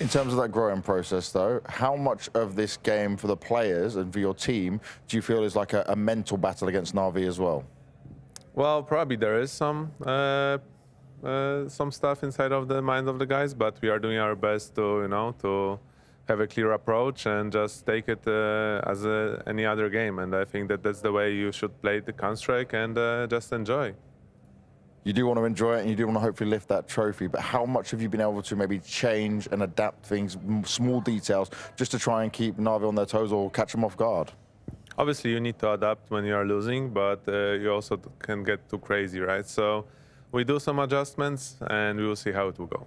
In terms of that growing process, though, how much of this game for the players and for your team do you feel is like a mental battle against NAVI as well? Well, probably there is some stuff inside of the mind of the guys, but we are doing our best to, to have a clear approach and just take it as any other game. And I think that that's the way you should play the Counter-Strike and just enjoy. You do want to enjoy it and you do want to hopefully lift that trophy, but how much have you been able to maybe change and adapt things, small details, just to try and keep NAVI on their toes or catch them off guard? Obviously, you need to adapt when you are losing, but you also can get too crazy, right? So we do some adjustments and we will see how it will go.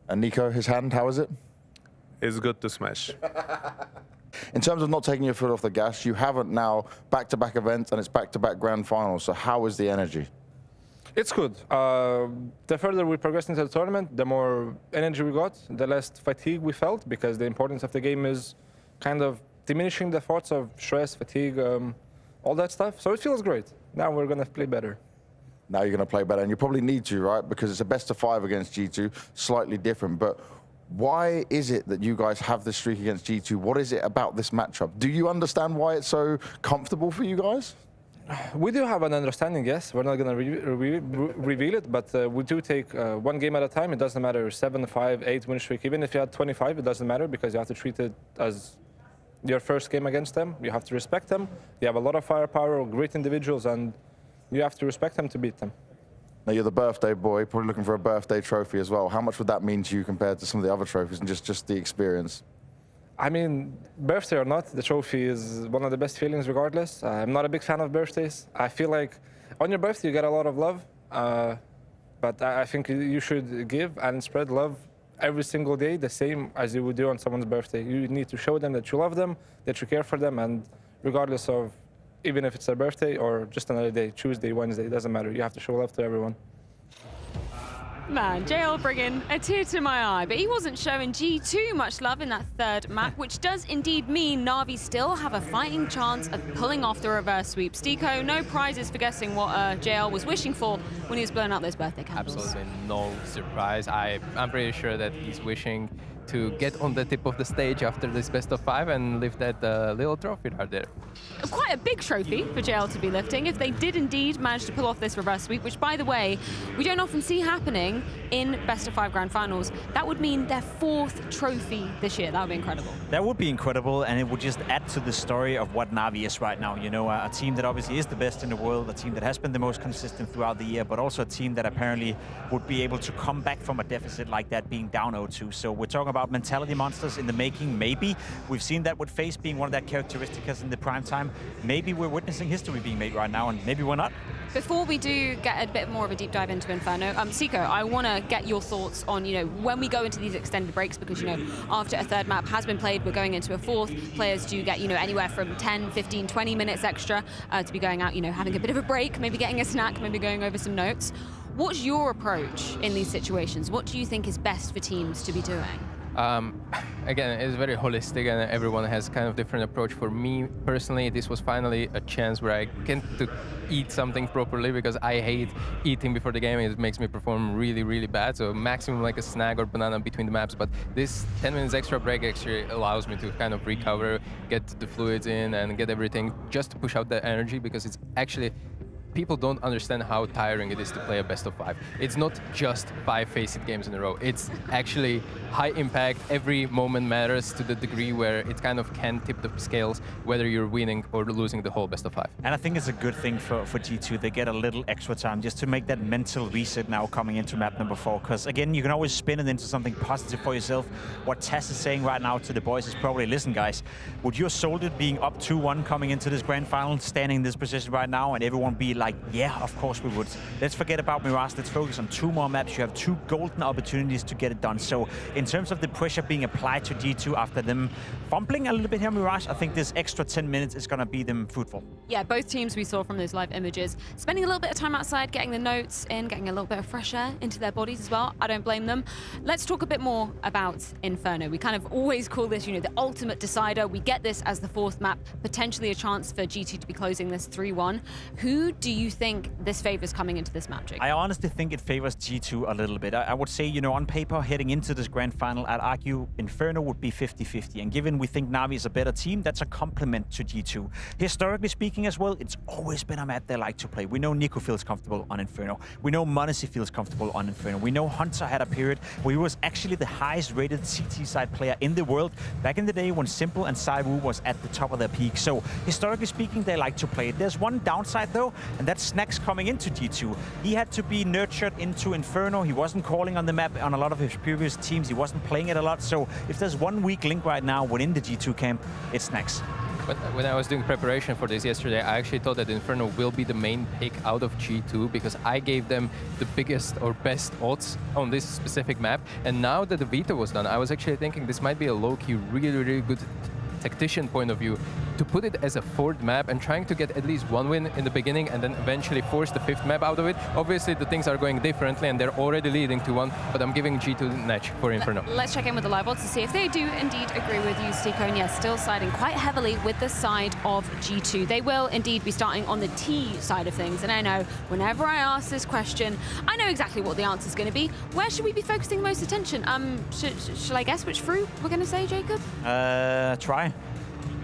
And Nico, his hand, how is it? It's good to smash. In terms of not taking your foot off the gas, you haven't now back-to-back events and it's back-to-back grand finals, so how is the energy? It's good. The further we progress into the tournament, the more energy we got, the less fatigue we felt, because the importance of the game is kind of diminishing the thoughts of stress, fatigue, all that stuff. So it feels great. Now we're going to play better. Now you're going to play better, and you probably need to, right? Because it's a best-of-5 against G2, slightly different. But why is it that you guys have this streak against G2? What is it about this matchup? Do you understand why it's so comfortable for you guys? We do have an understanding, yes. We're not going to reveal it, but we do take one game at a time. It doesn't matter 7, 5, 8 win streak. Even if you had 25, it doesn't matter, because you have to treat it as your first game against them. You have to respect them. They have a lot of firepower, great individuals, and you have to respect them to beat them. Now, you're the birthday boy, probably looking for a birthday trophy as well. How much would that mean to you compared to some of the other trophies and just the experience? I mean, birthday or not, the trophy is one of the best feelings regardless. I'm not a big fan of birthdays. I feel like on your birthday you get a lot of love, but I think you should give and spread love every single day, the same as you would do on someone's birthday. You need to show them that you love them, that you care for them, and regardless of, even if it's their birthday or just another day, Tuesday, Wednesday, it doesn't matter. You have to show love to everyone. Man, JL bringing a tear to my eye, but he wasn't showing G2 much love in that third map, which does indeed mean NAVI still have a fighting chance of pulling off the reverse sweep. Stico, no prizes for guessing what JL was wishing for when he was blowing out those birthday candles. Absolutely no surprise. I'm pretty sure that he's wishing to get on the tip of the stage after this best-of-5 and lift that little trophy right there. Quite a big trophy for JL to be lifting if they did indeed manage to pull off this reverse sweep, which, by the way, we don't often see happening in best-of-5 grand finals. That would mean their 4th trophy this year. That would be incredible. That would be incredible, and it would just add to the story of what NAVI is right now. You know, a team that obviously is the best in the world, a team that has been the most consistent throughout the year, but also a team that apparently would be able to come back from a deficit like that, being down 0-2. So we're talking about mentality monsters in the making, maybe. We've seen that with FaZe being one of their characteristics in the prime time. Maybe we're witnessing history being made right now, and maybe we're not. Before we do get a bit more of a deep dive into Inferno, Seiko, I want to get your thoughts on, when we go into these extended breaks, because, after a third map has been played, we're going into a 4th. Players do get, anywhere from 10, 15, 20 minutes extra to be going out, having a bit of a break, maybe getting a snack, maybe going over some notes. What's your approach in these situations? What do you think is best for teams to be doing? Again, it's very holistic and everyone has kind of different approach. For me personally, this was finally a chance where I get to eat something properly, because I hate eating before the game. It makes me perform really, really bad. So maximum like a snack or banana between the maps. But this 10 minutes extra break actually allows me to kind of recover, get the fluids in and get everything just to push out the energy, because it's actually, people don't understand how tiring it is to play a best-of-5. It's not just 5 FaZe games in a row. It's actually high impact. Every moment matters to the degree where it kind of can tip the scales, whether you're winning or losing the whole best-of-5. And I think it's a good thing for G2. They get a little extra time just to make that mental reset now coming into map number 4. Because again, you can always spin it into something positive for yourself. What TEST is saying right now to the boys is probably, listen guys, would you have sold it being up 2-1 coming into this grand final, standing in this position right now, and everyone be like, yeah, of course we would. Let's forget about Mirage. Let's focus on 2 more maps. You have 2 golden opportunities to get it done. So in terms of the pressure being applied to G2 after them fumbling a little bit here, Mirage, I think this extra 10 minutes is going to be them fruitful. Yeah, both teams we saw from those live images, spending a little bit of time outside, getting the notes in, getting a little bit of fresh air into their bodies as well. I don't blame them. Let's talk a bit more about Inferno. We kind of always call this, the ultimate decider. We get this as the 4th map, potentially a chance for G2 to be closing this 3-1. Who do do you think this favors coming into this match, Jake? I honestly think it favors G2 a little bit. I would say, you know, on paper, heading into this grand final, I'd argue Inferno would be 50-50. And given we think Navi is a better team, that's a compliment to G2. Historically speaking as well, it's always been a map they like to play. We know Nico feels comfortable on Inferno. We know m0NESY feels comfortable on Inferno. We know Hunter had a period where he was actually the highest rated CT side player in the world back in the day when Simple and Saiwu was at the top of their peak. So historically speaking, they like to play it. There's one downside though, and that's Snacks coming into G2. He had to be nurtured into Inferno. He wasn't calling on the map on a lot of his previous teams. He wasn't playing it a lot. So if there's one weak link right now within the G2 camp, it's Snacks. When I was doing preparation for this yesterday, I actually thought that Inferno will be the main pick out of G2 because I gave them the biggest or best odds on this specific map. And now that the veto was done, I was actually thinking this might be a low-key, really good tactician point of view to put it as a fourth map and trying to get at least one win in the beginning and then eventually force the fifth map out of it. Obviously, the things are going differently and they're already leading to one, but I'm giving G2 the nudge for Inferno. Let's check in with the live odds to see if they do indeed agree with you, Stiko. And yes, still siding quite heavily with the side of G2. They will indeed be starting on the T side of things. And I know whenever I ask this question, I know exactly what the answer is going to be. Where should we be focusing most attention? Shall I guess which fruit we're going to say, Jacob? Try.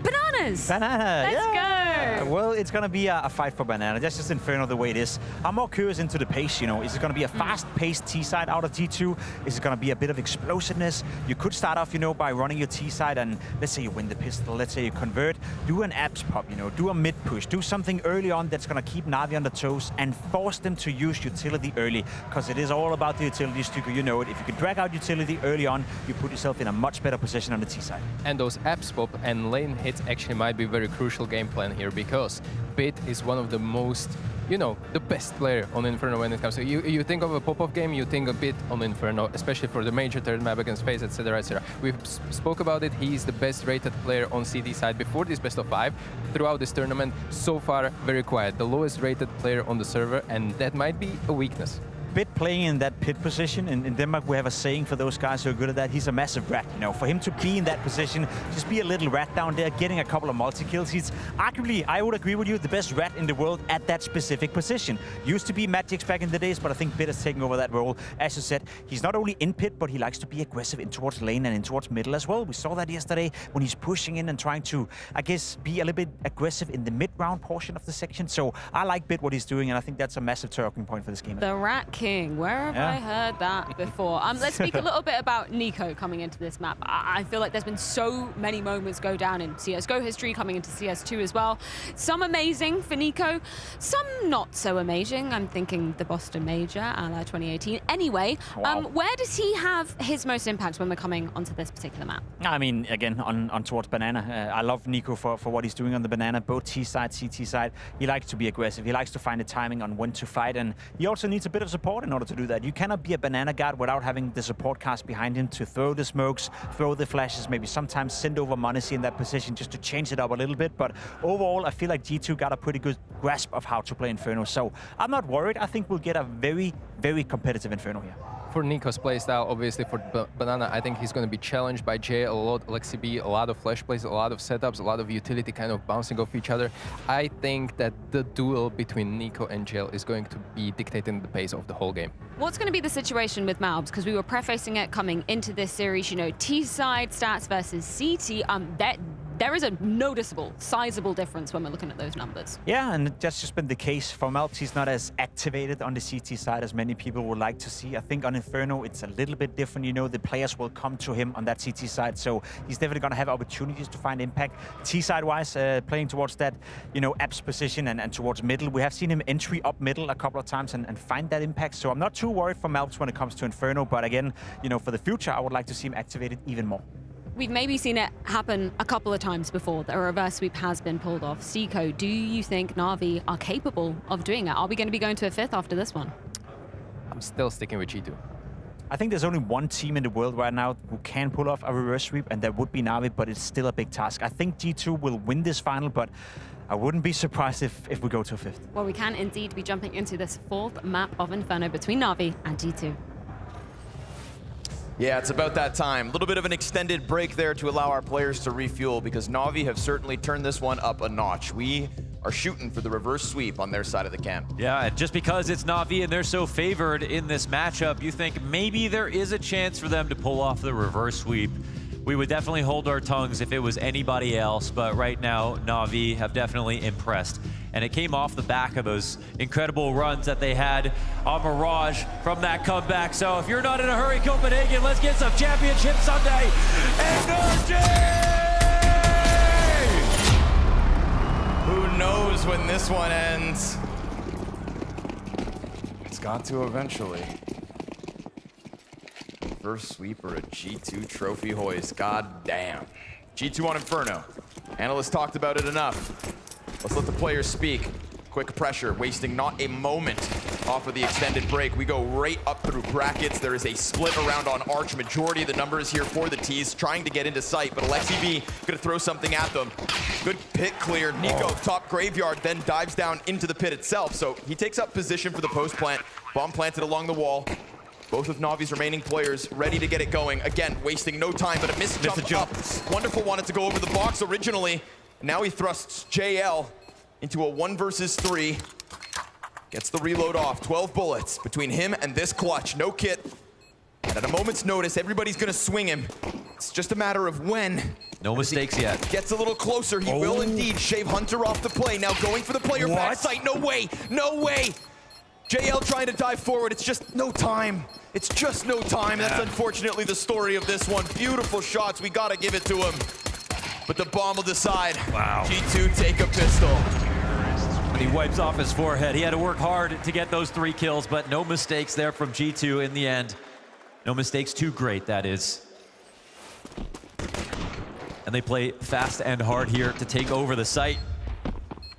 Bananas! Banana, Let's go! Well, it's going to be a fight for Banana. That's just Inferno the way it is. I'm more curious into the pace, you know. Is it going to be a fast-paced T-side out of G2? Is it going to be a bit of explosiveness? You could start off, you know, by running your T-side and let's say you win the pistol, let's say you convert, do an abs pop, you know, do a mid-push, do something early on that's going to keep Navi on the toes and force them to use utility early, because it is all about the utility, Stuka, you know it. If you can drag out utility early on, you put yourself in a much better position on the T-side. And those abs pop and lane hits actually might be a very crucial game plan here because Bit is one of the most, you know, the best player on Inferno when it comes to you think of a pop-off game, you think a bit on Inferno, especially for the major third map against FaZe, etc, etc. We've spoke about it. He's the best rated player on CD side before this best of 5 throughout this tournament. So far, very quiet. The lowest rated player on the server, and that might be a weakness. Bit playing in that pit position. In Denmark, we have a saying for those guys who are good at that. He's a massive rat, you know. For him to be in that position, just be a little rat down there, getting a couple of multi-kills. He's arguably, I would agree with you, the best rat in the world at that specific position. Used to be Magic's back in the days, but I think Bit has taken over that role. As you said, he's not only in pit, but he likes to be aggressive in towards lane and in towards middle as well. We saw that yesterday when he's pushing in and trying to, I guess, be a little bit aggressive in the mid-round portion of the section. So I like Bit what he's doing, and I think that's a massive talking point for this game. The Rat King, where have I heard that before? Let's speak a little bit about Nico coming into this map. I feel like there's been so many moments go down in CSGO history, coming into CS2 as well. Some amazing for Nico, some not so amazing. I'm thinking the Boston Major, a la 2018. Anyway, where does he have his most impact when we're coming onto this particular map? I mean, again, on towards Banana. I love Nico for what he's doing on the Banana, both T side, CT side. He likes to be aggressive. He likes to find the timing on when to fight, and he also needs a bit of support in order to do that. You cannot be a Banana guard without having the support cast behind him to throw the smokes, throw the flashes, maybe sometimes send over m0NESY in that position just to change it up a little bit. But overall, I feel like G2 got a pretty good grasp of how to play Inferno. So I'm not worried. I think we'll get a very, very competitive Inferno here. For Nico's playstyle, obviously for Banana, I think he's going to be challenged by Jay a lot, Lexi B, a lot of flash plays, a lot of setups, a lot of utility kind of bouncing off each other. I think that the duel between Nico and Jail is going to be dictating the pace of the whole game. What's going to be the situation with Malbs? Because we were prefacing it coming into this series, you know, T-side stats versus CT. There is a noticeable, sizable difference when we're looking at those numbers. Yeah, and that's just been the case for Malbs. He's not as activated on the CT side as many people would like to see. I think on Inferno, it's a little bit different. You know, the players will come to him on that CT side, so he's definitely going to have opportunities to find impact. T-side-wise, playing towards that, you know, apps position and towards middle. We have seen him entry up middle a couple of times and find that impact, so I'm not too worried for Malbs when it comes to Inferno, but again, you know, for the future, I would like to see him activated even more. We've maybe seen it happen a couple of times before. The reverse sweep has been pulled off. Stiko, do you think Navi are capable of doing it? Are we going to be going to a fifth after this one? I'm still sticking with G2. I think there's only one team in the world right now who can pull off a reverse sweep, and that would be Navi, but it's still a big task. I think G2 will win this final, but I wouldn't be surprised if we go to a fifth. Well, we can indeed be jumping into this fourth map of Inferno between Navi and G2. Yeah, it's about that time. A little bit of an extended break there to allow our players to refuel because Navi have certainly turned this one up a notch. We are shooting for the reverse sweep on their side of the camp. Yeah, and just because it's NAVI and they're so favored in this matchup, you think maybe there is a chance for them to pull off the reverse sweep. We would definitely hold our tongues if it was anybody else, but right now, NAVI have definitely impressed. And it came off the back of those incredible runs that they had on Mirage from that comeback. So if you're not in a hurry, Copenhagen, let's get some Championship Sunday energy! Who knows when this one ends? It's got to eventually. First sweep or a G2 trophy hoist. God damn. G2 on Inferno. Analysts talked about it enough. Let's let the players speak. Quick pressure, wasting not a moment off of the extended break. We go right up through brackets. There is a split around on Arch. Majority of the numbers here for the T's, trying to get into sight, but AlexiV gonna throw something at them. Good pit clear. Nico, top graveyard, then dives down into the pit itself. So he takes up position for the post plant. Bomb planted along the wall. Both of Navi's remaining players ready to get it going. Again, wasting no time, but a missed jump up. Wonderful wanted to go over the box originally. Now he thrusts JL into a 1 versus 3. Gets the reload off. 12 bullets between him and this clutch. No kit. And at a moment's notice, everybody's gonna swing him. It's just a matter of when. No mistakes yet. Gets a little closer. He will indeed shave Hunter off the play. Now going for the player backside. No way. No way. JL trying to dive forward. It's just no time. It's just no time. That's unfortunately the story of this one. Beautiful shots. We gotta give it to him. But the bomb will decide. Wow. G2 take a pistol. And he wipes off his forehead. He had to work hard to get those 3 kills, but no mistakes there from G2 in the end. No mistakes too great, that is. And they play fast and hard here to take over the site.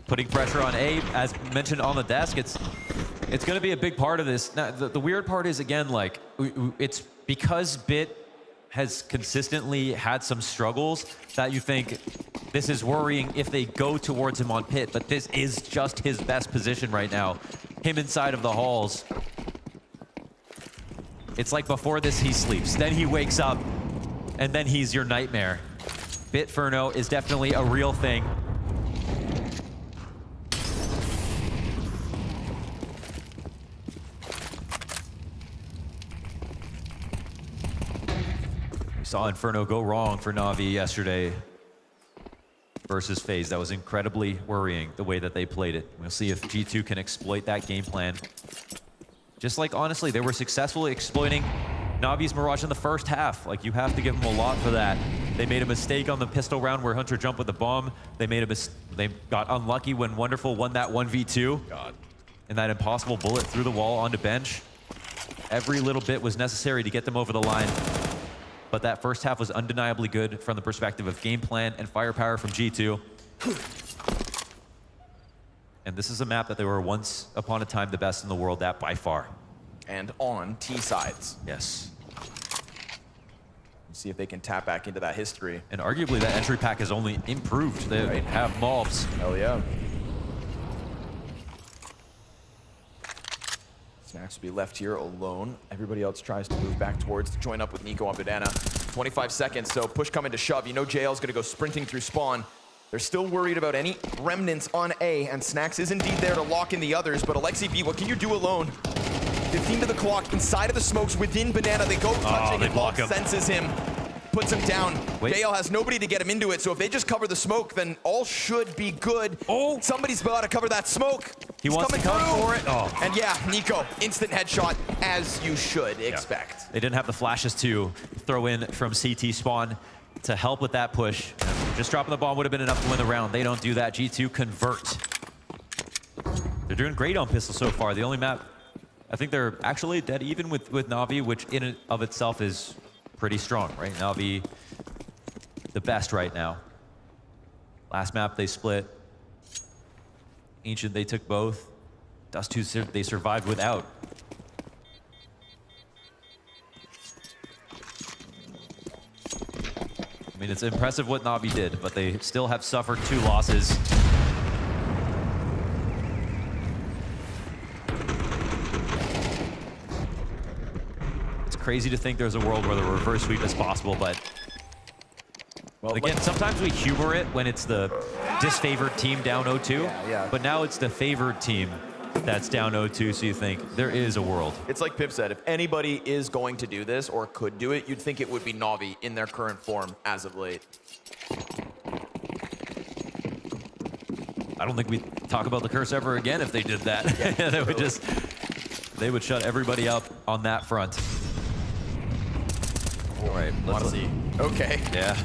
Putting pressure on A, as mentioned on the desk. It's going to be a big part of this. Now, the weird part is, again, like, it's because Bit has consistently had some struggles that you think this is worrying if they go towards him on pit, but this is just his best position right now. Him inside of the halls. It's like before this he sleeps, then he wakes up, and then he's your nightmare. Bitferno is definitely a real thing. Saw Inferno go wrong for NAVI yesterday versus FaZe. That was incredibly worrying, the way that they played it. We'll see if G2 can exploit that game plan. Just like, honestly, they were successfully exploiting NAVI's Mirage in the first half. Like, you have to give them a lot for that. They made a mistake on the pistol round where Hunter jumped with the bomb. They got unlucky when Wonderful won that 1v2. God. And that impossible bullet through the wall onto bench. Every little bit was necessary to get them over the line. But that first half was undeniably good from the perspective of game plan and firepower from G2. And this is a map that they were once upon a time the best in the world at by far. And on T sides. Yes. See if they can tap back into that history. And arguably that entry pack has only improved. They have mobs. Hell yeah. Snax will be left here alone. Everybody else tries to move back towards to join up with Nico on Banana. 25 seconds, so push coming to shove. You know JL's gonna go sprinting through spawn. They're still worried about any remnants on A, and Snax is indeed there to lock in the others, but AlexiV, what can you do alone? 15 to the clock, inside of the smokes, within Banana. They go touching and Bob senses him. Puts him down. JL has nobody to get him into it, so if they just cover the smoke, then all should be good. Oh! Somebody's about to cover that smoke. He wants to come for it. Oh. And yeah, Nico, instant headshot, as you should expect. They didn't have the flashes to throw in from CT spawn to help with that push. Just dropping the bomb would have been enough to win the round. They don't do that. G2 convert. They're doing great on pistol so far. The only map, I think they're actually dead even with NAVI, which in and of itself is pretty strong, right? NAVI, the best right now. Last map they split. Ancient, they took both. Dust 2, they survived without. I mean, it's impressive what NAVI did, but they still have suffered 2 losses. It's crazy to think there's a world where the reverse sweep is possible, but again, sometimes we humor it when it's the disfavored team down 0-2. Yeah. But now it's the favored team that's down 0-2, so you think there is a world. It's like Pip said, if anybody is going to do this or could do it, you'd think it would be NAVI in their current form as of late. I don't think we'd talk about the curse ever again if they did that. They would shut everybody up on that front. All right, let's see. Okay. Yeah.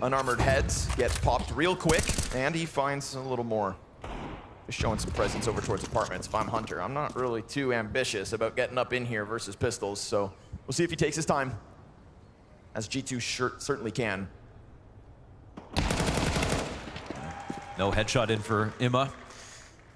Unarmored heads gets popped real quick, and he finds a little more. Just showing some presence over towards apartments. If I'm Hunter, I'm not really too ambitious about getting up in here versus pistols, so we'll see if he takes his time, as G2 certainly can. No headshot in for Imma.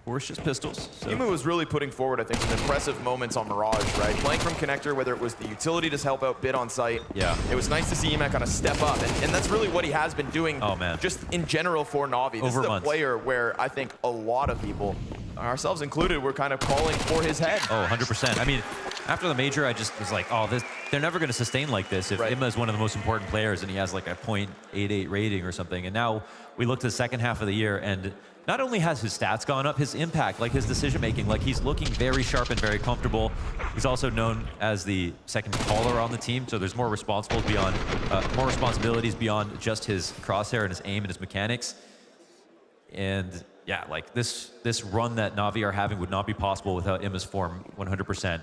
Or it's just pistols. So. Imma was really putting forward, I think, some impressive moments on Mirage, right? Playing from connector, whether it was the utility to help out Bit on site. Yeah. It was nice to see Imma kind of step up, and that's really what he has been doing. Oh, man. Just in general for NAVI. This is a player where I think a lot of people, ourselves included, were kind of calling for his head. Oh, 100%. I mean, after the major, I just was like, oh, they're never going to sustain like this if Imma is one of the most important players and he has like a .88 rating or something. And now we look to the second half of the year, and not only has his stats gone up, his impact, like his decision-making, like he's looking very sharp and very comfortable. He's also known as the second caller on the team, so there's more responsibilities beyond just his crosshair and his aim and his mechanics. And yeah, like this run that NAVI are having would not be possible without Imma's form, 100%.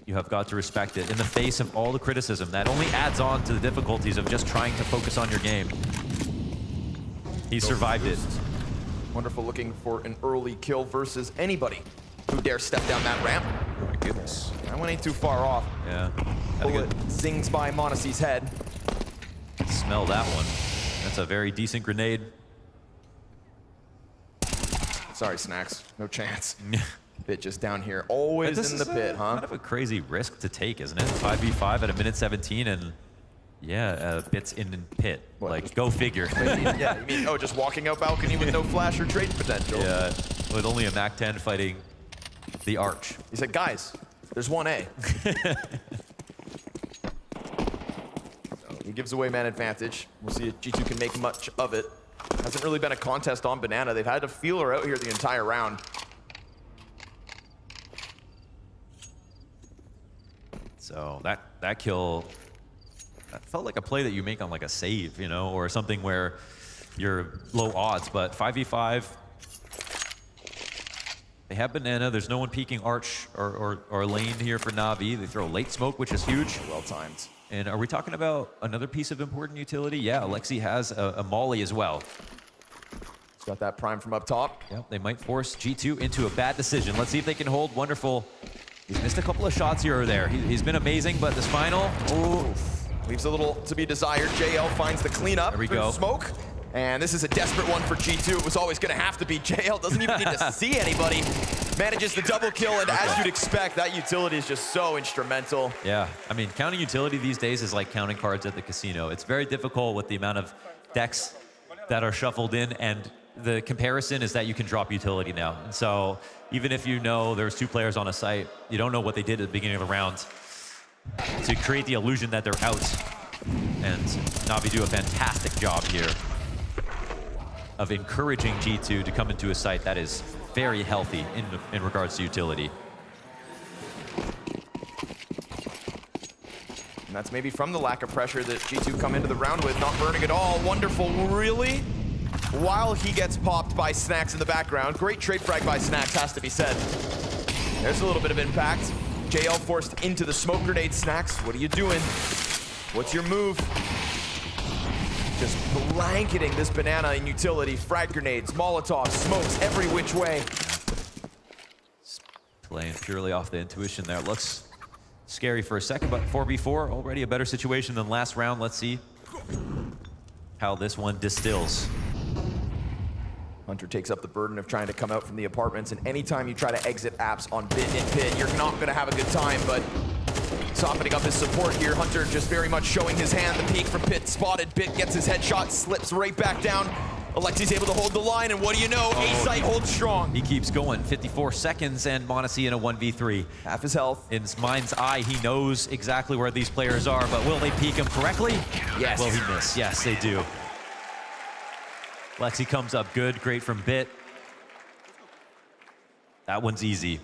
You have got to respect it. In the face of all the criticism, that only adds on to the difficulties of just trying to focus on your game. He survived it. Wonderful, looking for an early kill versus anybody who dares step down that ramp. Oh my goodness. That one ain't too far off. Yeah. Bullet zings by Monacy's head. Smell that one. That's a very decent grenade. Sorry, Snacks. No chance. Bit just down here. Always in the pit, huh? Kind of a crazy risk to take, isn't it? 5v5 at a minute 17 and... Yeah, Bit's in pit. What? Like, go figure. Yeah, you mean, just walking out balcony with no flash or trade potential? Yeah, with only a MAC-10 fighting the Arch. He said, guys, there's 1A. So he gives away man advantage. We'll see if G2 can make much of it. Hasn't really been a contest on Banana. They've had to feel her out here the entire round. So that kill... That felt like a play that you make on like a save, you know, or something where you're low odds, but 5v5. They have Banana. There's no one peeking Arch or lane here for NAVI. They throw late smoke, which is huge. Well timed. And are we talking about another piece of important utility? Yeah, Alexi has a Molly as well. He's got that prime from up top. Yep, they might force G2 into a bad decision. Let's see if they can hold. Wonderful. He's missed a couple of shots here or there. He's been amazing, but this final, ooh. Leaves a little to be desired. JL finds the cleanup. There we go. Smoke. And this is a desperate one for G2. It was always going to have to be. JL doesn't even need to see anybody. Manages the double kill, and as you'd expect, that utility is just so instrumental. Yeah, I mean, counting utility these days is like counting cards at the casino. It's very difficult with the amount of decks that are shuffled in, and the comparison is that you can drop utility now. And so even if you know there's two players on a site, you don't know what they did at the beginning of the round to create the illusion that they're out. And NAVI do a fantastic job here of encouraging G2 to come into a site that is very healthy in regards to utility. And that's maybe from the lack of pressure that G2 come into the round with, not burning at all. Wonderful, really? While he gets popped by Snacks in the background. Great trade frag by Snacks, has to be said. There's a little bit of impact. JL forced into the smoke grenade. Snacks, what are you doing? What's your move? Just blanketing this Banana in utility. Frag grenades, Molotovs, smokes every which way. Playing purely off the intuition there. Looks scary for a second, but 4v4, already a better situation than last round. Let's see how this one distills. Hunter takes up the burden of trying to come out from the apartments, and anytime you try to exit apps on Bit in Pit, you're not going to have a good time, but softening up his support here. Hunter just very much showing his hand. The peek from Pit spotted. Bit gets his headshot, slips right back down. Alexi's able to hold the line, and what do you know? A-Site holds strong. He keeps going. 54 seconds, and Monacy in a 1v3. Half his health. In his mind's eye, he knows exactly where these players are, but will they peek him correctly? Yes. Will he miss? Yes, they do. Lexi comes up good, great from Bit. That one's easy.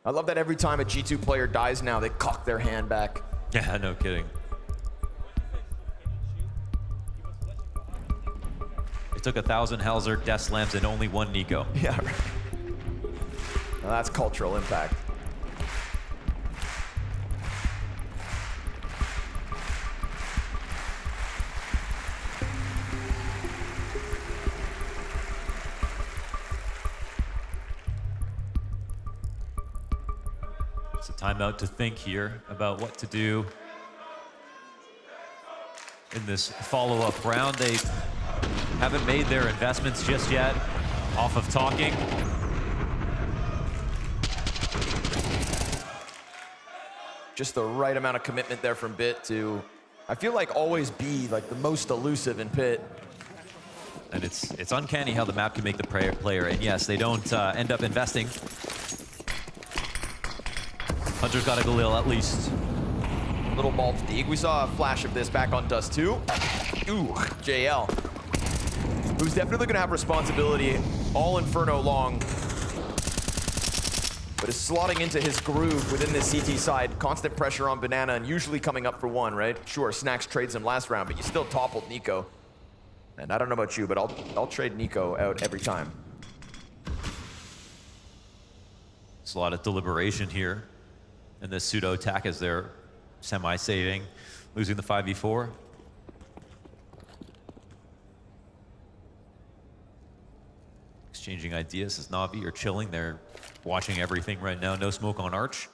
I love that every time a G2 player dies now, they cock their hand back. Yeah, no kidding. It took 1,000 Hellzerk death slams and only 1 Nico. Yeah, right. Well, that's cultural impact. It's a timeout to think here about what to do in this follow-up round. They haven't made their investments just yet off of talking. Just the right amount of commitment there from Bit to, I feel like, always be like the most elusive in Pit. And it's uncanny how the map can make the player. And yes, they don't end up investing. Hunter's got a Galil at least. Little ball fatigue. We saw a flash of this back on Dust 2. Ooh, JL. Who's definitely gonna have responsibility all Inferno long. But is slotting into his groove within this CT side. Constant pressure on Banana and usually coming up for one, right? Sure, Snacks trades him last round, but you still toppled Nico. And I don't know about you, but I'll trade Nico out every time. It's a lot of deliberation here. And this pseudo attack as they're semi-saving, losing the 5v4. Exchanging ideas as Navi are chilling. They're watching everything right now. No smoke on Arch.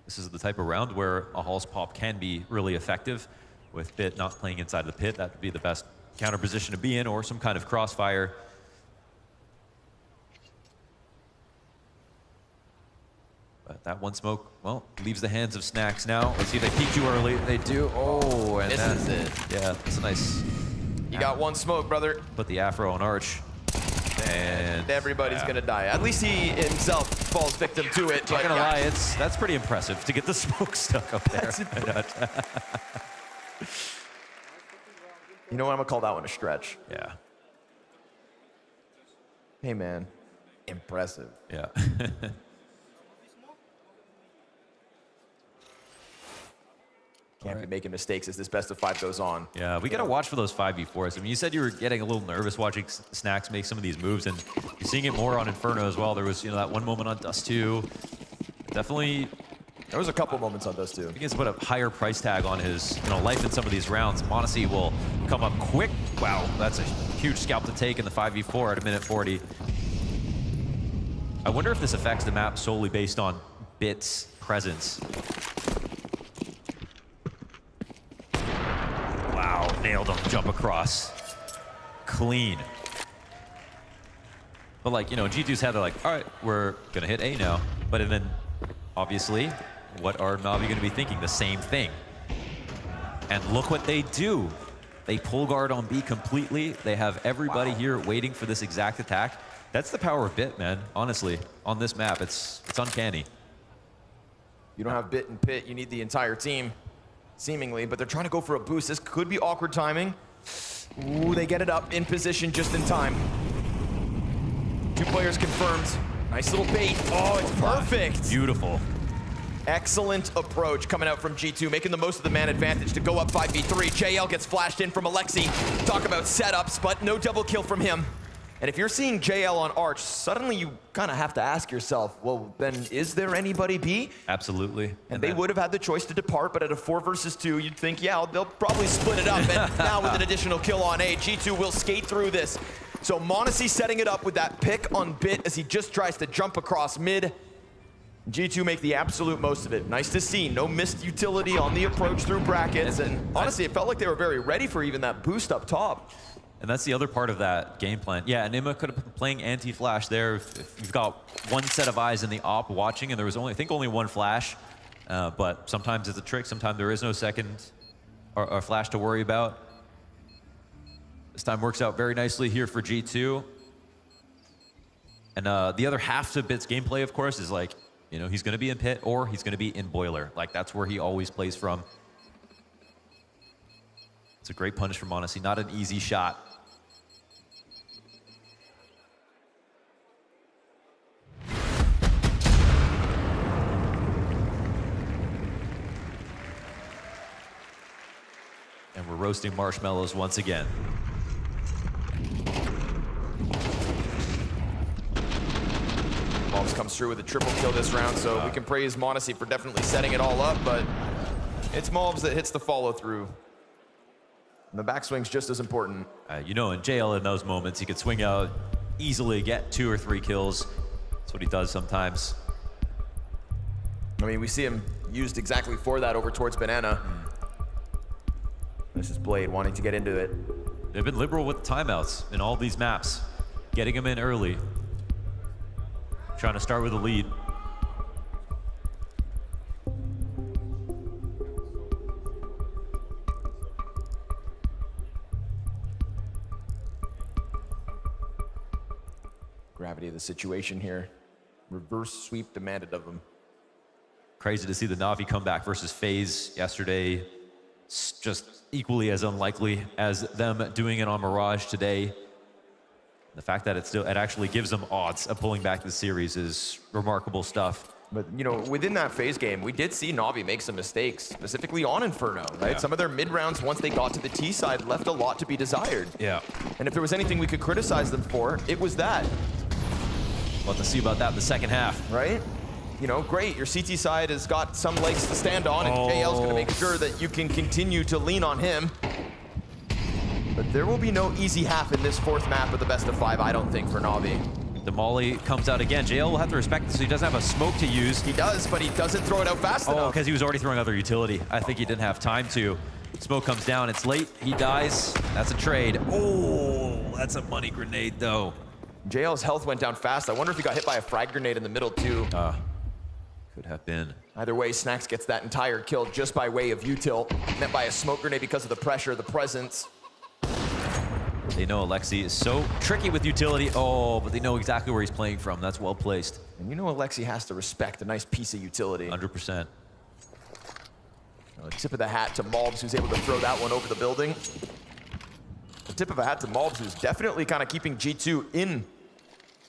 This is the type of round where a Hall's pop can be really effective. With Bit not playing inside the pit, that would be the best counter position to be in, or some kind of crossfire. But that one smoke, well, leaves the hands of Snacks now. Let's see if they peek too early. They do. Oh, and this is it. Yeah, it's a nice. You got one smoke, brother. Put the Afro on Arch. And everybody's gonna die. At least he himself falls victim to it. Not gonna lie, that's pretty impressive to get the smoke stuck up there. You know what? I'm gonna call that one a stretch. Yeah. Hey, man. Impressive. Yeah. Can't be making mistakes as this best of 5 goes on. Yeah, we got to watch for those 5v4s. I mean, you said you were getting a little nervous watching Snacks make some of these moves, and you're seeing it more on Inferno as well. There was, that one moment on Dust 2. Definitely. There was a couple moments on Dust 2. He gets to put a higher price tag on his life in some of these rounds. m0NESY will come up quick. Wow, that's a huge scalp to take in the 5v4 at a minute 40. I wonder if this affects the map solely based on Bit's presence. Wow, nailed him, jump across. Clean. But G2's had, they're like, all right, we're gonna hit A now. But then, obviously, what are Navi gonna be thinking? The same thing. And look what they do. They pull guard on B completely. They have everybody here waiting for this exact attack. That's the power of Bit, man, honestly. On this map, it's uncanny. You don't have Bit and Pit, you need the entire team. Seemingly, but they're trying to go for a boost. This could be awkward timing. Ooh, they get it up in position just in time. 2 players confirmed. Nice little bait. Oh, it's perfect. Beautiful. Excellent approach coming out from G2, making the most of the man advantage to go up 5v3. JL gets flashed in from Alexi. Talk about setups, but no double kill from him. And if you're seeing JL on Arch, suddenly you kind of have to ask yourself, well, then is there anybody B? Absolutely. And they would have had the choice to depart, but at a 4 versus 2, you'd think, yeah, they'll probably split it up. And now with an additional kill on A, G2 will skate through this. So m0NESY setting it up with that pick on Bit as he just tries to jump across mid. G2 make the absolute most of it. Nice to see. No missed utility on the approach through brackets. And honestly, it felt like they were very ready for even that boost up top. And that's the other part of that game plan. Yeah, Nima could have been playing anti-flash there. If you've got one set of eyes in the op watching, and there was only, I think, only one flash. But sometimes it's a trick. Sometimes there is no second or flash to worry about. This time works out very nicely here for G2. And the other half to Bit's gameplay, of course, is like You know, he's going to be in pit or he's going to be in boiler. Like, that's where he always plays from. It's a great punish from Monacy. Not an easy shot. And we're roasting marshmallows once again. Mobs comes through with a triple kill this round, so we can praise Monacy for definitely setting it all up, but it's Mobs that hits the follow through. And the backswing's just as important. You know, in JL in those moments, he could swing out, easily get 2 or 3 kills. That's what he does sometimes. I mean, we see him used exactly for that over towards Banana. This is Blade wanting to get into it. They've been liberal with timeouts in all these maps, getting them in early. Trying to start with a lead. Gravity of the situation here. Reverse sweep demanded of him. Crazy to see the Navi come back versus FaZe yesterday. It's just equally as unlikely as them doing it on Mirage today. The fact that it actually gives them odds of pulling back the series is remarkable stuff. But, you know, within that FaZe game, we did see Navi make some mistakes, specifically on Inferno, right? Yeah. Some of their mid rounds, once they got to the T side, left a lot to be desired. Yeah. And if there was anything we could criticize them for, it was that. We'll have to see about that in the second half. Right? You know, great, your CT side has got some legs to stand on, and KL's gonna make sure that you can continue to lean on him. But there will be no easy half in this 4th map of the best of 5, I don't think, for Navi. The Molly comes out again. JL will have to respect this, so he doesn't have a smoke to use. He does, but he doesn't throw it out fast enough. Oh, because he was already throwing other utility. I think he didn't have time to. Smoke comes down, it's late, he dies. That's a trade. Oh, that's a money grenade, though. JL's health went down fast. I wonder if he got hit by a frag grenade in the middle, too. Could have been. Either way, Snacks gets that entire kill just by way of util. Met by a smoke grenade because of the pressure, the presence. They know Alexi is so tricky with utility. Oh, but they know exactly where he's playing from. That's well placed. And you know Alexi has to respect a nice piece of utility. 100%. A tip of the hat to Malbs, who's able to throw that one over the building. A tip of a hat to Malbs, who's definitely kind of keeping G2 in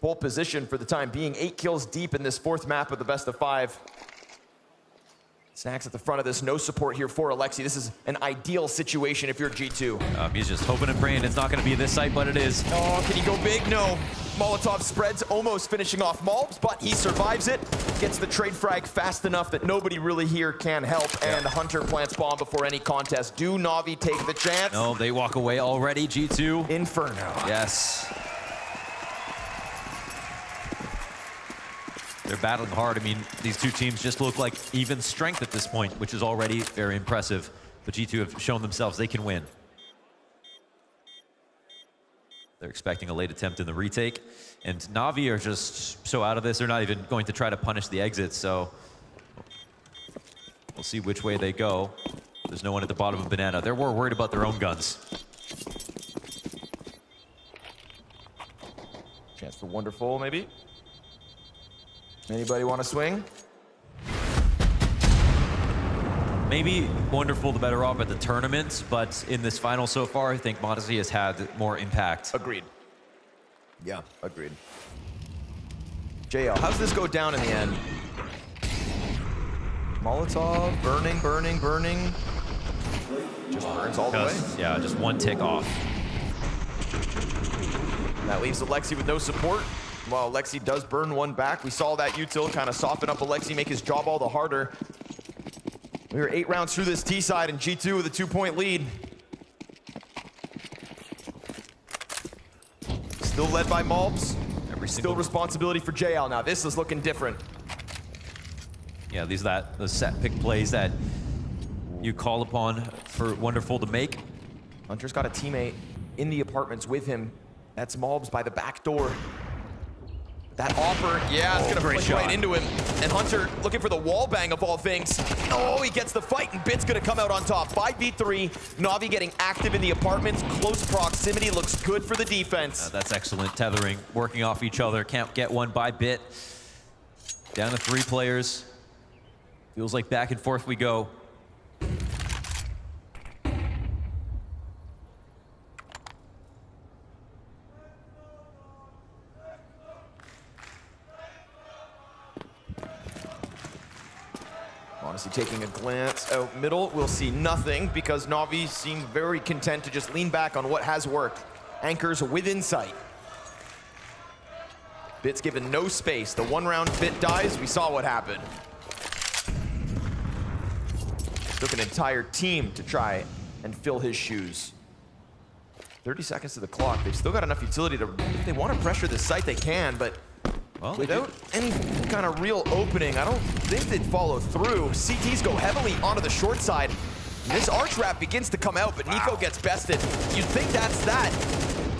pole position for the time being. 8 kills deep in this 4th map of the best of 5. Snacks at the front of this, no support here for Alexi. This is an ideal situation if you're G2. He's just hoping and praying it's not going to be this site, but it is. Oh, can he go big? No. Molotov spreads, almost finishing off Malbs, but he survives it. Gets the trade frag fast enough that nobody really here can help, and Hunter plants bomb before any contest. Do Navi take the chance? No, they walk away already, G2. Inferno. Yes. They're battling hard. I mean, these two teams just look like even strength at this point, which is already very impressive. But G2 have shown themselves they can win. They're expecting a late attempt in the retake. And Navi are just so out of this, they're not even going to try to punish the exits. So we'll see which way they go. There's no one at the bottom of Banana. They're more worried about their own guns. Chance for Wonderful, maybe. Anybody want to swing? Maybe Wonderful the better off at the tournament, but in this final so far, I think Monacy has had more impact. Agreed. Yeah, agreed. JL, how's this go down in the end? Molotov, burning, burning, burning. Just burns all the way. Yeah, just one tick off. That leaves Alexi with no support. Well, Alexi does burn one back. We saw that util kind of soften up Alexi, make his job all the harder. We were 8 rounds through this T side, and G2 with a 2-point lead. Still led by Malbs. Still responsibility for JL now. This is looking different. Yeah, these are the set pick plays that you call upon for Wonderful to make. Hunter's got a teammate in the apartments with him. That's Malbs by the back door. That offer, yeah, it's gonna flick right into him. And Hunter looking for the wall bang of all things. Oh, he gets the fight, and Bit's gonna come out on top. 5v3, Navi getting active in the apartments. Close proximity looks good for the defense. That's excellent tethering, working off each other. Can't get one by Bit. Down to 3 players. Feels like back and forth we go. Honestly, taking a glance out middle, we'll see nothing because Navi seemed very content to just lean back on what has worked. Anchors within sight. Bit's given no space. The 1 round Bit dies, we saw what happened. Took an entire team to try and fill his shoes. 30 seconds to the clock. They've still got enough utility to, if they want to pressure this site, they can, but without any kind of real opening, I don't think they'd follow through. CTs go heavily onto the short side. And this arch wrap begins to come out, but Nico gets bested. You'd think that's that.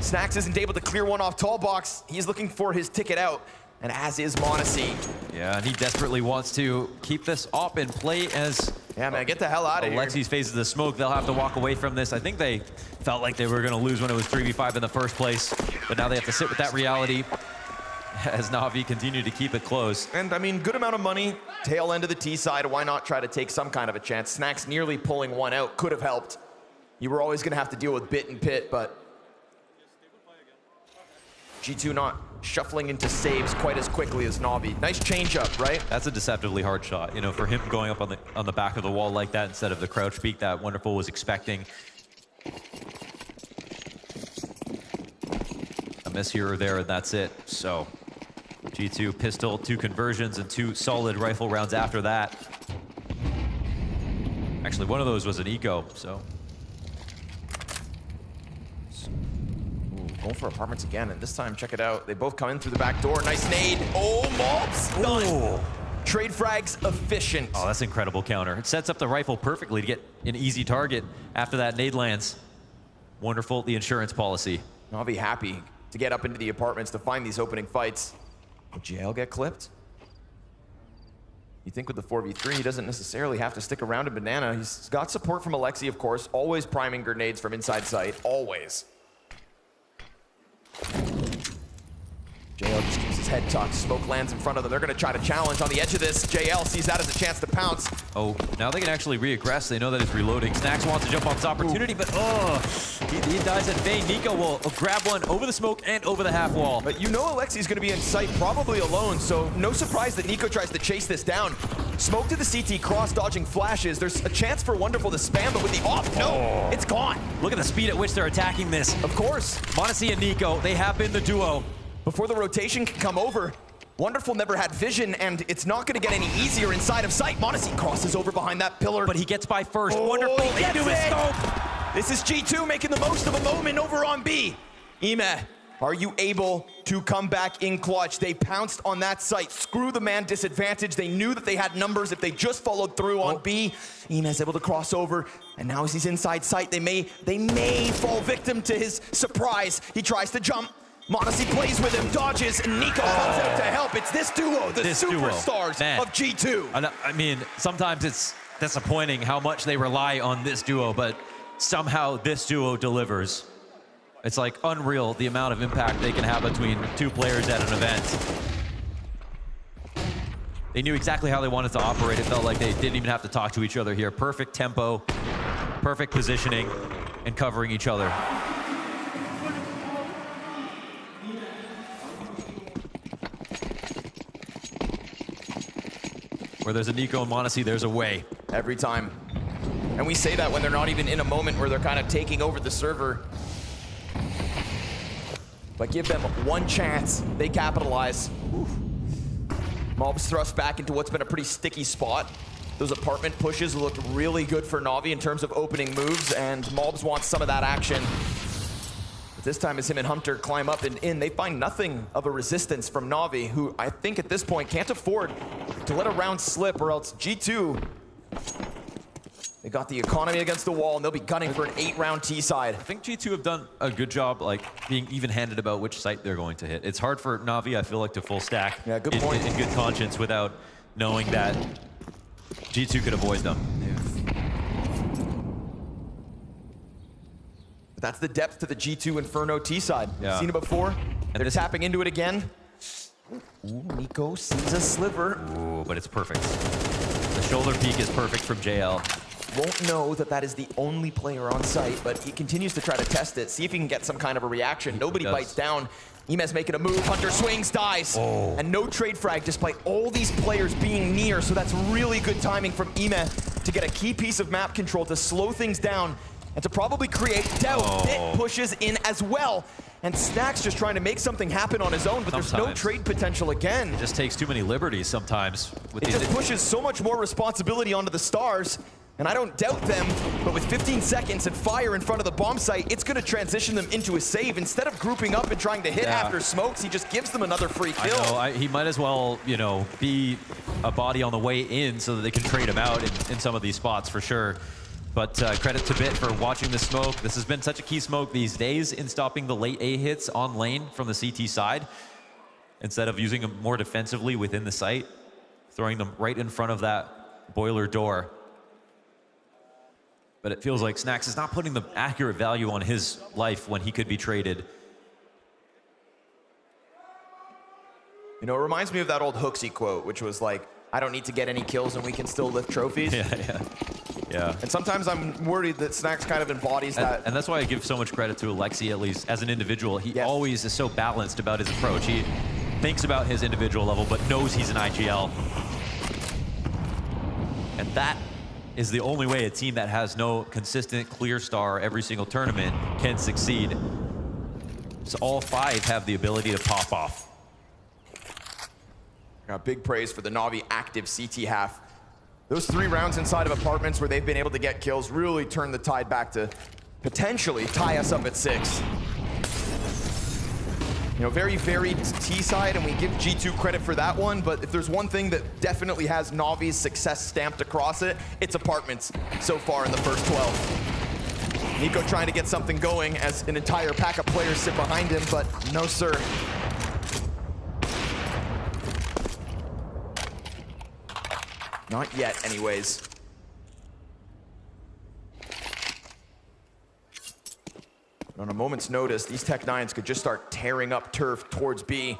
Snax isn't able to clear one off tall box. He's looking for his ticket out, and as is m0NESY. Yeah, and he desperately wants to keep this up and play as... Yeah, man, get the hell out of here. Alexi's faces the smoke. They'll have to walk away from this. I think they felt like they were going to lose when it was 3v5 in the first place, but now they have to sit with that reality as Navi continue to keep it close. And I mean, good amount of money, tail end of the T side. Why not try to take some kind of a chance? Snax nearly pulling one out could have helped. You were always going to have to deal with Bit and Pit, but G2 not shuffling into saves quite as quickly as Navi. Nice change up, right? That's a deceptively hard shot. You know, for him going up on the back of the wall like that instead of the crouch peek that Wonderful was expecting. A miss here or there, and that's it. So G2 pistol, 2 conversions, and 2 solid rifle rounds after that. Actually, one of those was an eco, so. Going for apartments again, and this time, check it out. They both come in through the back door. Nice nade. Oh, Malbs done. Trade frags efficient. Oh, that's incredible counter. It sets up the rifle perfectly to get an easy target after that nade lands. Wonderful, the insurance policy. I'll be happy to get up into the apartments to find these opening fights. Will JL get clipped? You think with the 4v3, he doesn't necessarily have to stick around in Banana. He's got support from Alexi, of course, always priming grenades from inside sight, always. JL just keeps his head tucked. Smoke lands in front of them. They're going to try to challenge on the edge of this. JL sees that as a chance to pounce. Oh, now they can actually re-aggress. They know that it's reloading. Snax wants to jump on this opportunity, but he dies in vain. Nico will grab one over the smoke and over the half wall. But you know Alexi's going to be in sight, probably alone, so no surprise that Nico tries to chase this down. Smoke to the CT, cross-dodging flashes. There's a chance for Wonderful to spam, but with the off, no, it's gone. Look at the speed at which they're attacking this. Of course. m0NESY and Nico, they have been the duo. Before the rotation can come over, Wonderful never had vision, and it's not going to get any easier inside of sight. m0NESY crosses over behind that pillar. But he gets by first. Wonderful into his scope. This is G2 making the most of a moment over on B. Ime, are you able to come back in clutch? They pounced on that site. Screw the man disadvantage. They knew that they had numbers if they just followed through on B. Ime's able to cross over, and now as he's inside sight, they may fall victim to his surprise. He tries to jump. m0NESY plays with him, dodges, and Nico comes out to help. It's this duo, the superstars of G2. I mean, sometimes it's disappointing how much they rely on this duo, but somehow this duo delivers. It's like unreal the amount of impact they can have between 2 players at an event. They knew exactly how they wanted to operate. It felt like they didn't even have to talk to each other here. Perfect tempo, perfect positioning, and covering each other. Where there's a Nico and m0NESY, there's a way. Every time. And we say that when they're not even in a moment where they're kind of taking over the server. But give them one chance, they capitalize. Malbs thrust back into what's been a pretty sticky spot. Those apartment pushes looked really good for Navi in terms of opening moves, and Malbs wants some of that action. But this time as him and Hunter climb up and in, they find nothing of a resistance from Navi, who I think at this point can't afford to let a round slip, or else G2, they got the economy against the wall, and they'll be gunning for an 8-round T side. I think G2 have done a good job, like, being even-handed about which site they're going to hit. It's hard for Navi, I feel like, to full stack good point. In good conscience without knowing that G2 could avoid them. But that's the depth to the G2 Inferno T side. We've seen it before. And they're tapping into it again. Ooh, Nico sees a sliver. Ooh, but it's perfect. The shoulder peek is perfect from JL. Won't know that that is the only player on site, but he continues to try to test it, see if he can get some kind of a reaction. Nobody bites down. Ime's making a move. Hunter swings, dies. And no trade frag despite all these players being near, so that's really good timing from Ime to get a key piece of map control to slow things down and to probably create doubt. Bit pushes in as well. And Snack's just trying to make something happen on his own, but there's no trade potential again. It just takes too many liberties sometimes. It just pushes so much more responsibility onto the Stars, and I don't doubt them, but with 15 seconds and fire in front of the bomb site, it's going to transition them into a save. Instead of grouping up and trying to hit after smokes, he just gives them another free kill. I know, he might as well, you know, be a body on the way in so that they can trade him out in some of these spots for sure. But credit to Bit for watching the smoke. This has been such a key smoke these days in stopping the late A hits on lane from the CT side. Instead of using them more defensively within the site, throwing them right in front of that boiler door. But it feels like Snacks is not putting the accurate value on his life when he could be traded. You know, it reminds me of that old Hooksy quote, which was like, I don't need to get any kills and we can still lift trophies. Yeah. And sometimes I'm worried that Snacks kind of embodies that. And that's why I give so much credit to Alexi, at least as an individual. He always is so balanced about his approach. He thinks about his individual level, but knows he's an IGL. And that is the only way a team that has no consistent clear star every single tournament can succeed. So all 5 have the ability to pop off. Big praise for the Navi active CT half. Those 3 rounds inside of apartments where they've been able to get kills really turned the tide back to potentially tie us up at 6. You know, very varied T side, and we give G2 credit for that one, but if there's one thing that definitely has Navi's success stamped across it, it's apartments so far in the first 12. Nico trying to get something going as an entire pack of players sit behind him, but no sir. Not yet, anyways. On a moment's notice, these Tech-9s could just start tearing up turf towards B.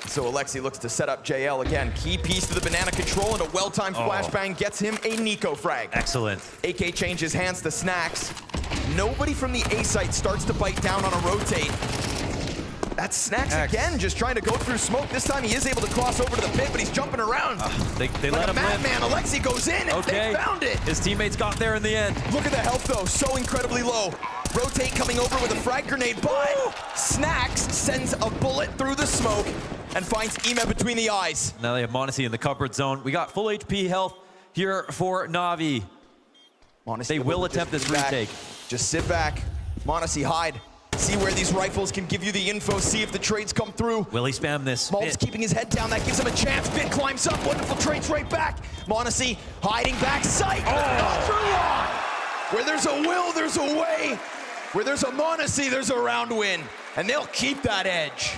So Alexi looks to set up JL again. Key piece to the banana control, and a well-timed flashbang gets him a Nico frag. Excellent. AK changes hands to Snacks. Nobody from the A site starts to bite down on a rotate. That's Snacks again, just trying to go through smoke. This time he is able to cross over to the pit, but he's jumping around. They like let a him madman. Alexi goes in, and they found it. His teammates got there in the end. Look at the health, though, so incredibly low. Rotate coming over with a frag grenade, but Snacks sends a bullet through the smoke and finds Ime between the eyes. Now they have m0NESY in the cupboard zone. We got full HP health here for Navi. They will attempt this retake. Just sit back. m0NESY hide. See where these rifles can give you the info. See if the trades come through. Will he spam this? Malt's keeping his head down. That gives him a chance. Bit climbs up. Wonderful trades right back. m0NESY hiding back. Sight. Where there's a will, there's a way. Where there's a m0NESY, there's a round win. And they'll keep that edge.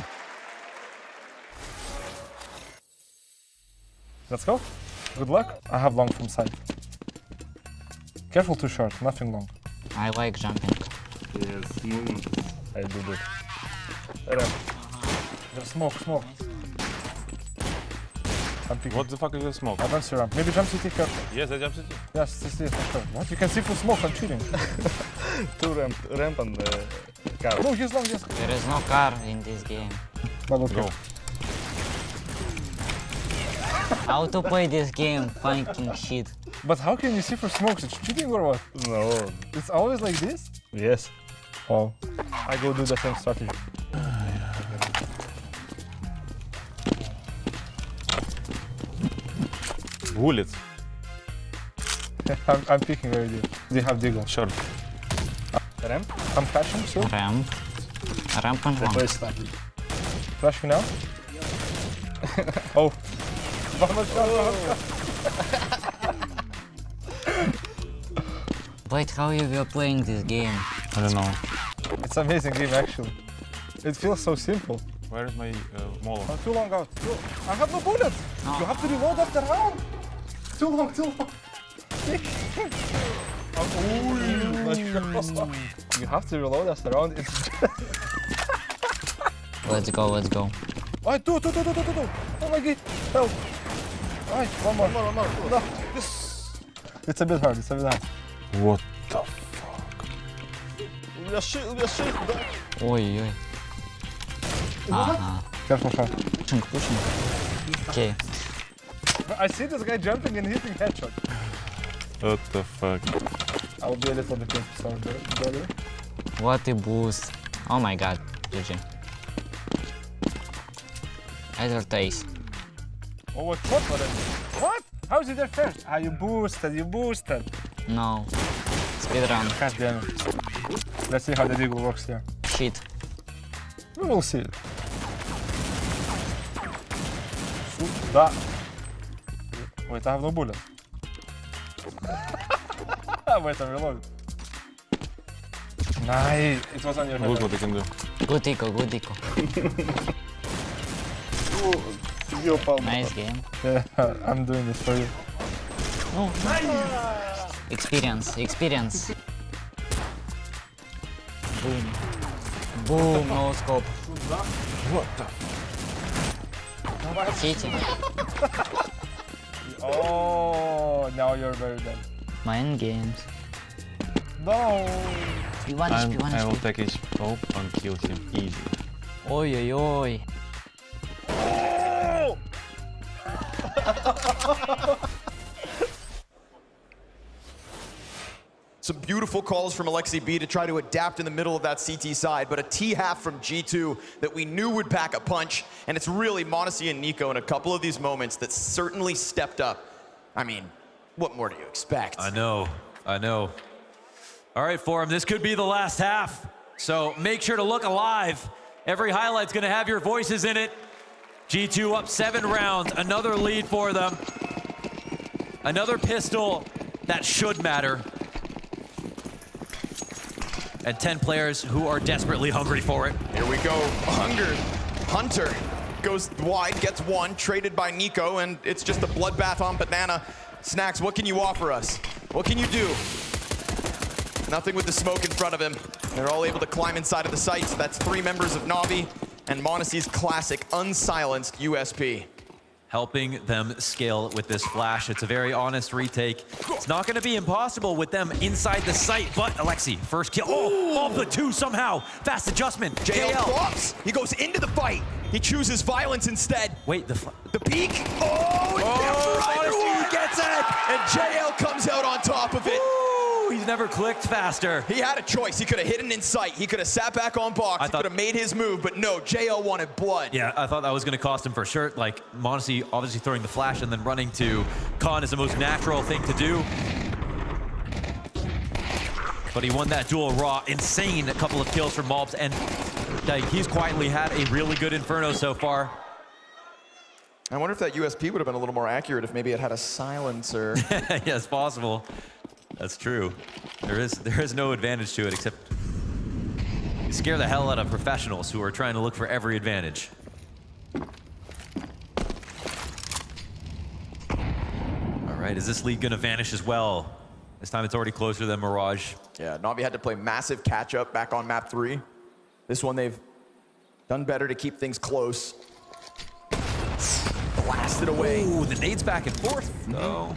Let's go. Good luck. I have long from side. Careful too short, nothing long. I like jumping. Yes, movement. I do that. There's smoke. What the fuck is the smoke? I don't see ramp. Maybe jump CT, careful. Yes, I jump CT. Yes, CT is for sure. What? You can see full smoke, I'm cheating. 2 ramp and the car. No, he's long, yes. There is no car in this game. Double kill. How to play this game? Fucking shit. But how can you see for smokes? It's cheating or what? No. It's always like this? Yes. Oh, I go do the same strategy. Bullets. I'm picking already. They have Deagle. Sure. Ramp? I'm flashing soon. Ramp and ramp. Flash me now. Oh. Wait, how you were playing this game? I don't know. It's an amazing game actually. It feels so simple. Where is my Molotov? Too long out. I have no bullets. No. You have to reload after round. Too long. You have to reload after round. Let's go. Oh, two. Oh my god, help. Alright, one more. No. Yes. It's a bit hard, What the We are shit. Ой-ой. Ага. Careful. Pushing. Okay. I see this guy jumping and hitting headshot. What the fuck? I'll be a little bit concerned, brother. What a boost. Oh my god. GG. Advertise. Oh, what? What? How is it there first? Ah, you boosted. No. Speedrun. God damn it. Let's see how the deagle works here. Shit. We will see it. Сюда. Wait, I have no bullet. Wait, I'm reloaded. Nice. It was on your head. Look what they can do. Good eco. Nice game. Yeah, I'm doing this for you. Oh, nice. Experience. Boom, no scope. What the? Cheating. Oh, now you're very dead. Mind games. No. One HP. I will take his scope and kill him easy. Oi. Some beautiful calls from Alexi B to try to adapt in the middle of that CT side, but a T-half from G2 that we knew would pack a punch, and it's really Monacy and Nico in a couple of these moments that certainly stepped up. I mean, what more do you expect? I know. All right, Forum, this could be the last half, so make sure to look alive. Every highlight's gonna have your voices in it. G2 up 7 rounds, another lead for them. Another pistol that should matter. And 10 players who are desperately hungry for it. Here we go, Hunter goes wide, gets one, traded by Nico, and it's just a bloodbath on Banana. Snacks, what can you offer us? What can you do? Nothing with the smoke in front of him. They're all able to climb inside of the sites. That's 3 members of NAVI and Monacy's classic unsilenced USP. Helping them scale with this flash. It's a very honest retake. It's not going to be impossible with them inside the site, but Alexi, first kill. Oh, the 2 somehow. Fast adjustment. JL drops. He goes into the fight. He chooses violence instead. Wait, the peek. Oh, never Monacy gets it. And JL comes out on top of it. He's never clicked faster. He had a choice. He could have hit an insight. He could have sat back on box. He could have made his move, but no, JL wanted blood. Yeah, I thought that was going to cost him for sure. Like, Monacy obviously throwing the flash and then running to Khan is the most natural thing to do. But he won that duel raw. Insane couple of kills from Mobs, and like, he's quietly had a really good Inferno so far. I wonder if that USP would have been a little more accurate if maybe it had a silencer. Yeah, it's possible. That's true. There is no advantage to it except you scare the hell out of professionals who are trying to look for every advantage. All right, is this lead gonna vanish as well? This time it's already closer than Mirage. Yeah, Navi had to play massive catch-up back on map 3. This one they've done better to keep things close. Blasted away. Ooh, the nades back and forth. No.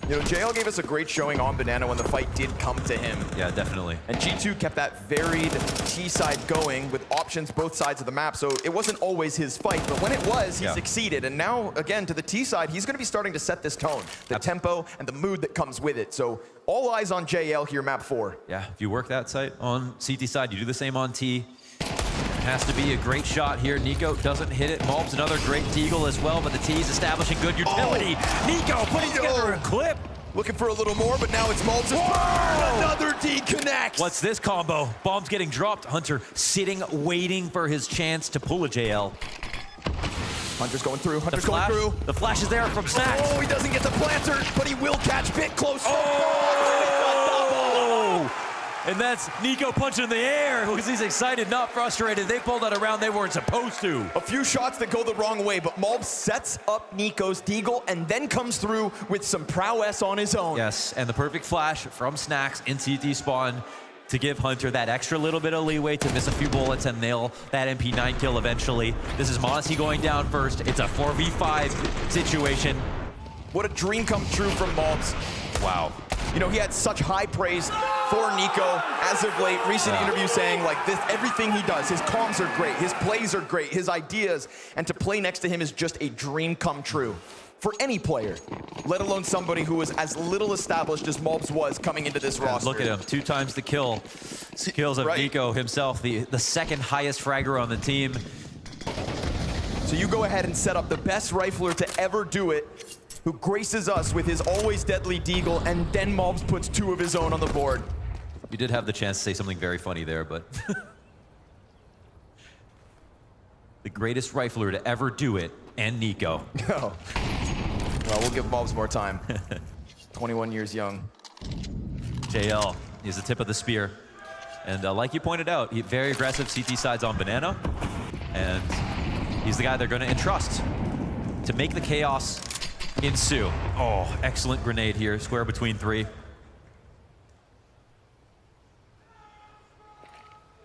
You know, JL gave us a great showing on Banana when the fight did come to him. Yeah, definitely. And G2 kept that varied T side going with options both sides of the map, so it wasn't always his fight, but when it was, he succeeded. And now, again, to the T side, he's going to be starting to set this tone, the tempo and the mood that comes with it. So all eyes on JL here, map 4. Yeah, if you work that site on CT side, you do the same on T. Has to be a great shot here. Nico doesn't hit it. Mob's another great deagle as well, but the T's establishing good utility. Nico putting together a clip. Looking for a little more, but now it's Mob's burn. Another D connects. What's this combo? Bombs getting dropped. Hunter sitting, waiting for his chance to pull a JL. Hunter's going through. Hunter's going through. The flash is there from Snacks. Oh, he doesn't get the planter, but he will catch bit close. And that's Nico punching in the air because he's excited, not frustrated. They pulled that around they weren't supposed to. A few shots that go the wrong way, but Mob sets up Nico's deagle and then comes through with some prowess on his own. Yes, and the perfect flash from Snacks in CT spawn. to give Hunter that extra little bit of leeway to miss a few bullets and nail that MP9 kill eventually. This is m0NESY going down first. It's a 4v5 situation. What a dream come true from Mobs. Wow. You know, he had such high praise for Nico as of late. Recent interview saying like this, everything he does, his comms are great, his plays are great, his ideas, and to play next to him is just a dream come true for any player, let alone somebody who was as little established as Mobs was coming into this roster. Look at him, 2 times the kills of Nico himself, the second highest fragger on the team. So you go ahead and set up the best rifler to ever do it, who graces us with his always deadly deagle, and then Mobs puts 2 of his own on the board. You did have the chance to say something very funny there, but the greatest rifler to ever do it, and Nico. Oh. Well, we'll give Mobs more time. 21 years young. JL is the tip of the spear. And like you pointed out, very aggressive CT sides on Banana. And he's the guy they're going to entrust to make the chaos ensue. Oh, excellent grenade here. Square between 3.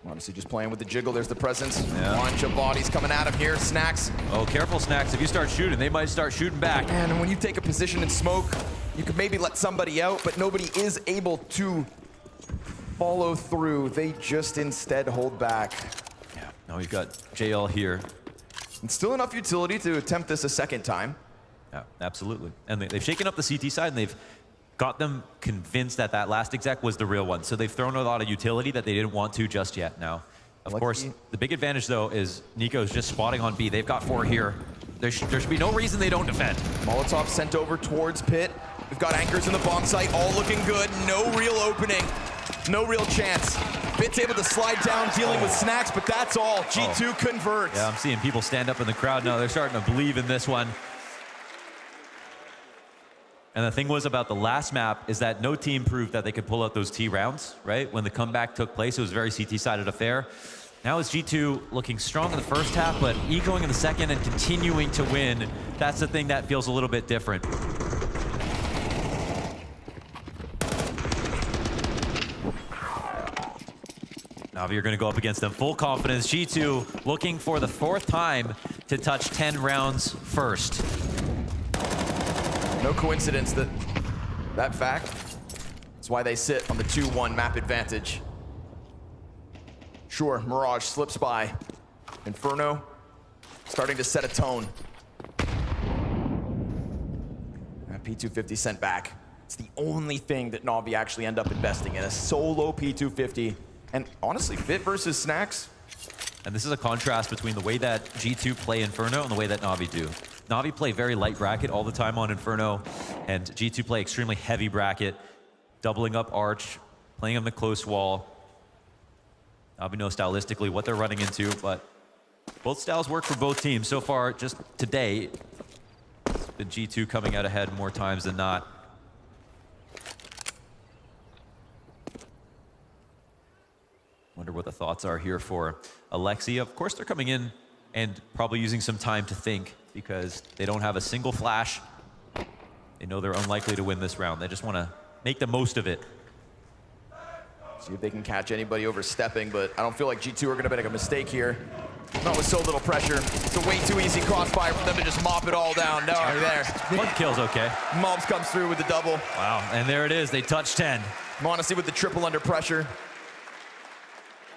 Honestly, just playing with the jiggle. There's the presence. Bunch of bodies coming at him here. Snacks. Oh, careful, Snacks. If you start shooting, they might start shooting back. And when you take a position in smoke, you could maybe let somebody out, but nobody is able to follow through. They just instead hold back. Yeah. Now we've got JL here. And still enough utility to attempt this a second time. Yeah, absolutely. And they've shaken up the CT side, and they've got them convinced that that last exec was the real one. So they've thrown a lot of utility that they didn't want to just yet now. Of course, the big advantage, though, is Nico's just spotting on B. They've got 4 here. There should be no reason they don't defend. Molotov sent over towards Pit. We've got anchors in the bomb site, all looking good. No real opening, no real chance. Pit's able to slide down, dealing with Snacks, but that's all. G2 converts. Yeah, I'm seeing people stand up in the crowd now. They're starting to believe in this one. And the thing was about the last map is that no team proved that they could pull out those T rounds, right? When the comeback took place, it was a very CT-sided affair. Now is G2 looking strong in the first half, but ecoing in the second and continuing to win. That's the thing that feels a little bit different. NAVI are going to go up against them. Full confidence. G2 looking for the 4th time to touch 10 rounds first. No coincidence that fact. That's why they sit on the 2-1 map advantage. Sure, Mirage slips by. Inferno starting to set a tone. P250 sent back. It's the only thing that NAVI actually end up investing in, a solo P250. And honestly, Fit versus Snacks. And this is a contrast between the way that G2 play Inferno and the way that NAVI do. NAVI play very light bracket all the time on Inferno, and G2 play extremely heavy bracket, doubling up Arch, playing on the close wall. NAVI knows stylistically what they're running into, but both styles work for both teams. So far, just today, it's been G2 coming out ahead more times than not. Wonder what the thoughts are here for Alexi. Of course, they're coming in and probably using some time to think because they don't have a single flash. They know they're unlikely to win this round. They just want to make the most of it. See if they can catch anybody overstepping, but I don't feel like G2 are going to make a mistake here. Not with so little pressure. It's a way too easy crossfire for them to just mop it all down. No, there. 1 kill's okay. Mobs comes through with the double. Wow, and there it is. They touch 10. Honestly, with the triple under pressure.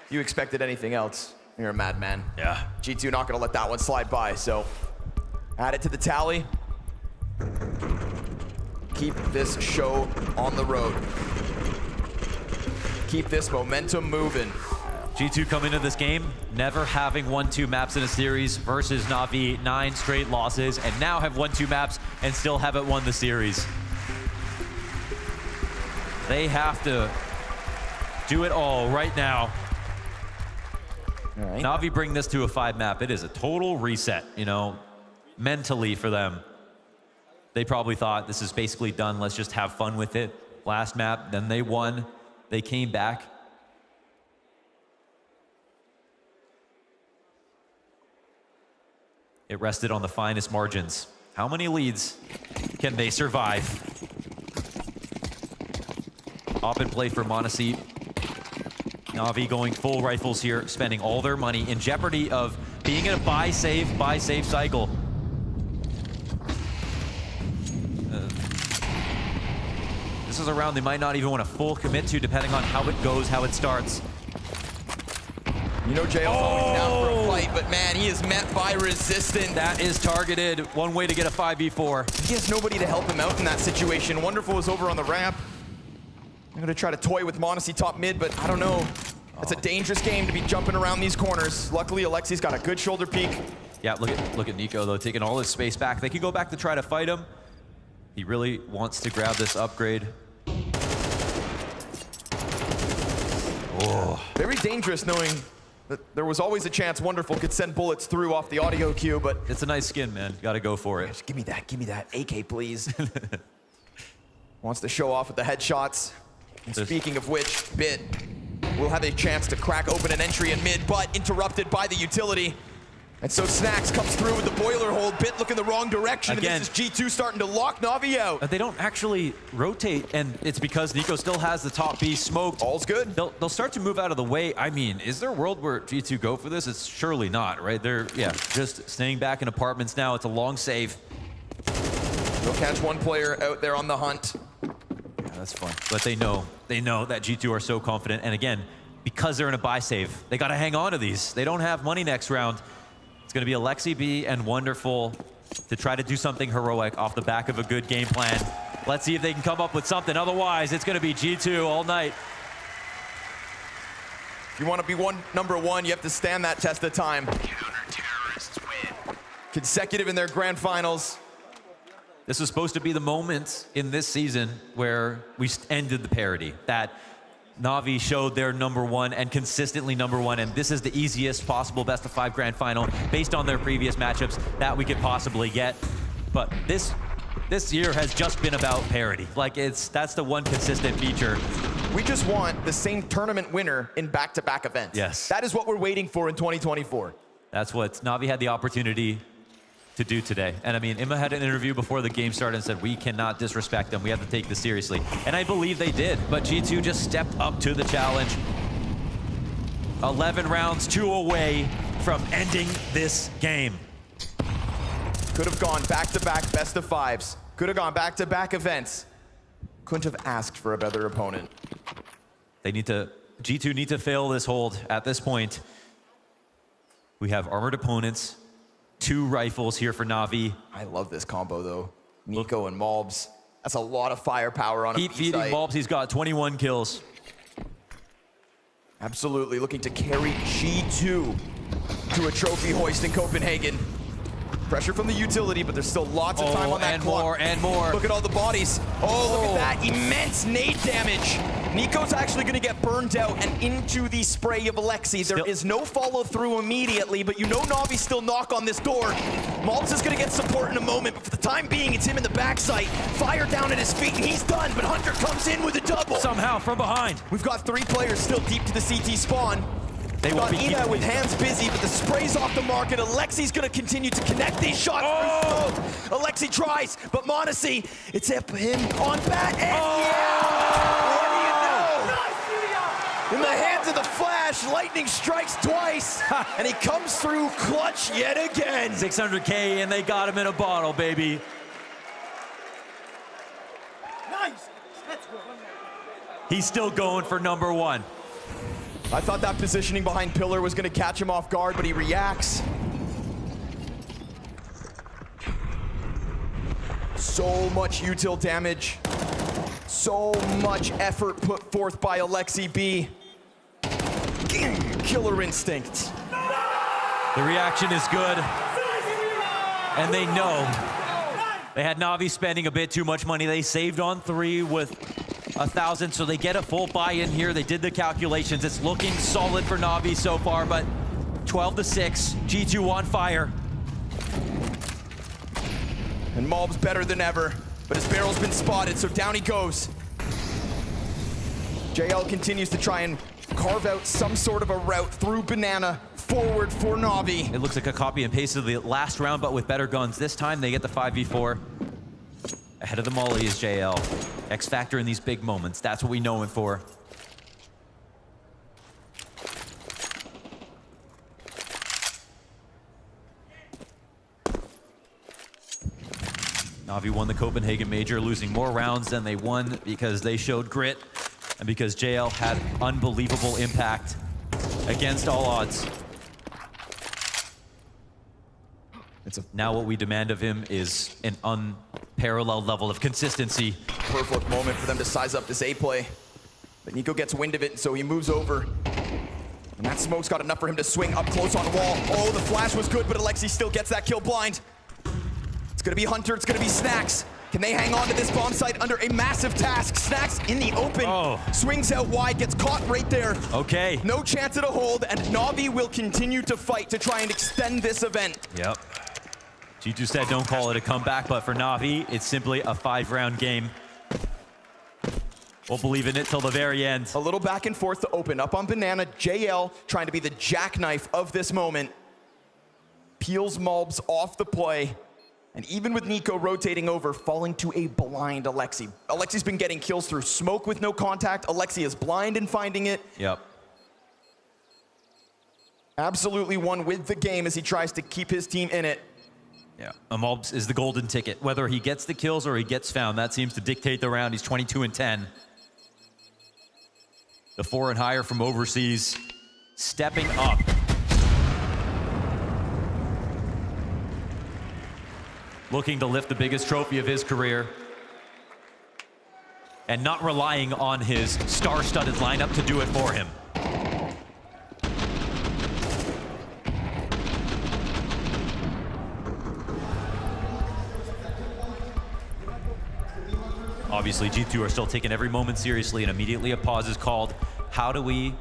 If you expected anything else, you're a madman. Yeah. G2 not going to let that one slide by, so add it to the tally. Keep this show on the road. Keep this momentum moving. G2 coming into this game, never having won 2 maps in a series versus NAVI, 9 straight losses, and now have won 2 maps and still haven't won the series. They have to do it all right now. All right. NAVI bring this to a 5 map. It is a total reset, you know, mentally for them. They probably thought this is basically done. Let's just have fun with it. Last map, then they won. They came back. It rested on the finest margins. How many leads can they survive? Op and play for m0NESY. Navi going full rifles here, spending all their money in jeopardy of being in a buy save cycle. This is a round they might not even want to full commit to, depending on how it goes, how it starts. You know JL's always down for a fight, but man, he is met by resistance. That is targeted. One way to get a 5v4. He has nobody to help him out in that situation. Wonderful is over on the ramp. I'm gonna try to toy with Monacy top mid, but I don't know. It's a dangerous game to be jumping around these corners. Luckily, Alexi's got a good shoulder peek. Yeah, look at Nico though, taking all his space back. They can go back to try to fight him. He really wants to grab this upgrade. Oh. Very dangerous knowing that there was always a chance Wonderful could send bullets through off the audio cue, but... It's a nice skin, man. Gotta go for it. Just give me that AK, please. Wants to show off with the headshots. And speaking of which, Bit will have a chance to crack open an entry in mid, but interrupted by the utility. And so Snacks comes through with the boiler hold. Bit looking the wrong direction. Again, and this is G2 starting to lock Navi out. They don't actually rotate, and it's because Nico still has the top B smoked. All's good. They'll start to move out of the way. I mean, is there a world where G2 go for this? It's surely not, right? They're, yeah, just staying back in apartments now. It's a long save. They'll catch one player out there on the hunt. Yeah, that's fun. But they know that G2 are so confident. And again, because they're in a buy save, they got to hang on to these. They don't have money next round. It's going to be Alexi B and Wonderful to try to do something heroic off the back of a good game plan. Let's see if they can come up with something. Otherwise, it's going to be G2 all night. If you want to be number one, you have to stand that test of time. Counter-terrorists win. Consecutive in their grand finals. This was supposed to be the moment in this season where we ended the parity. That Navi showed their number one and consistently number one, and this is the easiest possible best of 5 grand final based on their previous matchups that we could possibly get. But this year has just been about parity. Like that's the one consistent feature. We just want the same tournament winner in back-to-back events. Yes. That is what we're waiting for in 2024. That's what Navi had the opportunity to do today. And I mean, Emma had an interview before the game started and said, we cannot disrespect them. We have to take this seriously. And I believe they did, but G2 just stepped up to the challenge. 11 rounds, 2 away from ending this game. Could have gone back-to-back best of 5s. Could have gone back-to-back events. Couldn't have asked for a better opponent. G2 need to fail this hold at this point. We have armored opponents, 2 rifles here for Navi. I love this combo though. Nico and Malbs. That's a lot of firepower on a Keep feeding Malbs. He's got 21 kills. Absolutely looking to carry G2 to a trophy hoist in Copenhagen. Pressure from the utility, but there's still lots of time on that clock. And more. Look at all the bodies. Oh, look at that immense nade damage. Nico's actually going to get burned out and into the spray of Alexi. There is no follow through immediately, but you know Navi still knock on this door. Maltz is going to get support in a moment, but for the time being, it's him in the backside. Fire down at his feet, and he's done, but Hunter comes in with a double. Somehow from behind. We've got 3 players still deep to the CT spawn. They got Ina with hands busy, but the spray's off the market. Alexi's going to continue to connect these shots. Oh! Alexi tries, but Monacy, it's him on bat, and what do you know? In the hands of the Flash, lightning strikes twice, and he comes through clutch yet again. 600K, and they got him in a bottle, baby. Nice. He's still going for number 1. I thought that positioning behind Pillar was going to catch him off guard, but he reacts. So much util damage. So much effort put forth by Alexi B. Killer instinct. The reaction is good. And they know. They had Navi spending a bit too much money. They saved on 3 with 1,000, so they get a full buy-in here. They did the calculations. It's looking solid for Navi so far, but 12-6, G2 on fire. And Malb's better than ever, but his barrel's been spotted, so down he goes. JL continues to try and carve out some sort of a route through Banana forward for Navi. It looks like a copy and paste of the last round, but with better guns. This time they get the 5v4. Ahead of the Molly is JL. X Factor in these big moments. That's what we know him for. Navi won the Copenhagen Major, losing more rounds than they won because they showed grit and because JL had unbelievable impact against all odds. Now what we demand of him is an unparalleled level of consistency. Perfect moment for them to size up this A play. But Nico gets wind of it, and so he moves over. And that smoke's got enough for him to swing up close on wall. Oh, the flash was good, but Alexi still gets that kill blind. It's gonna be Hunter, it's gonna be Snacks. Can they hang on to this bomb site under a massive task? Snacks in the open, swings out wide, gets caught right there. Okay. No chance at a hold, and Navi will continue to fight to try and extend this event. Yep. G2 said don't call it a comeback, but for Navi, it's simply a 5-round game. We'll believe in it till the very end. A little back and forth to open. Up on Banana, JL trying to be the jackknife of this moment. Peels Mulbs off the play. And even with Nico rotating over, falling to a blind Alexi. Alexi's been getting kills through smoke with no contact. Alexi is blind and finding it. Yep. Absolutely won with the game as he tries to keep his team in it. Yeah, Mulbs is the golden ticket. Whether he gets the kills or he gets found, that seems to dictate the round. He's 22-10. The 4 and higher from overseas, stepping up. Looking to lift the biggest trophy of his career. And not relying on his star-studded lineup to do it for him. Obviously, G2 are still taking every moment seriously, and immediately a pause is called. How do we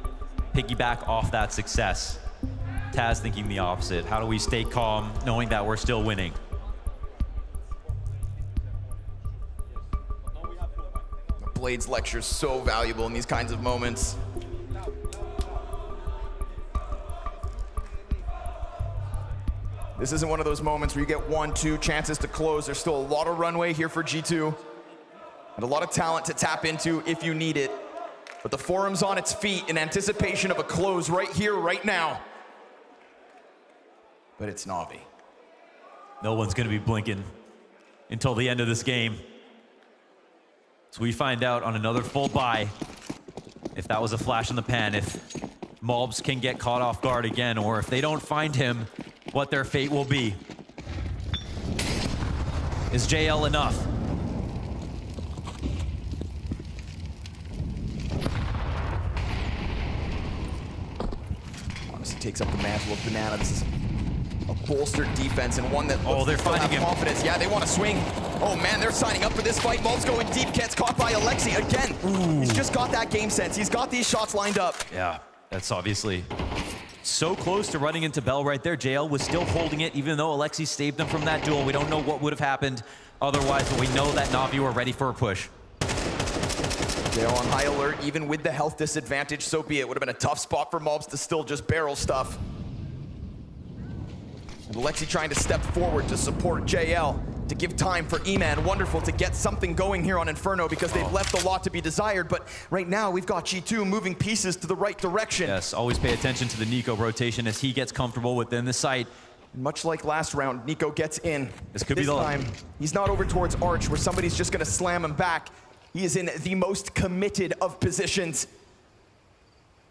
piggyback off that success? Taz thinking the opposite. How do we stay calm, knowing that we're still winning? Blade's lecture is so valuable in these kinds of moments. This isn't one of those moments where you get 1, 2 chances to close. There's still a lot of runway here for G2. And a lot of talent to tap into if you need it. But the forum's on its feet in anticipation of a close right here, right now. But it's Navi. No one's going to be blinking until the end of this game. So we find out on another full buy if that was a flash in the pan, if Mulbs can get caught off guard again, or if they don't find him, what their fate will be. Is JL enough? Honestly takes up the mantle of Banana. This is a bolstered defense and one that they're finding him. Confidence. Yeah, they want to swing. Oh man, they're signing up for this fight. Mulbs going deep, gets caught by Alexi again. Ooh. He's just got that game sense. He's got these shots lined up. Yeah, that's obviously so close to running into Bell right there. JL was still holding it, even though Alexi saved him from that duel. We don't know what would have happened otherwise, but we know that Navi were ready for a push. JL on high alert, even with the health disadvantage, so be it. Would have been a tough spot for Mulbs to still just barrel stuff. And Alexi trying to step forward to support JL, to give time for Eman. Wonderful to get something going here on Inferno because they've left a lot to be desired. But right now, we've got G2 moving pieces to the right direction. Yes, always pay attention to the Nico rotation as he gets comfortable within the site. Much like last round, Nico gets in. This could be the time. He's not over towards Arch where somebody's just going to slam him back. He is in the most committed of positions.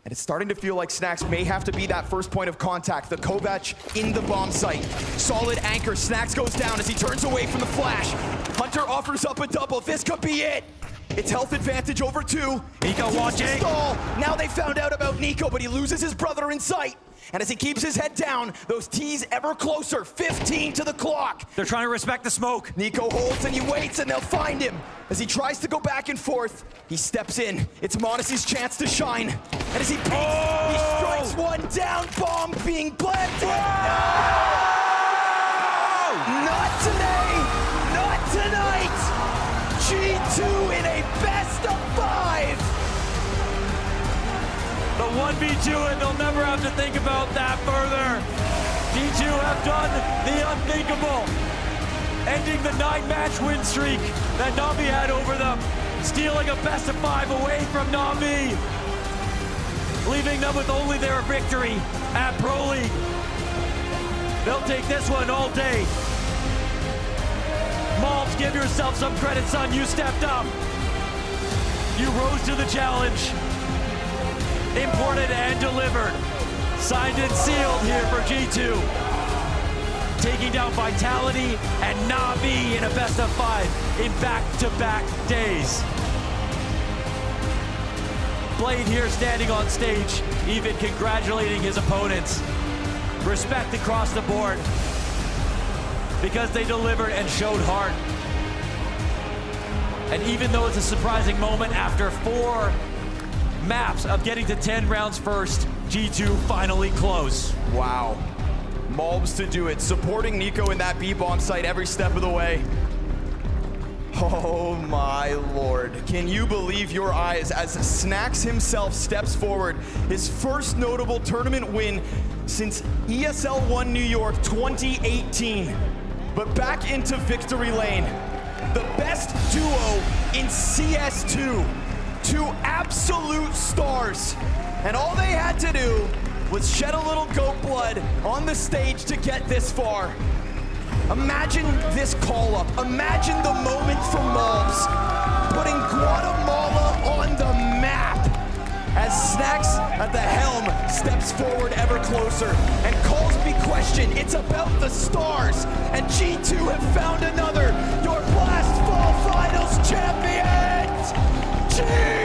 And it's starting to feel like Snacks may have to be that first point of contact. The Kovac in the bomb site. Solid anchor. Snacks goes down as he turns away from the flash. Hunter offers up a double. This could be it. It's health advantage over 2. Nico watching. Stall. Now they found out about Nico, but he loses his brother in sight. And as he keeps his head down, those T's ever closer. 15 to the clock. They're trying to respect the smoke. Nico holds and he waits and they'll find him. As he tries to go back and forth, he steps in. It's Monacy's chance to shine. And as he peeks, he strikes one down. Bomb being planted. No! Not today. Not tonight. G2 in a best of 5. The 1v2, and they'll never have to think about that further. G2 have done the unthinkable, ending the 9-match win streak that NAVI had over them, stealing a best of 5 away from NAVI, leaving them with only their victory at Pro League. They'll take this one all day. Malbs, give yourself some credit, son. You stepped up. You rose to the challenge. Imported and delivered. Signed and sealed here for G2. Taking down Vitality and NAVI in a best of 5 in back-to-back days. Blade here standing on stage, even congratulating his opponents. Respect across the board because they delivered and showed heart. And even though it's a surprising moment, after 4 maps of getting to 10 rounds first, G2 finally close. Wow. Malbs to do it, supporting Nico in that B-bomb site every step of the way. Oh my lord. Can you believe your eyes as Snacks himself steps forward, his first notable tournament win since ESL 1 New York 2018. But back into victory lane. The best duo in CS2. 2 absolute stars. And all they had to do was shed a little goat blood on the stage to get this far. Imagine this call-up. Imagine the moment for Malbs, putting Guatemala on the map as Snacks at the helm steps forward ever closer and calls me question. It's about the stars, and G2 have found another. Your Blast Fall Finals champions, G2!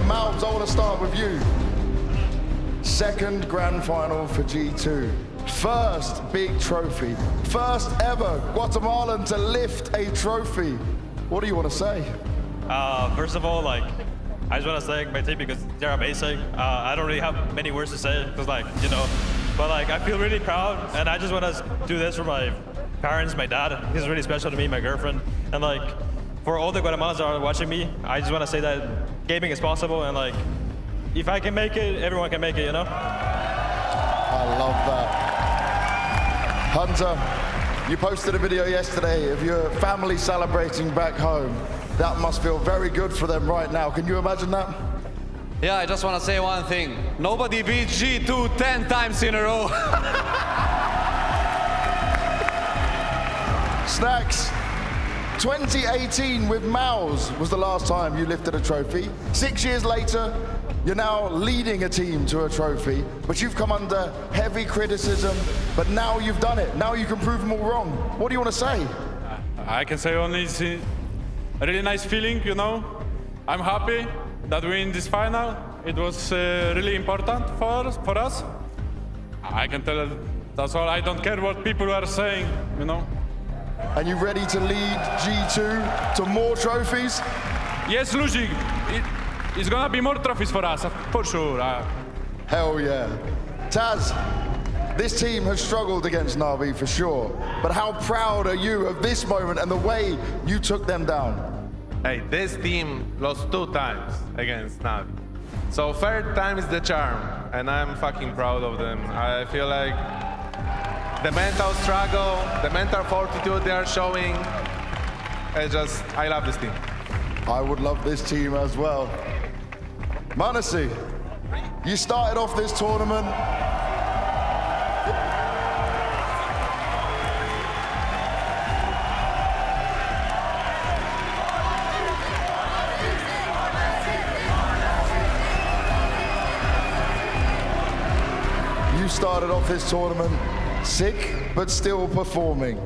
Malbs, I want to start with you. Second grand final for G2. First big trophy. First ever Guatemalan to lift a trophy. What do you want to say? First of all, I just want to thank my team because they're amazing. I don't really have many words to say because, but I feel really proud, and I just want to do this for my parents, my dad. He's really special to me, my girlfriend, and for all the Guatemalans that are watching me, I just want to say that gaming is possible, and if I can make it, everyone can make it, I love that. Hunter, you posted a video yesterday of your family celebrating back home. That must feel very good for them right now. Can you imagine that? Yeah, I just want to say one thing. Nobody beat G2 10 times in a row. Snacks, 2018 with Mouse was the last time you lifted a trophy. 6 years later, you're now leading a team to a trophy, but you've come under heavy criticism, but now you've done it. Now you can prove them all wrong. What do you want to say? I can say only it's a really nice feeling, I'm happy that we're in this final. It was really important for us. I can tell that's all. I don't care what people are saying, And you ready to lead G2 to more trophies? Yes, Luigi. It's gonna be more trophies for us, for sure. Hell yeah. Taz, this team has struggled against NAVI for sure, but how proud are you of this moment and the way you took them down? Hey, this team lost 2 times against NAVI. So third time is the charm, and I'm fucking proud of them. I feel like the mental struggle, the mental fortitude they are showing, I love this team. I would love this team as well. Manasi, you started off this tournament. You started off this tournament sick, but still performing.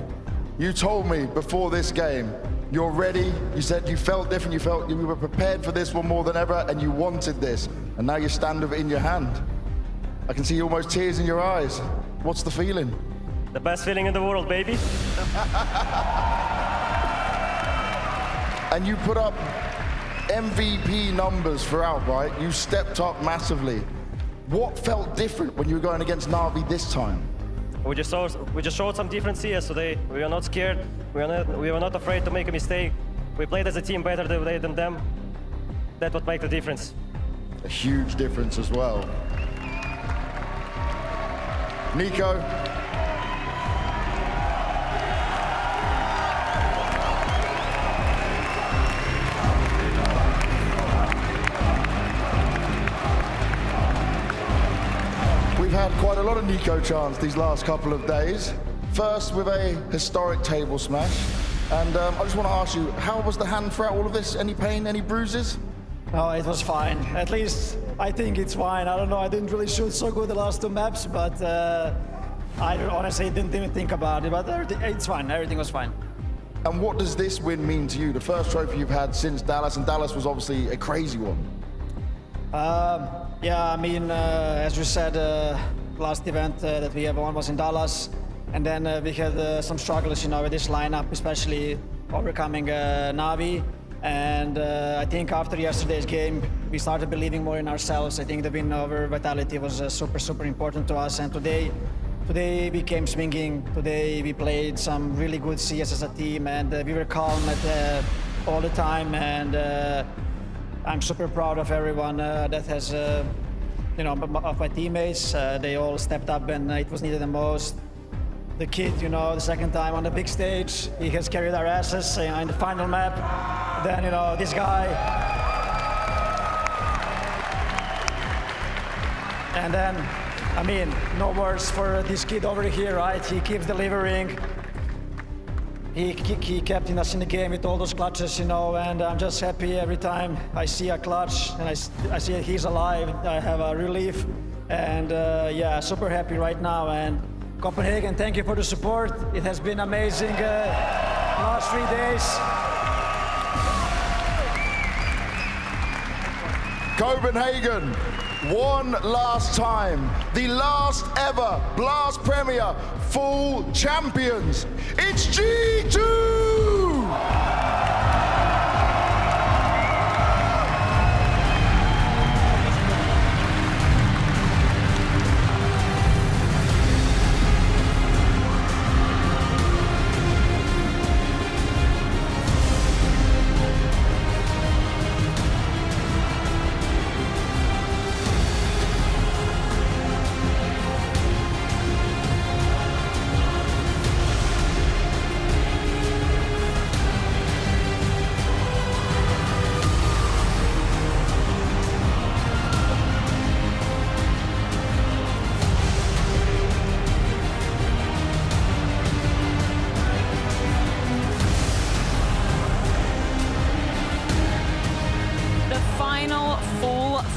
You told me before this game, you're ready. You said you felt different. You felt you were prepared for this one more than ever, and you wanted this. And now you stand with it in your hand. I can see almost tears in your eyes. What's the feeling? The best feeling in the world, baby. And you put up MVP numbers throughout, right? You stepped up massively. What felt different when you were going against NAVI this time? We just showed some different CS today. We were not scared. We were not afraid to make a mistake. We played as a team better than them. That's what made the difference. A huge difference as well. Nico. We've had quite a lot of Nico chants these last couple of days. First with a historic table smash. And I just want to ask you, how was the hand throughout all of this? Any pain, any bruises? Oh, it was fine. At least I think it's fine. I don't know, I didn't really shoot so good the last two maps, but I honestly didn't even think about it, but it's fine, everything was fine. And what does this win mean to you? The first trophy you've had since Dallas, and Dallas was obviously a crazy one. Yeah, I mean, as you said, last event that we ever won was in Dallas, and then we had some struggles, you know, with this lineup, especially overcoming NAVI. And I think after yesterday's game, we started believing more in ourselves. I think the win over Vitality was super, super important to us. And today we came swinging. Today we played some really good CS as a team, and we were calm all the time. And I'm super proud of everyone that has, you know, of my teammates. They all stepped up when it was needed the most. The kid, you know, the second time on the big stage, he has carried our asses in the final map. Then, you know, this guy. And then, I mean, no words for this kid over here, right? He keeps delivering. He kept us in the game with all those clutches, you know, and I'm just happy every time I see a clutch and I see he's alive. I have a relief, and yeah, super happy right now. And Copenhagen, thank you for the support. It has been amazing last 3 days. Copenhagen, one last time, the last ever Blast Premier full champions. It's G2!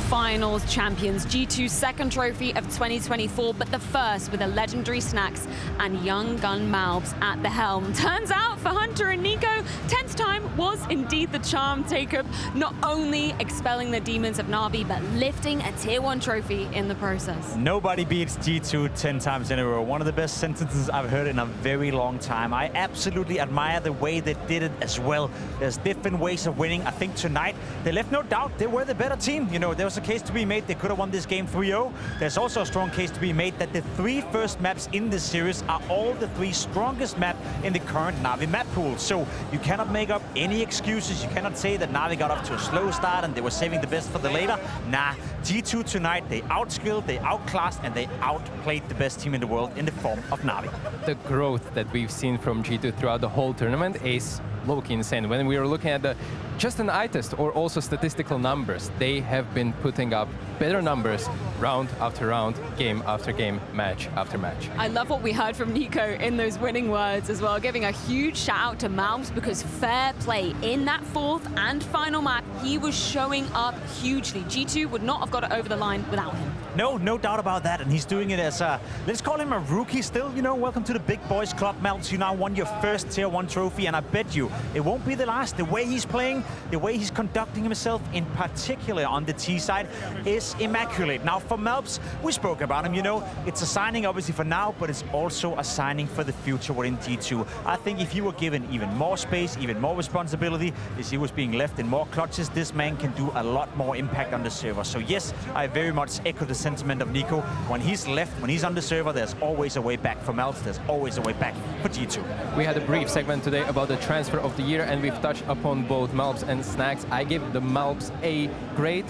Finals champions, G2's second trophy of 2024, but the first with a legendary Snacks and young gun Malbs at the helm. Turns out for Hunter and Nico, 10th time was indeed the charm, Jacob, not only expelling the demons of NAVI, but lifting a tier 1 trophy in the process. Nobody beats G2 10 times in a row. One of the best sentences I've heard in a very long time. I absolutely admire the way they did it as well. There's different ways of winning. I think tonight they left no doubt they were the better team. You know, there was a case to be made they could have won this game 3-0. There's also a strong case to be made that the 3 first maps in this series are all the 3 strongest maps in the current NAVI map pool. So you cannot make up any excuses. You cannot say that NAVI got off to a slow start and they were saving the best for the later. Nah, G2 tonight, they outskilled, they outclassed, and they outplayed the best team in the world in the form of NAVI. The growth that we've seen from G2 throughout the whole tournament is low-key insane. When we were looking at the just an eye test or also statistical numbers. They have been putting up better numbers round after round, game after game, match after match. I love what we heard from Nico in those winning words as well, giving a huge shout out to Malms because fair play in that fourth and final map. He was showing up hugely. G2 would not have got it over the line without him. No doubt about that, and he's doing it as a, let's call him a rookie still, you know, welcome to the big boys club, Malms. You now won your first Tier 1 trophy, and I bet you it won't be the last. The way he's playing, the way he's conducting himself, in particular on the T side, is immaculate. Now for Malms, we spoke about him, you know, it's a signing obviously for now, but it's also a signing for the future within G2. I think if you were given even more space, even more responsibility, as he was being left in more clutches, this man can do a lot more impact on the server. So yes, I very much echo the sentiment of Nico. When he's left, when he's on the server, there's always a way back for Malms. There's always a way back for G2. We had a brief segment today about the transfer of the year, and we've touched upon both Malms and Snags. I give the Malms A grade.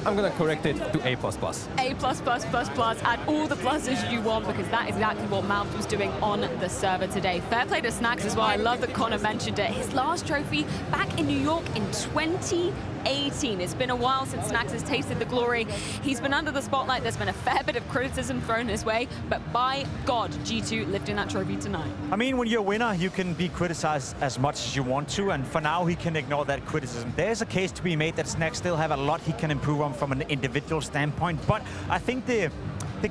I'm gonna correct it to A++. A+++++, add all the pluses you want, because that is exactly what Malms was doing on the server today. Fair play to Snags as well. I love that Connor mentioned it. His last trophy back in New York in 2018. It's been a while since Snags has tasted the glory. He's been under the spotlight. There's been a fair bit of criticism thrown his way, but by God, G2 lifting that trophy tonight. I mean, when you're a winner, you can be criticized as much as you want to, and for now, he can ignore that criticism. There's a case to be made that Snags still have a lot he can improve on from an individual standpoint, but I think the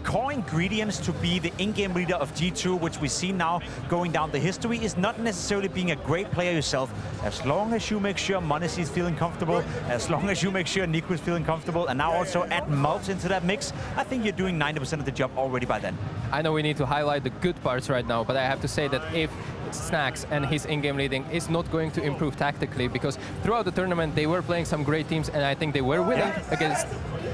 core ingredients to be the in-game leader of G2, which we see now going down the history, is not necessarily being a great player yourself. As long as you make sure m0NESY is feeling comfortable, as long as you make sure Nico is feeling comfortable, and now also add Malms into that mix, I think you're doing 90% of the job already by then. I know we need to highlight the good parts right now, but I have to say that if Snags and his in-game leading is not going to improve tactically, because throughout the tournament they were playing some great teams, and I think they were winning against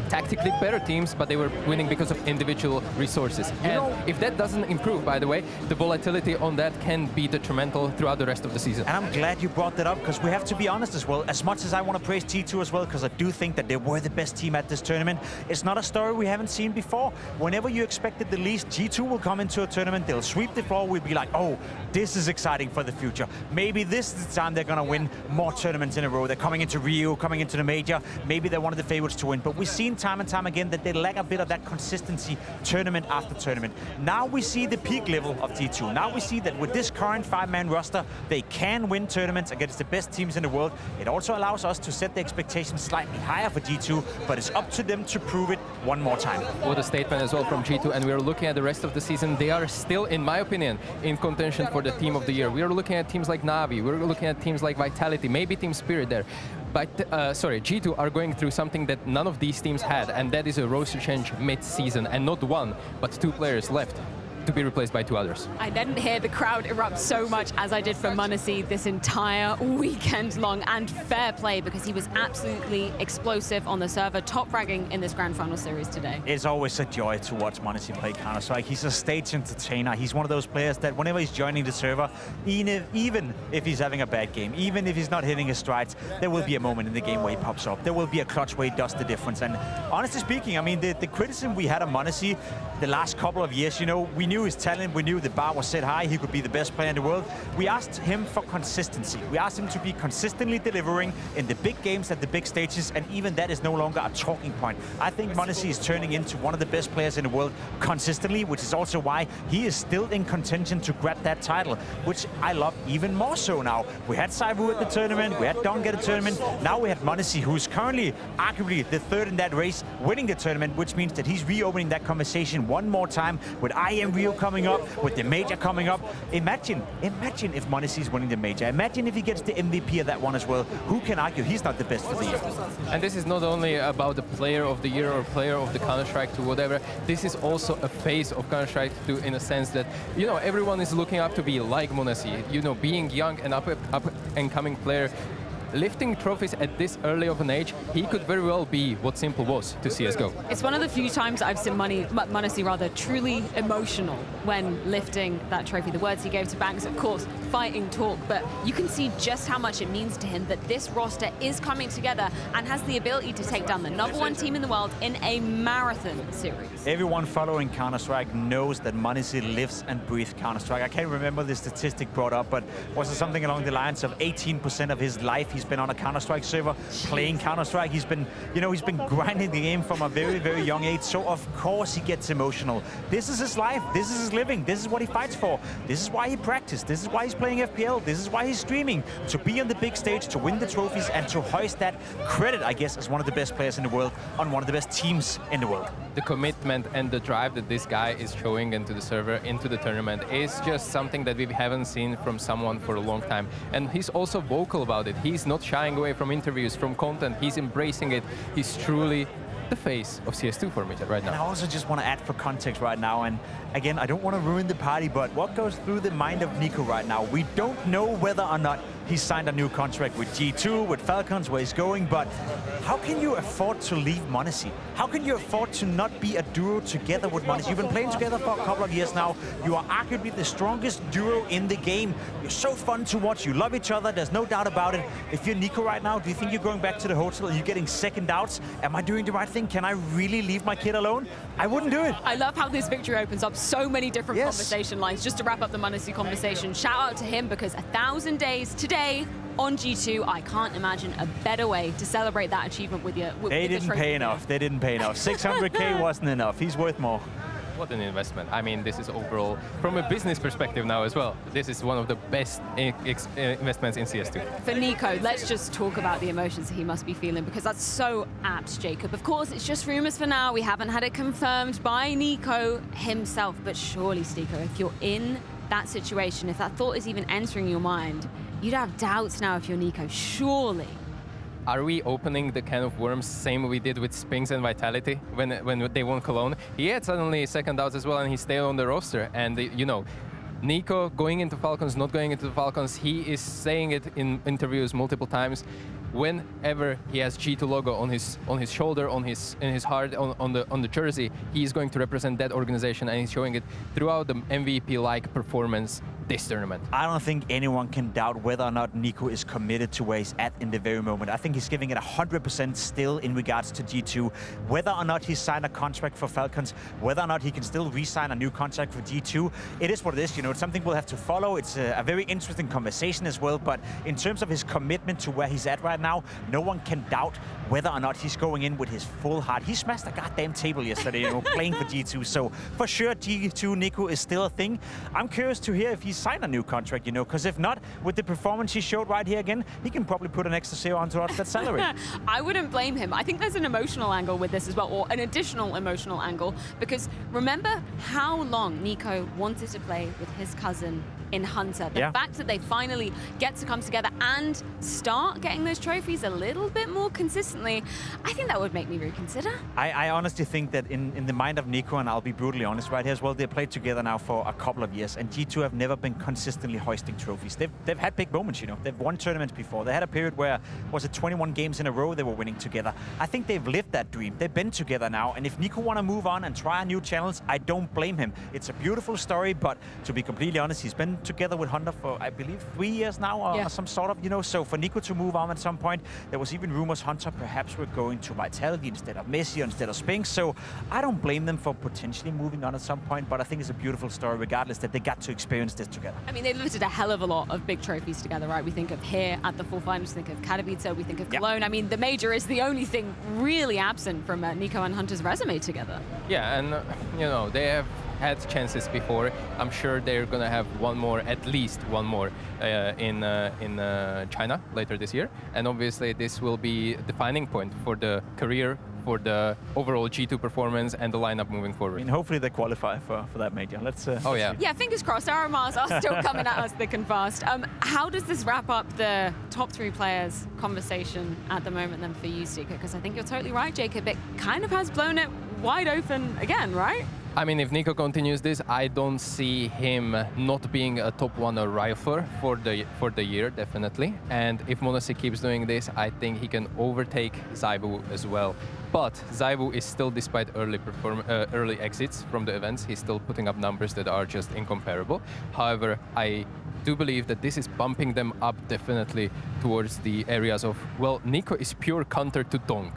tactically better teams, but they were winning because of individual resources. And if that doesn't improve, by the way, the volatility on that can be detrimental throughout the rest of the season. And I'm glad you brought that up, because we have to be honest as well. As much as I want to praise G2 as well, because I do think that they were the best team at this tournament, it's not a story we haven't seen before. Whenever you expected the least, G2 will come into a tournament, they'll sweep the floor, we'll be like, oh, this is exciting for the future. Maybe this is the time they're going to win more tournaments in a row. They're coming into Rio, coming into the major. Maybe they're one of the favorites to win, but we've seen time and time again that they lack a bit of that consistency tournament after tournament. Now we see the peak level of G2. Now we see that with this current 5-man roster, they can win tournaments against the best teams in the world. It also allows us to set the expectations slightly higher for G2, but it's up to them to prove it one more time. What a statement as well from G2, and we're looking at the rest of the season. They are still, in my opinion, in contention for the team of the year. We are looking at teams like NAVI, we're looking at teams like Vitality, maybe Team Spirit there. But, G2 are going through something that none of these teams had, and that is a roster change mid-season, and not one, but 2 players left to be replaced by 2 others. I didn't hear the crowd erupt so much as I did for m0NESY this entire weekend long, and fair play, because he was absolutely explosive on the server, top fragging in this Grand Final series today. It's always a joy to watch m0NESY play Counter-Strike. He's a stage entertainer. He's one of those players that whenever he's joining the server, even if he's having a bad game, even if he's not hitting his strides, there will be a moment in the game where he pops up. There will be a clutch where he does the difference. And honestly speaking, I mean, the criticism we had of m0NESY the last couple of years, you know, we knew his talent, we knew the bar was set high, he could be the best player in the world. We asked him for consistency. We asked him to be consistently delivering in the big games at the big stages, and even that is no longer a talking point. I think m0NESY is turning into one of the best players in the world consistently, which is also why he is still in contention to grab that title, which I love even more so now. We had Saivu at the tournament, we had Dong at the tournament, now we have m0NESY, who's currently arguably the third in that race, winning the tournament, which means that he's reopening that conversation one more time with IM Rio coming up, with the major coming up. Imagine if m0NESY is winning the major. Imagine if he gets the MVP of that one as well. Who can argue he's not the best for the year? And this is not only about the player of the year or player of the Counter-Strike to whatever. This is also a phase of Counter-Strike to, in a sense that, you know, everyone is looking up to be like m0NESY. You know, being young and up and coming player. Lifting trophies at this early of an age, he could very well be what Simple was to CSGO. It's one of the few times I've seen m0NESY truly emotional when lifting that trophy. The words he gave to Banks, of course, fighting talk, but you can see just how much it means to him that this roster is coming together and has the ability to take down the #1 team in the world in a marathon series. Everyone following Counter-Strike knows that m0NESY lives and breathes Counter-Strike. I can't remember the statistic brought up, but was it something along the lines of 18% of his life he's been on a Counter-Strike server playing Counter-Strike. He's been, you know, he's been grinding the game from a very, very young age. So of course he gets emotional. This is his life. This is his living. This is what he fights for. This is why he practiced. This is why he's playing FPL. This is why he's streaming, to be on the big stage, to win the trophies, and to hoist that credit, I guess, as one of the best players in the world on one of the best teams in the world. The commitment and the drive that this guy is showing into the server, into the tournament, is just something that we haven't seen from someone for a long time. And he's also vocal about it. He's not shying away from interviews, from content. He's embracing it. He's truly the face of CS2 for me right now. And I also just want to add for context right now, and again, I don't want to ruin the party, but what goes through the mind of NiKo right now? We don't know whether or not he signed a new contract with G2, with Falcons, where he's going, but how can you afford to leave m0NESY? How can you afford to not be a duo together with m0NESY? You've been playing together for a couple of years now. You are arguably the strongest duo in the game. You're so fun to watch. You love each other. There's no doubt about it. If you're NiKo right now, do you think you're going back to the hotel and you're getting second doubts? Am I doing the right thing? Can I really leave my kid alone? I wouldn't do it. I love how this victory opens up so many different conversation lines. Just to wrap up the m0NESY conversation, shout out to him, because 1,000 days today on G2, I can't imagine a better way to celebrate that achievement with you. They didn't pay enough. They didn't pay enough. 600K wasn't enough. He's worth more. What an investment. I mean, this is overall, from a business perspective now as well, this is one of the best investments in CS2. For NiKo, let's just talk about the emotions that he must be feeling, because that's so apt, Jacob. Of course, it's just rumors for now. We haven't had it confirmed by NiKo himself, but surely, Stiko, if you're in that situation, if that thought is even entering your mind, you'd have doubts now if you're NiKo, surely. Are we opening the can of worms, same we did with Spinks and Vitality when they won Cologne? He had suddenly second doubts as well, and he stayed on the roster. And, you know, NiKo going into Falcons, not going into the Falcons, he is saying it in interviews multiple times. Whenever he has G2 logo on his shoulder, in his heart, on the jersey, he is going to represent that organization, and he's showing it throughout the MVP-like performance this tournament. I don't think anyone can doubt whether or not NiKo is committed to where he's at in the very moment. I think he's giving it 100% still in regards to G2. Whether or not he signed a contract for Falcons, whether or not he can still re-sign a new contract for G2, it is what it is. You know, it's something we'll have to follow. It's a very interesting conversation as well. But in terms of his commitment to where he's at right now, no one can doubt whether or not he's going in with his full heart. He smashed a goddamn table yesterday, you know, playing for G2. So for sure, G2 NiKo is still a thing. I'm curious to hear if he's signed a new contract, you know, because if not, with the performance he showed right here again, he can probably put an extra zero onto that salary. I wouldn't blame him. I think there's an emotional angle with this as well, or an additional emotional angle, because remember how long NiKo wanted to play with his cousin in Hunter. The fact that they finally get to come together and start getting those trophies a little bit more consistently, I think that would make me reconsider. I honestly think that in the mind of NiKo, and I'll be brutally honest right here as well, they played together now for a couple of years, and G2 have never been consistently hoisting trophies. They've had big moments, you know. They've won tournaments before. They had a period where, was it 21 games in a row they were winning together. I think they've lived that dream. They've been together now, and if NiKo want to move on and try a new challenge, I don't blame him. It's a beautiful story, but to be completely honest, he's been together with Hunter for, I believe, 3 years now, or some sort of, you know, so for NiKo to move on at some point, there was even rumors Hunter perhaps were going to Vitality instead of Messi, instead of Spinks, so I don't blame them for potentially moving on at some point, but I think it's a beautiful story regardless that they got to experience this together. I mean, they've lifted a hell of a lot of big trophies together, right? We think of here at the full finals, we think of Katowice, we think of Cologne. I mean, the major is the only thing really absent from NiKo and Hunter's resume together. Yeah, and, you know, they have had chances before. I'm sure they're going to have one more, at least one more, in China later this year. And obviously, this will be the defining point for the career, for the overall G2 performance and the lineup moving forward. I mean, hopefully they qualify for that major. Let's see. Yeah, fingers crossed. Our Mars are still coming at us thick and fast. How does this wrap up the top 3 players conversation at the moment then for you, Stiko? Because I think you're totally right, Jacob. It kind of has blown it wide open again, right? I mean, if NiKo continues this, I don't see him not being a top 1 rifler for the year, definitely. And if m0NESY keeps doing this, I think he can overtake ZywOo as well. But ZywOo is still, despite early exits from the events, he's still putting up numbers that are just incomparable. However, I do believe that this is bumping them up definitely towards the areas of, well, NiKo is pure counter to Donk.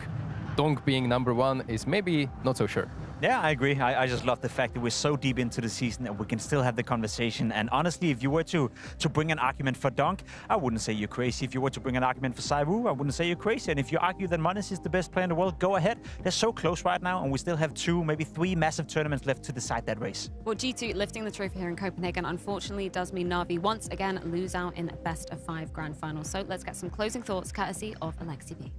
Donk being number 1 is maybe not so sure. Yeah, I agree. I just love the fact that we're so deep into the season and we can still have the conversation. And honestly, if you were to bring an argument for Dunk, I wouldn't say you're crazy. If you were to bring an argument for Saiwu, I wouldn't say you're crazy. And if you argue that Monis is the best player in the world, go ahead. They're so close right now, and we still have 2, maybe 3 massive tournaments left to decide that race. Well, G2 lifting the trophy here in Copenhagen unfortunately does mean Navi once again lose out in best-of-5 grand finals. So let's get some closing thoughts courtesy of Alexi B.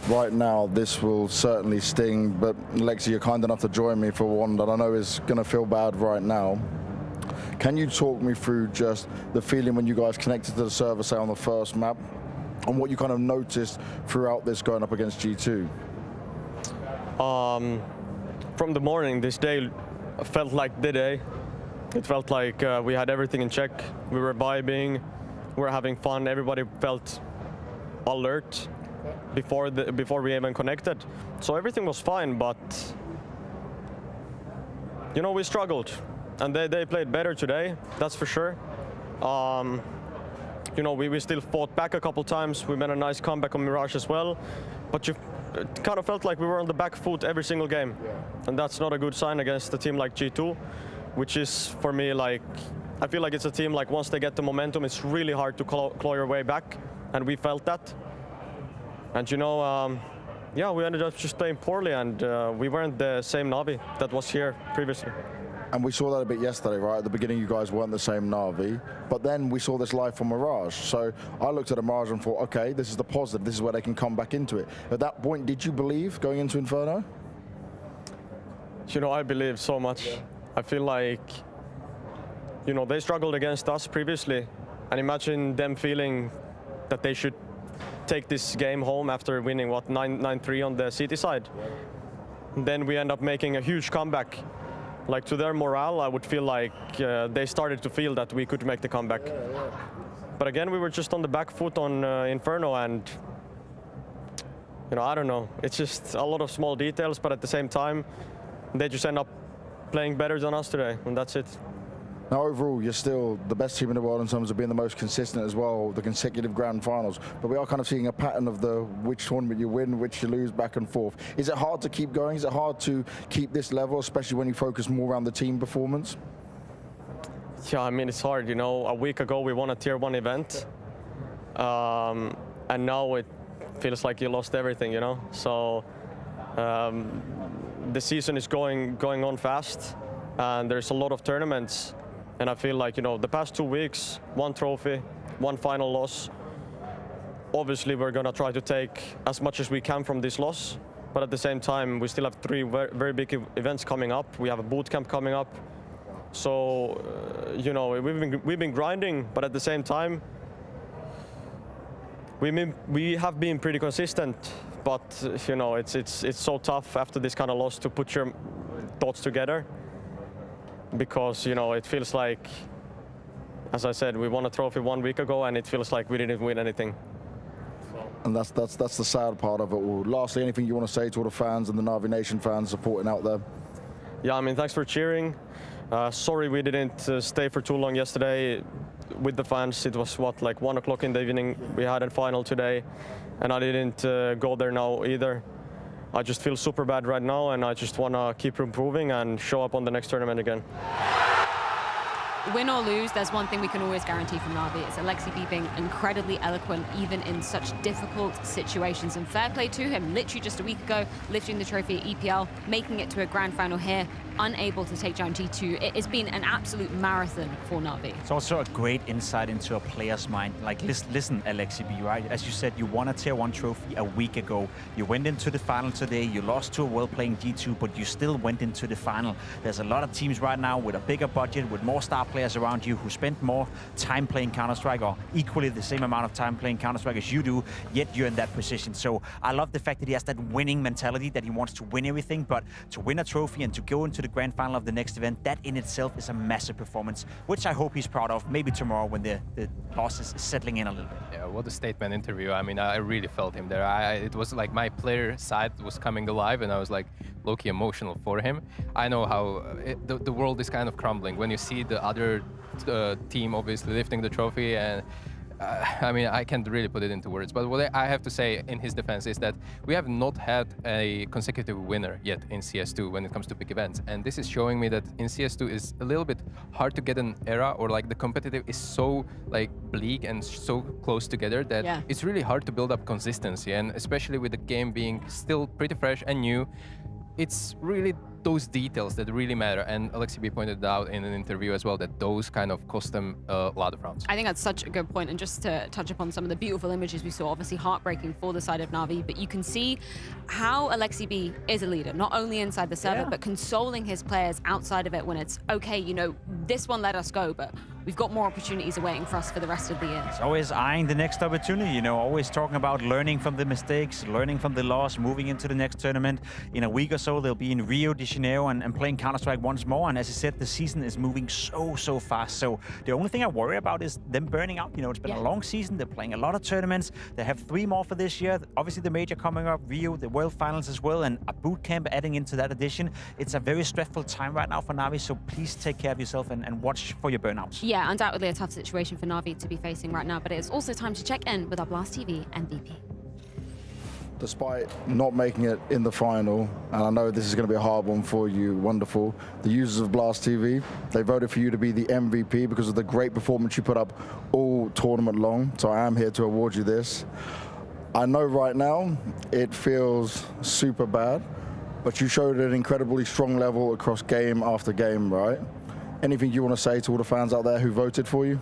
Right now, this will certainly sting, but Lexi, you're kind enough to join me for one that I know is going to feel bad right now. Can you talk me through just the feeling when you guys connected to the server, say, on the first map, and what you kind of noticed throughout this going up against G2? From the morning, this day felt like the day. It felt like we had everything in check. We were vibing, we were having fun. Everybody felt alert before we even connected. So everything was fine, but you know, we struggled, and they played better today, that's for sure. You know, we still fought back a couple times. We made a nice comeback on Mirage as well, but it kind of felt like we were on the back foot every single game. And that's not a good sign against a team like G2, which is, for me, like, I feel like it's a team, like, once they get the momentum, it's really hard to claw your way back, and we felt that. And you know, yeah, we ended up just playing poorly, and we weren't the same Navi that was here previously. And we saw that a bit yesterday, right? At the beginning, you guys weren't the same Navi, but then we saw this live from Mirage. So I looked at Mirage and thought, okay, this is the positive. This is where they can come back into it. At that point, did you believe going into Inferno? You know, I believe so much. Yeah. I feel like, you know, they struggled against us previously, and imagine them feeling that they should take this game home after winning, what, 9-3 on the city side. Yeah. Then we end up making a huge comeback. Like, to their morale, I would feel like they started to feel that we could make the comeback. Yeah. But again, we were just on the back foot on Inferno, and you know, I don't know. It's just a lot of small details, but at the same time, they just end up playing better than us today, and that's it. Now, overall, you're still the best team in the world in terms of being the most consistent as well, the consecutive grand finals. But we are kind of seeing a pattern of the which tournament you win, which you lose, back and forth. Is it hard to keep going? Is it hard to keep this level, especially when you focus more around the team performance? Yeah, I mean, it's hard. You know, a week ago we won a Tier 1 event, and now it feels like you lost everything, you know? So the season is going on fast, and there's a lot of tournaments. And I feel like, you know, the past 2 weeks, 1 trophy, 1 final loss. Obviously, we're going to try to take as much as we can from this loss. But at the same time, we still have 3 very big events coming up. We have a boot camp coming up. So, you know, we've been grinding, but at the same time, we have been pretty consistent. But, you know, it's so tough after this kind of loss to put your thoughts together. Because, you know, it feels like, as I said, we won a trophy 1 week ago, and it feels like we didn't win anything. And that's the sad part of it all. Lastly, anything you want to say to all the fans and the Navi Nation fans supporting out there? Yeah, I mean, thanks for cheering. Sorry we didn't stay for too long yesterday with the fans. It was, what, like 1 o'clock in the evening. We had a final today, and I didn't go there now either. I just feel super bad right now, and I just want to keep improving and show up on the next tournament again. Win or lose, there's one thing we can always guarantee from Navi. It's Alexi B being incredibly eloquent, even in such difficult situations. And fair play to him, literally just a week ago, lifting the trophy at EPL, making it to a grand final here, unable to take down G2. It has been an absolute marathon for Navi. It's also a great insight into a player's mind. Like, listen, Alexi B, right? As you said, you won a Tier 1 trophy a week ago. You went into the final today. You lost to a well-playing G2, but you still went into the final. There's a lot of teams right now with a bigger budget, with more star players around you who spend more time playing Counter-Strike, or equally the same amount of time playing Counter-Strike as you do, yet you're in that position. So I love the fact that he has that winning mentality, that he wants to win everything, but to win a trophy and to go into the grand final of the next event, that in itself is a massive performance, which I hope he's proud of, maybe tomorrow when the loss is settling in a little bit. Yeah, what a statement interview. I mean, I really felt him there. It was like my player side was coming alive, and I was like low-key emotional for him. I know how the world is kind of crumbling when you see the other team obviously lifting the trophy, and I mean, I can't really put it into words, but what I have to say in his defense is that we have not had a consecutive winner yet in CS2 when it comes to big events. And this is showing me that in CS2 is a little bit hard to get an era, or like the competitive is so like bleak and so close together that it's really hard to build up consistency. And especially with the game being still pretty fresh and new, it's really those details that really matter. And Alexi B pointed out in an interview as well that those kind of cost them a lot of rounds. I think that's such a good point. And just to touch upon some of the beautiful images we saw, obviously heartbreaking for the side of Navi, but you can see how Alexi B is a leader, not only inside the server, but consoling his players outside of it when it's, okay, you know, this one let us go, but we've got more opportunities awaiting for us for the rest of the year. It's always eyeing the next opportunity, you know, always talking about learning from the mistakes, learning from the loss, moving into the next tournament. In a week or so, they'll be in Rio de Janeiro and playing Counter-Strike once more. And as I said, the season is moving so fast. So the only thing I worry about is them burning out. You know, it's been a long season. They're playing a lot of tournaments. They have 3 more for this year. Obviously, the major coming up, Rio, the World Finals as well, and a boot camp adding into that edition. It's a very stressful time right now for Navi, so please take care of yourself and watch for your burnouts. Yeah, undoubtedly a tough situation for Navi to be facing right now, but it's also time to check in with our Blast TV MVP. Despite not making it in the final, and I know this is going to be a hard one for you, Wonderful, the users of Blast TV, they voted for you to be the MVP because of the great performance you put up all tournament long, so I am here to award you this. I know right now it feels super bad, but you showed an incredibly strong level across game after game, right? Anything you want to say to all the fans out there who voted for you?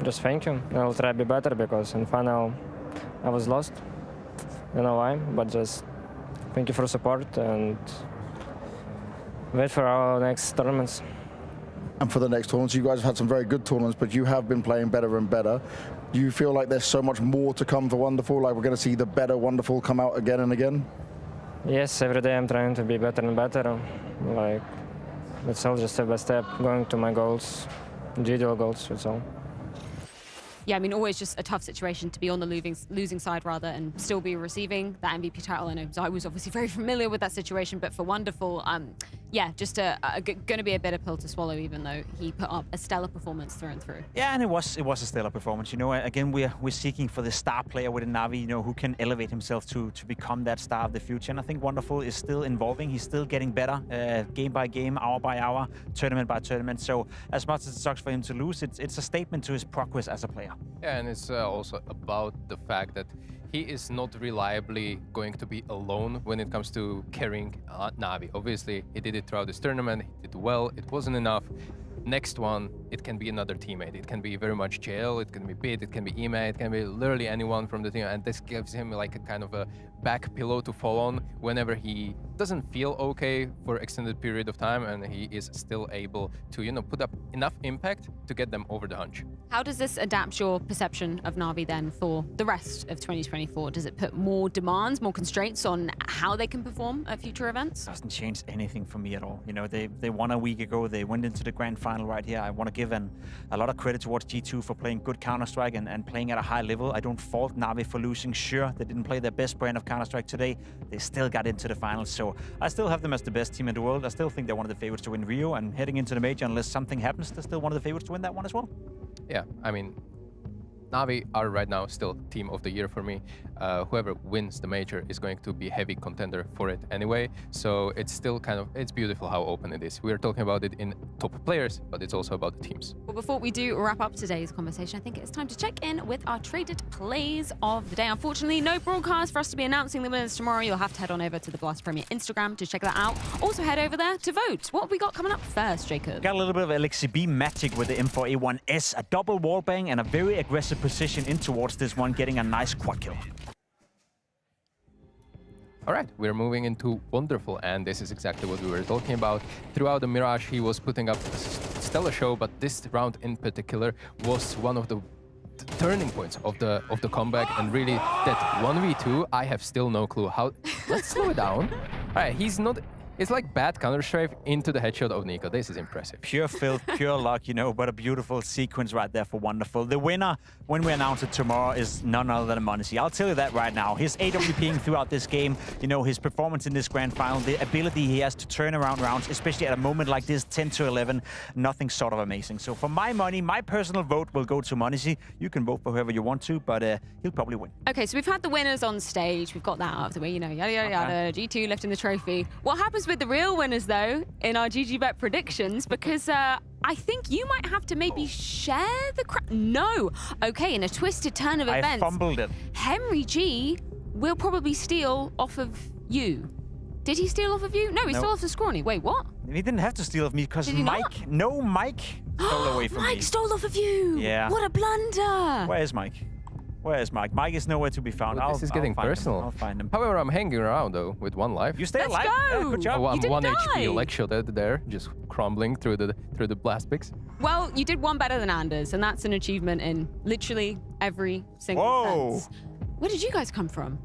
Just thank you. I will try to be better because in final I was lost. I don't know why, but just thank you for support and wait for our next tournaments. And for the next tournaments, you guys have had some very good tournaments, but you have been playing better and better. Do you feel like there's so much more to come for Wonderful? Like we're going to see the better Wonderful come out again and again? Yes, every day I'm trying to be better and better. Like, it's all just step by step, going to my goals, individual goals, that's all. Yeah, I mean, always just a tough situation to be on the losing side, rather, and still be receiving that MVP title. I know I was obviously very familiar with that situation, but for Wonderful, yeah, just going to be a bitter pill to swallow, even though he put up a stellar performance through and through. Yeah, and it was a stellar performance. You know, again, we're seeking for the star player within Navi, you know, who can elevate himself to become that star of the future. And I think Wonderful is still evolving. He's still getting better, game by game, hour by hour, tournament by tournament. So as much as it sucks for him to lose, it's a statement to his progress as a player. Yeah, and it's also about the fact that he is not reliably going to be alone when it comes to carrying Navi. Obviously, he did it throughout this tournament, he did well, it wasn't enough. Next one, it can be another teammate. It can be very much JL, it can be Bit, it can be Ime, it can be literally anyone from the team, and this gives him like a kind of a back pillow to fall on whenever he doesn't feel okay for extended period of time, and he is still able to, you know, put up enough impact to get them over the hunch. How does this adapt your perception of Navi then for the rest of 2024? Does it put more demands, more constraints on how they can perform at future events? Doesn't change anything for me at all. You know, they won a week ago. They went into the grand final right here. I want to give a lot of credit towards G2 for playing good Counter-Strike and playing at a high level. I don't fault Navi for losing. Sure, they didn't play their best brand of Counter-Strike today. They still got into the finals. So I still have them as the best team in the world. I still think they're one of the favorites to win Rio, and heading into the major, unless something happens, they're still one of the favorites to win that one as well. Yeah, I mean, Navi are right now still team of the year for me. Whoever wins the major is going to be heavy contender for it anyway. So it's still kind of, it's beautiful how open it is. We're talking about it in top players, but it's also about the teams. Well, before we do wrap up today's conversation, I think it's time to check in with our traded plays of the day. Unfortunately, no broadcast for us to be announcing the winners tomorrow. You'll have to head on over to the Blast Premier Instagram to check that out. Also head over there to vote. What have we got coming up first, Jacob? Got a little bit of Alexi B magic with the M4A1S, a double wallbang and a very aggressive position in towards this one, getting a nice quad kill. All right, we're moving into Wonderful, and this is exactly what we were talking about. Throughout the Mirage, he was putting up a stellar show, but this round in particular was one of the turning points of the comeback, and really that 1v2, I have still no clue how. Let's slow it down. All right, he's not It's like bad counter-strafe into the headshot of Nico. This is impressive. Pure filth, pure luck, you know, but a beautiful sequence right there for Wonderful. The winner, when we announce it tomorrow, is none other than m0NESY. I'll tell you that right now. His AWPing throughout this game, you know, his performance in this grand final, the ability he has to turn around rounds, especially at a moment like this, 10-11, nothing sort of amazing. So for my money, my personal vote will go to m0NESY. You can vote for whoever you want to, but he'll probably win. Okay, so we've had the winners on stage. We've got that out of the way, you know, yada, yada, yada. G2 lifting the trophy. What happens with the real winners, though, in our GGBet predictions? Because I think you might have to maybe share the No. Okay, in a twisted turn of events, I fumbled it. Henry G will probably steal off of you. Did he steal off of you? No, he stole off the Scrawny. Wait, what? He didn't have to steal off me because Mike... No, Mike stole away from me. Mike stole off of you! Yeah. What a blunder! Where is Mike? Where is Mike? Mike is nowhere to be found. Well, this is getting personal. I'll find him. However, I'm hanging around, though, with one life. You stay alive? Go! Yeah, good job. One die. HP leg shot there, just crumbling through the blast picks. Well, you did one better than Anders, and that's an achievement in literally every single sense. Where did you guys come from?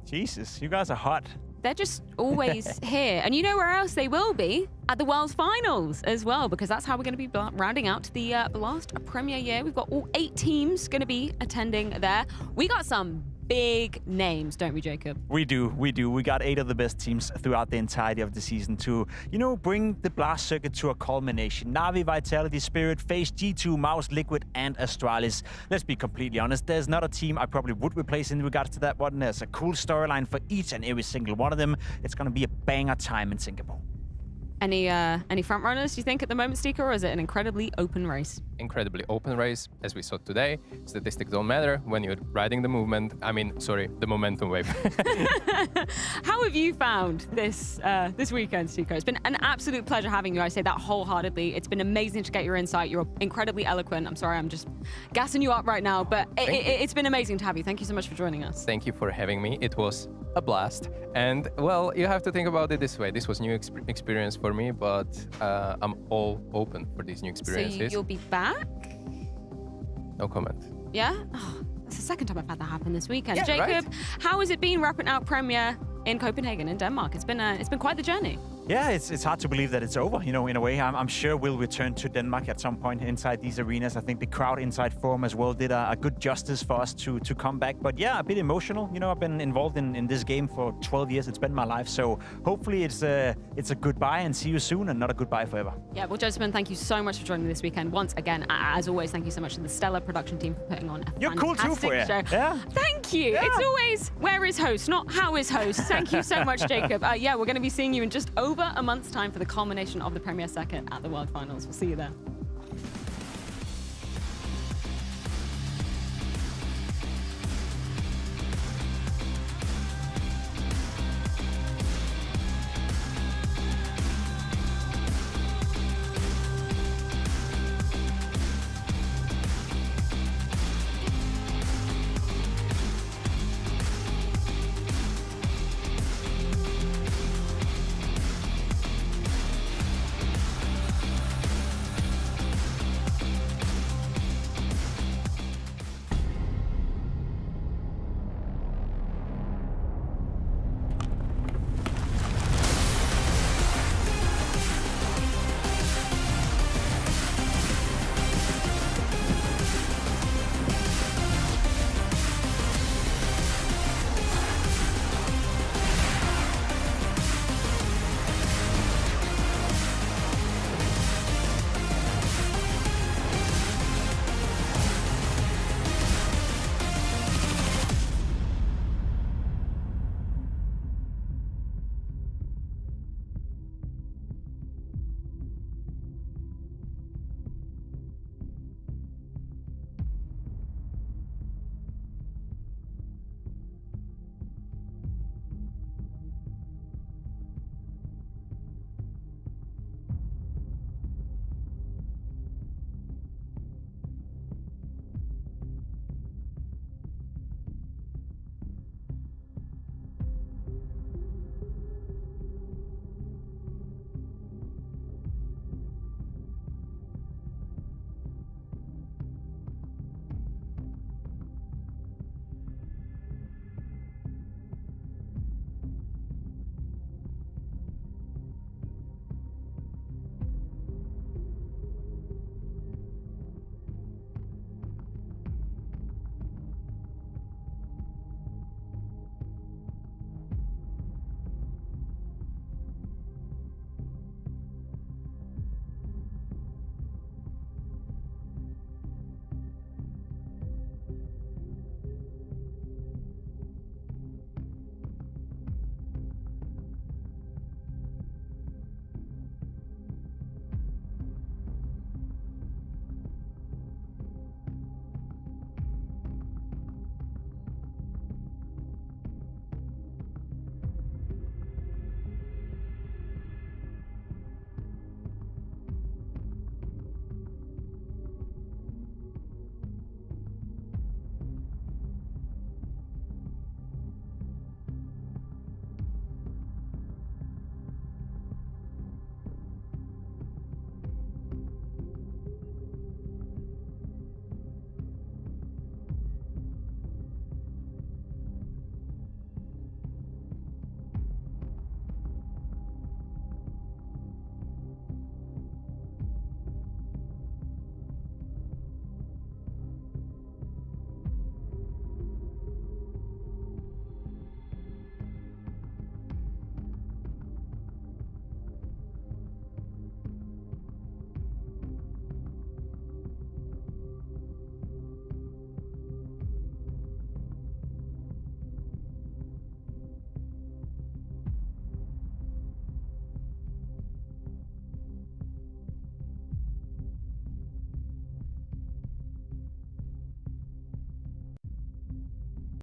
Jesus, you guys are hot. They're just always here. And you know where else they will be? At the World's Finals as well, because that's how we're going to be rounding out the last Premier year. We've got all 8 teams going to be attending there. We got some big names, don't we, Jacob? We do. We got 8 of the best teams throughout the entirety of the season to, you know, bring the Blast circuit to a culmination. NAVI, Vitality, Spirit, FaZe, G2, Mouse, Liquid, and Astralis. Let's be completely honest, there's not a team I probably would replace in regards to that one. There's a cool storyline for each and every single one of them. It's going to be a banger time in Singapore. Any front runners, do you think, at the moment, Stika, or is it an incredibly open race? Incredibly open race, as we saw today. Statistics don't matter when you're riding the movement. The momentum wave. How have you found this weekend, Stika? It's been an absolute pleasure having you. I say that wholeheartedly. It's been amazing to get your insight. You're incredibly eloquent. I'm sorry, I'm just gassing you up right now, but it's been amazing to have you. Thank you so much for joining us. Thank you for having me. It was a blast. And, well, you have to think about it this way. This was new experience for me, but I'm all open for these new experiences. So you'll be back? No comment. Yeah? Oh, it's the second time I've had that happen this weekend. Yeah, Jacob, right? how has it been wrapping out Premier in Copenhagen, in Denmark? It's been quite the journey. Yeah, it's hard to believe that it's over, you know, in a way. I'm sure we'll return to Denmark at some point inside these arenas. I think the crowd inside Forum as well did a good justice for us to come back. But yeah, a bit emotional. You know, I've been involved in this game for 12 years. It's been my life. So hopefully it's a goodbye and see you soon and not a goodbye forever. Yeah, well, gentlemen, thank you so much for joining this weekend. Once again, as always, thank you so much to the stellar production team for putting on a You're cool too for you. show. Yeah. Thank you. Yeah. It's always where is host, not how is host. Thank you so much, Jacob. Yeah, we're going to be seeing you in just over a month's time for the culmination of the Premier Circuit at the World Finals. We'll see you there.